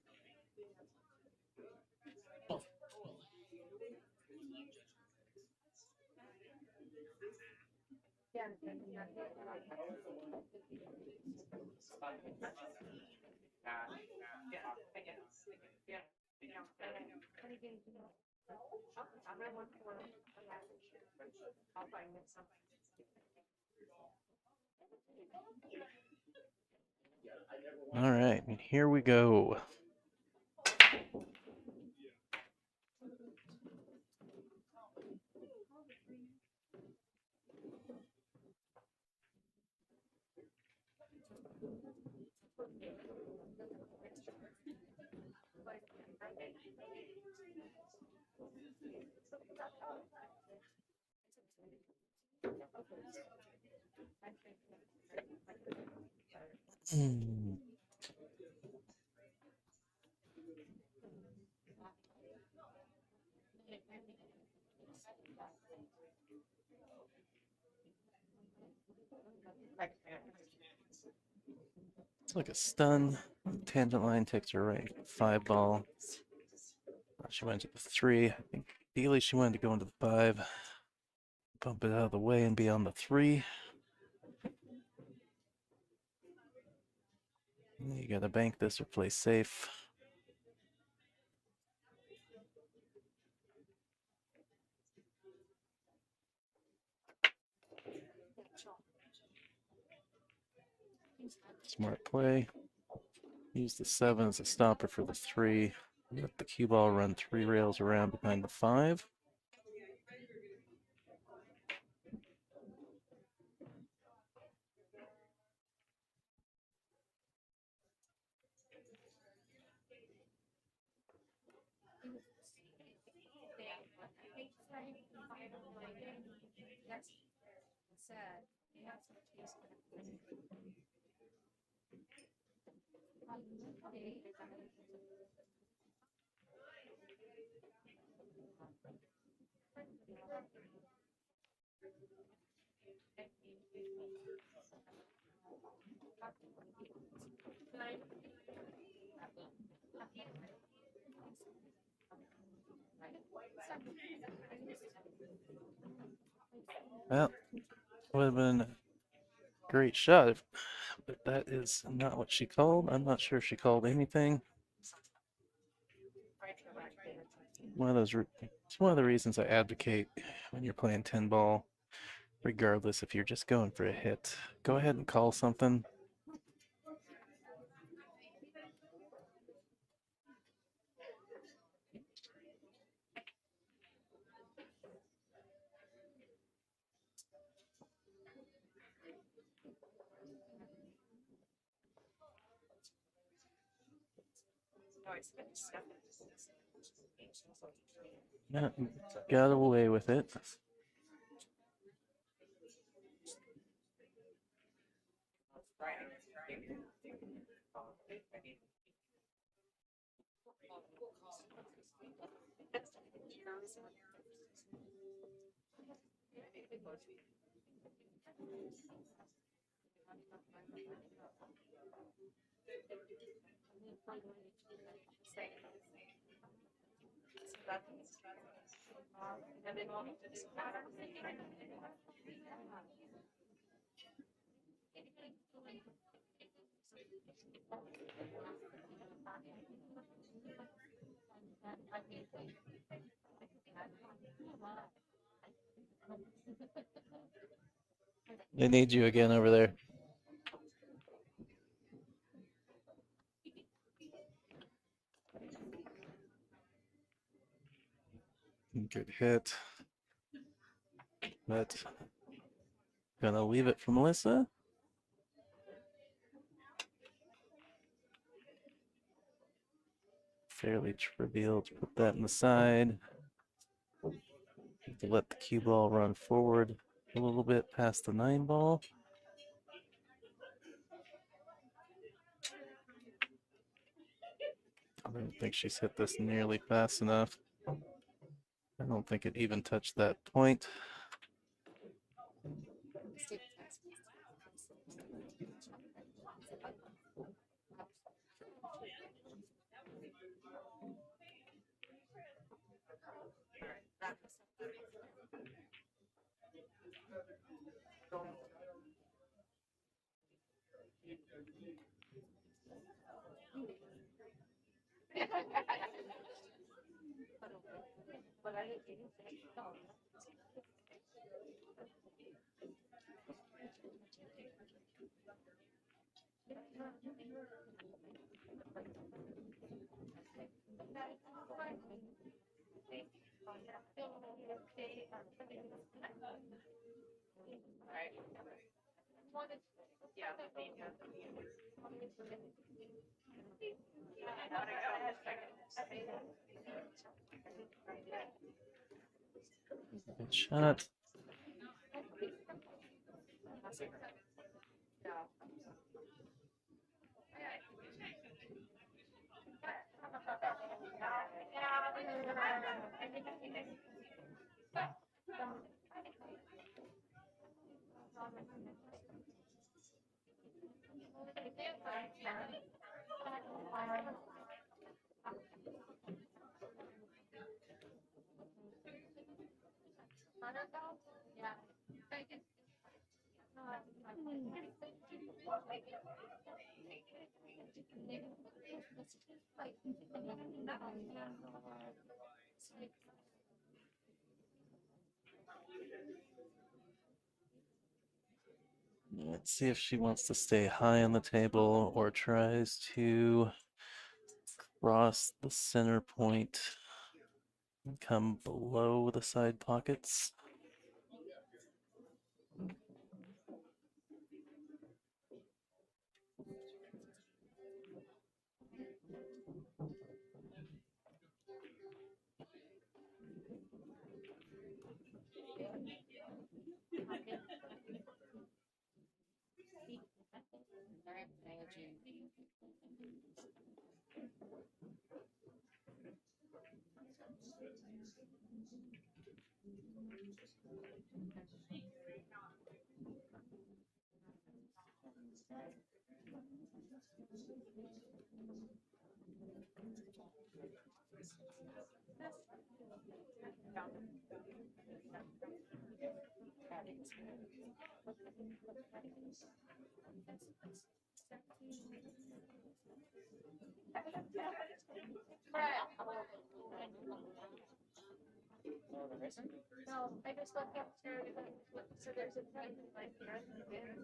B: All right, and here we go. It's like a stun. Tangent line takes her right. 5 ball. She went to the 3. I think ideally she wanted to go into the 5. Bump it out of the way and be on the 3. You gotta bank this or play safe. Smart play. Use the 7 as a stopper for the 3. Let the cue ball run 3 rails around behind the 5. Well, would have been a great shot, but that is not what she called. I'm not sure if she called anything. It's one of the reasons I advocate when you're playing 10 ball, regardless if you're just going for a hit, go ahead and call something. Yeah, got away with it. They need you again over there. Good hit. But gonna leave it for Melissa. Fairly trivial to put that in the side. To let the cue ball run forward a little bit past the 9 ball. I don't think she's hit this nearly fast enough. I don't think it even touched that point. Good shot. Let's see if she wants to stay high on the table or tries to cross the center point and come below the side pockets.
G: No, I just looked up there, so there's a thing like here.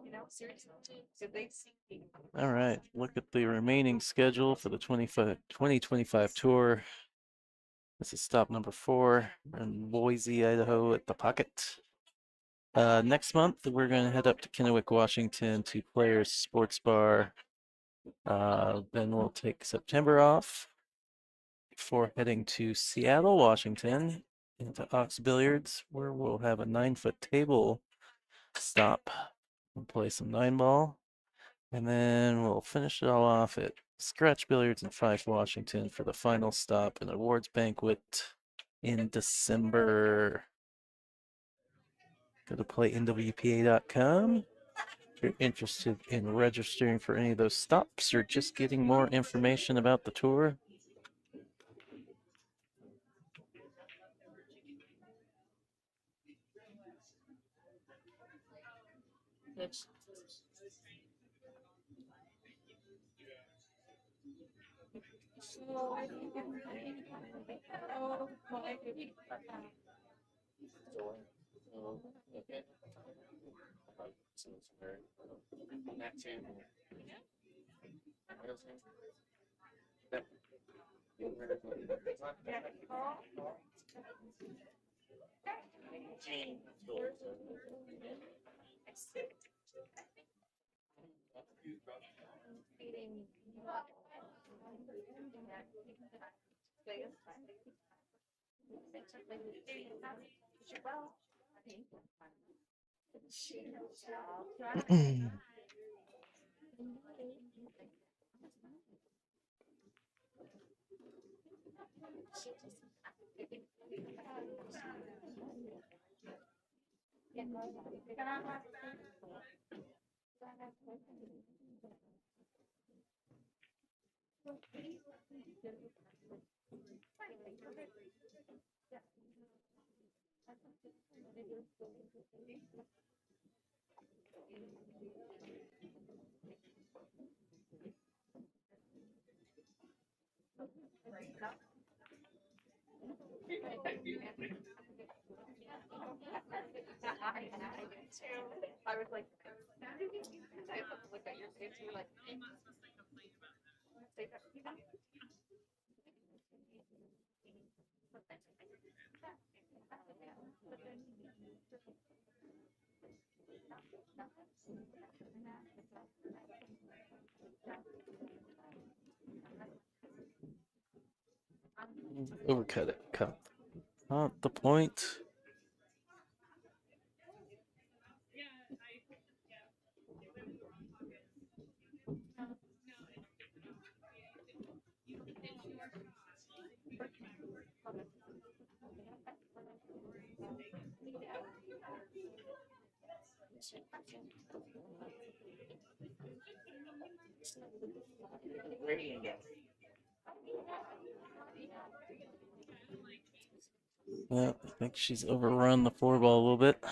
G: You know, seriously.
H: So they see.
B: All right, look at the remaining schedule for the 2025 tour. This is stop number 4 in Boise, Idaho at the Pocket. Next month, we're going to head up to Kennewick, Washington to Players Sports Bar. Then we'll take September off before heading to Seattle, Washington, into Ox Billiards, where we'll have a 9-foot table stop and play some 9-ball. And then we'll finish it all off at Scratch Billiards in Fife, Washington for the final stop and awards banquet in December. Go to playnwpa.com if you're interested in registering for any of those stops or just getting more information about the tour.
A: It's
G: So I think oh my goodness.
A: okay. So it's very on that table. That
H: I was like, I look at your face, you're like, say that.
B: Overcut it. Cut. Not the point. Yeah, I think she's overrun the 4-ball a little bit.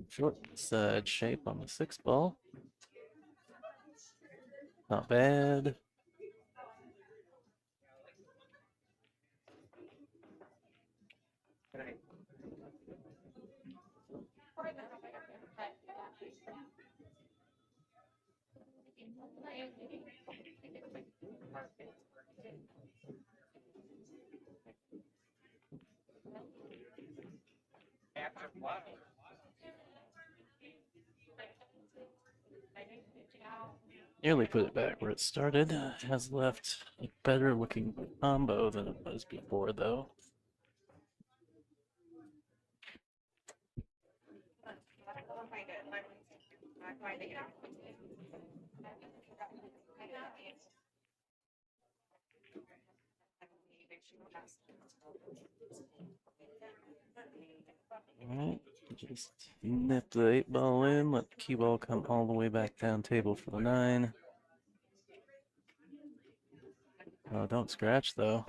B: Short side shape on the 6 ball. Not bad. Nearly put it back where it started. Has left a better looking combo than it was before, though. Alright, just nip the 8 ball in, let the cue ball come all the way back down table for the 9. Oh, don't scratch though.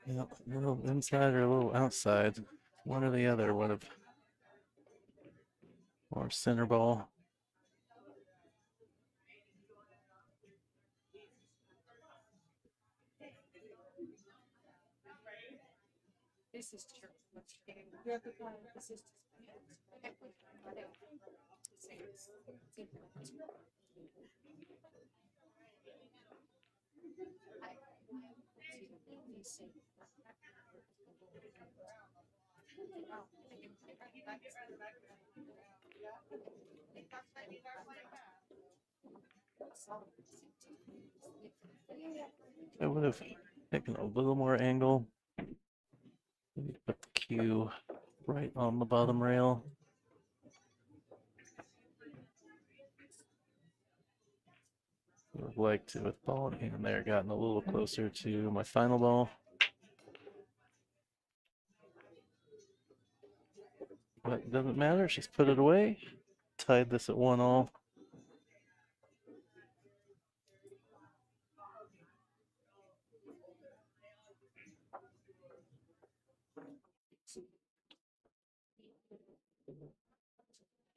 B: Yep, a little inside or a little outside. One or the other would have. Or center ball.
F: This is true. This is
B: I would have taken a little more angle. Maybe put the cue right on the bottom rail. Would have liked to, with ball in hand there, gotten a little closer to my final ball. But it doesn't matter, she's put it away. Tied this at 1-all.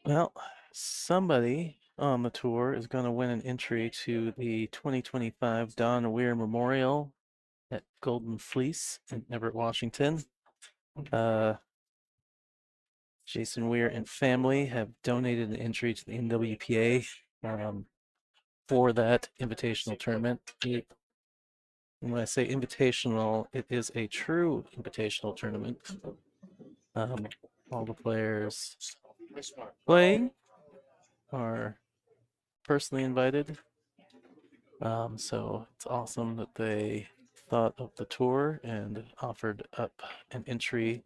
B: Well, somebody on the tour is going to win an entry to the 2025 Don Weir Memorial at Golden Fleece in Everett, Washington. Jason Weir and family have donated an entry to the NWPA for that invitational tournament. And when I say invitational, it is a true invitational tournament. All the players playing are personally invited. So it's awesome that they thought of the tour and offered up an entry.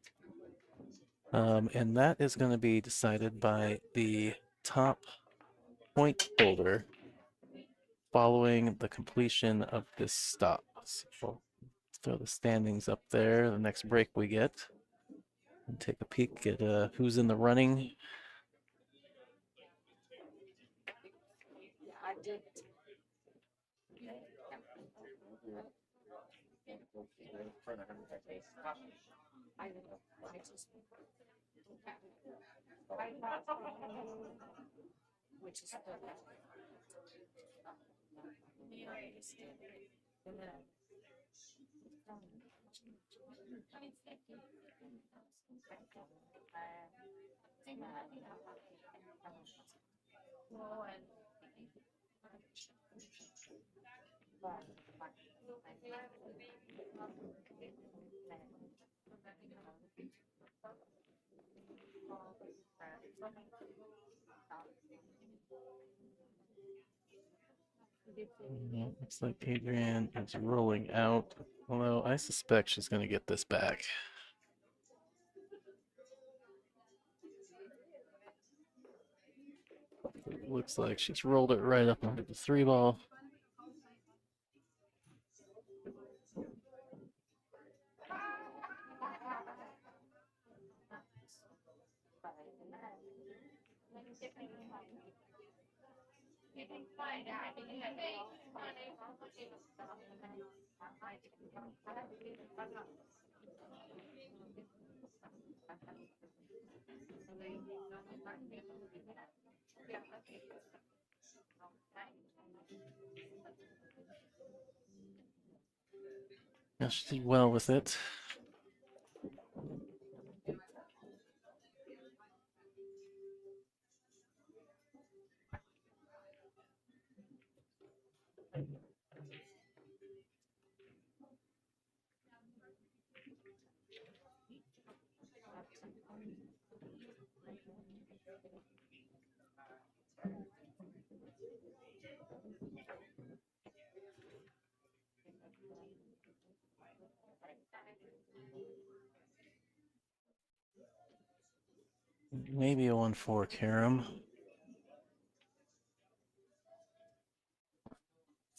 B: And that is going to be decided by the top point holder following the completion of this stop. So we'll throw the standings up there, the next break we get, and take a peek at who's in the running.
F: I did. Which is
B: Looks like Adrian is rolling out, although I suspect she's going to get this back. It looks like she's rolled it right up under the 3-ball. Yeah, she did well with it. Maybe a 1-4 carom.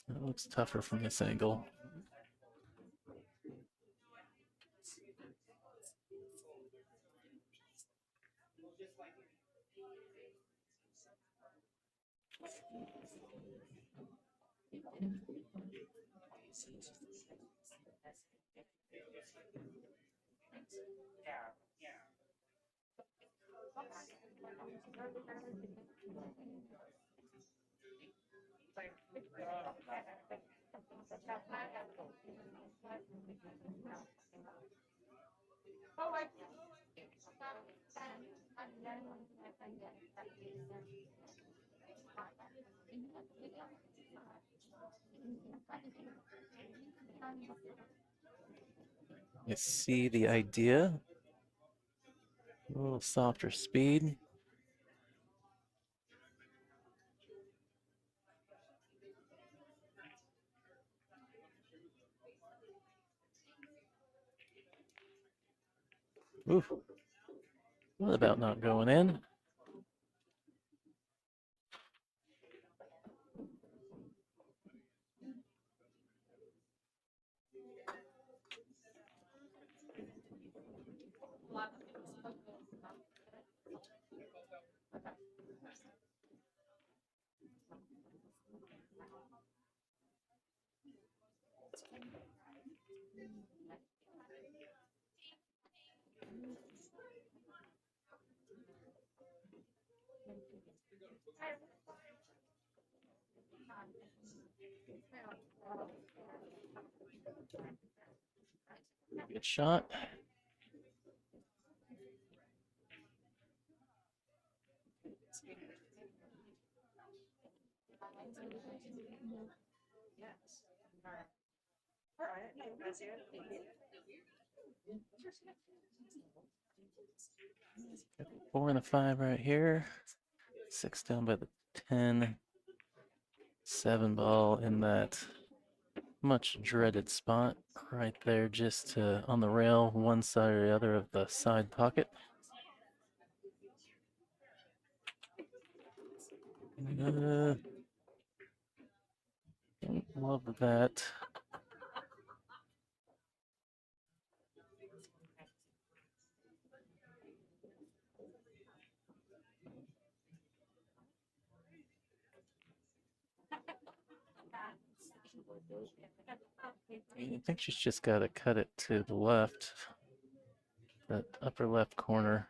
B: It looks tougher from this angle. I see the idea. A little softer speed. Oof. What about not going in? Good shot. Got the 4 and a 5 right here. 6 down by the 10. 7-ball in that much dreaded spot right there, just on the rail, one side or the other of the side pocket. Don't love that. I think she's just got to cut it to the left, that upper left corner.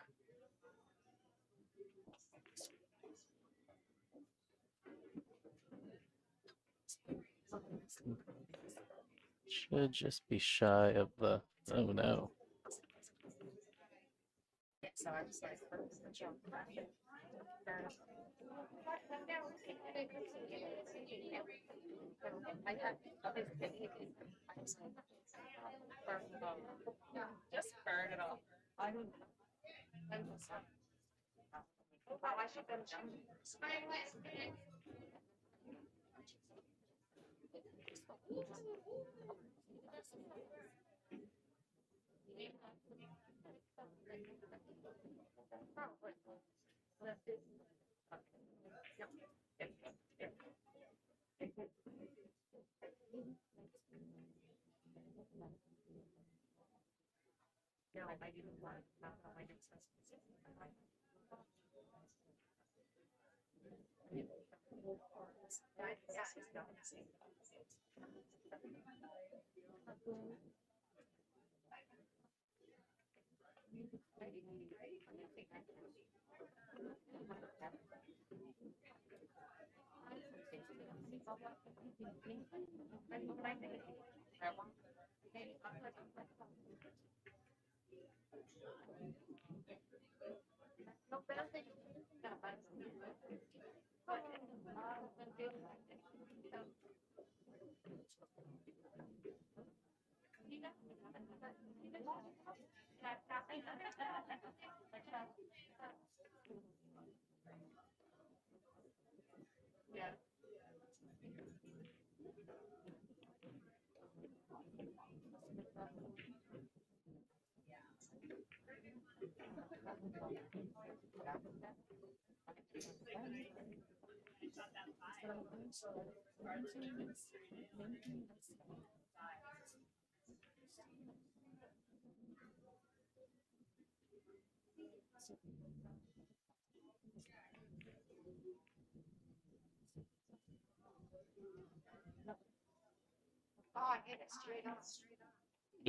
B: Should just be shy of the, oh no.
H: Just burn it off.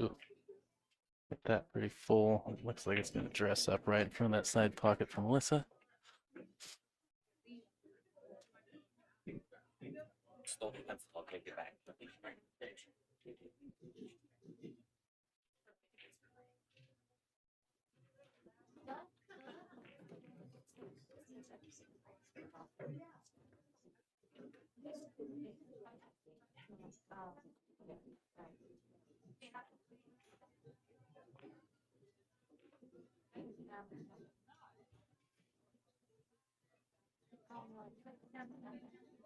B: Ooh, get that pretty full. It looks like it's going to dress up right in front of that side pocket for Melissa.
C: Slowly, I'll take it back.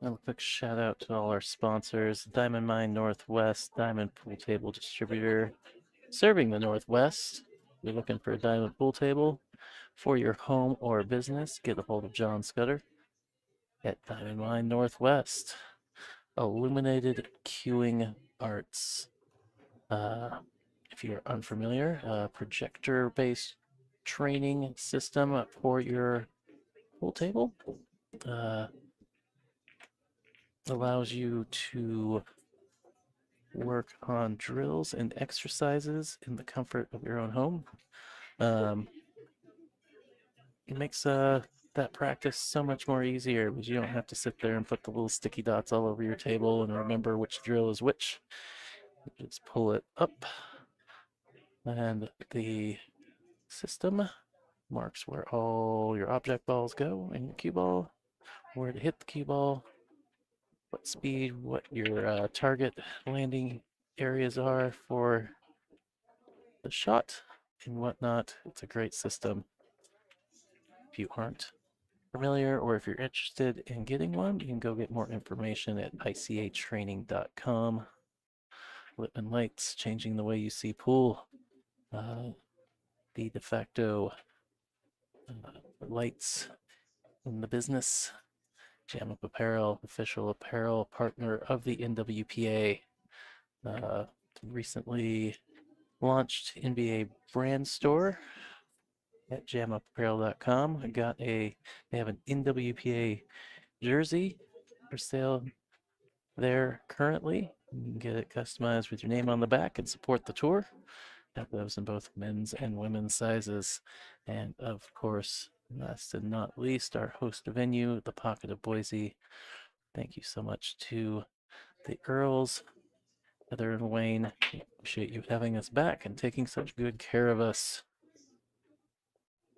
B: And a quick shout out to all our sponsors: Diamond Mine Northwest, Diamond Pool Table Distributor, serving the Northwest. If you're looking for a diamond pool table for your home or business, get a hold of John Scudder at Diamond Mine Northwest. Illuminated Queuing Arts. If you're unfamiliar, projector-based training system for your pool table. Allows you to work on drills and exercises in the comfort of your own home. It makes that practice so much more easier because you don't have to sit there and put the little sticky dots all over your table and remember which drill is which. You just pull it up, and the system marks where all your object balls go and your cue ball, where to hit the cue ball, what speed, what your target landing areas are for the shot and whatnot. It's a great system. If you aren't familiar or if you're interested in getting one, you can go get more information at icatraining.com. Whitman Lights, changing the way you see pool. The de facto lights in the business. Jam Up Apparel, official apparel partner of the NWPA. Recently launched NBA brand store at jamupapparel.com. They have an NWPA jersey for sale there currently. You can get it customized with your name on the back and support the tour. Have those in both men's and women's sizes. And of course, last and not least, our host venue, the Pocket of Boise. Thank you so much to the Earls, Heather and Wayne. Appreciate you having us back and taking such good care of us.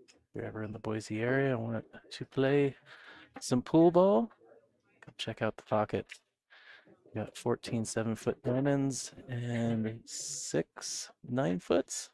B: If you're ever in the Boise area and want to play some pool ball, come check out the Pocket. We got 14 7-foot diamonds and 6 9-foots.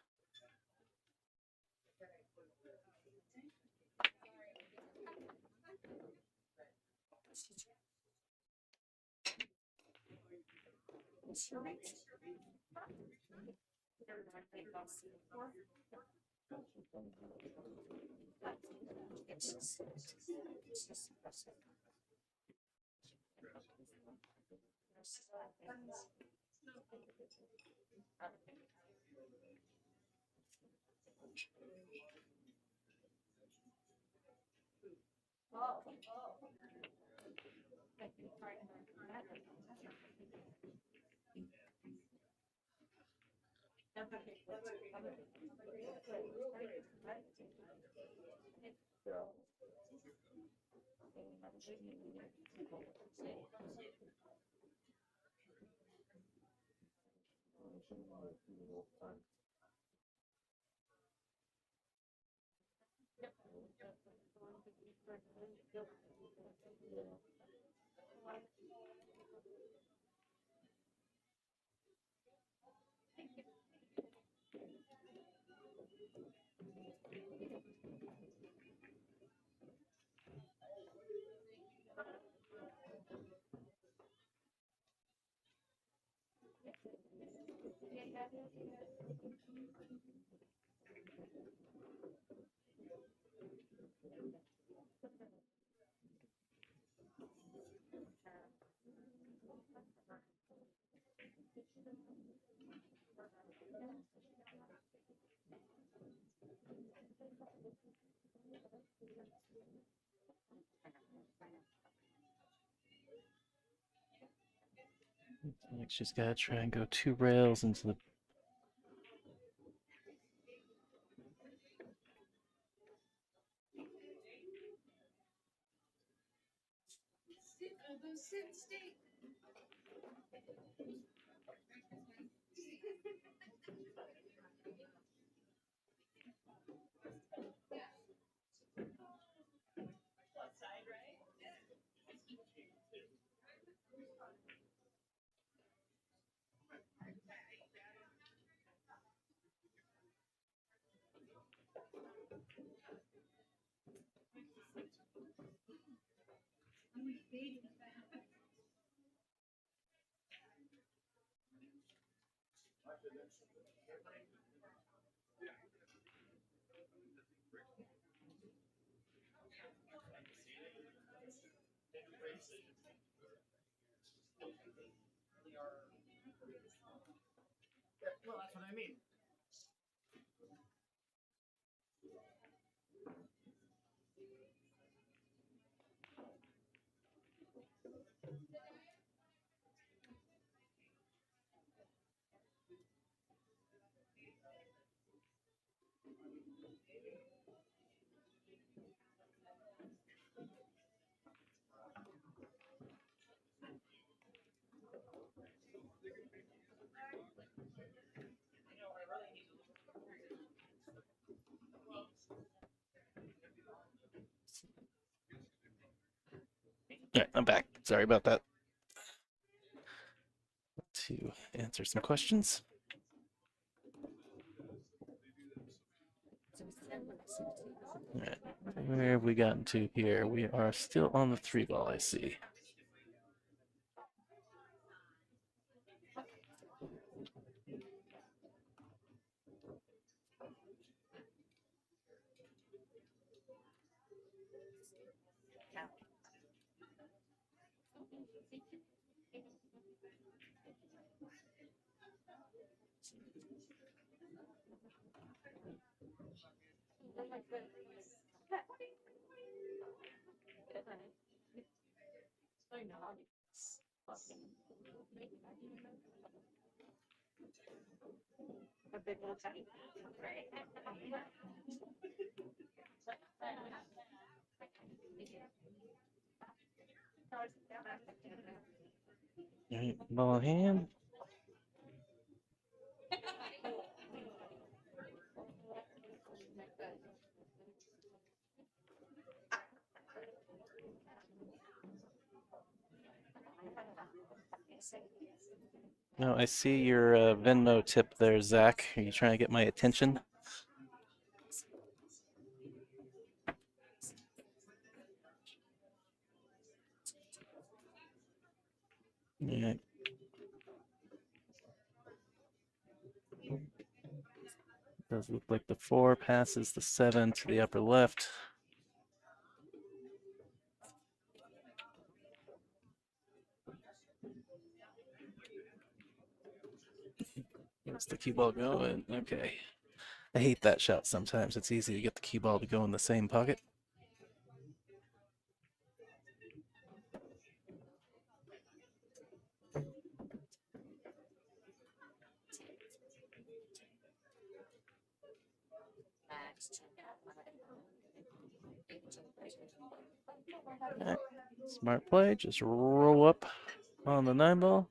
B: Like she's got to try and go 2 rails into the.
A: Well, that's what I mean.
B: All right, I'm back. Sorry about that. To answer some questions. All right, where have we gotten to here? We are still on the 3 ball, I see.
F: A big old time.
B: All right, ball in hand. No, I see your Venmo tip there, Zach. Are you trying to get my attention? All right. Does look like the 4 passes the 7 to the upper left. Where's the cue ball going? Okay. I hate that shot sometimes. It's easy to get the cue ball to go in the same pocket. Alright. Smart play. Just roll up on the 9 ball.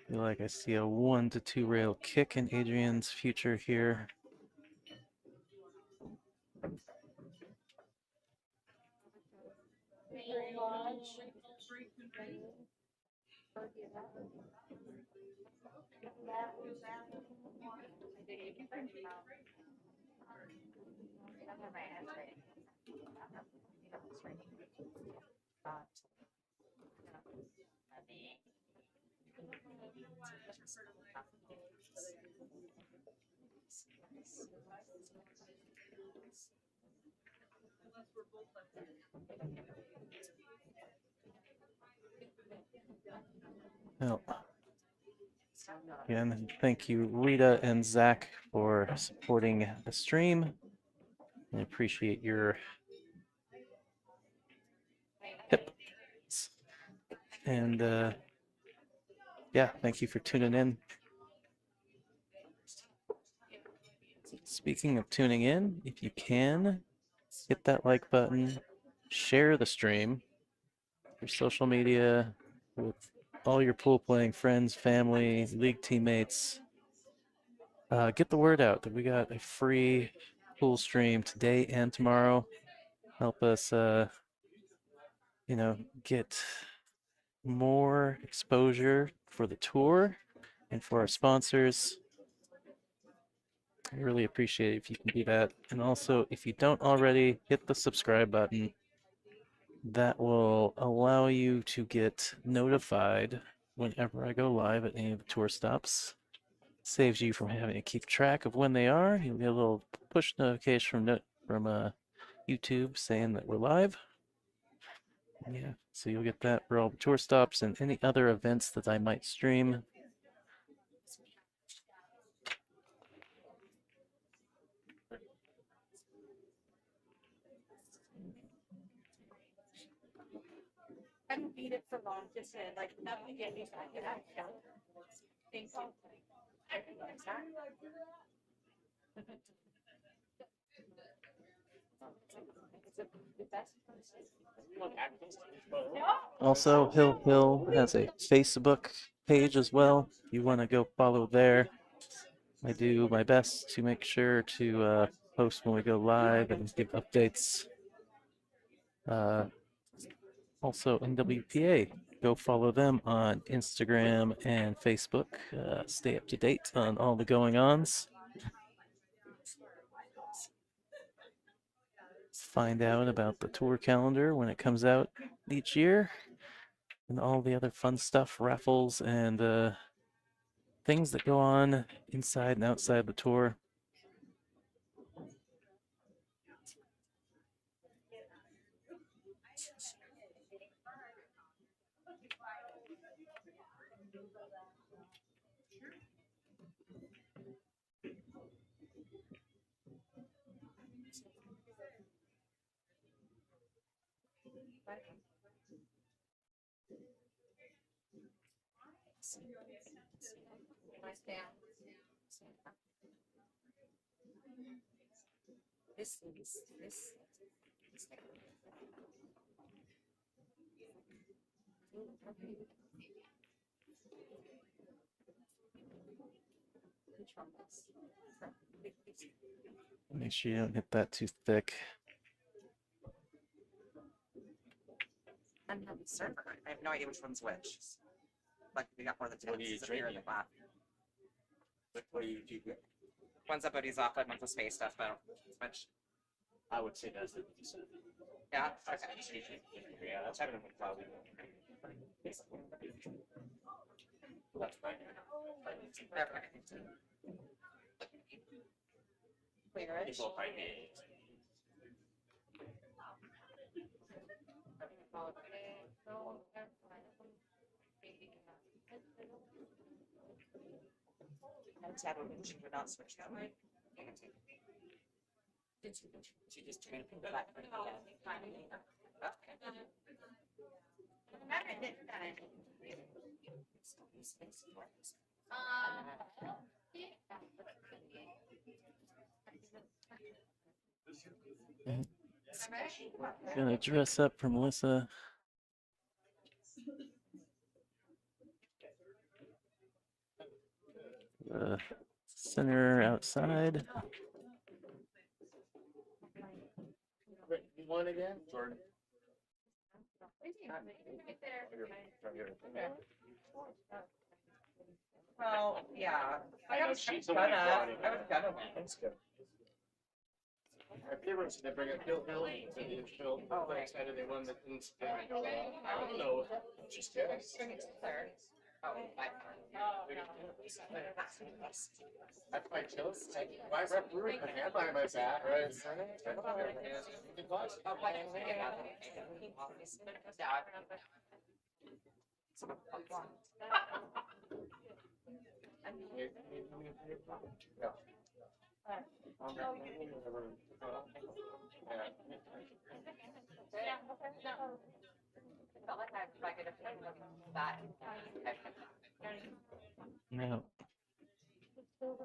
B: Feel like I see a 1 to 2 rail kick in Adrian's future here. Well, again, thank you, Rita and Zach, for supporting the stream. I appreciate your tips. And yeah, thank you for tuning in. Speaking of tuning in, if you can, hit that like button, share the stream, your social media, with all your pool playing friends, family, league teammates. Get the word out that we got a free pool stream today and tomorrow. Help us, you know, get more exposure for the tour and for our sponsors. I really appreciate it if you can do that. And also, if you don't already, hit the subscribe button. That will allow you to get notified whenever I go live at any of the tour stops. Saves you from having to keep track of when they are. You'll get a little push notification from YouTube saying that we're live. Yeah, so you'll get that for all the tour stops and any other events that I might stream.
F: I don't need it for long, just like nothing get me back in that. Thank you.
B: Also, Hill has a Facebook page as well. If you want to go follow there. I do my best to make sure to post when we go live and give updates. Also, NWPA. Go follow them on Instagram and Facebook. Stay up to date on all the going-ons. Find out about the tour calendar when it comes out each year. And all the other fun stuff, raffles, and things that go on inside and outside the tour. Make sure you don't hit that too thick.
C: I'm not certain. I have no idea which one's which. Like we got more than 10
A: What are you
C: pieces of beer in the
A: drinking?
C: glass.
A: What do you do?
C: One's a Bodie's off, one's a space stuff, but which
A: I would say that's the
C: Yeah. Okay.
A: Yeah, that's happening with cloudy. That's fine.
C: Clearish.
A: People find it.
C: I'm sad when she would not switch that way. She just turned it back.
B: Gonna dress up for Melissa. Center outside.
A: Wait, you won again? Jordan?
C: Well, yeah. I was
A: She's
C: gonna
A: the one
C: win.
A: That's good. My favorites, they bring up Bill Hill to the infield.
C: Oh,
A: Like,
C: right.
A: excited they won the things. I don't know. Just guess.
C: Third. Oh,
A: That's my joke. My rep ruined my hand by my back, right? Yeah.
H: Felt like I could have that.
B: Now,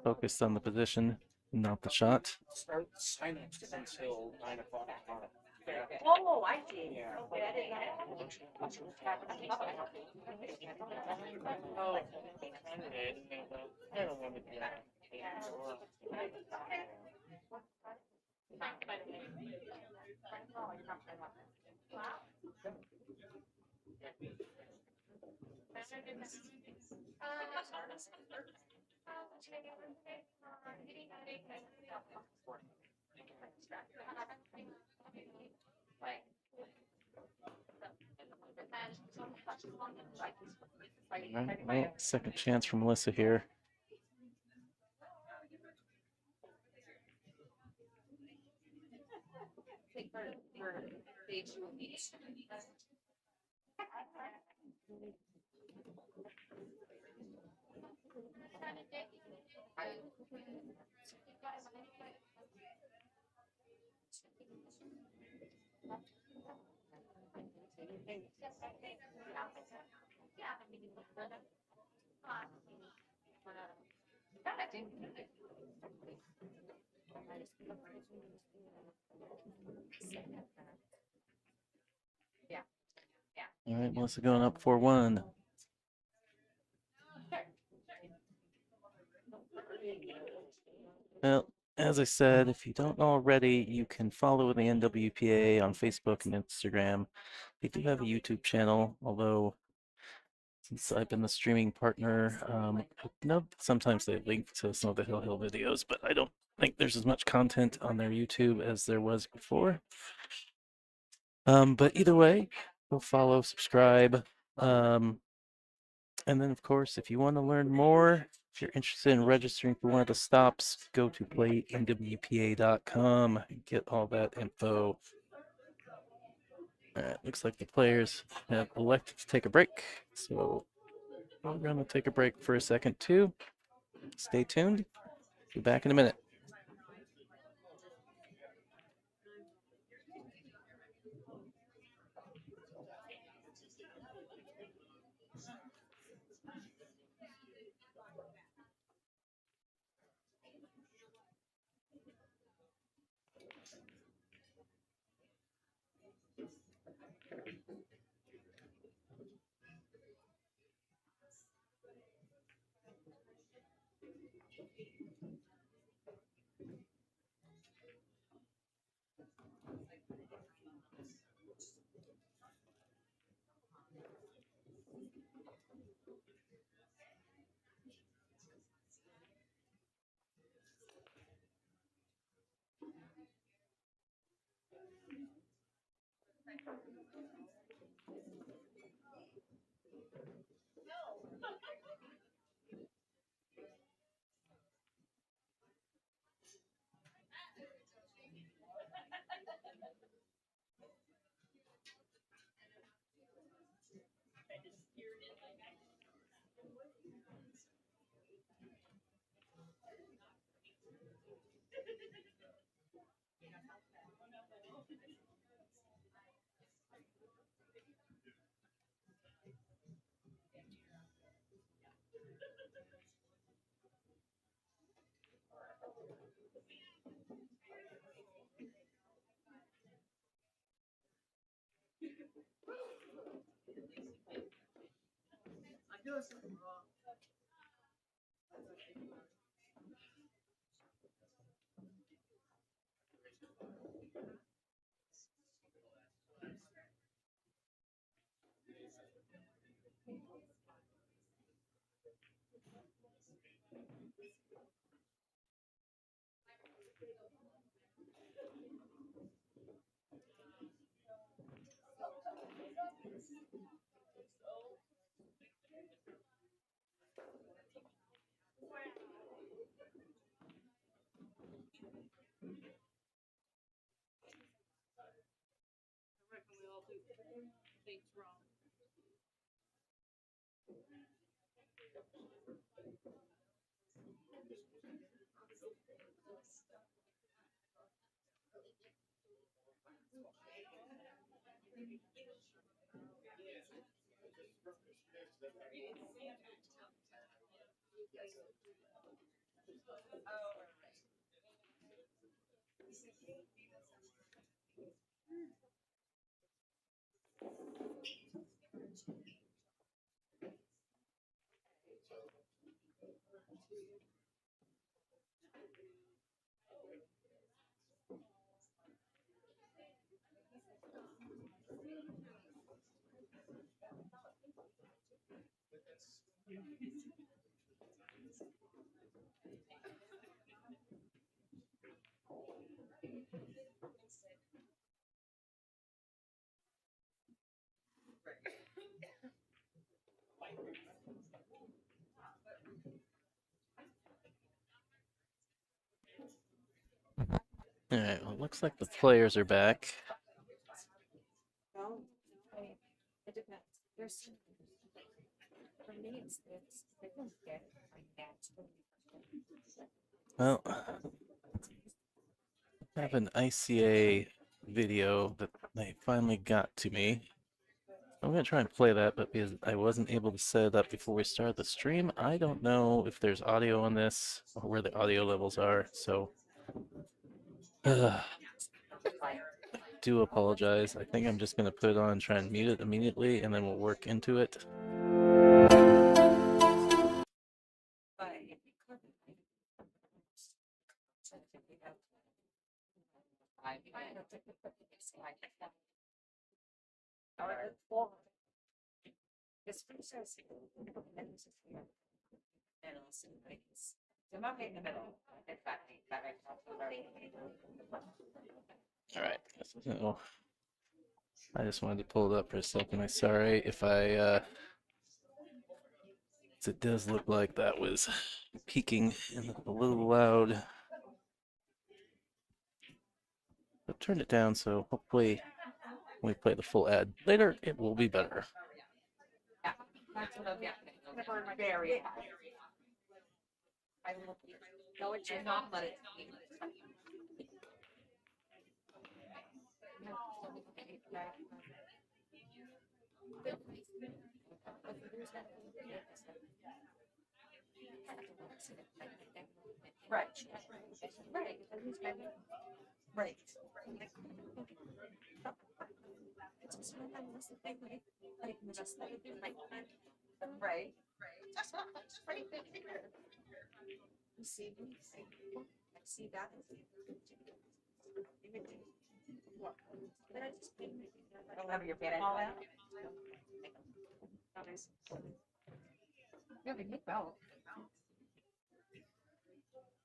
B: focused on the position, not the shot.
A: Start signing until 9 o'clock tomorrow.
H: Oh, I see.
A: Yeah.
H: Okay, I didn't know.
A: Oh, I don't want to do that.
B: All right, well, second chance for Melissa here. All right, Melissa going up 4-1. Well, as I said, if you don't already, you can follow the NWPA on Facebook and Instagram. They do have a YouTube channel, although since I've been the streaming partner, no, sometimes they link to some of the Hill Hill videos, but I don't think there's as much content on their YouTube as there was before. But either way, go follow, subscribe. And then, of course, if you want to learn more, if you're interested in registering for one of the stops, go to playnwpa.com and get all that info. All right, looks like the players have elected to take a break. So we're going to take a break for a second, too. Stay tuned. Be back in a minute. All right. Well, it looks like the players are back.
F: No, it depends. There's some, for me, it's they don't get it like that.
B: Well, I have an ICA video that they finally got to me. I'm gonna try and play that, but because I wasn't able to set it up before we started the stream, I don't know if there's audio on this or where the audio levels are, so do apologize. I think I'm just gonna put it on and try and mute it immediately, and then we'll work into it.
F: But
B: All right. So I just wanted to pull it up for a second. I'm sorry if it does look like that was peaking and a little loud. But turned it down, so hopefully when we play the full ad later, it will be better.
H: Very high. I will go and not let it be. Right. Right. Right. Right. You see, I see that. I don't have your bed all out. Yeah, they take belt.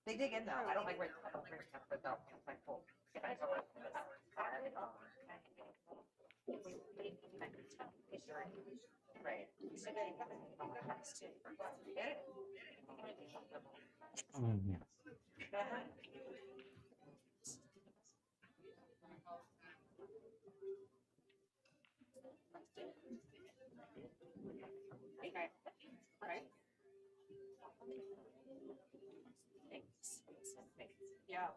H: They dig in though. I don't like where the belt is like full. Right. So then you have to get it.
B: Mm.
H: Right. Right. Yeah.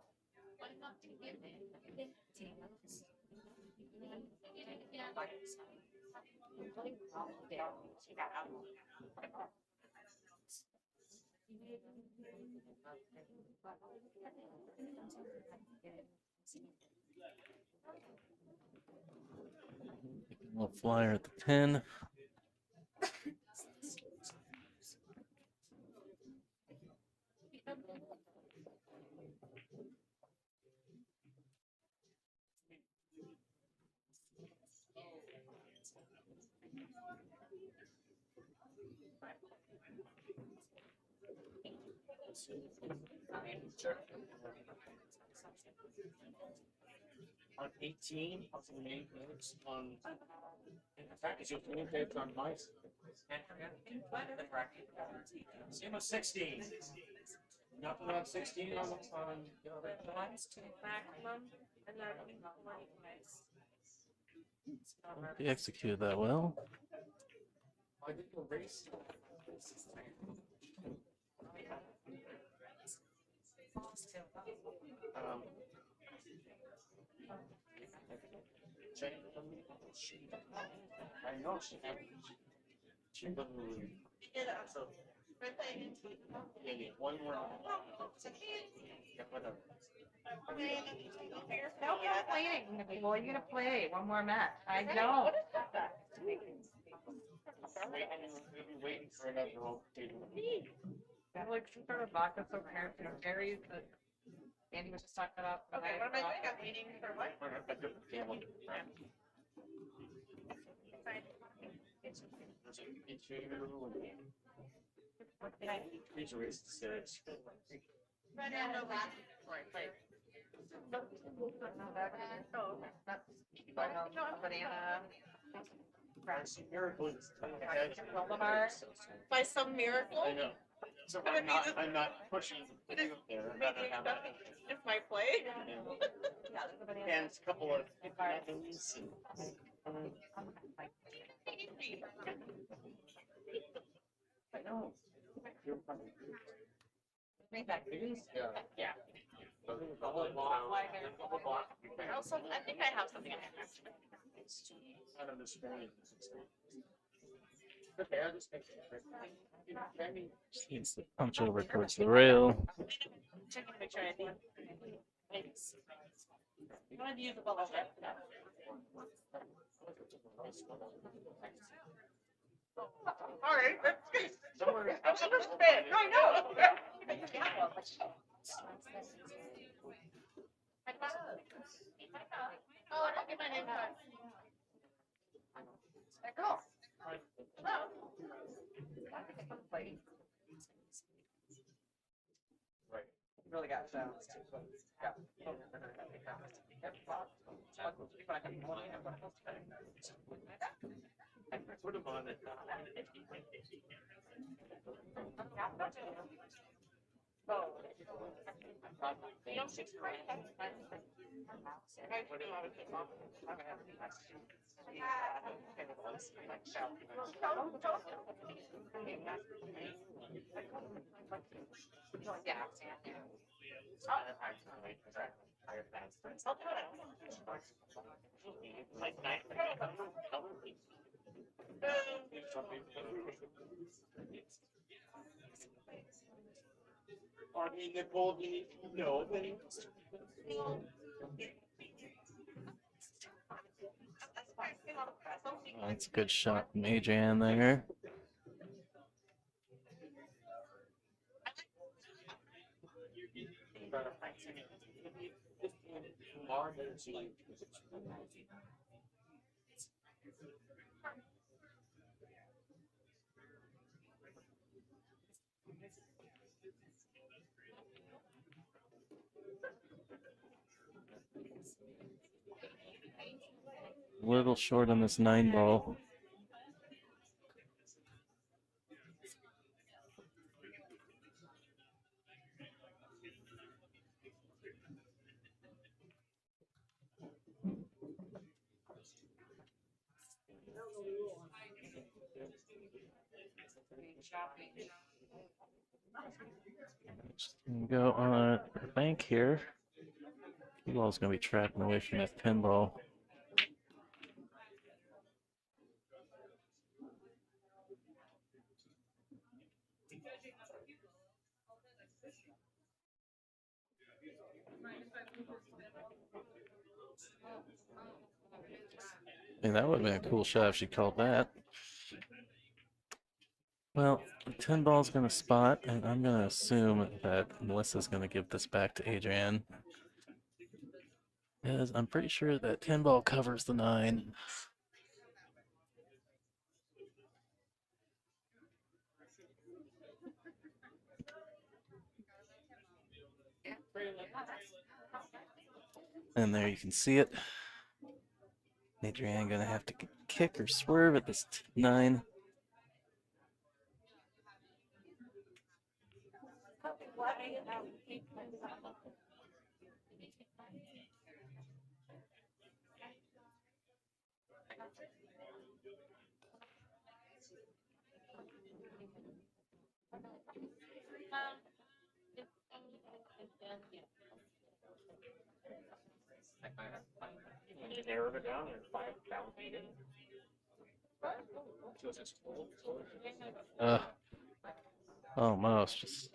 B: Little flyer at the 10.
A: On 18, on 8 minutes, on in fact, it's your communicator on mice. Same with 16. Nothing on 16 on the other.
F: Maximum, and then 20 minutes.
B: He executed that well.
A: I did the race. I know she had. She doesn't really. So, maybe one more. Yeah, whatever.
H: No complaining. Well, you're gonna play one more match. I know.
A: We'll be waiting for another rotating.
H: I'm like some sort of vodka so character berries that Andy was just talking about.
F: Okay, what am I doing? I'm waiting for what?
A: We're a different family. There's an issue and these races says.
F: Right on the last. Right.
H: Oh, that's banana.
A: Some miracles.
F: By some miracle,
A: I know. So I'm not pushing you there. I'd rather have it.
F: it's my play.
A: And a couple of things. I know. You're funny.
H: Make that
A: It is, yeah.
H: Yeah.
A: But there's a whole block.
F: I also, I think I have something I have to.
A: Out of this morning. Okay, I'll just make it. I mean,
B: Just needs to punch over towards the rail.
F: Checking to make sure I think. Thanks. I'm gonna use the bubble wrap. Alright, that's good.
A: somewhere.
F: I'm supposed to say it. I know. Oh, I get my name tag.
H: Go.
F: Hello.
A: Right.
H: You really got shows. Yeah.
A: I put them on it.
H: Oh.
F: You don't see right.
A: I mean, Nicole, no, then
B: Oh, that's a good shot from Adrian there. A little short on this 9 ball. Just gonna go on the bank here. The ball's gonna be tracking away from that pinball. And that would have been a cool shot if she called that. Well, the 10 ball's gonna spot, and I'm gonna assume that Melissa's gonna give this back to Adrienne. Because I'm pretty sure that 10 ball covers the 9. And there you can see it. Adrienne gonna have to kick or swerve at this 9.
A: You narrowed it down to 5,000 feet. So it's just full.
B: Almost. Just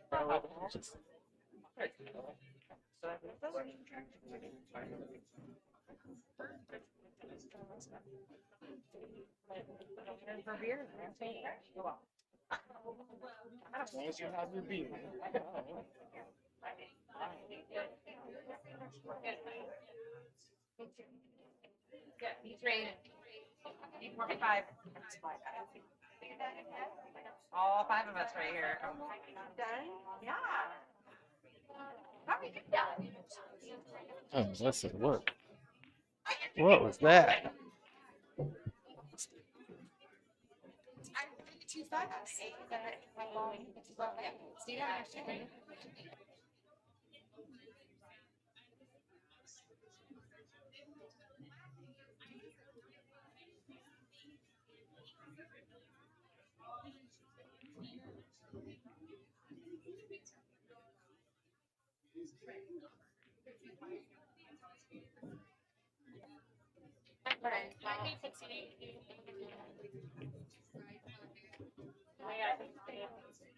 H: For beer.
A: As long as you have your beer.
H: Yeah, he's rated. 45. All 5 of us right here. Done? Yeah. How are you done?
B: oh, Melissa, what was that?
H: I'm too fast. See that?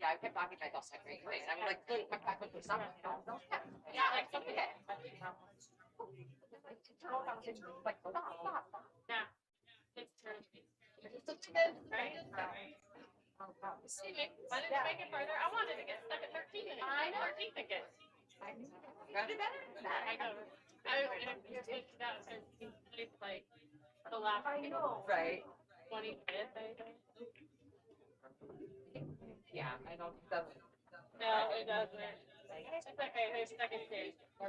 H: Yeah, I kept talking to myself like great. And I'm like, hey, come back with your summer. Yeah, like something. Like, stop.
G: Yeah. It's true. Right? I didn't make it further. I wanted to get stuck at 13. I know. 13 tickets.
H: Got it better than that.
G: I know. It's like the last
H: Right.
G: 25th, I think.
H: Yeah, I don't think that's.
G: No, it doesn't. It's okay. There's second stage.
H: I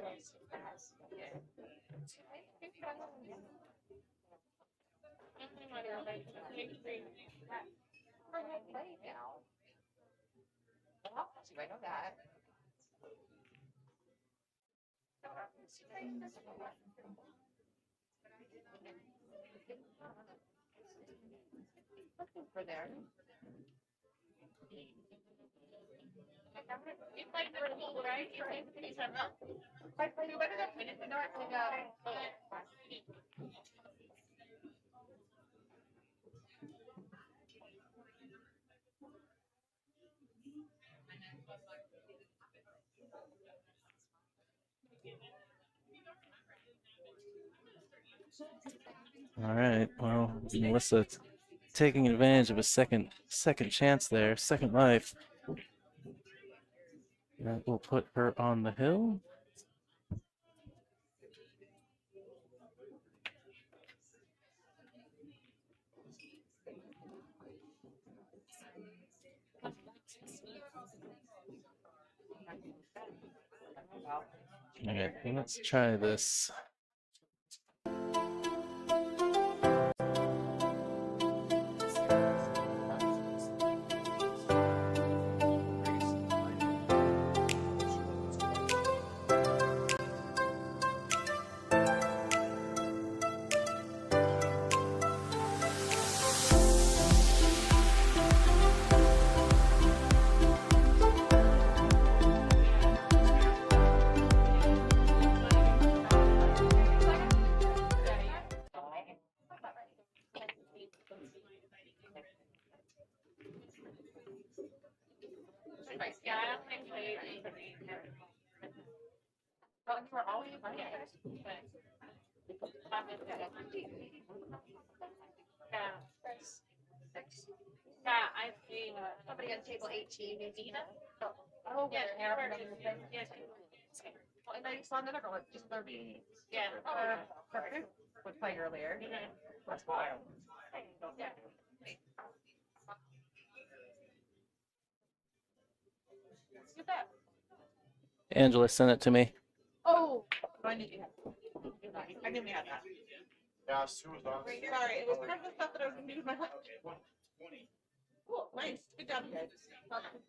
H: know that. For there.
G: It's like the cool, right?
H: Like, we went to finish the north to go.
B: All right. Well, Melissa taking advantage of a second chance there, second life. That will put her on the hill. Okay, let's try this.
H: Right.
G: Yeah, I don't think they. But we're always Monday. Yeah. Yeah, I see.
H: Somebody on table 18, maybe.
G: Oh, yeah,
H: Yeah,
G: yeah.
H: well, and I saw another girl, just 30.
G: Yeah.
H: Was playing earlier.
A: That's wild.
H: Yeah. Who's that?
B: Angela sent it to me.
H: Oh, I knew you had. I knew we had that.
A: Yeah, Sue was on.
H: Sorry, it was kind of the stuff that I was gonna do with my life. Cool, nice, good job, guys. Well done.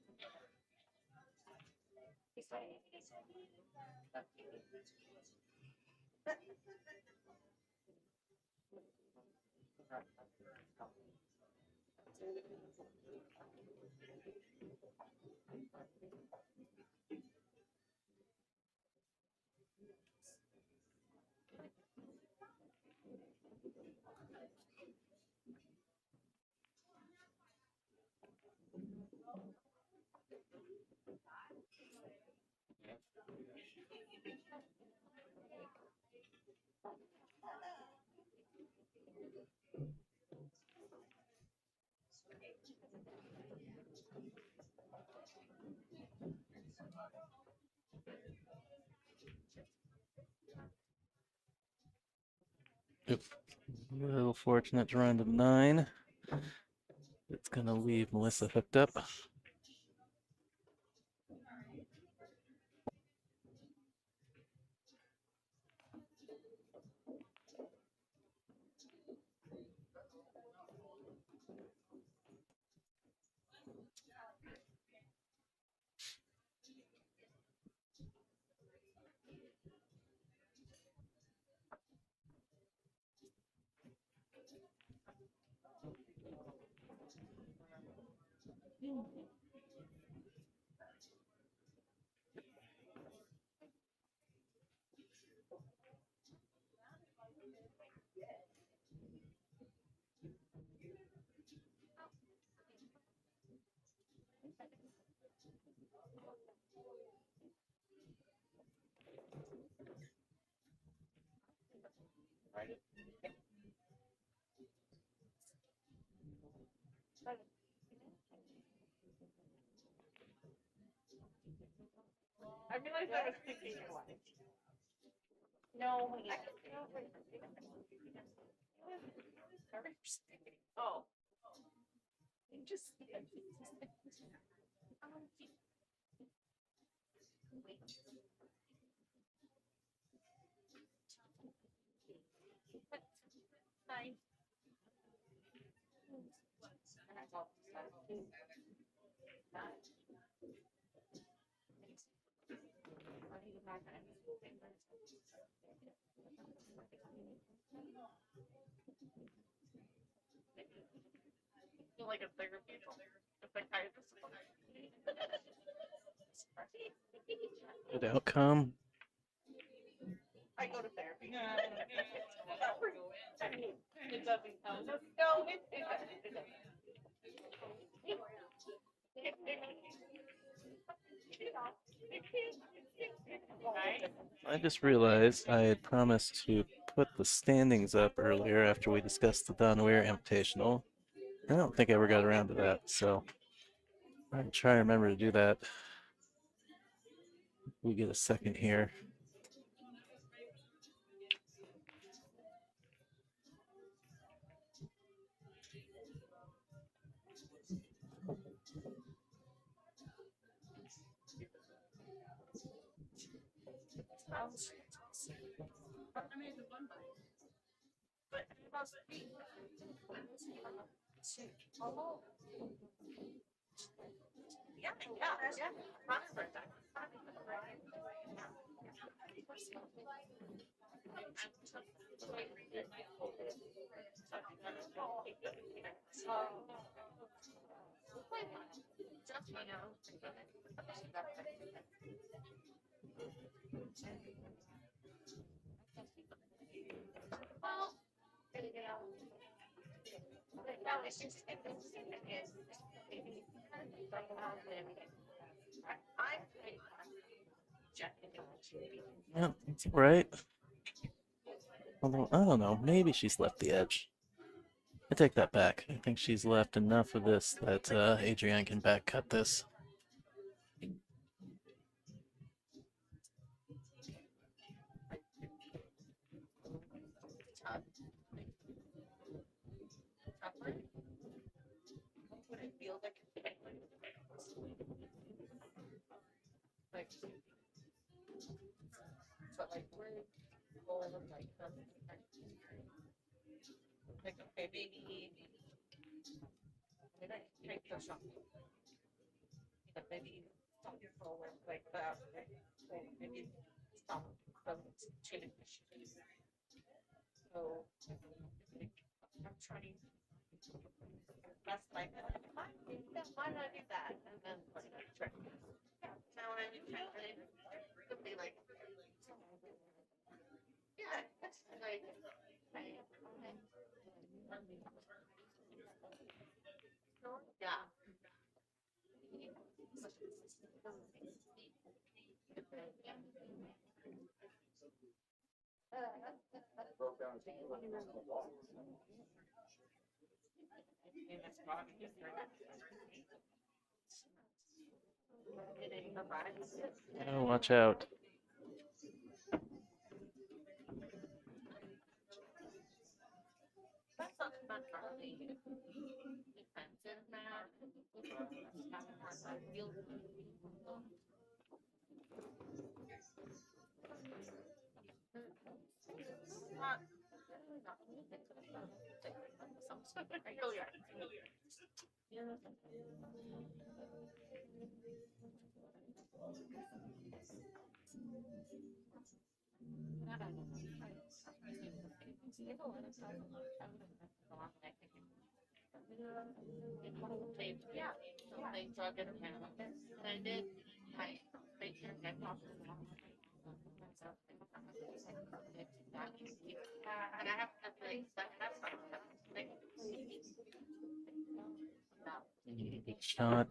B: Oop. A little fortunate to run to 9. It's gonna leave Melissa hooked up.
F: I realized I was thinking it was.
G: No.
F: Oh.
G: Just. Hi.
F: Feel like a therapy. A psychiatrist.
B: Good outcome.
F: I go to therapy. It doesn't count. No, it doesn't.
B: I just realized I had promised to put the standings up earlier after we discussed the Don Weir Invitational. I don't think I ever got around to that, so I'll try to remember to do that. We get a second here. Yeah, that's all right. Although, I don't know, maybe she's left the edge. I take that back. I think she's left enough of this that Adrienne can back cut this.
F: What it feels like. Like, but like we're goal of like okay, maybe take the shot. Maybe stop your forward like that. Or maybe stop from change. So I'm trying. That's like why not do that? And then like try. Now when I do that, it'll be like yeah, it's like yeah.
A: Broke down his heel and was on the wall.
B: Oh, watch out.
F: That's not really defensive now. Yeah, so they drug it around, and I did. They turned that off. And I have to like set that
B: Big shot.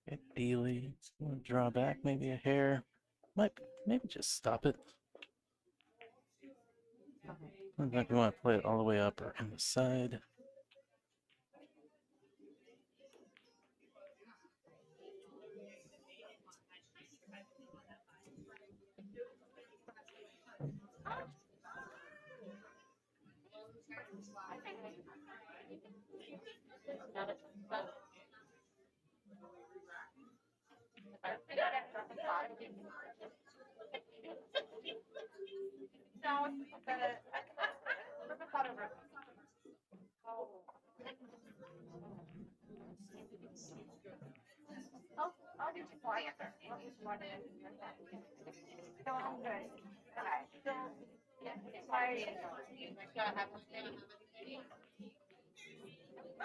B: Get Dealey. Draw back maybe a hair. Maybe just stop it. I don't know if you want to play it all the way up or in the side.
F: I'll be quieter. I'll just want to. So I'm good. Okay. So yeah, sorry.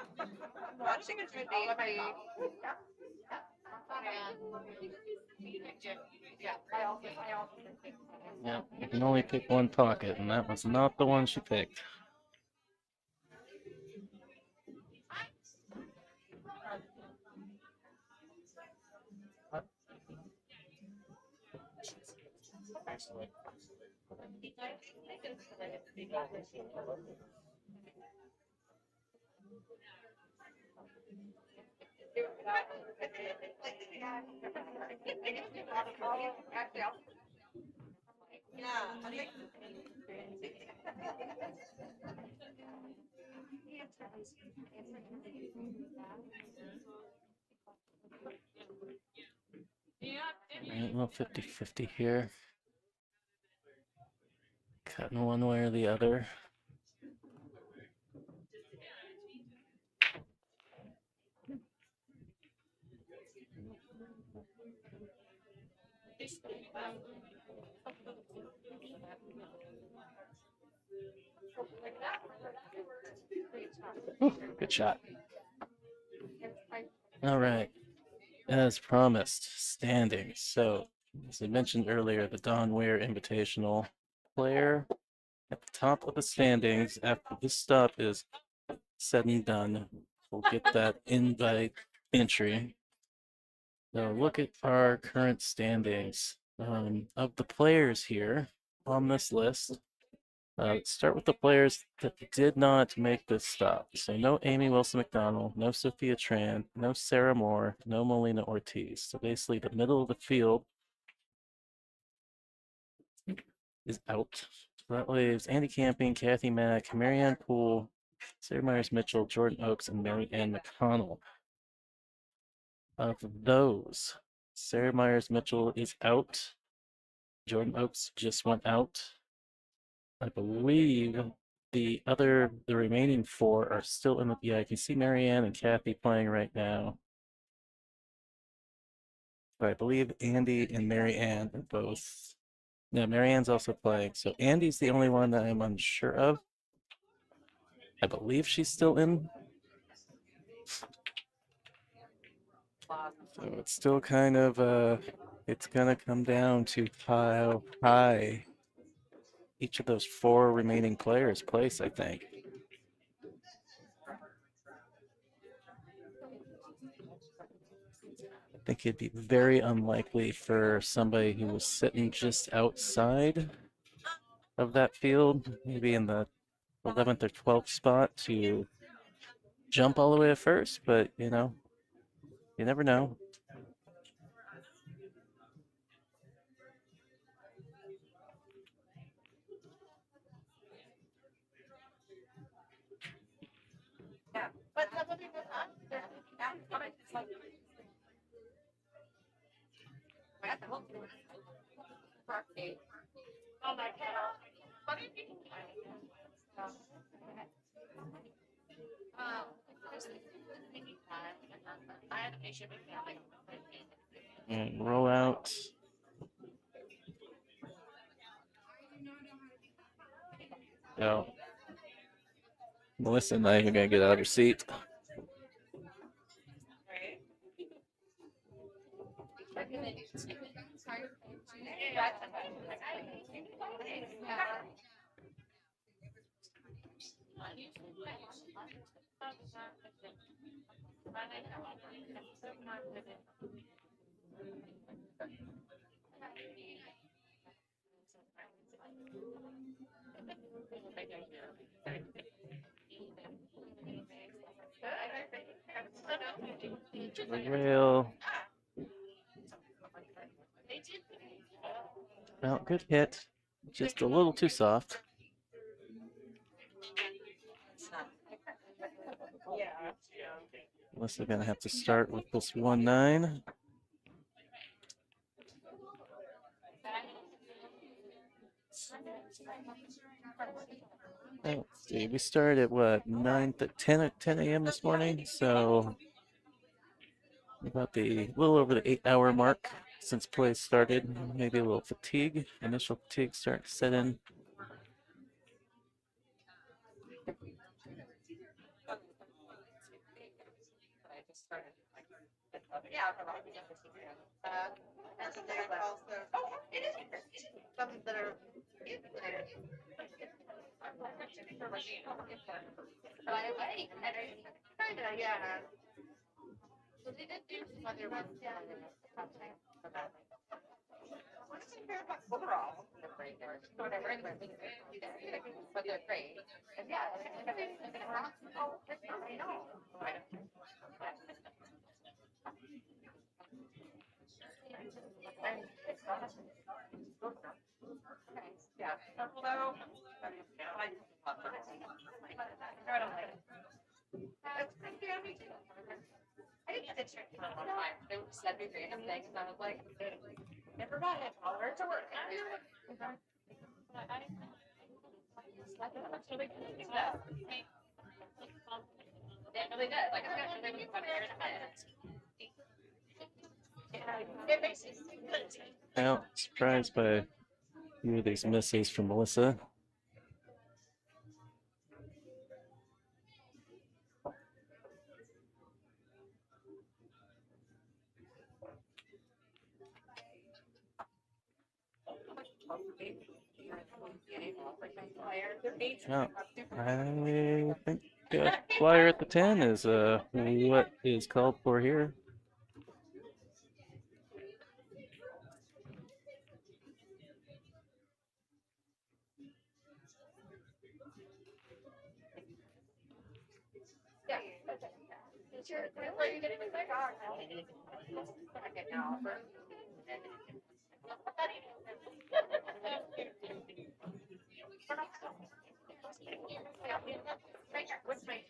F: I'm watching a good day. Yeah, I also
B: Yeah, you can only pick one pocket, and that was not the one she picked.
A: Excellent.
F: yeah, I think
B: Right, a little 50-50 here. Cutting one way or the other. Ooh, good shot. All right. As promised, standings. So, as I mentioned earlier, the Don Ware Invitational player at the top of the standings after this stop is said and done we'll get that invite entry. So look at our current standings of the players here on this list. Let's start with the players that did not make this stop. So no Amy Wilson McDonald, no Sophia Tran, no Sarah Moore, no Melina Ortiz. So basically the middle of the field is out. So that leaves Andy Camping, Kathy Mack, Marianne Poole, Sarah Myers Mitchell, Jordan Oakes, and Mary Ann McConnell. Of those, Sarah Myers Mitchell is out. Jordan Oakes just went out. I believe the remaining four are still in the, yeah, I can see Marianne and Kathy playing right now. But I believe Andy and Marianne are both, no, Marianne's also playing. So Andy's the only one that I'm unsure of. I believe she's still in. So it's still kind of, it's gonna come down to how high each of those four remaining players place, I think. I think it'd be very unlikely for somebody who was sitting just outside of that field, maybe in the 11th or 12th spot, to jump all the way to first, but you know, you never know.
F: But somebody was on there. It's like, I have to look through it. Oh my God. What did you? I had a patient with me.
B: And roll out. No. Melissa not even gonna get out of her seat. The rail. Well, good hit. Just a little too soft. Melissa gonna have to start with this 1-9. Let's see, we started at what, 10 a.m. this morning, so about the little over the 8-hour mark since play started. Maybe a little fatigue, initial fatigue starting to set in.
H: Yeah, and so there's also, it is some that are. Kinda, yeah. So they did do some other ones down in the what is it about overall? Whatever, anyway, but they're great. And yeah, I know. Yeah. Although, I didn't get to check one time. They said me random things, and I was like, never mind. I'll learn to work. They really did. Like, I got really funny years it makes sense.
B: Now, surprised by a few of these misses from Melissa. No, I think Flyer at the 10 is what is called for here.
F: Yeah. It's your, where you getting the big dog now? I get now. What's my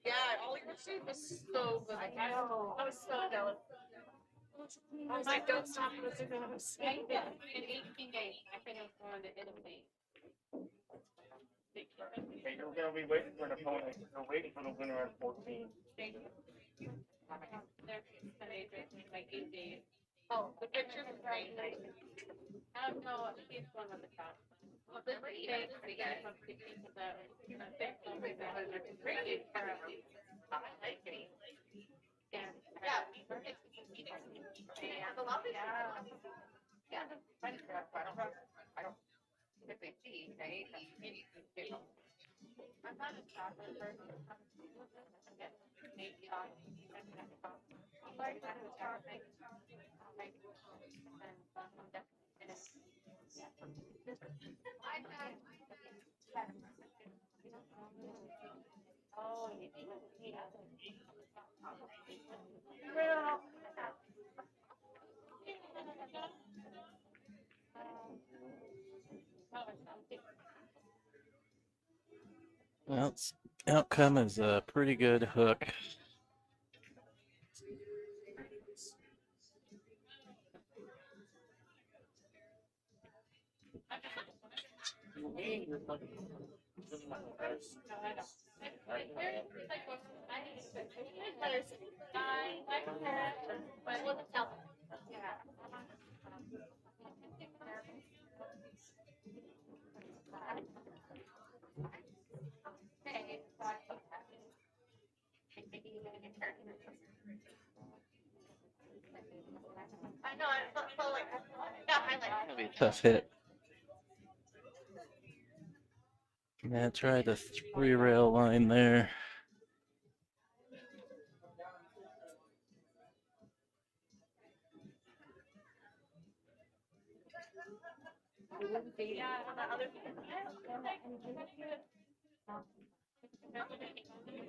F: Yeah, all your food was so good. I was so jealous.
G: My ghost stop was a ghost. In 18 days, I think I was going to Italy.
A: Okay, you're gonna be waiting for an opponent. You're waiting for the winner at 14.
G: Like 8 days. Oh, the picture was great. I don't know. He's one of the top. Well, the day we got from 15 to the great.
F: I like it.
G: Yeah.
F: Yeah. Yeah, the lobby. Yeah. Yeah. I don't typically see, right?
G: I'm not a chocolate person. Maybe I like that chocolate. Oh, yeah.
B: Well, outcome is a pretty good hook.
F: I know, I felt like, yeah, highlight.
B: That'd be a tough hit. Yeah, try the 3-rail line there.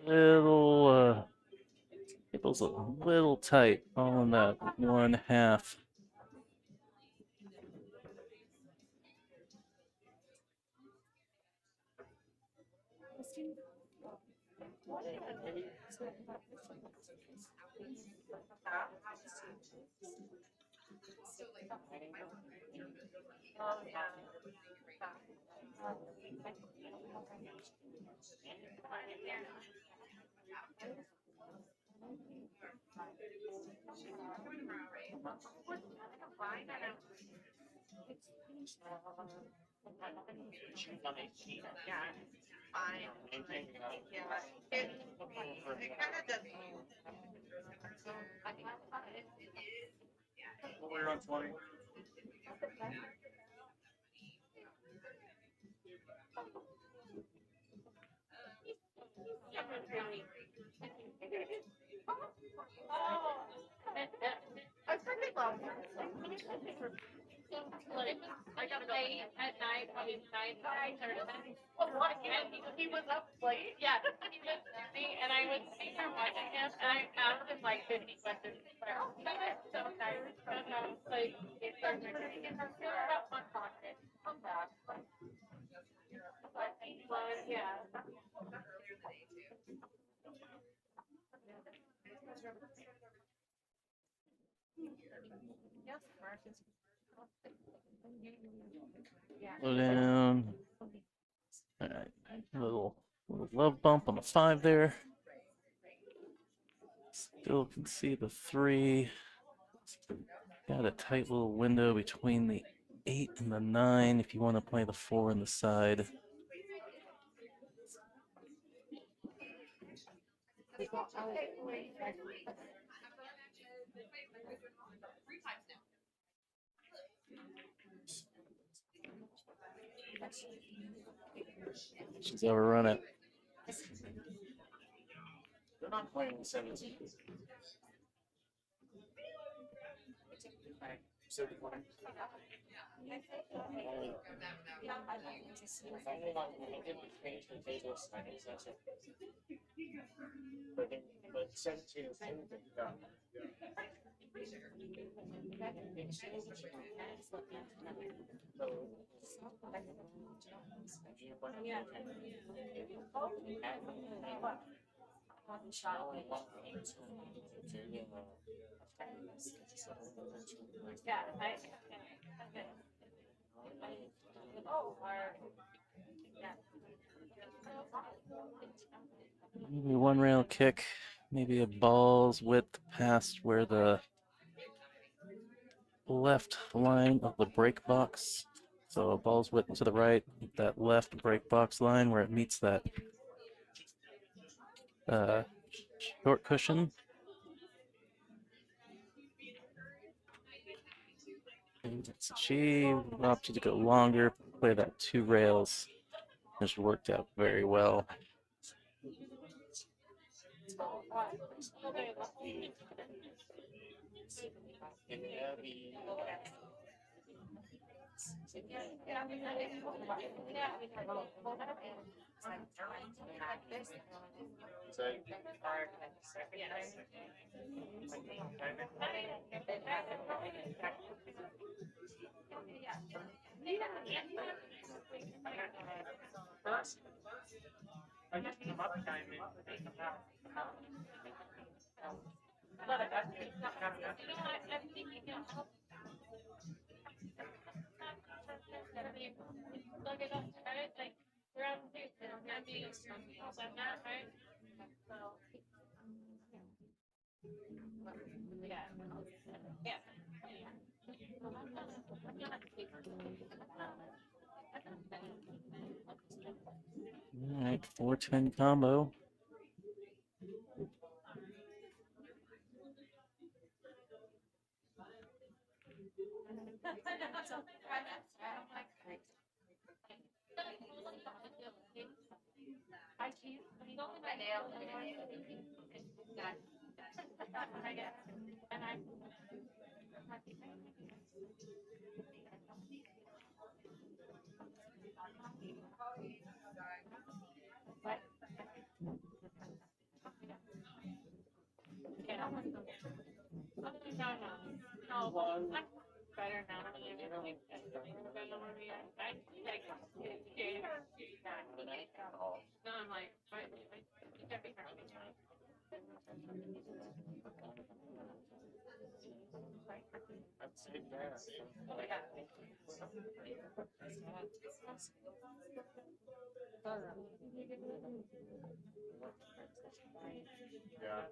B: Little cable's a little tight on that 1/2.
F: Oh, yeah. Yeah. Fine. Yeah. It kind of does.
A: We're on 20.
F: I freaking love him.
G: I got late at night, probably 9:30.
F: What? He was up late?
G: Yeah, he was busy, and I was sitting there watching him, and I asked him like 50 questions. Like, oh, he was so tired. And I was like, it's so pretty. And I'm feeling about one pocket. Come back. But, yeah. Yes, Marcus.
B: Slow down. All right, little love bump on the 5 there. Still can see the 3. Got a tight little window between the 8 and the 9 if you want to play the 4 on the side. She's overrun it.
A: They're not playing 17. So the one. But 17 is anything done.
G: Yeah, oh,
B: Maybe one rail kick, maybe a balls width past where the left line of the brake box. So a balls width to the right, that left brake box line where it meets that short cushion. And she opted to go longer, play that 2 rails, which worked out very well. All right, 410 combo.
G: better now than I ever think that no, I'm like, I think I'd be happy.
A: I'd say yes. Yeah.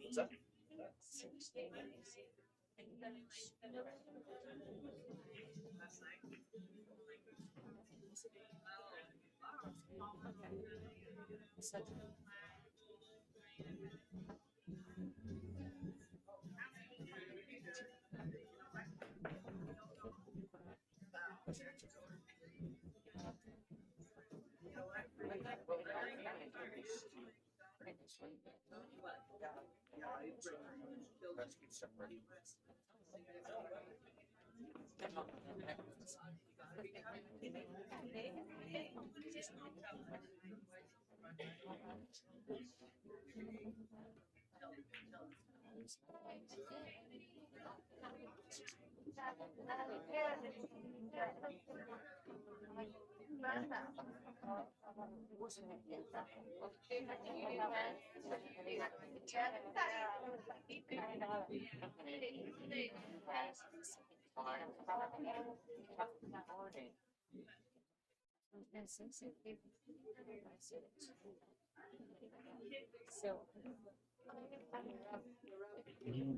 A: What's that? That's good stuff, right?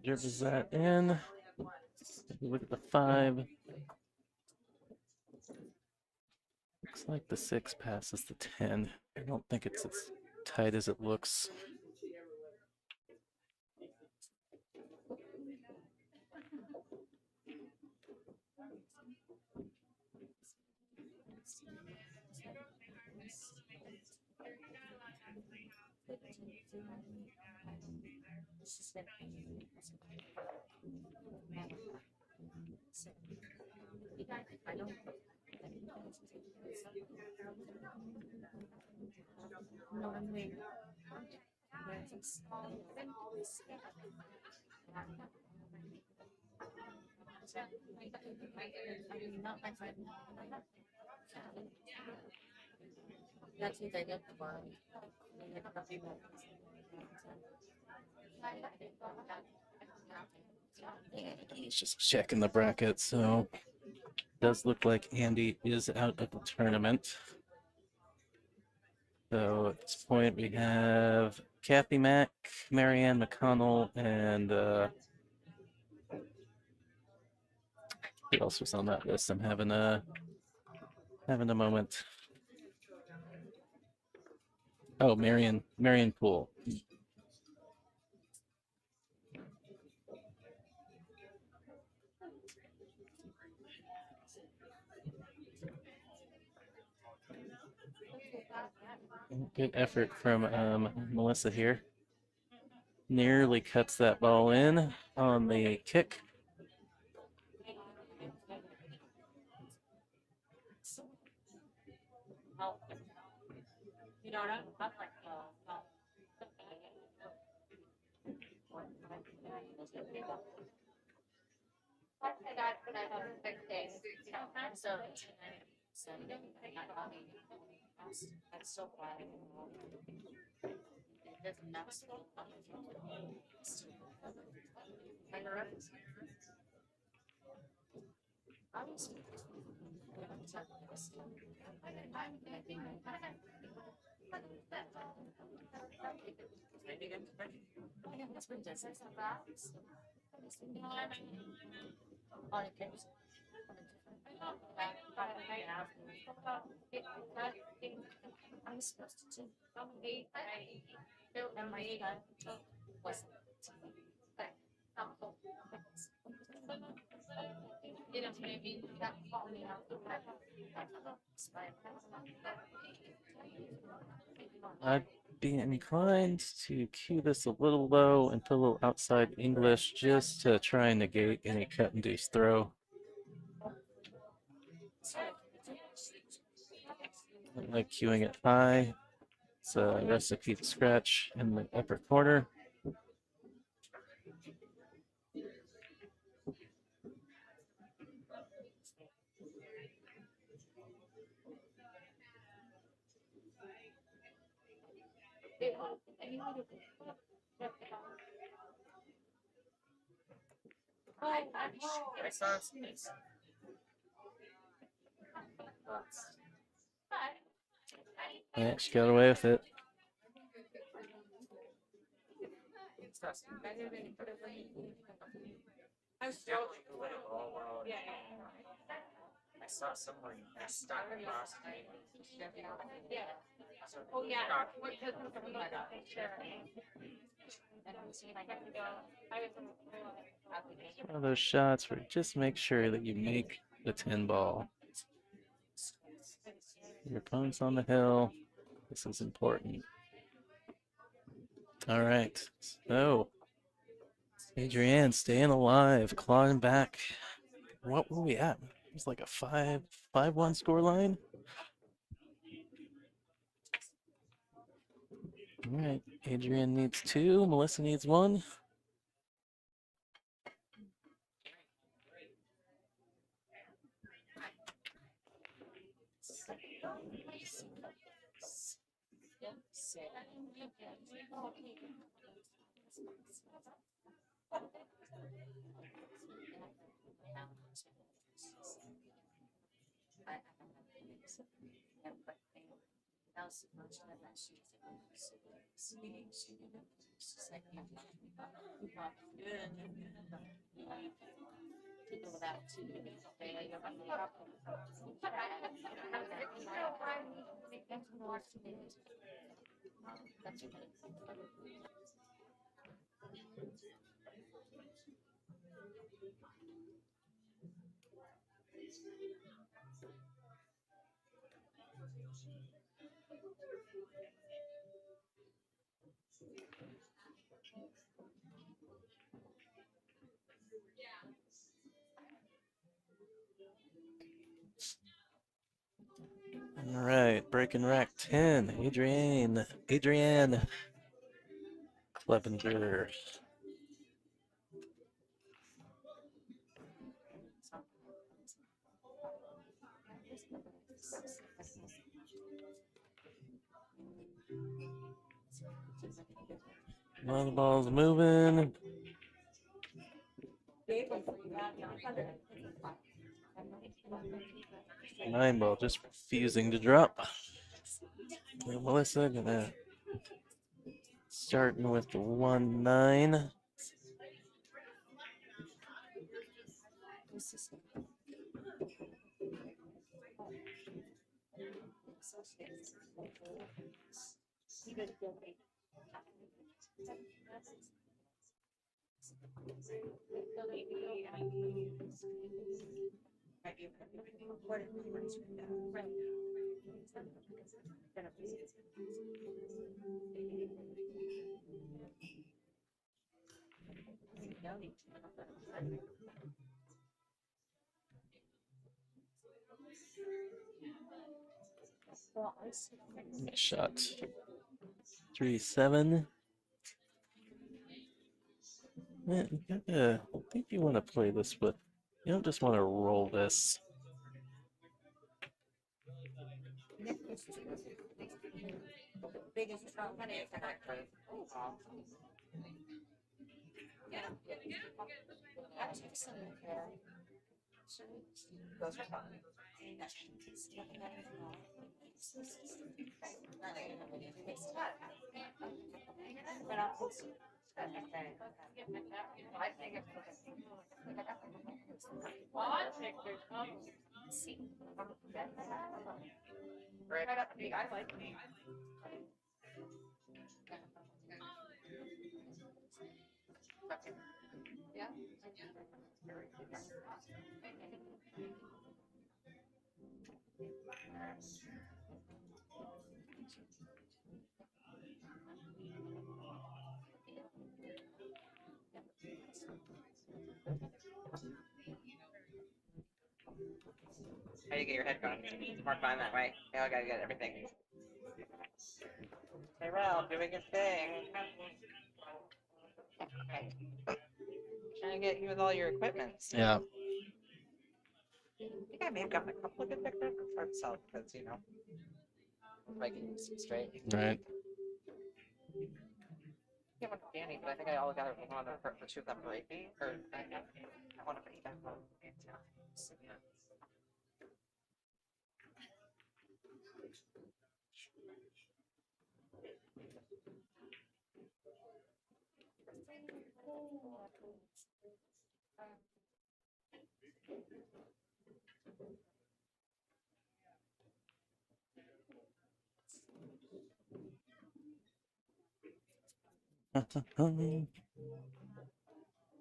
B: Drivers that in. Look at the 5. Looks like the 6 passes the 10. I don't think it's as tight as it looks. He's just checking the bracket, so does look like Andy is out of the tournament. So at this point we have Kathy Mack, Marianne McConnell, and who else was on that list? I'm having a moment. Oh, Marion Poole. Good effort from Melissa here. Nearly cuts that ball in on the kick. I'd be inclined to cue this a little low and put a little outside English just to try and negate any cut-induced throw. I like cueing it high. It's a recipe to scratch in the upper corner.
A: I saw some.
B: Yeah, she got away with it.
A: I saw somewhere I stuck across
G: Oh, yeah. Because of the picture. And I was like, I was
B: One of those shots where just make sure that you make the 10 ball. Your opponent's on the hill. This is important. All right. So, Adrienne staying alive, clawing back. What were we at? It was like a 5-1 score line. All right. Adrienne needs 2. Melissa needs 1. All right, breaking rack 10. Adrienne Clevenger. Well, the ball's moving. 9 ball just refusing to drop. And Melissa gonna starting with 1-9. Nice shot. 3-7. Man, I think you want to play this, but you don't just want to roll this.
H: I like me. Yeah. How do you get your head going? More fun that way. You all gotta get everything. Hey, Ralph, doing his thing. Okay. Trying to get you with all your equipment.
B: Yeah.
H: I think I may have gotten a couple of good pictures. It's hard to tell because, if I can use them straight.
B: Right.
H: Yeah, one for Dani, but I think I all got it one for the two of them rate me, or I want to be that one.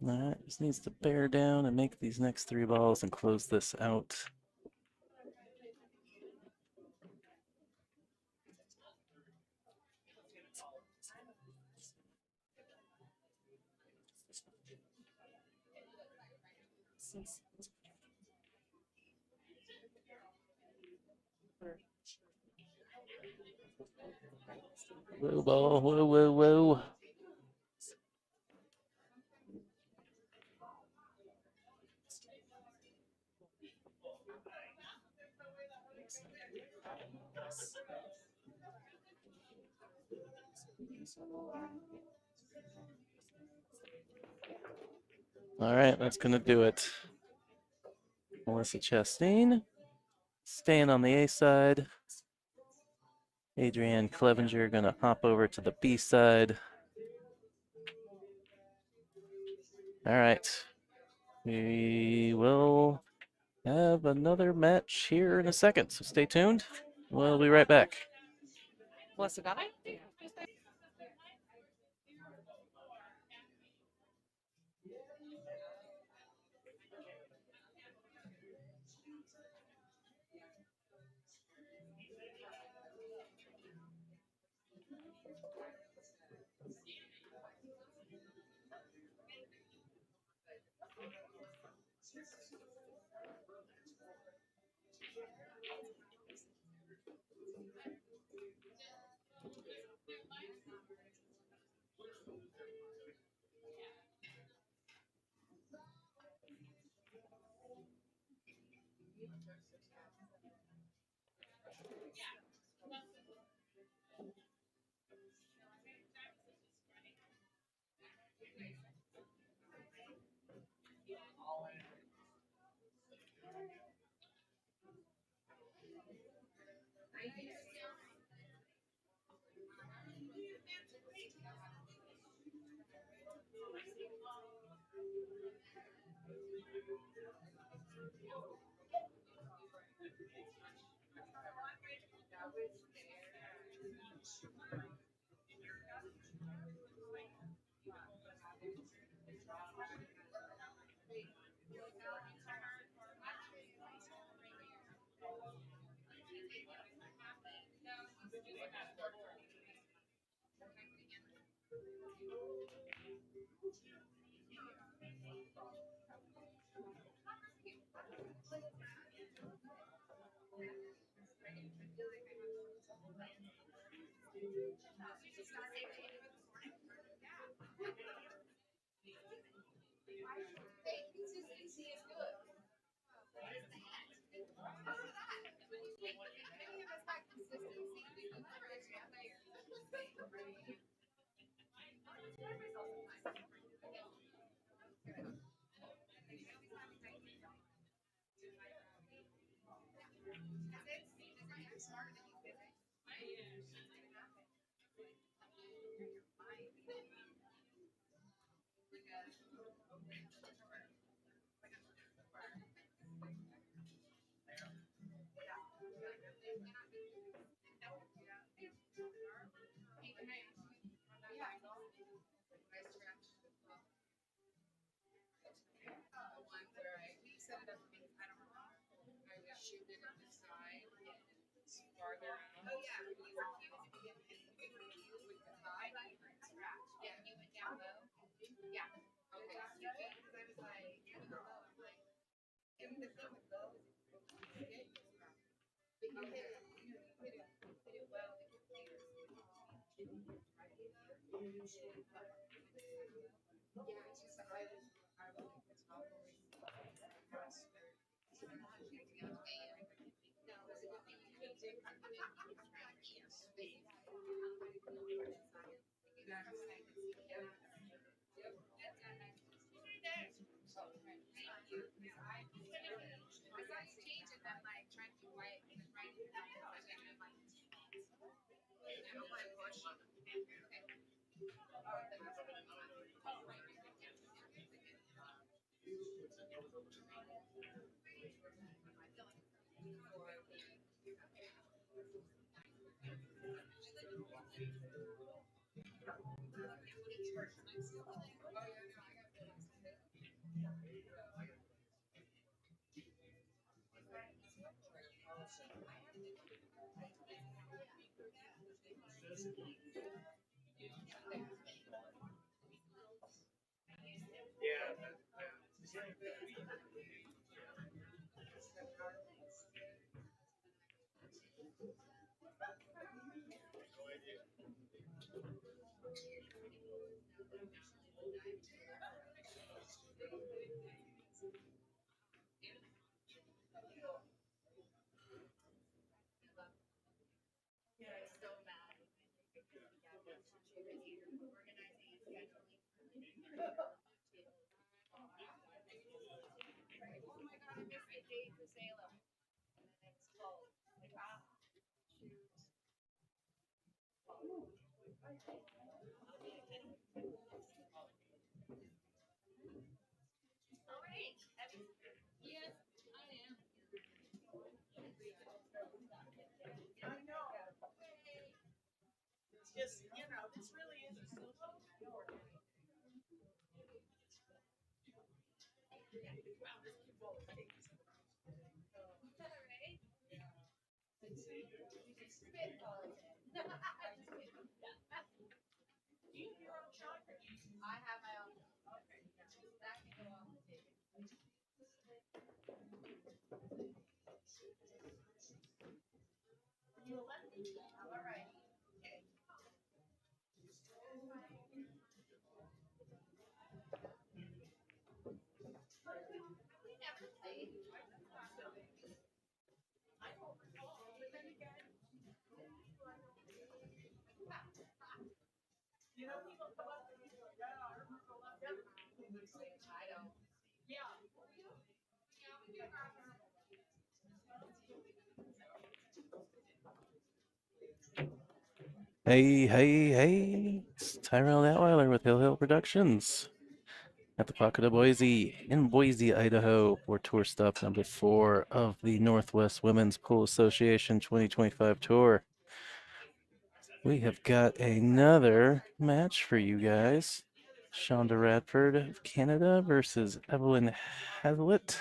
B: Alright, just needs to bear down and make these next 3 balls and close this out. Whoa, ball, whoa, whoa, whoa. All right, that's gonna do it. Melissa Chastain staying on the A side. Adrienne Clevenger gonna hop over to the B side. All right, we will have another match here in a second, so stay tuned. We'll be right back.
H: Melissa got it?
E: Just, you know, this really is a social sport. I have my own. Okay. That can go on the table. All right. Okay. We never played. I don't recall, but then again, you know, people come up and you go, yeah, I remember a lot. I don't. Yeah. Yeah, we do our.
B: Hey, hey, hey. It's Tyrell Atweiler with Hill Hill Productions at the Pocket of Boise in Boise, Idaho for tour stop number 4 of the Northwest Women's Pool Association 2025 tour. We have got another match for you guys. Shonda Radford of Canada versus Evelyn Hlet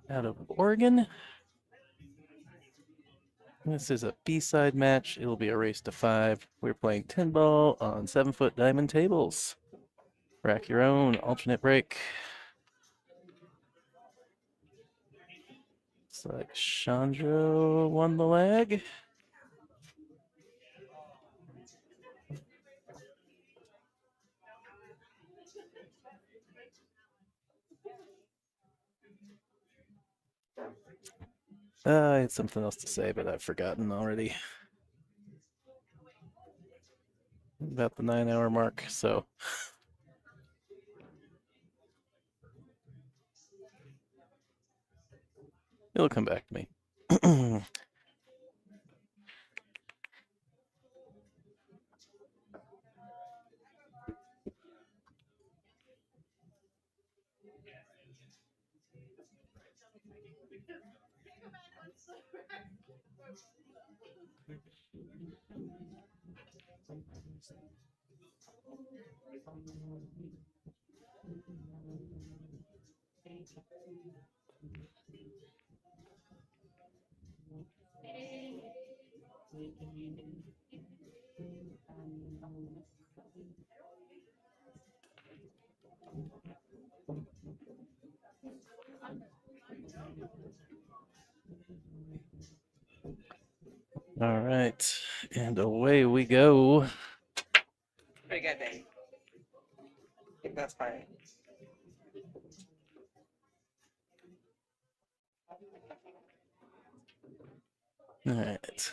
B: out of Oregon. This is a B-side match. It'll be a race to 5. We're playing 10 ball on 7-foot diamond tables. Rack your own alternate break. Looks like Chandra won the leg. I had something else to say, but I've forgotten already. About the 9-hour mark, so. It'll come back to me. All right, and away we go.
H: Pretty good, babe. I think that's fine.
B: All right.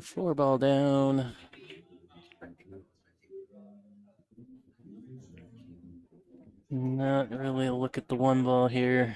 B: 4 ball down. Not really a look at the 1 ball here.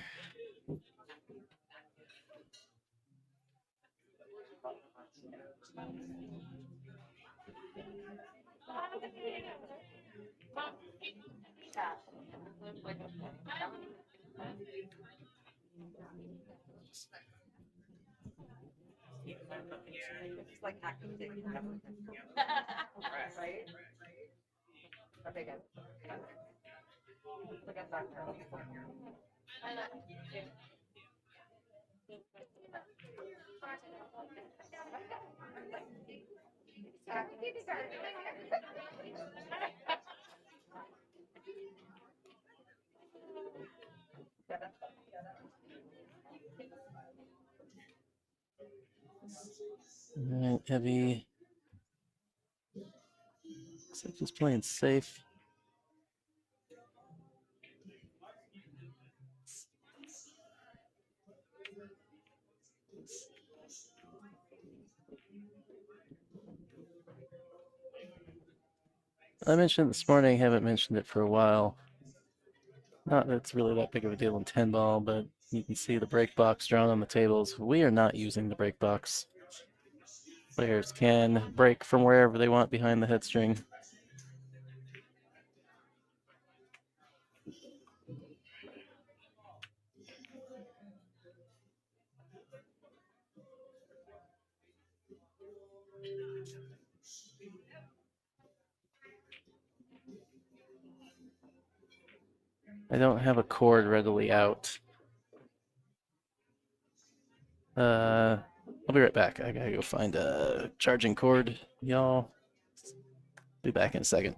H: It's like acting thing. Right? Okay, good. Look at that girl.
B: All right, heavy. Looks like he's playing safe. I mentioned this morning, haven't mentioned it for a while. Not that it's really that big of a deal in 10 ball, but you can see the break box drawn on the tables. We are not using the break box. Players can break from wherever they want behind the headstring. I don't have a cord readily out. I'll be right back. I gotta go find a charging cord, y'all. Be back in a second.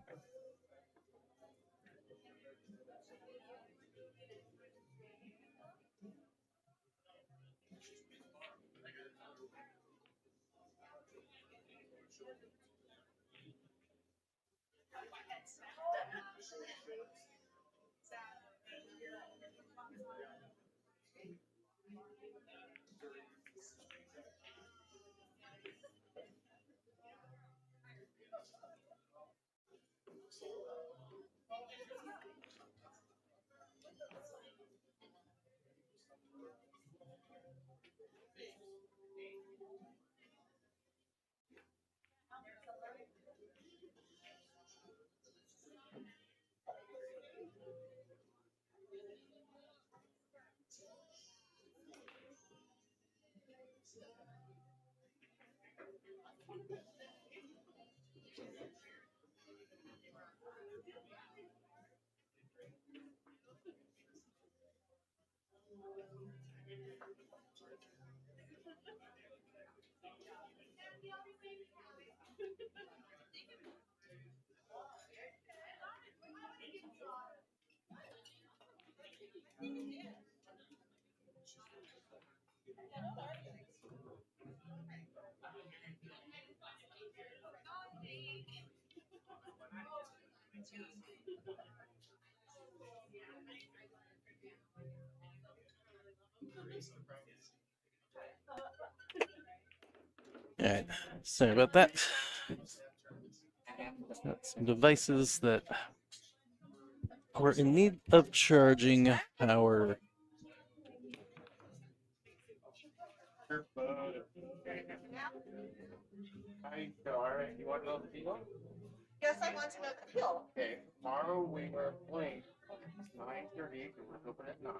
B: All right, sorry about that. Got some devices that were in need of charging power.
A: All right, you want to know the deal?
H: Yes, I want to know the deal.
A: Okay, tomorrow we are playing 9:30, and we're open at 9.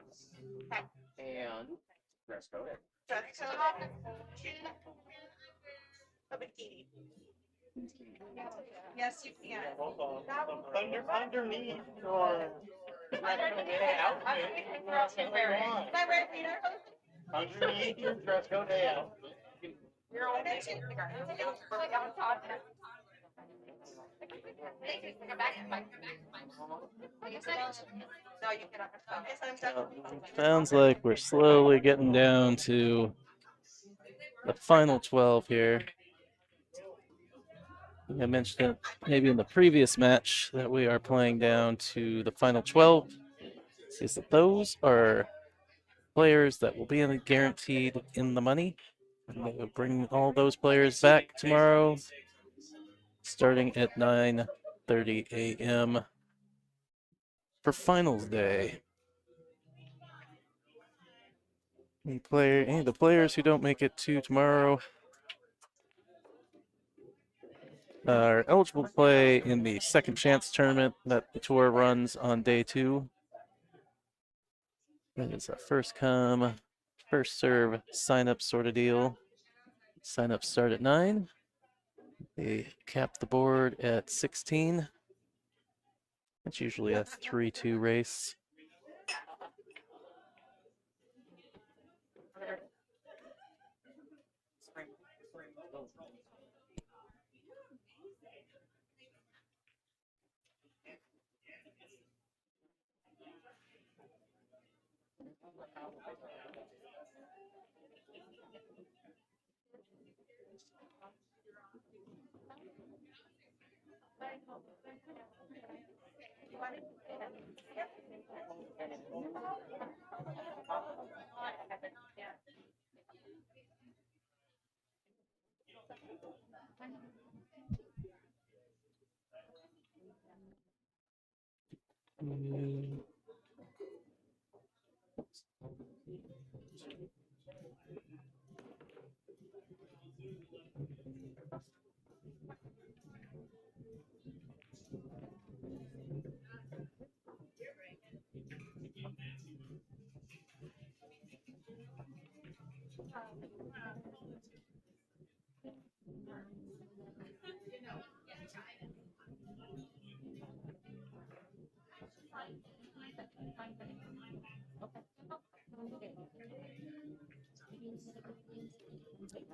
A: And dress code it.
H: Dress code. A bikini. Yes, you can.
A: Underneath your
H: Am I right, Peter?
A: underneath your dress code day out.
H: You're on it too. No, you cannot.
B: Sounds like we're slowly getting down to the final 12 here. I mentioned it maybe in the previous match that we are playing down to the final 12. Is that those are players that will be guaranteed in the money. And they will bring all those players back tomorrow, starting at 9:30 a.m. for finals day. Any of the players who don't make it to tomorrow are eligible to play in the second chance tournament that the tour runs on day 2. That is a first come, first serve sign up sort of deal. Sign up start at 9. They cap the board at 16. It's usually a 3-2 race.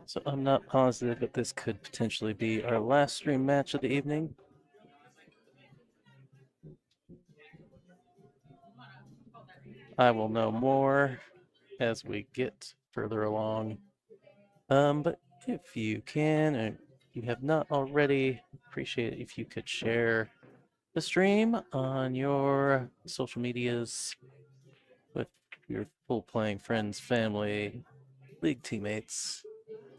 B: So I'm not positive, but this could potentially be our last stream match of the evening. I will know more as we get further along. But if you can, and you have not already, appreciate it if you could share the stream on your social medias with your full playing friends, family, league teammates.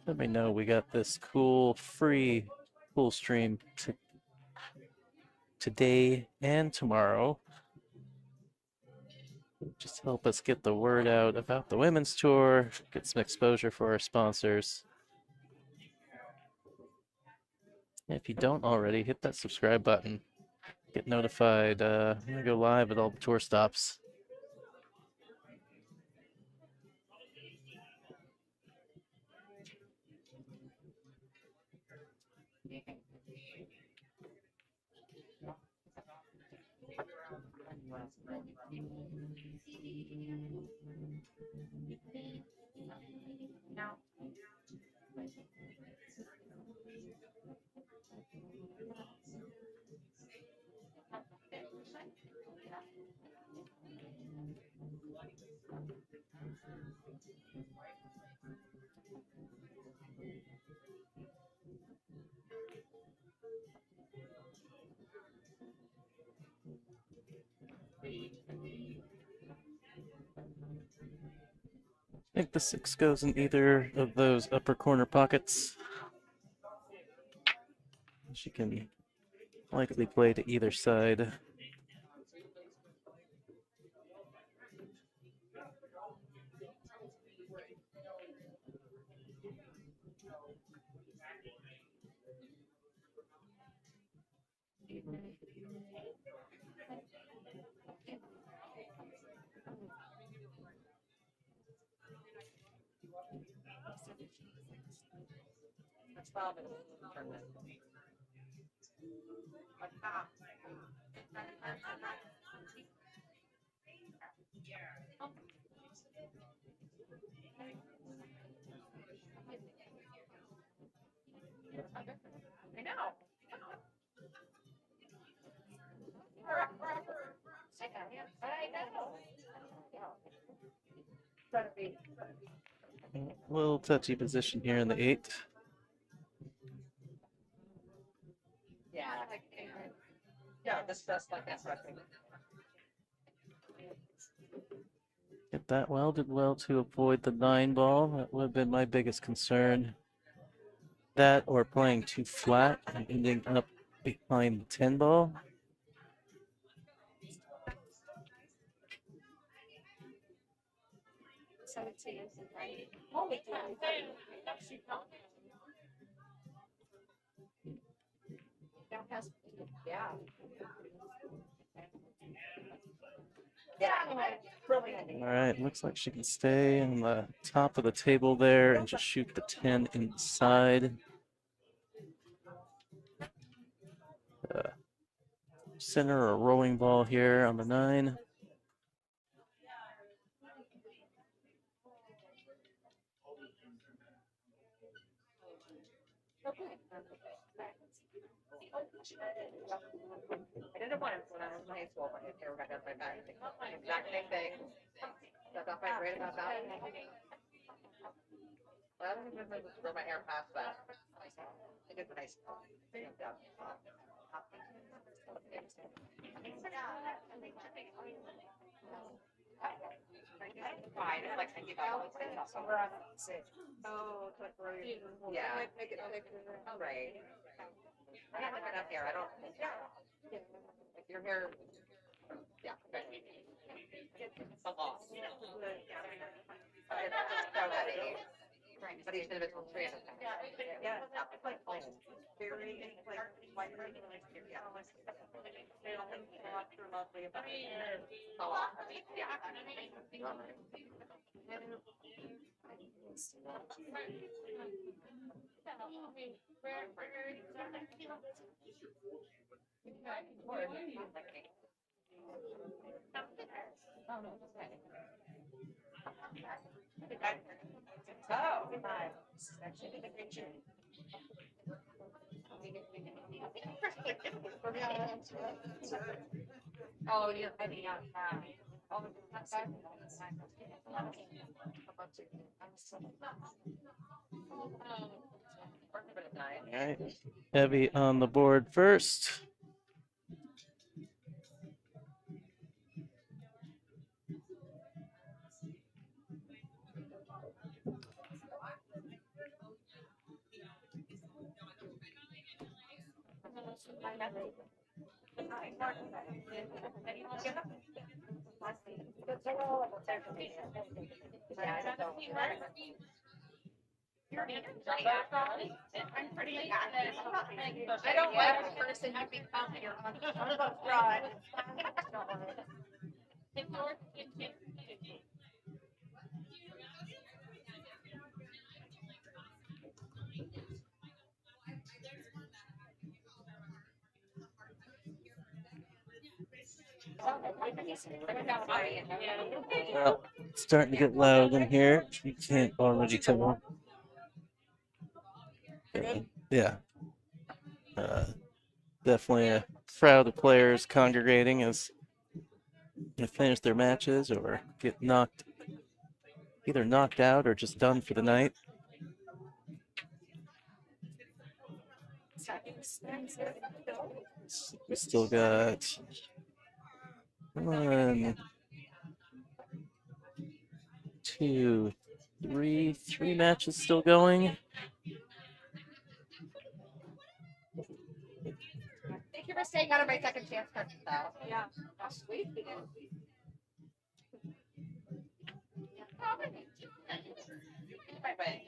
B: Let me know we got this cool free full stream today and tomorrow. Just help us get the word out about the women's tour, get some exposure for our sponsors. If you don't already, hit that subscribe button. Get notified when I go live at all the tour stops. I think the 6 goes in either of those upper corner pockets. She can likely play to either side.
H: That's Bob in the tournament. Like, ah. I know. I know. Better be.
B: A little touchy position here in the 8.
H: Yeah. Yeah, this best like that rushing.
B: Get that well, did well to avoid the 9 ball. That would have been my biggest concern. That or playing too flat and ending up behind the 10 ball.
F: Holy cow.
H: Yeah. Brilliant.
B: All right, looks like she can stay in the top of the table there and just shoot the 10 inside. Center a rolling ball here on the 9.
H: I did it once when I was in high school, but I never got done by back. Exact same thing. Got off my grade about that. Well, I don't even remember where my hair passed that. I did in high school. Yeah. Fine, it's like thinking about all these stuff.
F: We're on six. Oh, it's like where you.
H: Yeah.
F: Like, make it thicker.
H: Right. I have like enough hair. I don't. Like your hair. Yeah. It's a loss. But each individual strand is kind of.
F: Yeah, it's like very like white. Yeah. They're lovely about it.
H: A lot. Yeah. Oh, oh, yeah, I mean, all of that side.
B: All right, heavy on the board first.
G: I'm pretty active.
F: I don't like the person you become here on the ride.
B: Well, it's starting to get loud in here. You can't already tell. Yeah. Definitely a crowd of players congregating as they finish their matches or get either knocked out or just done for the night. We still got 1, 2, 3 matches still going.
H: Thank you for staying out of my second chance card, though.
F: Yeah.
H: How sweet. Bye-bye.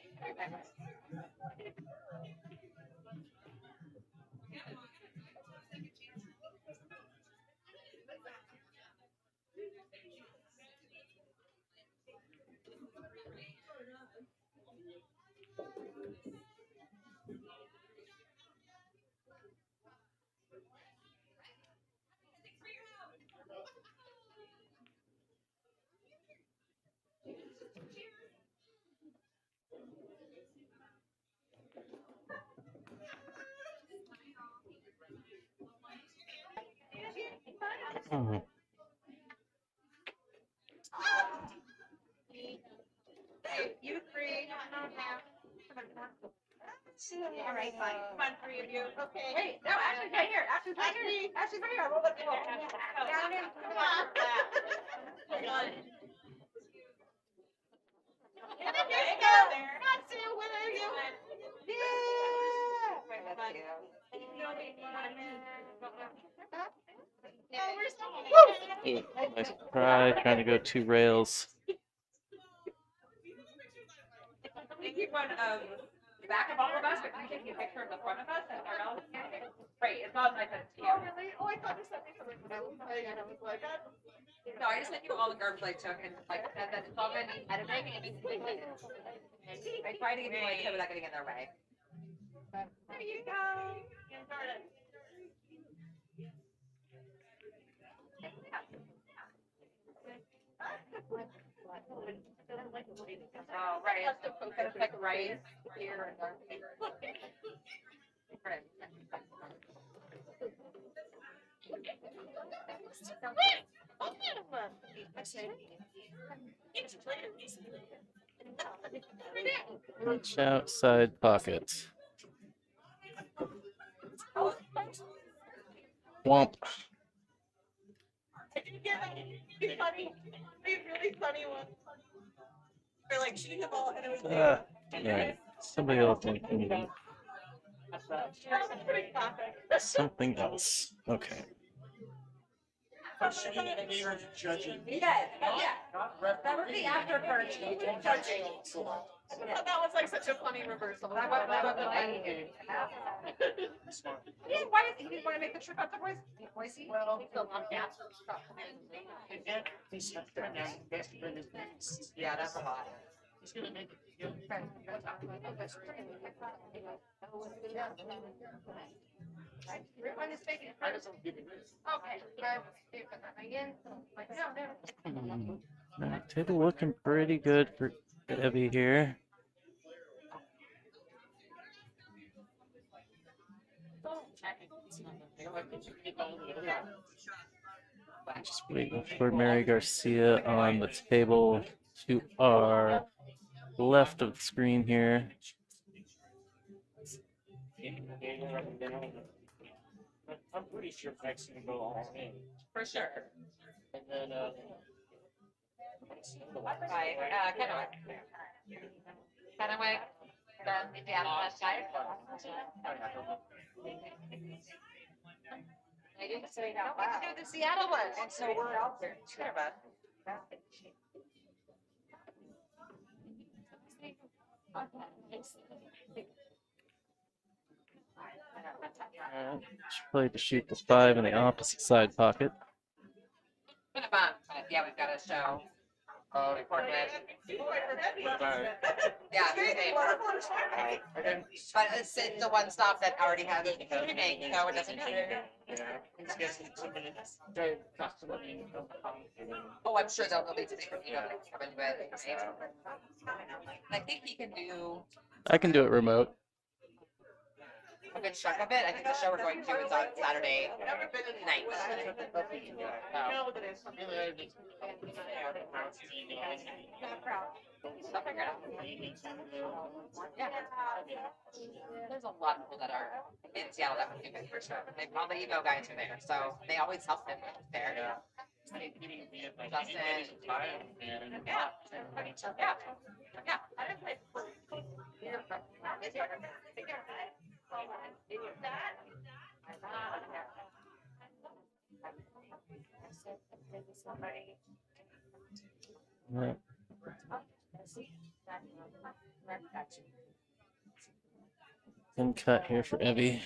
B: Mhm.
H: You three. All right, fine. Come on, 3 of you. Okay. Wait, no, Ashley's right here. Ashley's right here. Ashley's right here. Roll it. Down in. Come on. There you go. Not see a winner, you. Yeah. That's you.
B: Nice try, trying to go 2 rails.
H: We keep one back of all of us, but we take a picture of the front of us and our else. Right, it's not like that.
F: Oh, really? Oh, I thought you sent me something when I was playing and I was like,
H: No, I just sent you all the garbage I took and like said that it's all good editing. I tried to give you what I could without getting in their way. There you go. Oh, right. It's like rice here and there. Right.
B: Reach outside pocket. Womp.
F: I did get a funny, really funny one. They're like shooting the ball and it was
B: Right. Somebody else.
F: That's pretty classic.
B: Something else. Okay.
A: Judging.
H: Yes, yeah. That was the after party. Judging.
F: I thought that was like such a funny reversal.
H: Yeah, why did he didn't want to make the trip out to Boise?
A: Well,
H: He's still on gas. Yeah, that's a lot.
A: He's gonna make it. I just don't give it this.
B: Alright, table looking pretty good for Evie here. Just waiting for Mary Garcia on the table to our left of the screen here.
A: I'm pretty sure Mike's gonna go all in.
H: For sure.
A: And then,
H: Kennewick, then Indiana last time. I didn't say that. We can do the Seattle one, and so we're out there. Sure, but.
B: Should play to shoot the 5 in the opposite side pocket.
H: Been a bump, but yeah, we've got a show. Record with. Yeah, same. But it's the one stop that already has a name, so it doesn't matter. Oh, I'm sure they'll be different, you know, come into it. I think he can do
B: I can do it remote.
H: a good chunk of it. I think the show we're going to is on Saturday night. They'll figure it out. Yeah. There's a lot of people that are in Seattle that would do it for sure. All the emo guys are there, so they always help them there. Justin. Yeah.
B: Yeah. Thin cut here for Evie.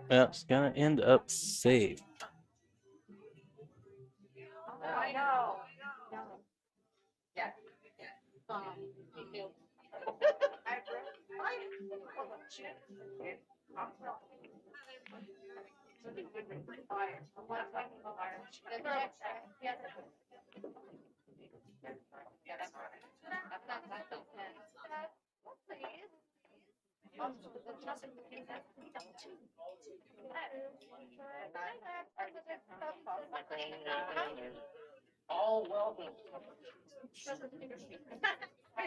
B: That's gonna end up safe.
H: I know. Yeah.
A: All welcome.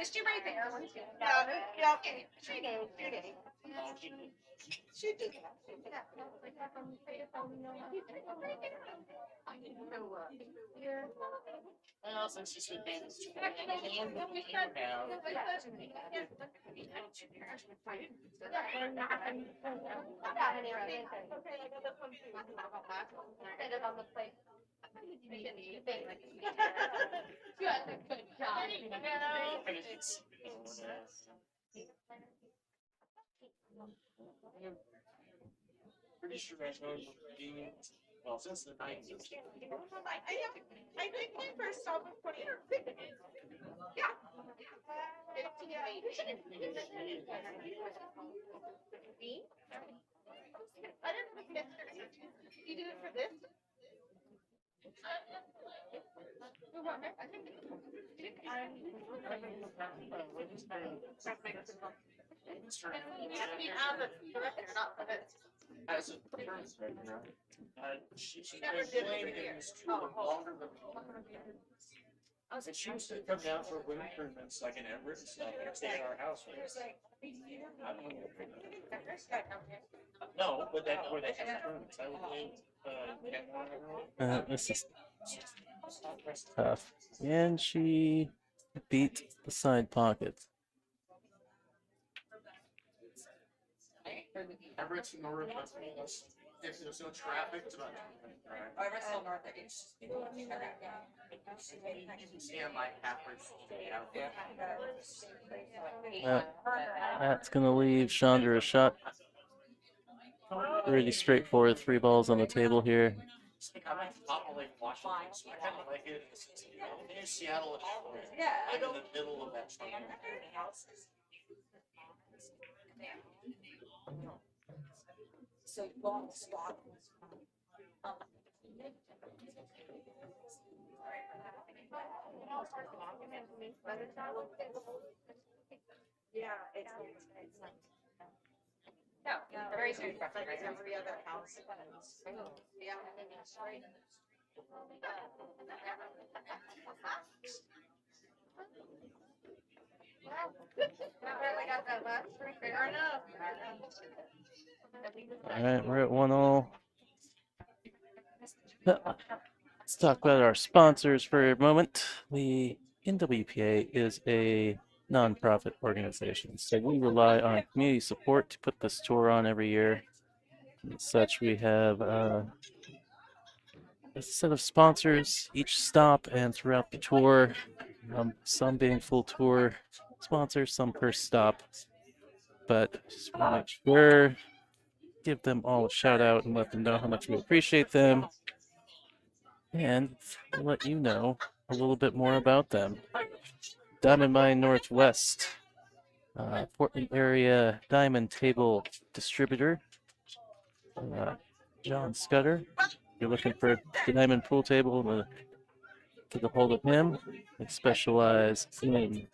H: Is she right there?
F: Yeah. 3 days. She just.
A: Well, since she's been banned, pretty sure I know you're being, well, since the 90s.
F: I think my first stop was 2006. Yeah. I didn't know you did it for this.
A: As a performance director, she's been playing in this tour longer than and she used to come down for women tournaments like in Everett and stuff and stay at our house. I don't know. No, but that's where they have tournaments. I would
B: This is tough. And she beat the side pocket.
A: Everett's north of us. If there's no traffic, it's about 20 minutes drive.
H: Everett's still north of each.
A: You can see on my average out there.
B: That's going to leave Chandra a shot. Pretty straightforward 3 balls on the table here.
A: I'm at the top of Lake Washington, so I kind of like it. Near Seattle,
H: Yeah,
A: I'm in the middle of that chunk.
H: So you go on the spot.
F: Yeah, it's
H: No, very serious question,
F: like
H: right?
F: every other house. Yeah. Fair enough.
B: All right, we're at 1-all. Let's talk about our sponsors for a moment. The NWPA is a nonprofit organization, so we rely on community support to put this tour on every year. As such, we have a set of sponsors each stop and throughout the tour, some being full tour sponsors, some per stop. But just want to make sure, give them all a shout out and let them know how much we appreciate them, and let you know a little bit more about them. Diamond Mine Northwest, Portland area diamond table distributor, John Scudder. If you're looking for a diamond pool table, get a hold of him. They specialize in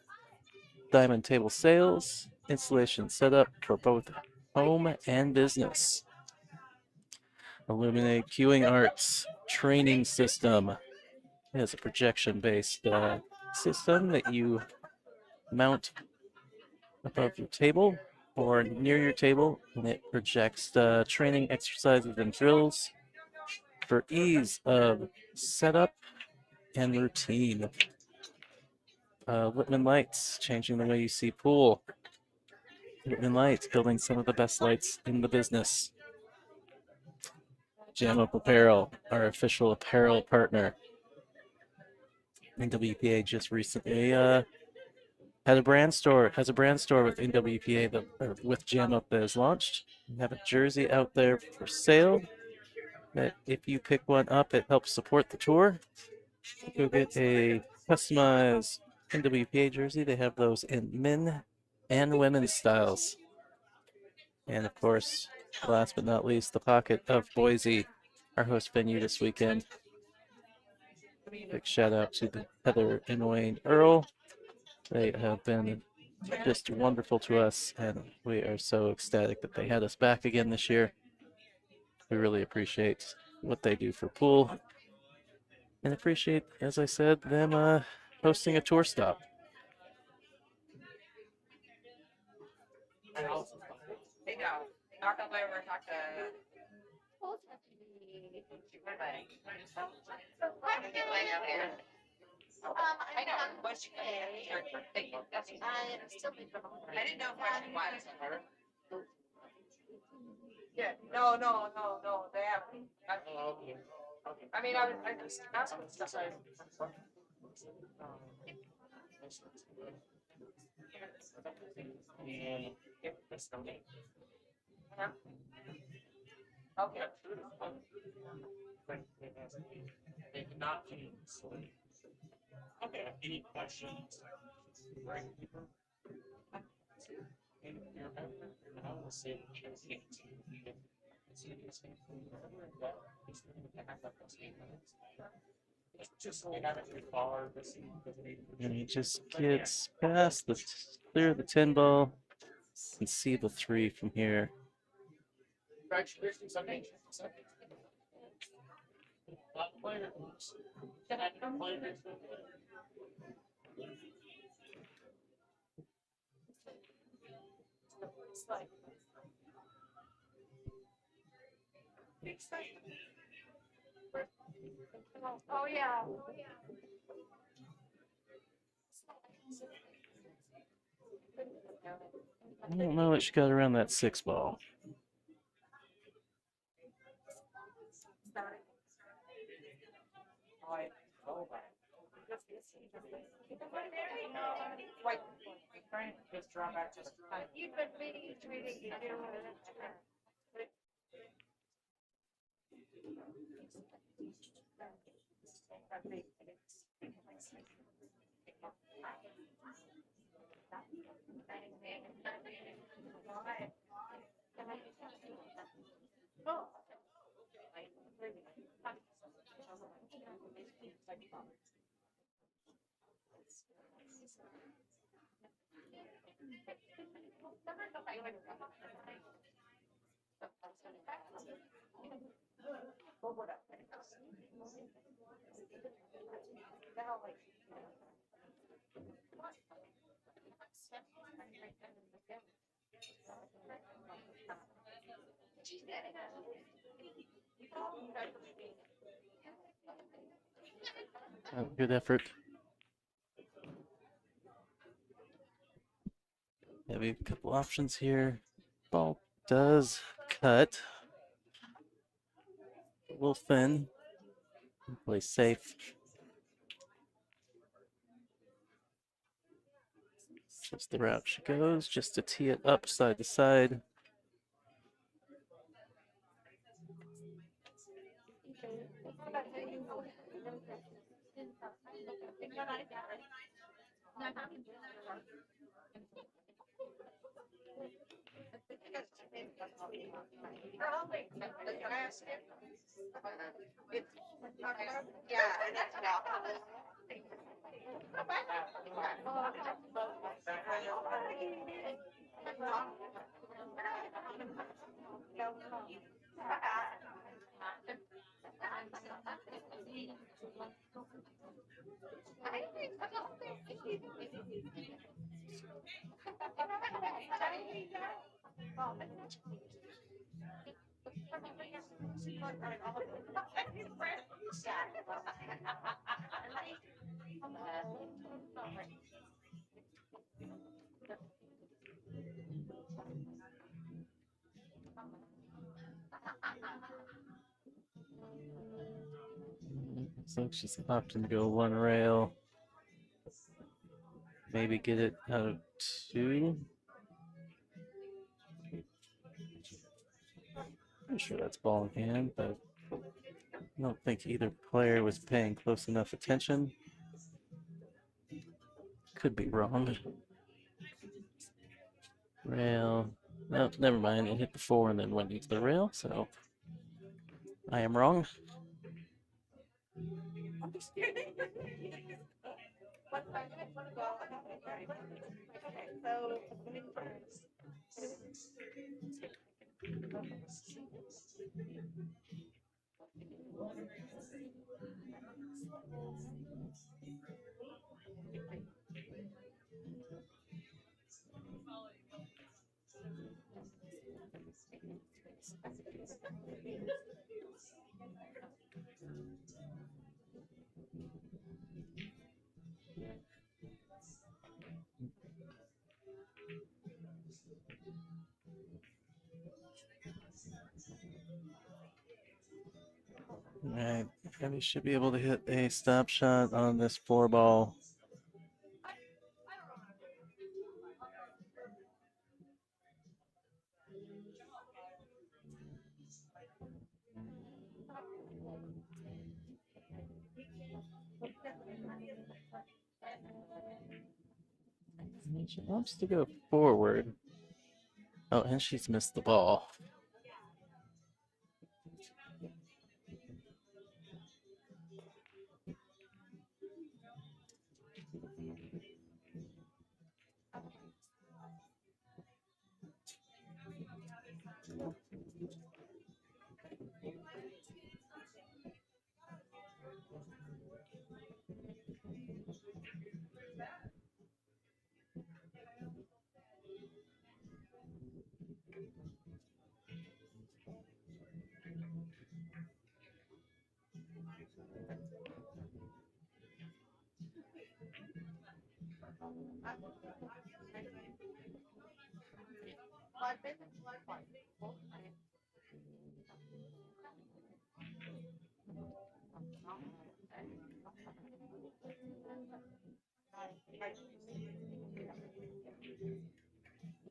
B: diamond table sales, installation setup for both home and business. Illuminate Queuing Arts training system. It is a projection-based system that you mount above your table or near your table, and it projects training exercises and drills for ease of setup and routine. Whitman Lights, changing the way you see pool. Whitman Lights, building some of the best lights in the business. Jam Up Apparel, our official apparel partner. NWPA just recently has a brand store with NWPA with Jam Up that is launched. We have a jersey out there for sale that if you pick one up, it helps support the tour. Go get a customized NWPA jersey. They have those in men and women's styles. And of course, last but not least, the Pocket of Boise, our host venue this weekend. Big shout out to Heather and Wayne Earl. They have been just wonderful to us, and we are so ecstatic that they had us back again this year. We really appreciate what they do for pool, and appreciate, as I said, them hosting a tour stop.
H: There you go. Talk to whoever, talk to. She went away. I know. Was she? That's I didn't know where she was. Yeah. No. They haven't. I mean, I just asked them stuff. Okay.
A: They cannot be sleep. Okay, any questions? Right. And you're ever, I will say, just so we haven't been far.
B: And he just gets past the clear the 10 ball and see the 3 from here.
A: Congratulations, okay.
G: Oh, yeah.
B: I don't know what she got around that 6 ball.
A: Just drop back to the
G: You've been meaning to do it.
B: Good effort. Have a couple options here. Ball does cut. Will Finn play safe. That's the route she goes, just to tee it up side to side.
F: Yeah, and that's about.
B: Looks like she's opting to go one rail. Maybe get it out of 2. I'm sure that's ball in hand, but I don't think either player was paying close enough attention. Could be wrong. Rail. No, never mind. It hit the 4 and then went into the rail, so I am wrong. Alright, we should be able to hit a stop shot on this 4-ball. She wants to go forward. Oh, and she's missed the ball.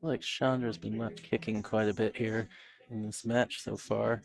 B: Like Chandra's been left kicking quite a bit here in this match so far.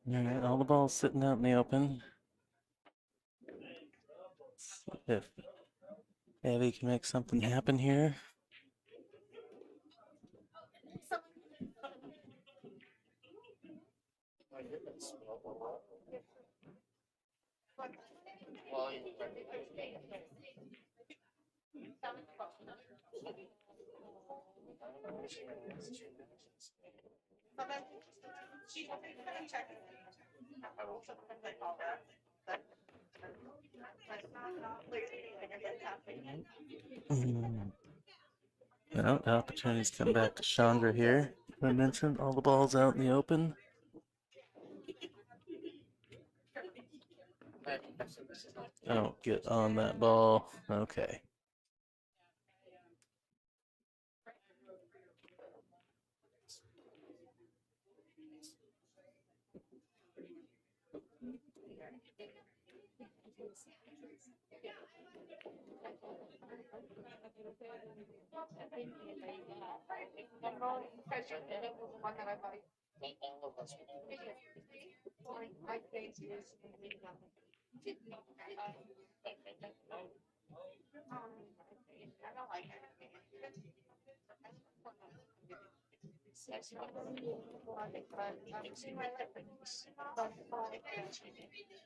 B: Alright, all the balls sitting out in the open. See if Abby can make something happen here.
A: My goodness. Well,
B: Well, the opportunities come back to Chandra here. I mentioned all the balls out in the open. Oh, get on that ball. Okay.
A: all of us.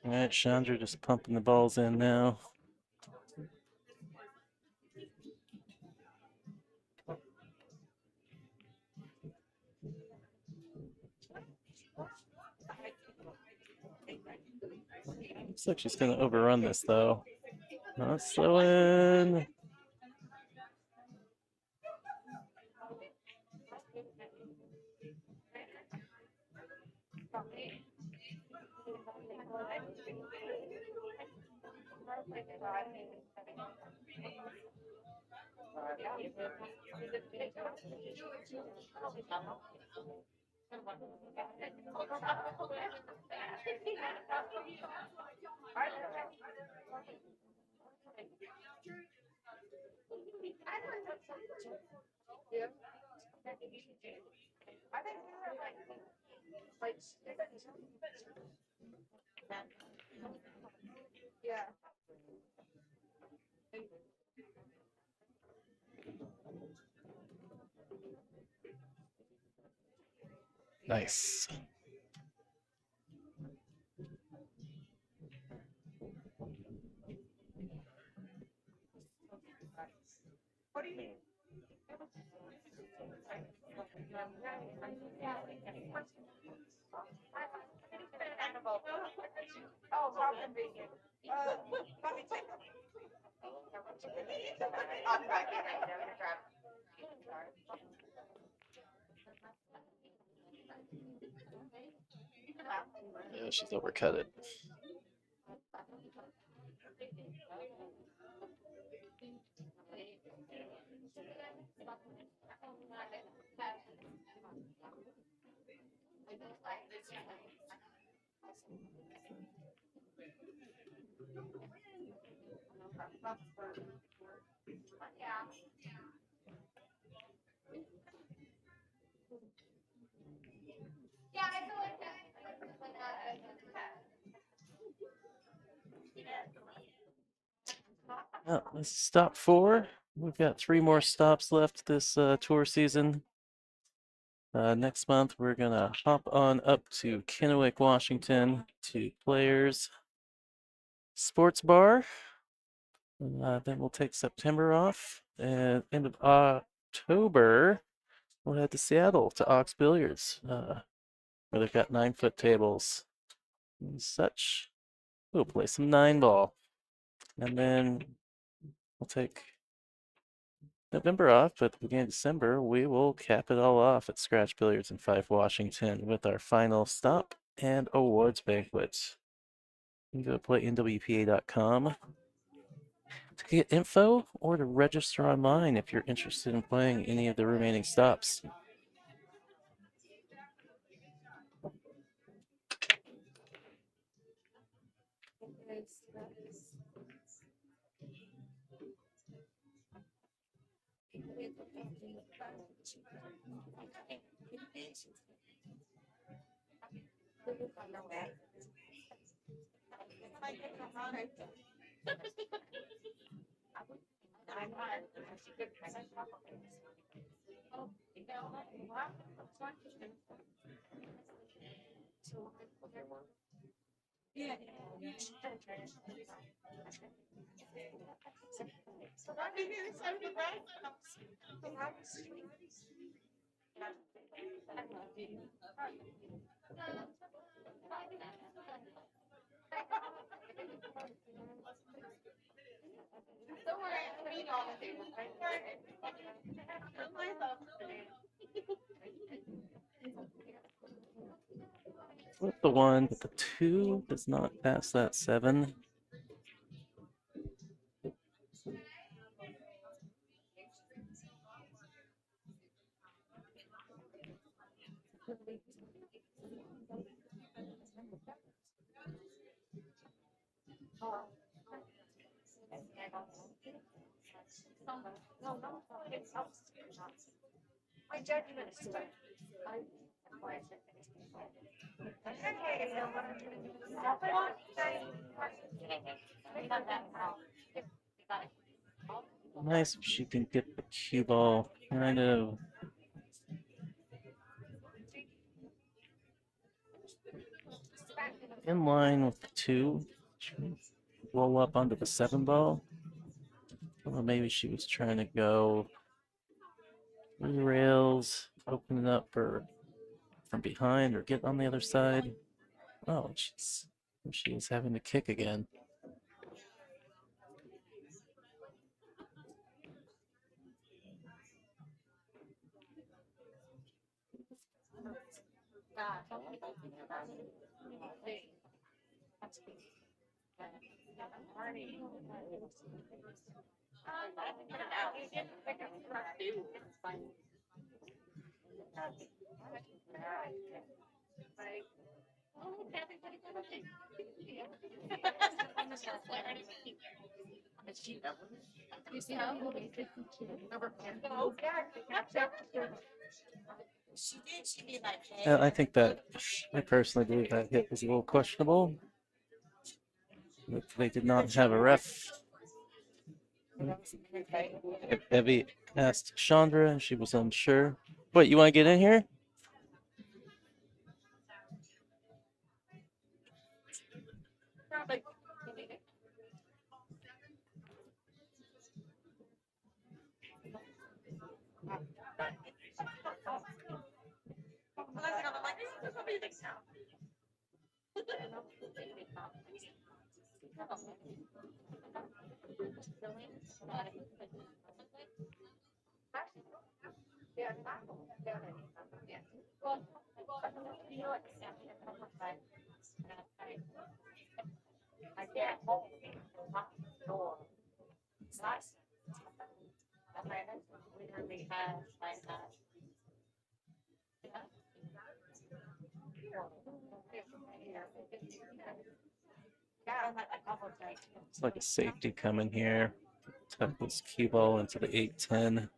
B: All right, Chandra just pumping the balls in now. Looks like she's going to overrun this, though. Not slowing.
F: I think we were like yeah.
B: Nice.
F: What do you mean? Oh, problem vegan. Let me take them. I'll try to grab.
B: Yeah, she's overcut it.
G: Yeah, I feel like that.
B: Well, this is stop 4. We've got 3 more stops left this tour season. Next month, we're going to hop on up to Kennewick, Washington to Players Sports Bar. Then we'll take September off. And end of October, we'll head to Seattle to Ox Billiards, where they've got 9-foot tables and such. We'll play some 9-ball. And then we'll take November off, but at the beginning of December, we will cap it all off at Scratch Billiards in Fife, Washington with our final stop and awards banquet. You can go to playnwpa.com to get info or to register online if you're interested in playing any of the remaining stops. Flip the 1, but the 2 does not pass that 7.
F: My judgment is too.
B: Nice if she can get the cue ball kind of in line with the 2. Roll up onto the 7 ball. Or maybe she was trying to go through the rails, open it up for from behind or get on the other side. Oh, she's having to kick again.
E: She did. She be like, hey.
B: I personally believe that hit was a little questionable. But they did not have a ref. Evie asked Chandra, and she was unsure. What, you want to get in here?
F: Probably. I'm like, this is amazing sound.
B: It's like a safety coming here. Tuck this cue ball into the 8-10.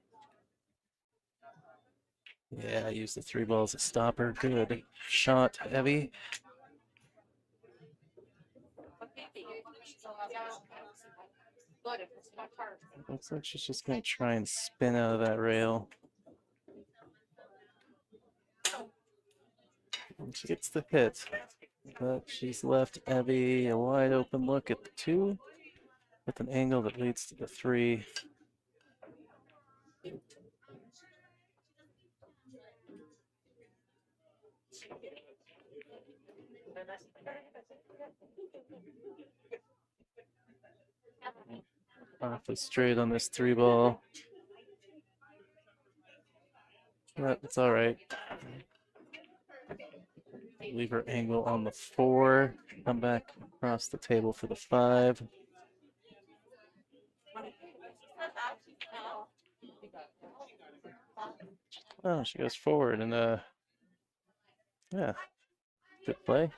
B: Yeah, use the 3 balls as a stopper. Good shot, Evie. Looks like she's just going to try and spin out of that rail. And she gets the hit, but she's left Evie a wide open look at the 2 with an angle that leads to the 3. Awfully straight on this 3 ball. But it's all right. Leave her angle on the 4. Come back across the table for the 5. Oh, she goes forward and yeah, good play.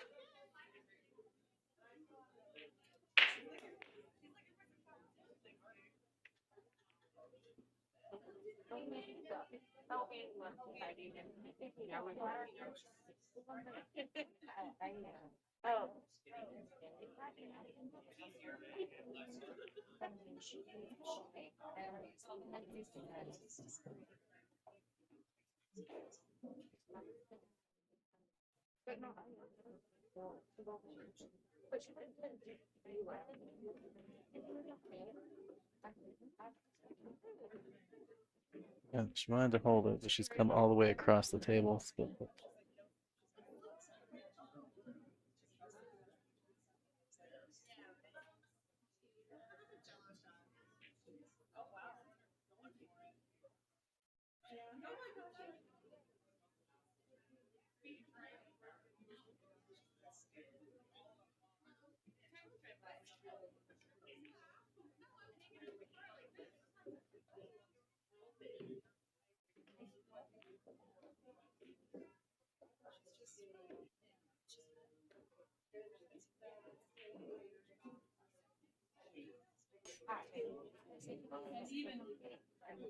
B: Yeah, she wanted to hold it, but she's come all the way across the table.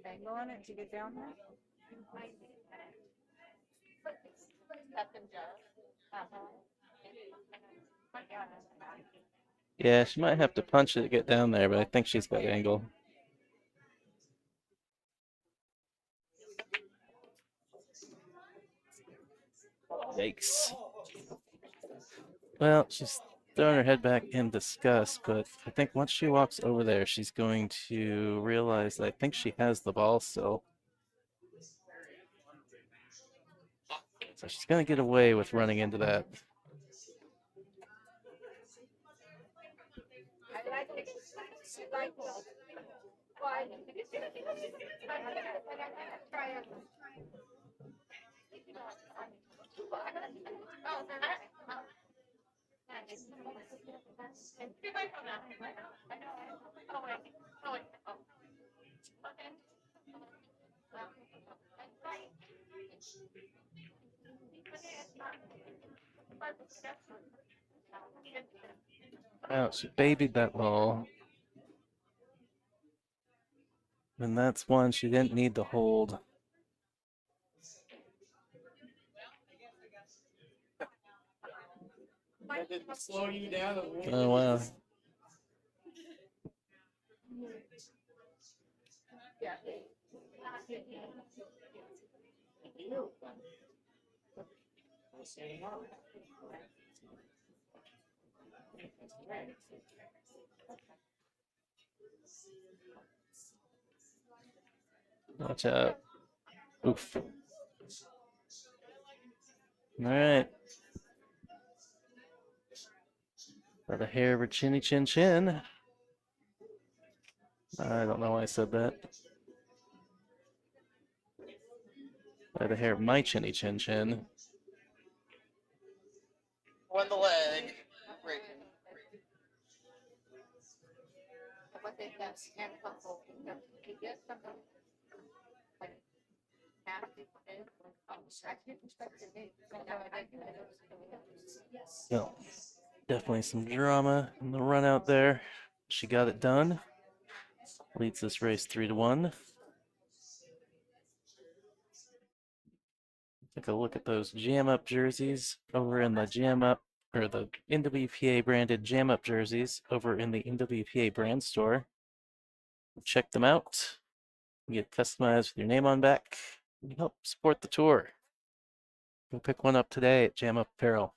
F: Angle on it to get down there.
B: Yeah, she might have to punch it to get down there, but I think she's got angle. Yikes. Well, she's throwing her head back in disgust, but I think once she walks over there, she's going to realize that I think she has the ball still. So she's going to get away with running into that. Oh, she babied that ball. And that's one she didn't need to hold.
A: That didn't slow you down.
B: Oh wow. Watch out. Oof. All right. By the hair of her chinny chin chin. I don't know why I said that. By the hair of my chinny chin chin.
H: Won the leg. Great.
B: So, definitely some drama in the run out there. She got it done. Leads this race 3-1. Take a look at those Jam Up jerseys over in the Jam Up, or the NWPA branded Jam Up jerseys over in the NWPA brand store. Check them out. You get customized with your name on back. You help support the tour. Go pick one up today at Jam Up Apparel.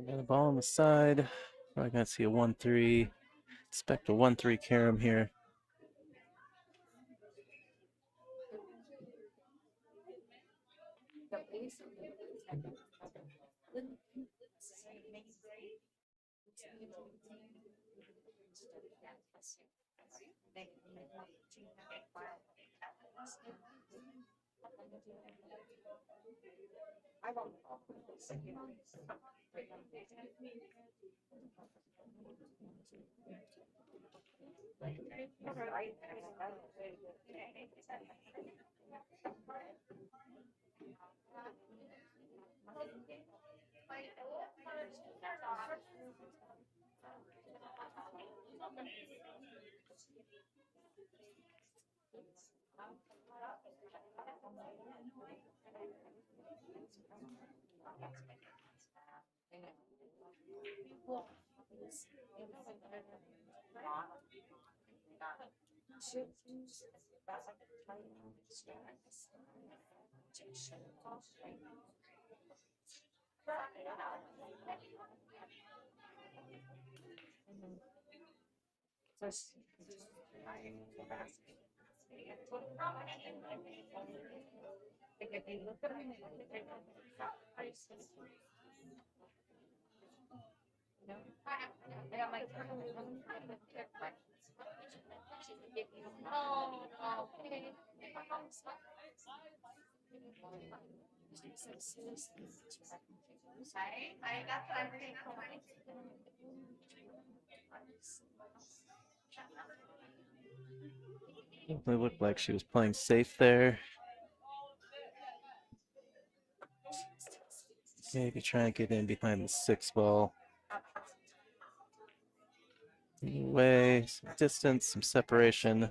B: Got a ball on the side. Probably gonna see a 1-3. Expect a 1-3 carom here. Definitely looked like she was playing safe there. Maybe try and get in behind the 6 ball. Way, some distance, some separation.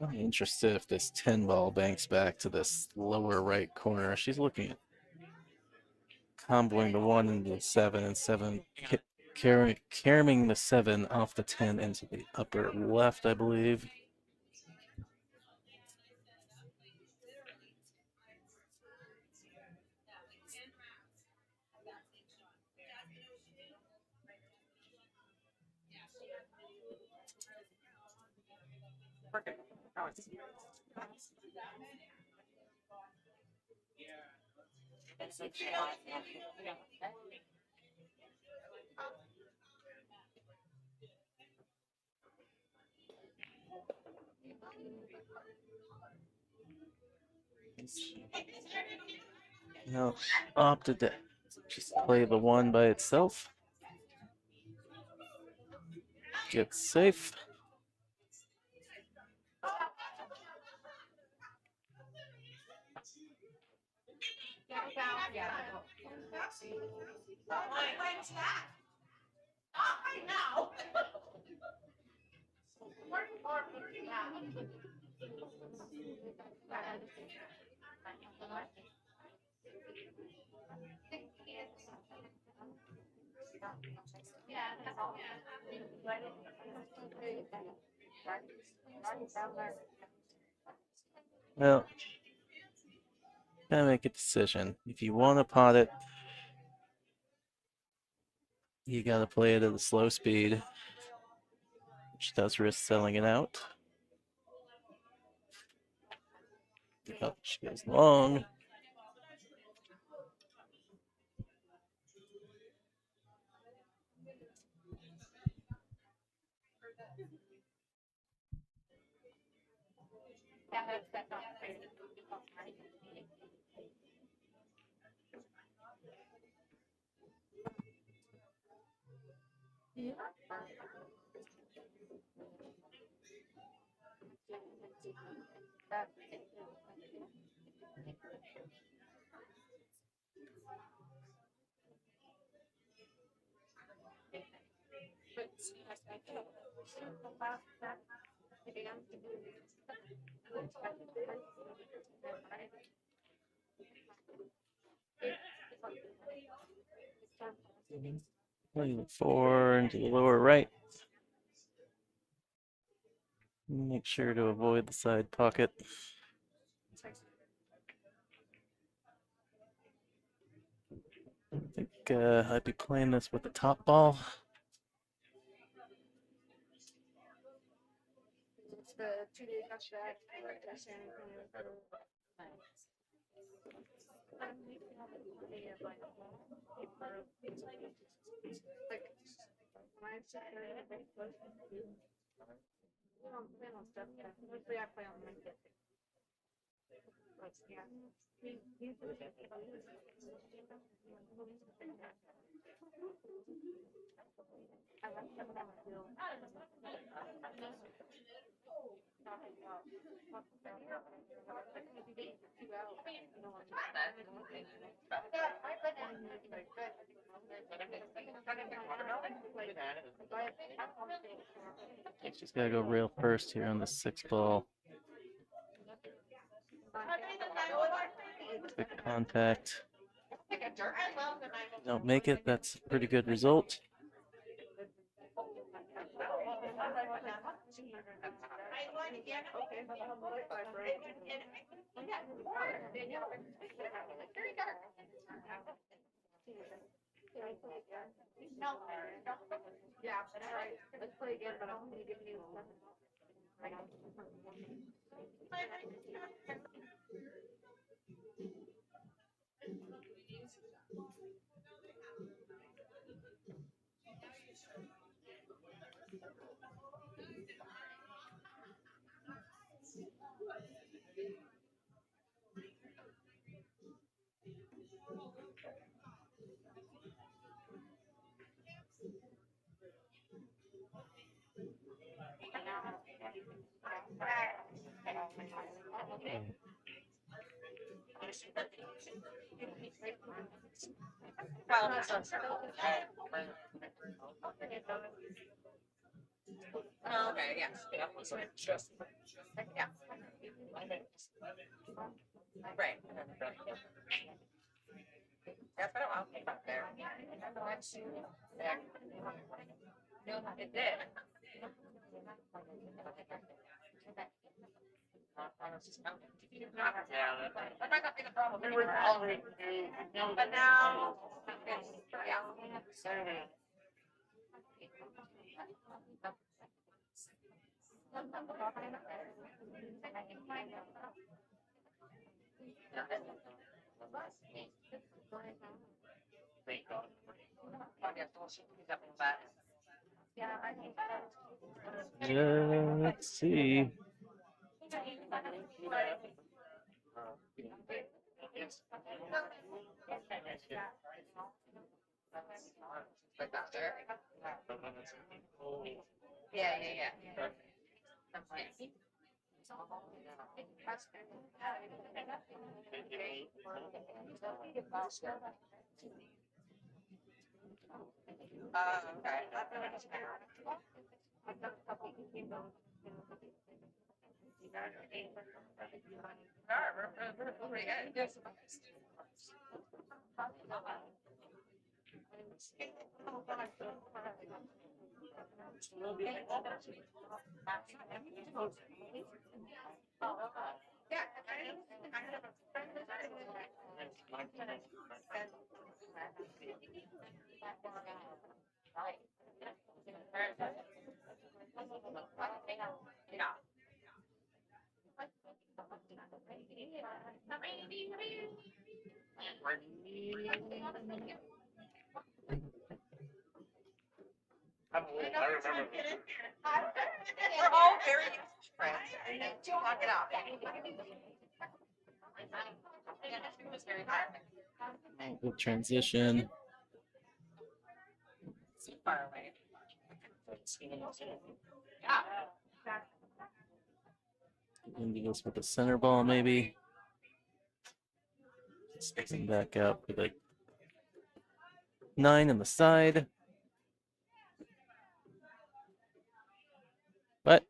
B: I'm interested if this 10 ball banks back to this lower right corner. She's looking at comboing the 1 into the 7 and 7, carrying the 7 off the 10 into the upper left, I believe. No, opted to just play the one by itself. Get safe. Well, gotta make a decision. If you want to pot it, you gotta play it at a slow speed, which does risk selling it out. Oh, she goes long. Playing the 4 into the lower right. Make sure to avoid the side pocket. I think I'd be playing this with the top ball.
F: The 2-day cashback. Mostly I play on my kid.
B: She's gotta go rail first here on the 6 ball. Quick contact. Don't make it, that's a pretty good result.
F: Yeah, all right. Let's play again, but I'm gonna give you.
H: Oh, okay, yes. Yeah. Right. That's been a while back there. No, it did. That might not be the problem. But now, yeah.
B: Let's see.
H: Like faster. Yeah, yeah, yeah. Okay. We're pretty good. Yes. We're all very friends. Knock it out.
B: Good transition.
H: So far away.
B: Into this with the center ball, maybe. Sticking back up with a 9 in the side. What?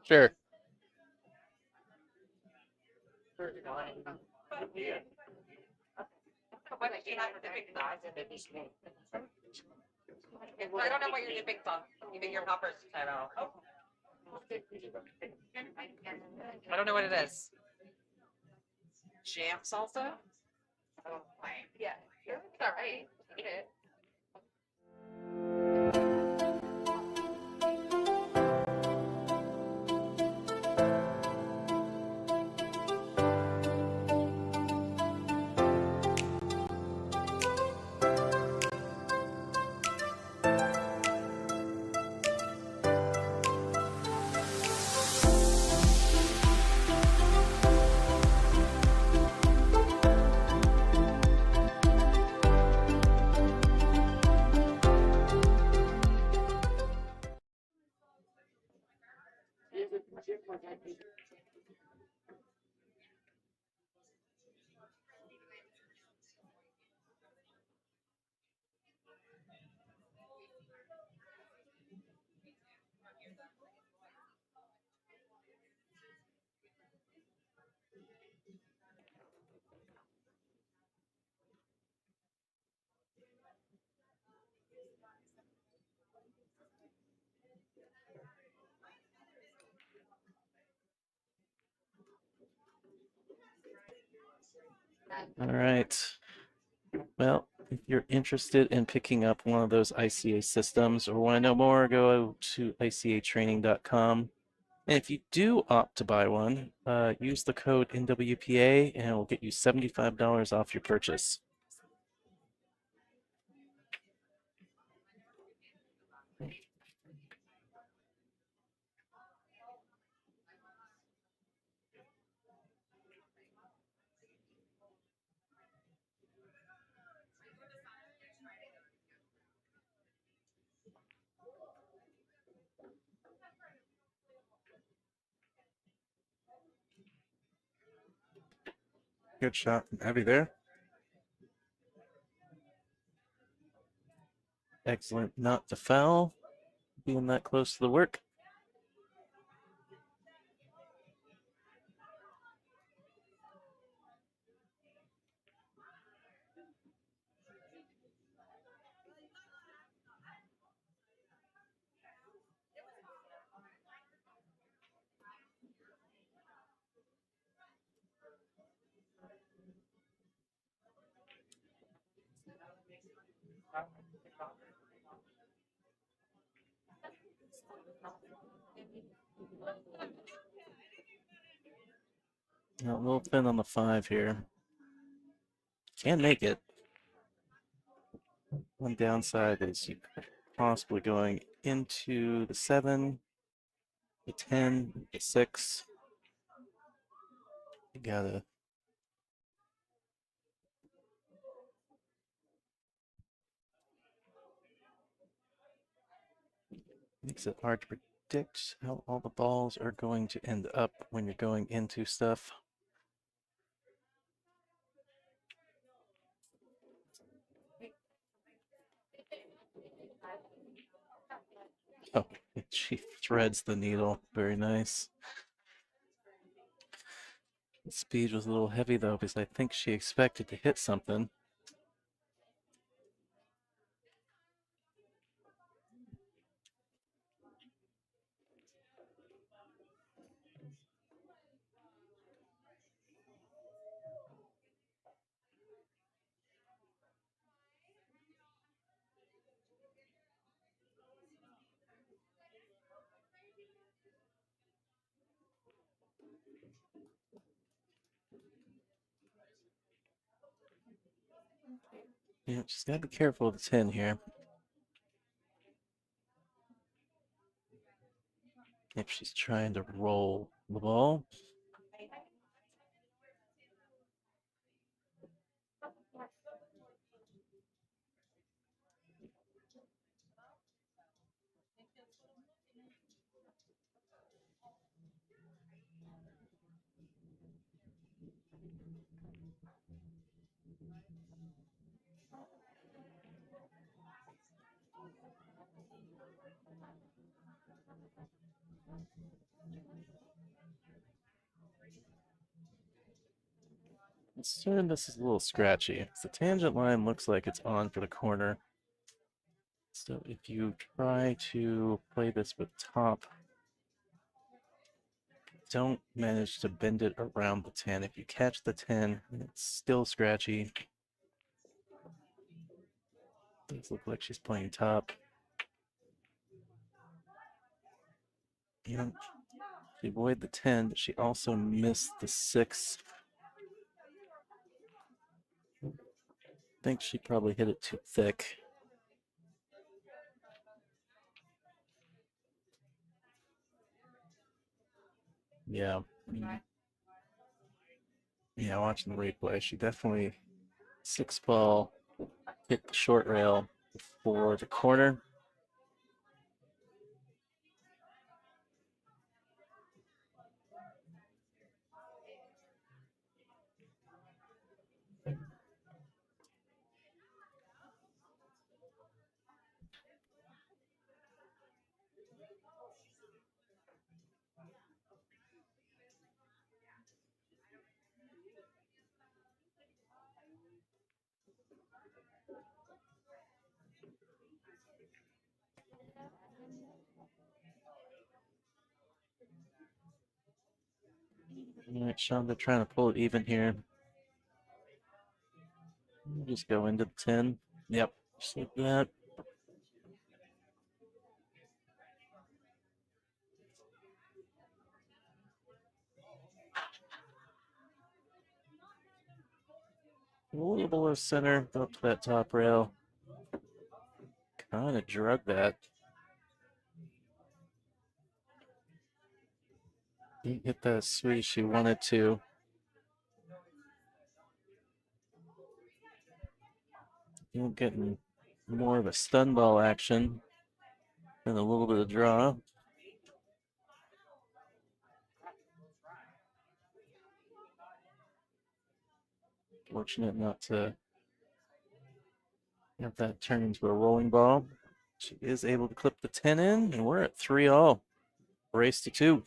B: Sure.
H: I don't know what you're dipping on. Even your poppers. I don't know. I don't know what it is. Jam salsa? Oh, yeah. It's all right. Eat it.
B: All right. Well, if you're interested in picking up one of those ICA systems or want to know more, go to icatraining.com. And if you do opt to buy one, use the code NWPA and it will get you $75 off your purchase. Good shot from Abby there. Excellent not to foul. Being that close to the work. A little thin on the 5 here. Can make it. One downside is you possibly going into the 7, the 10, the 6. You gotta. Makes it hard to predict how all the balls are going to end up when you're going into stuff. Oh, she threads the needle. Very nice. The speed was a little heavy though, because I think she expected to hit something. Yeah, just gotta be careful with the 10 here. If she's trying to roll the ball. Concerned this is a little scratchy. The tangent line looks like it's on for the corner. So if you try to play this with top, don't manage to bend it around the 10. If you catch the 10 and it's still scratchy, does look like she's playing top. You know, she avoided the 10, but she also missed the 6. I think she probably hit it too thick. Yeah. Yeah, watching the replay, she definitely 6 ball hit the short rail for the corner. All right, Shonda trying to pull it even here. Just go into the 10. Yep, just like that. A little below center, up to that top rail. Kind of drug that. Didn't get that sweep she wanted to. You're getting more of a stun ball action and a little bit of draw. Fortunate not to have that turn into a rolling ball. She is able to clip the 10 in, and we're at 3-all. Race to 2.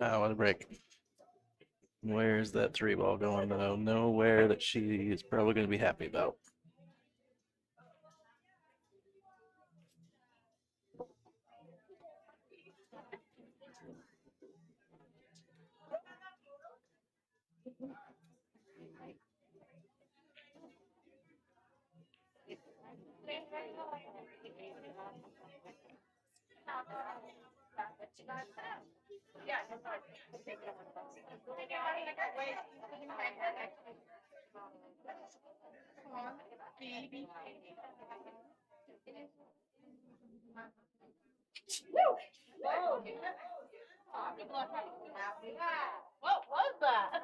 B: Oh, what a break. Where's that 3-ball going, though? Nowhere that she is probably going to be happy about.
G: What was that?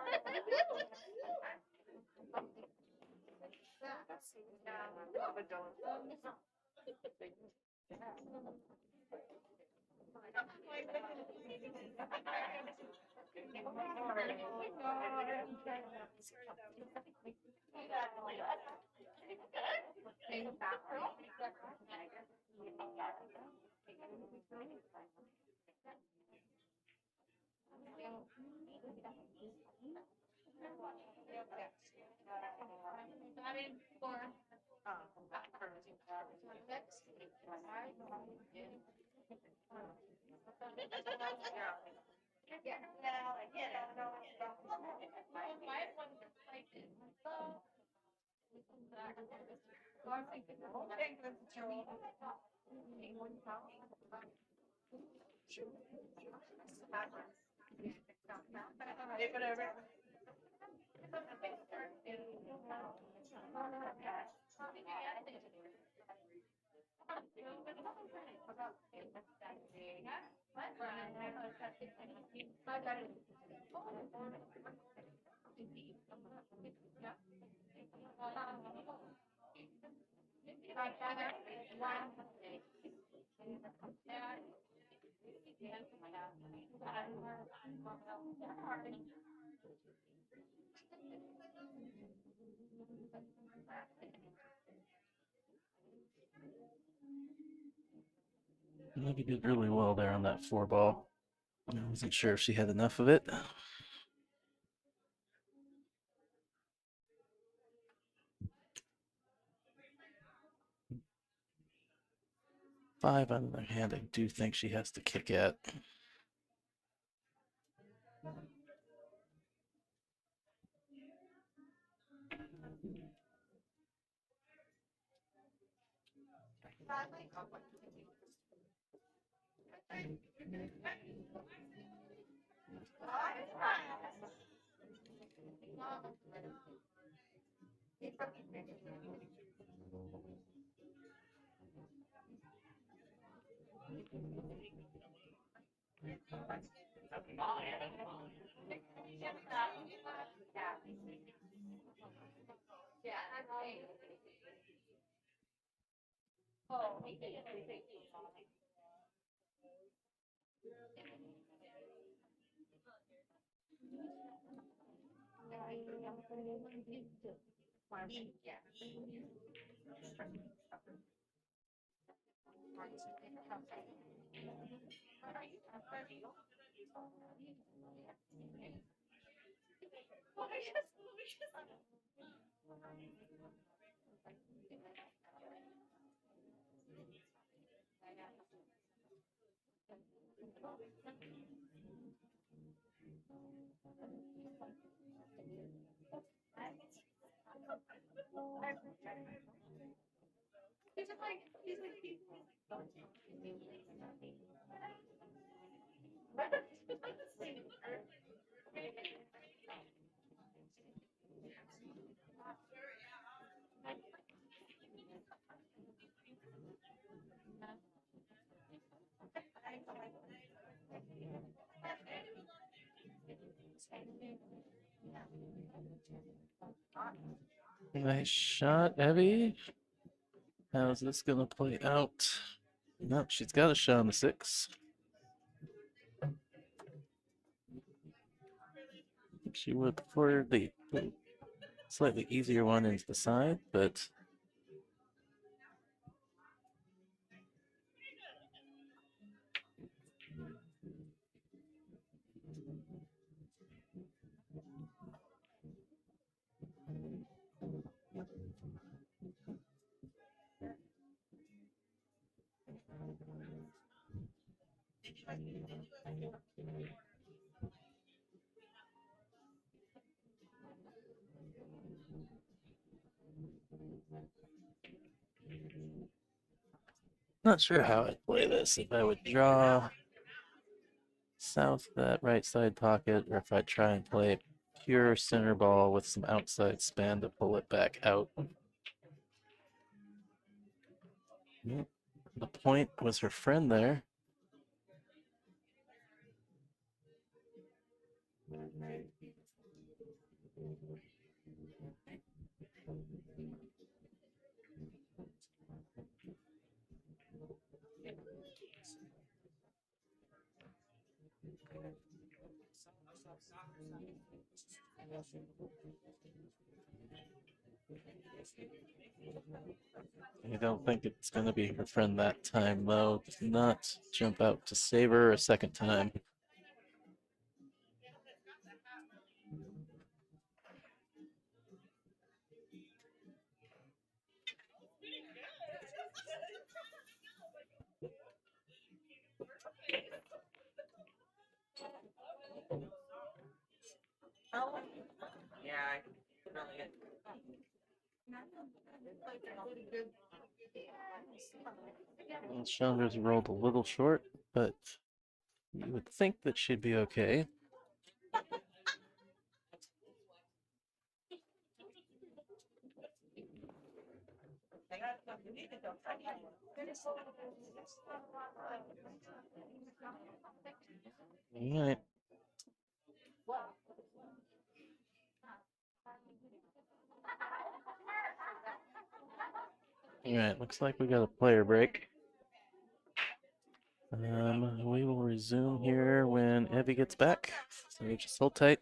B: Maybe did really well there on that 4-ball. I wasn't sure if she had enough of it. 5 on the other hand, I do think she has to kick at. Nice shot, Evie. How's this gonna play out? Nope, she's got a shot on the 6. She would prefer the slightly easier one into the side, but Not sure how I'd play this. If I would draw south that right side pocket, or if I'd try and play pure center ball with some outside span to pull it back out. The point was her friend there. I don't think it's going to be her friend that time, though. Does not jump out to save her a second time.
H: Yeah, really.
B: Well, Chandra's rolled a little short, but you would think that she'd be okay. All right. All right, looks like we got a player break. We will resume here when Evie gets back. So just hold tight.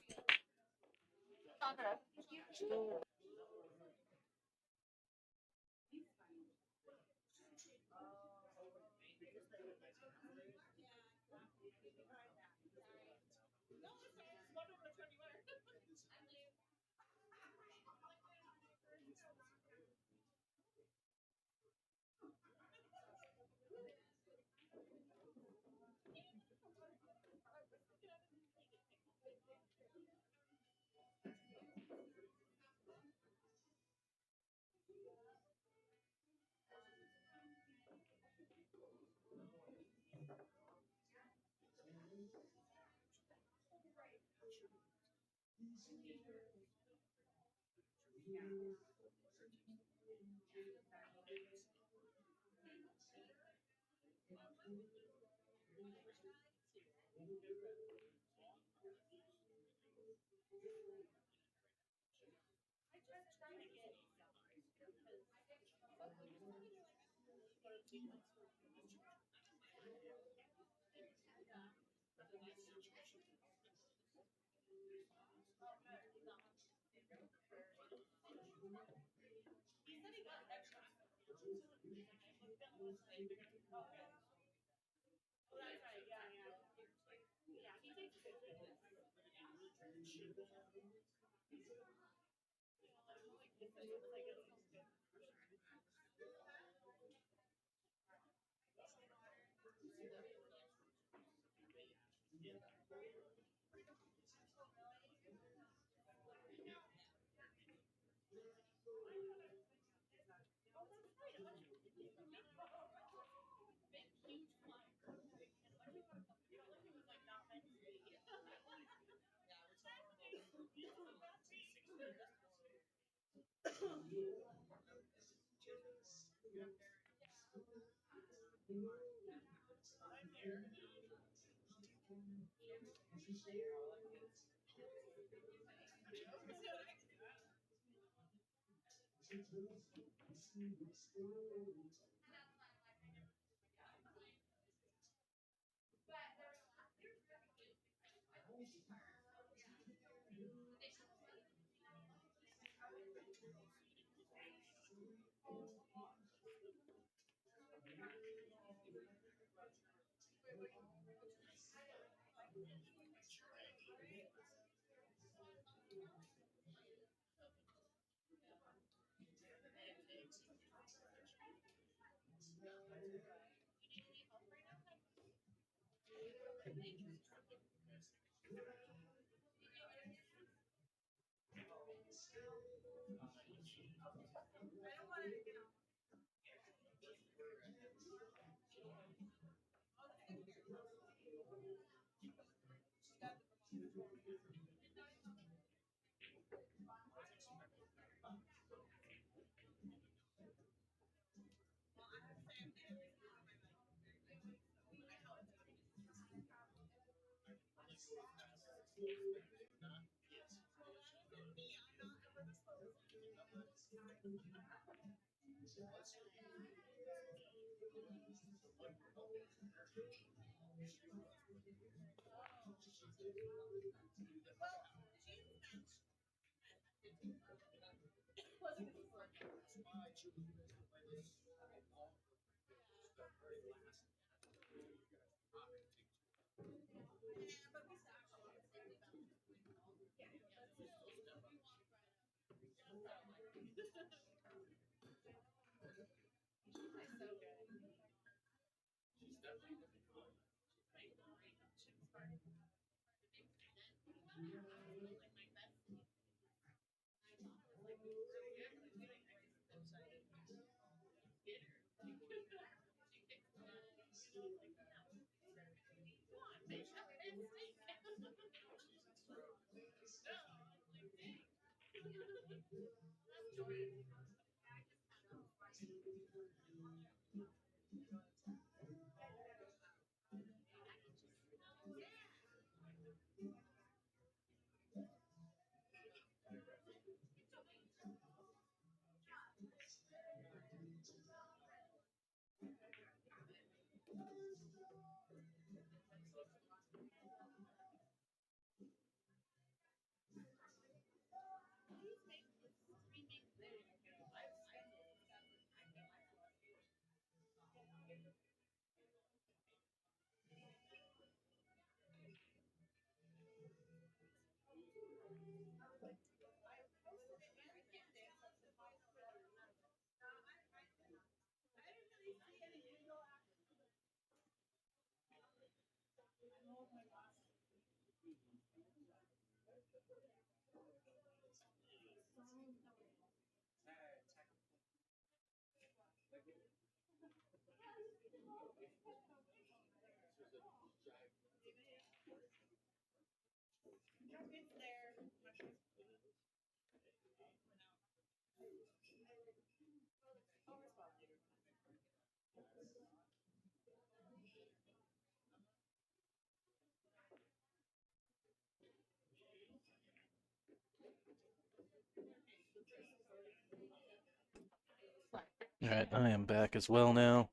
B: All right, I am back as well now.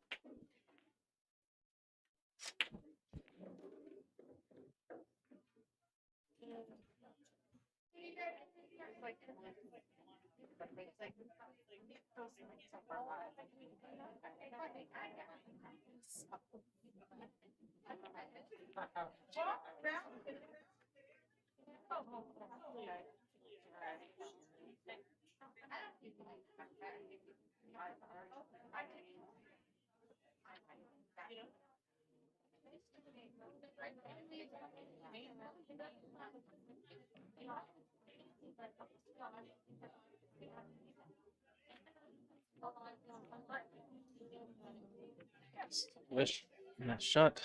B: Wish. Nice shot.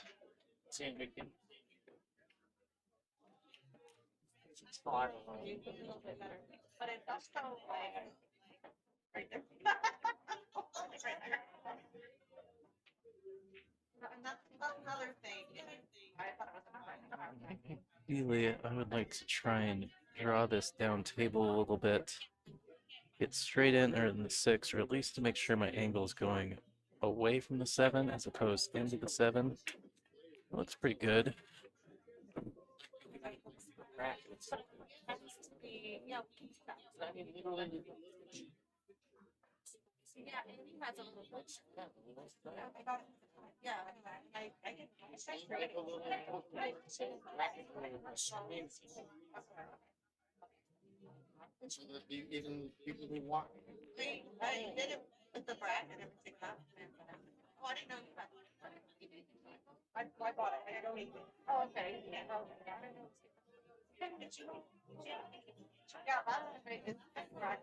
A: Same big thing.
F: A little bit better. But it does go like right there. Right there. And that's another thing. I thought it was another.
B: Ideally, I would like to try and draw this down table a little bit. Get straight in or in the 6, or at least to make sure my angle is going away from the 7 as opposed into the 7. Looks pretty good.
F: Yeah, yeah, and he has a little bit. I got it. Yeah, I can.
A: So that even people who want.
F: I did it with the bracket and everything. Oh, I didn't know you had. I bought it. I don't need it. Oh, okay. Yeah. Yeah, that is right.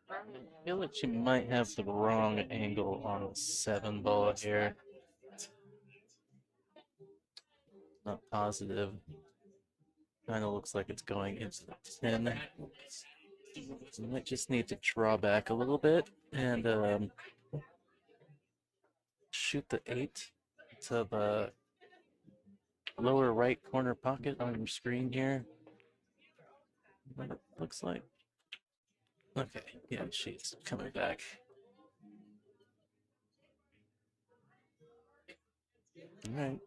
B: I feel like she might have the wrong angle on the 7 ball here. Not positive. Kind of looks like it's going into the 10. So might just need to draw back a little bit and shoot the 8 to the lower right corner pocket on your screen here. What it looks like. Okay, yeah, she's coming back. All right.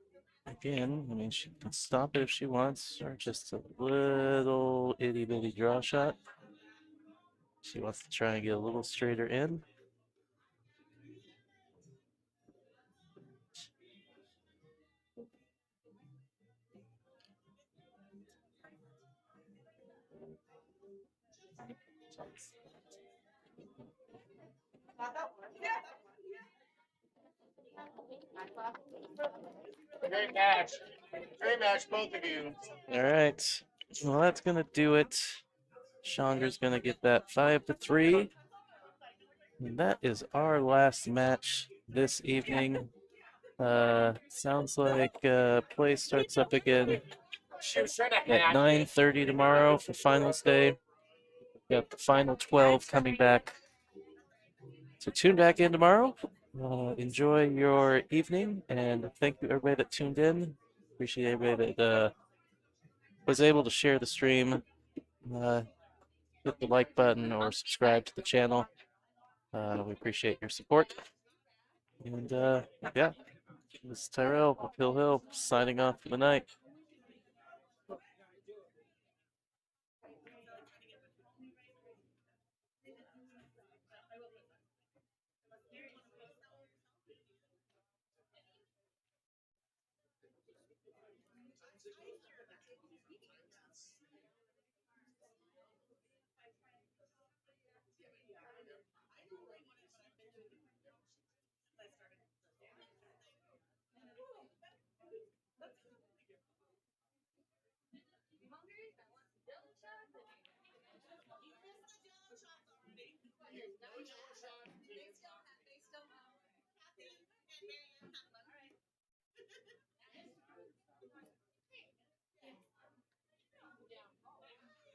B: Again, I mean, she can stop it if she wants, or just a little itty bitty draw shot. She wants to try and get a little straighter in.
A: Great match. Great match, both of you.
B: All right. Well, that's gonna do it. Chandra's gonna get that 5-3. And that is our last match this evening. Sounds like play starts up again at 9:30 tomorrow for finals day. We got the final 12 coming back. So tune back in tomorrow. Enjoy your evening, and thank you everybody that tuned in. Appreciate everybody that was able to share the stream. Hit the like button or subscribe to the channel. We appreciate your support. And yeah, this is Tyrell of Hill Hill signing off for the night.
E: They still have Kathy and Marianne have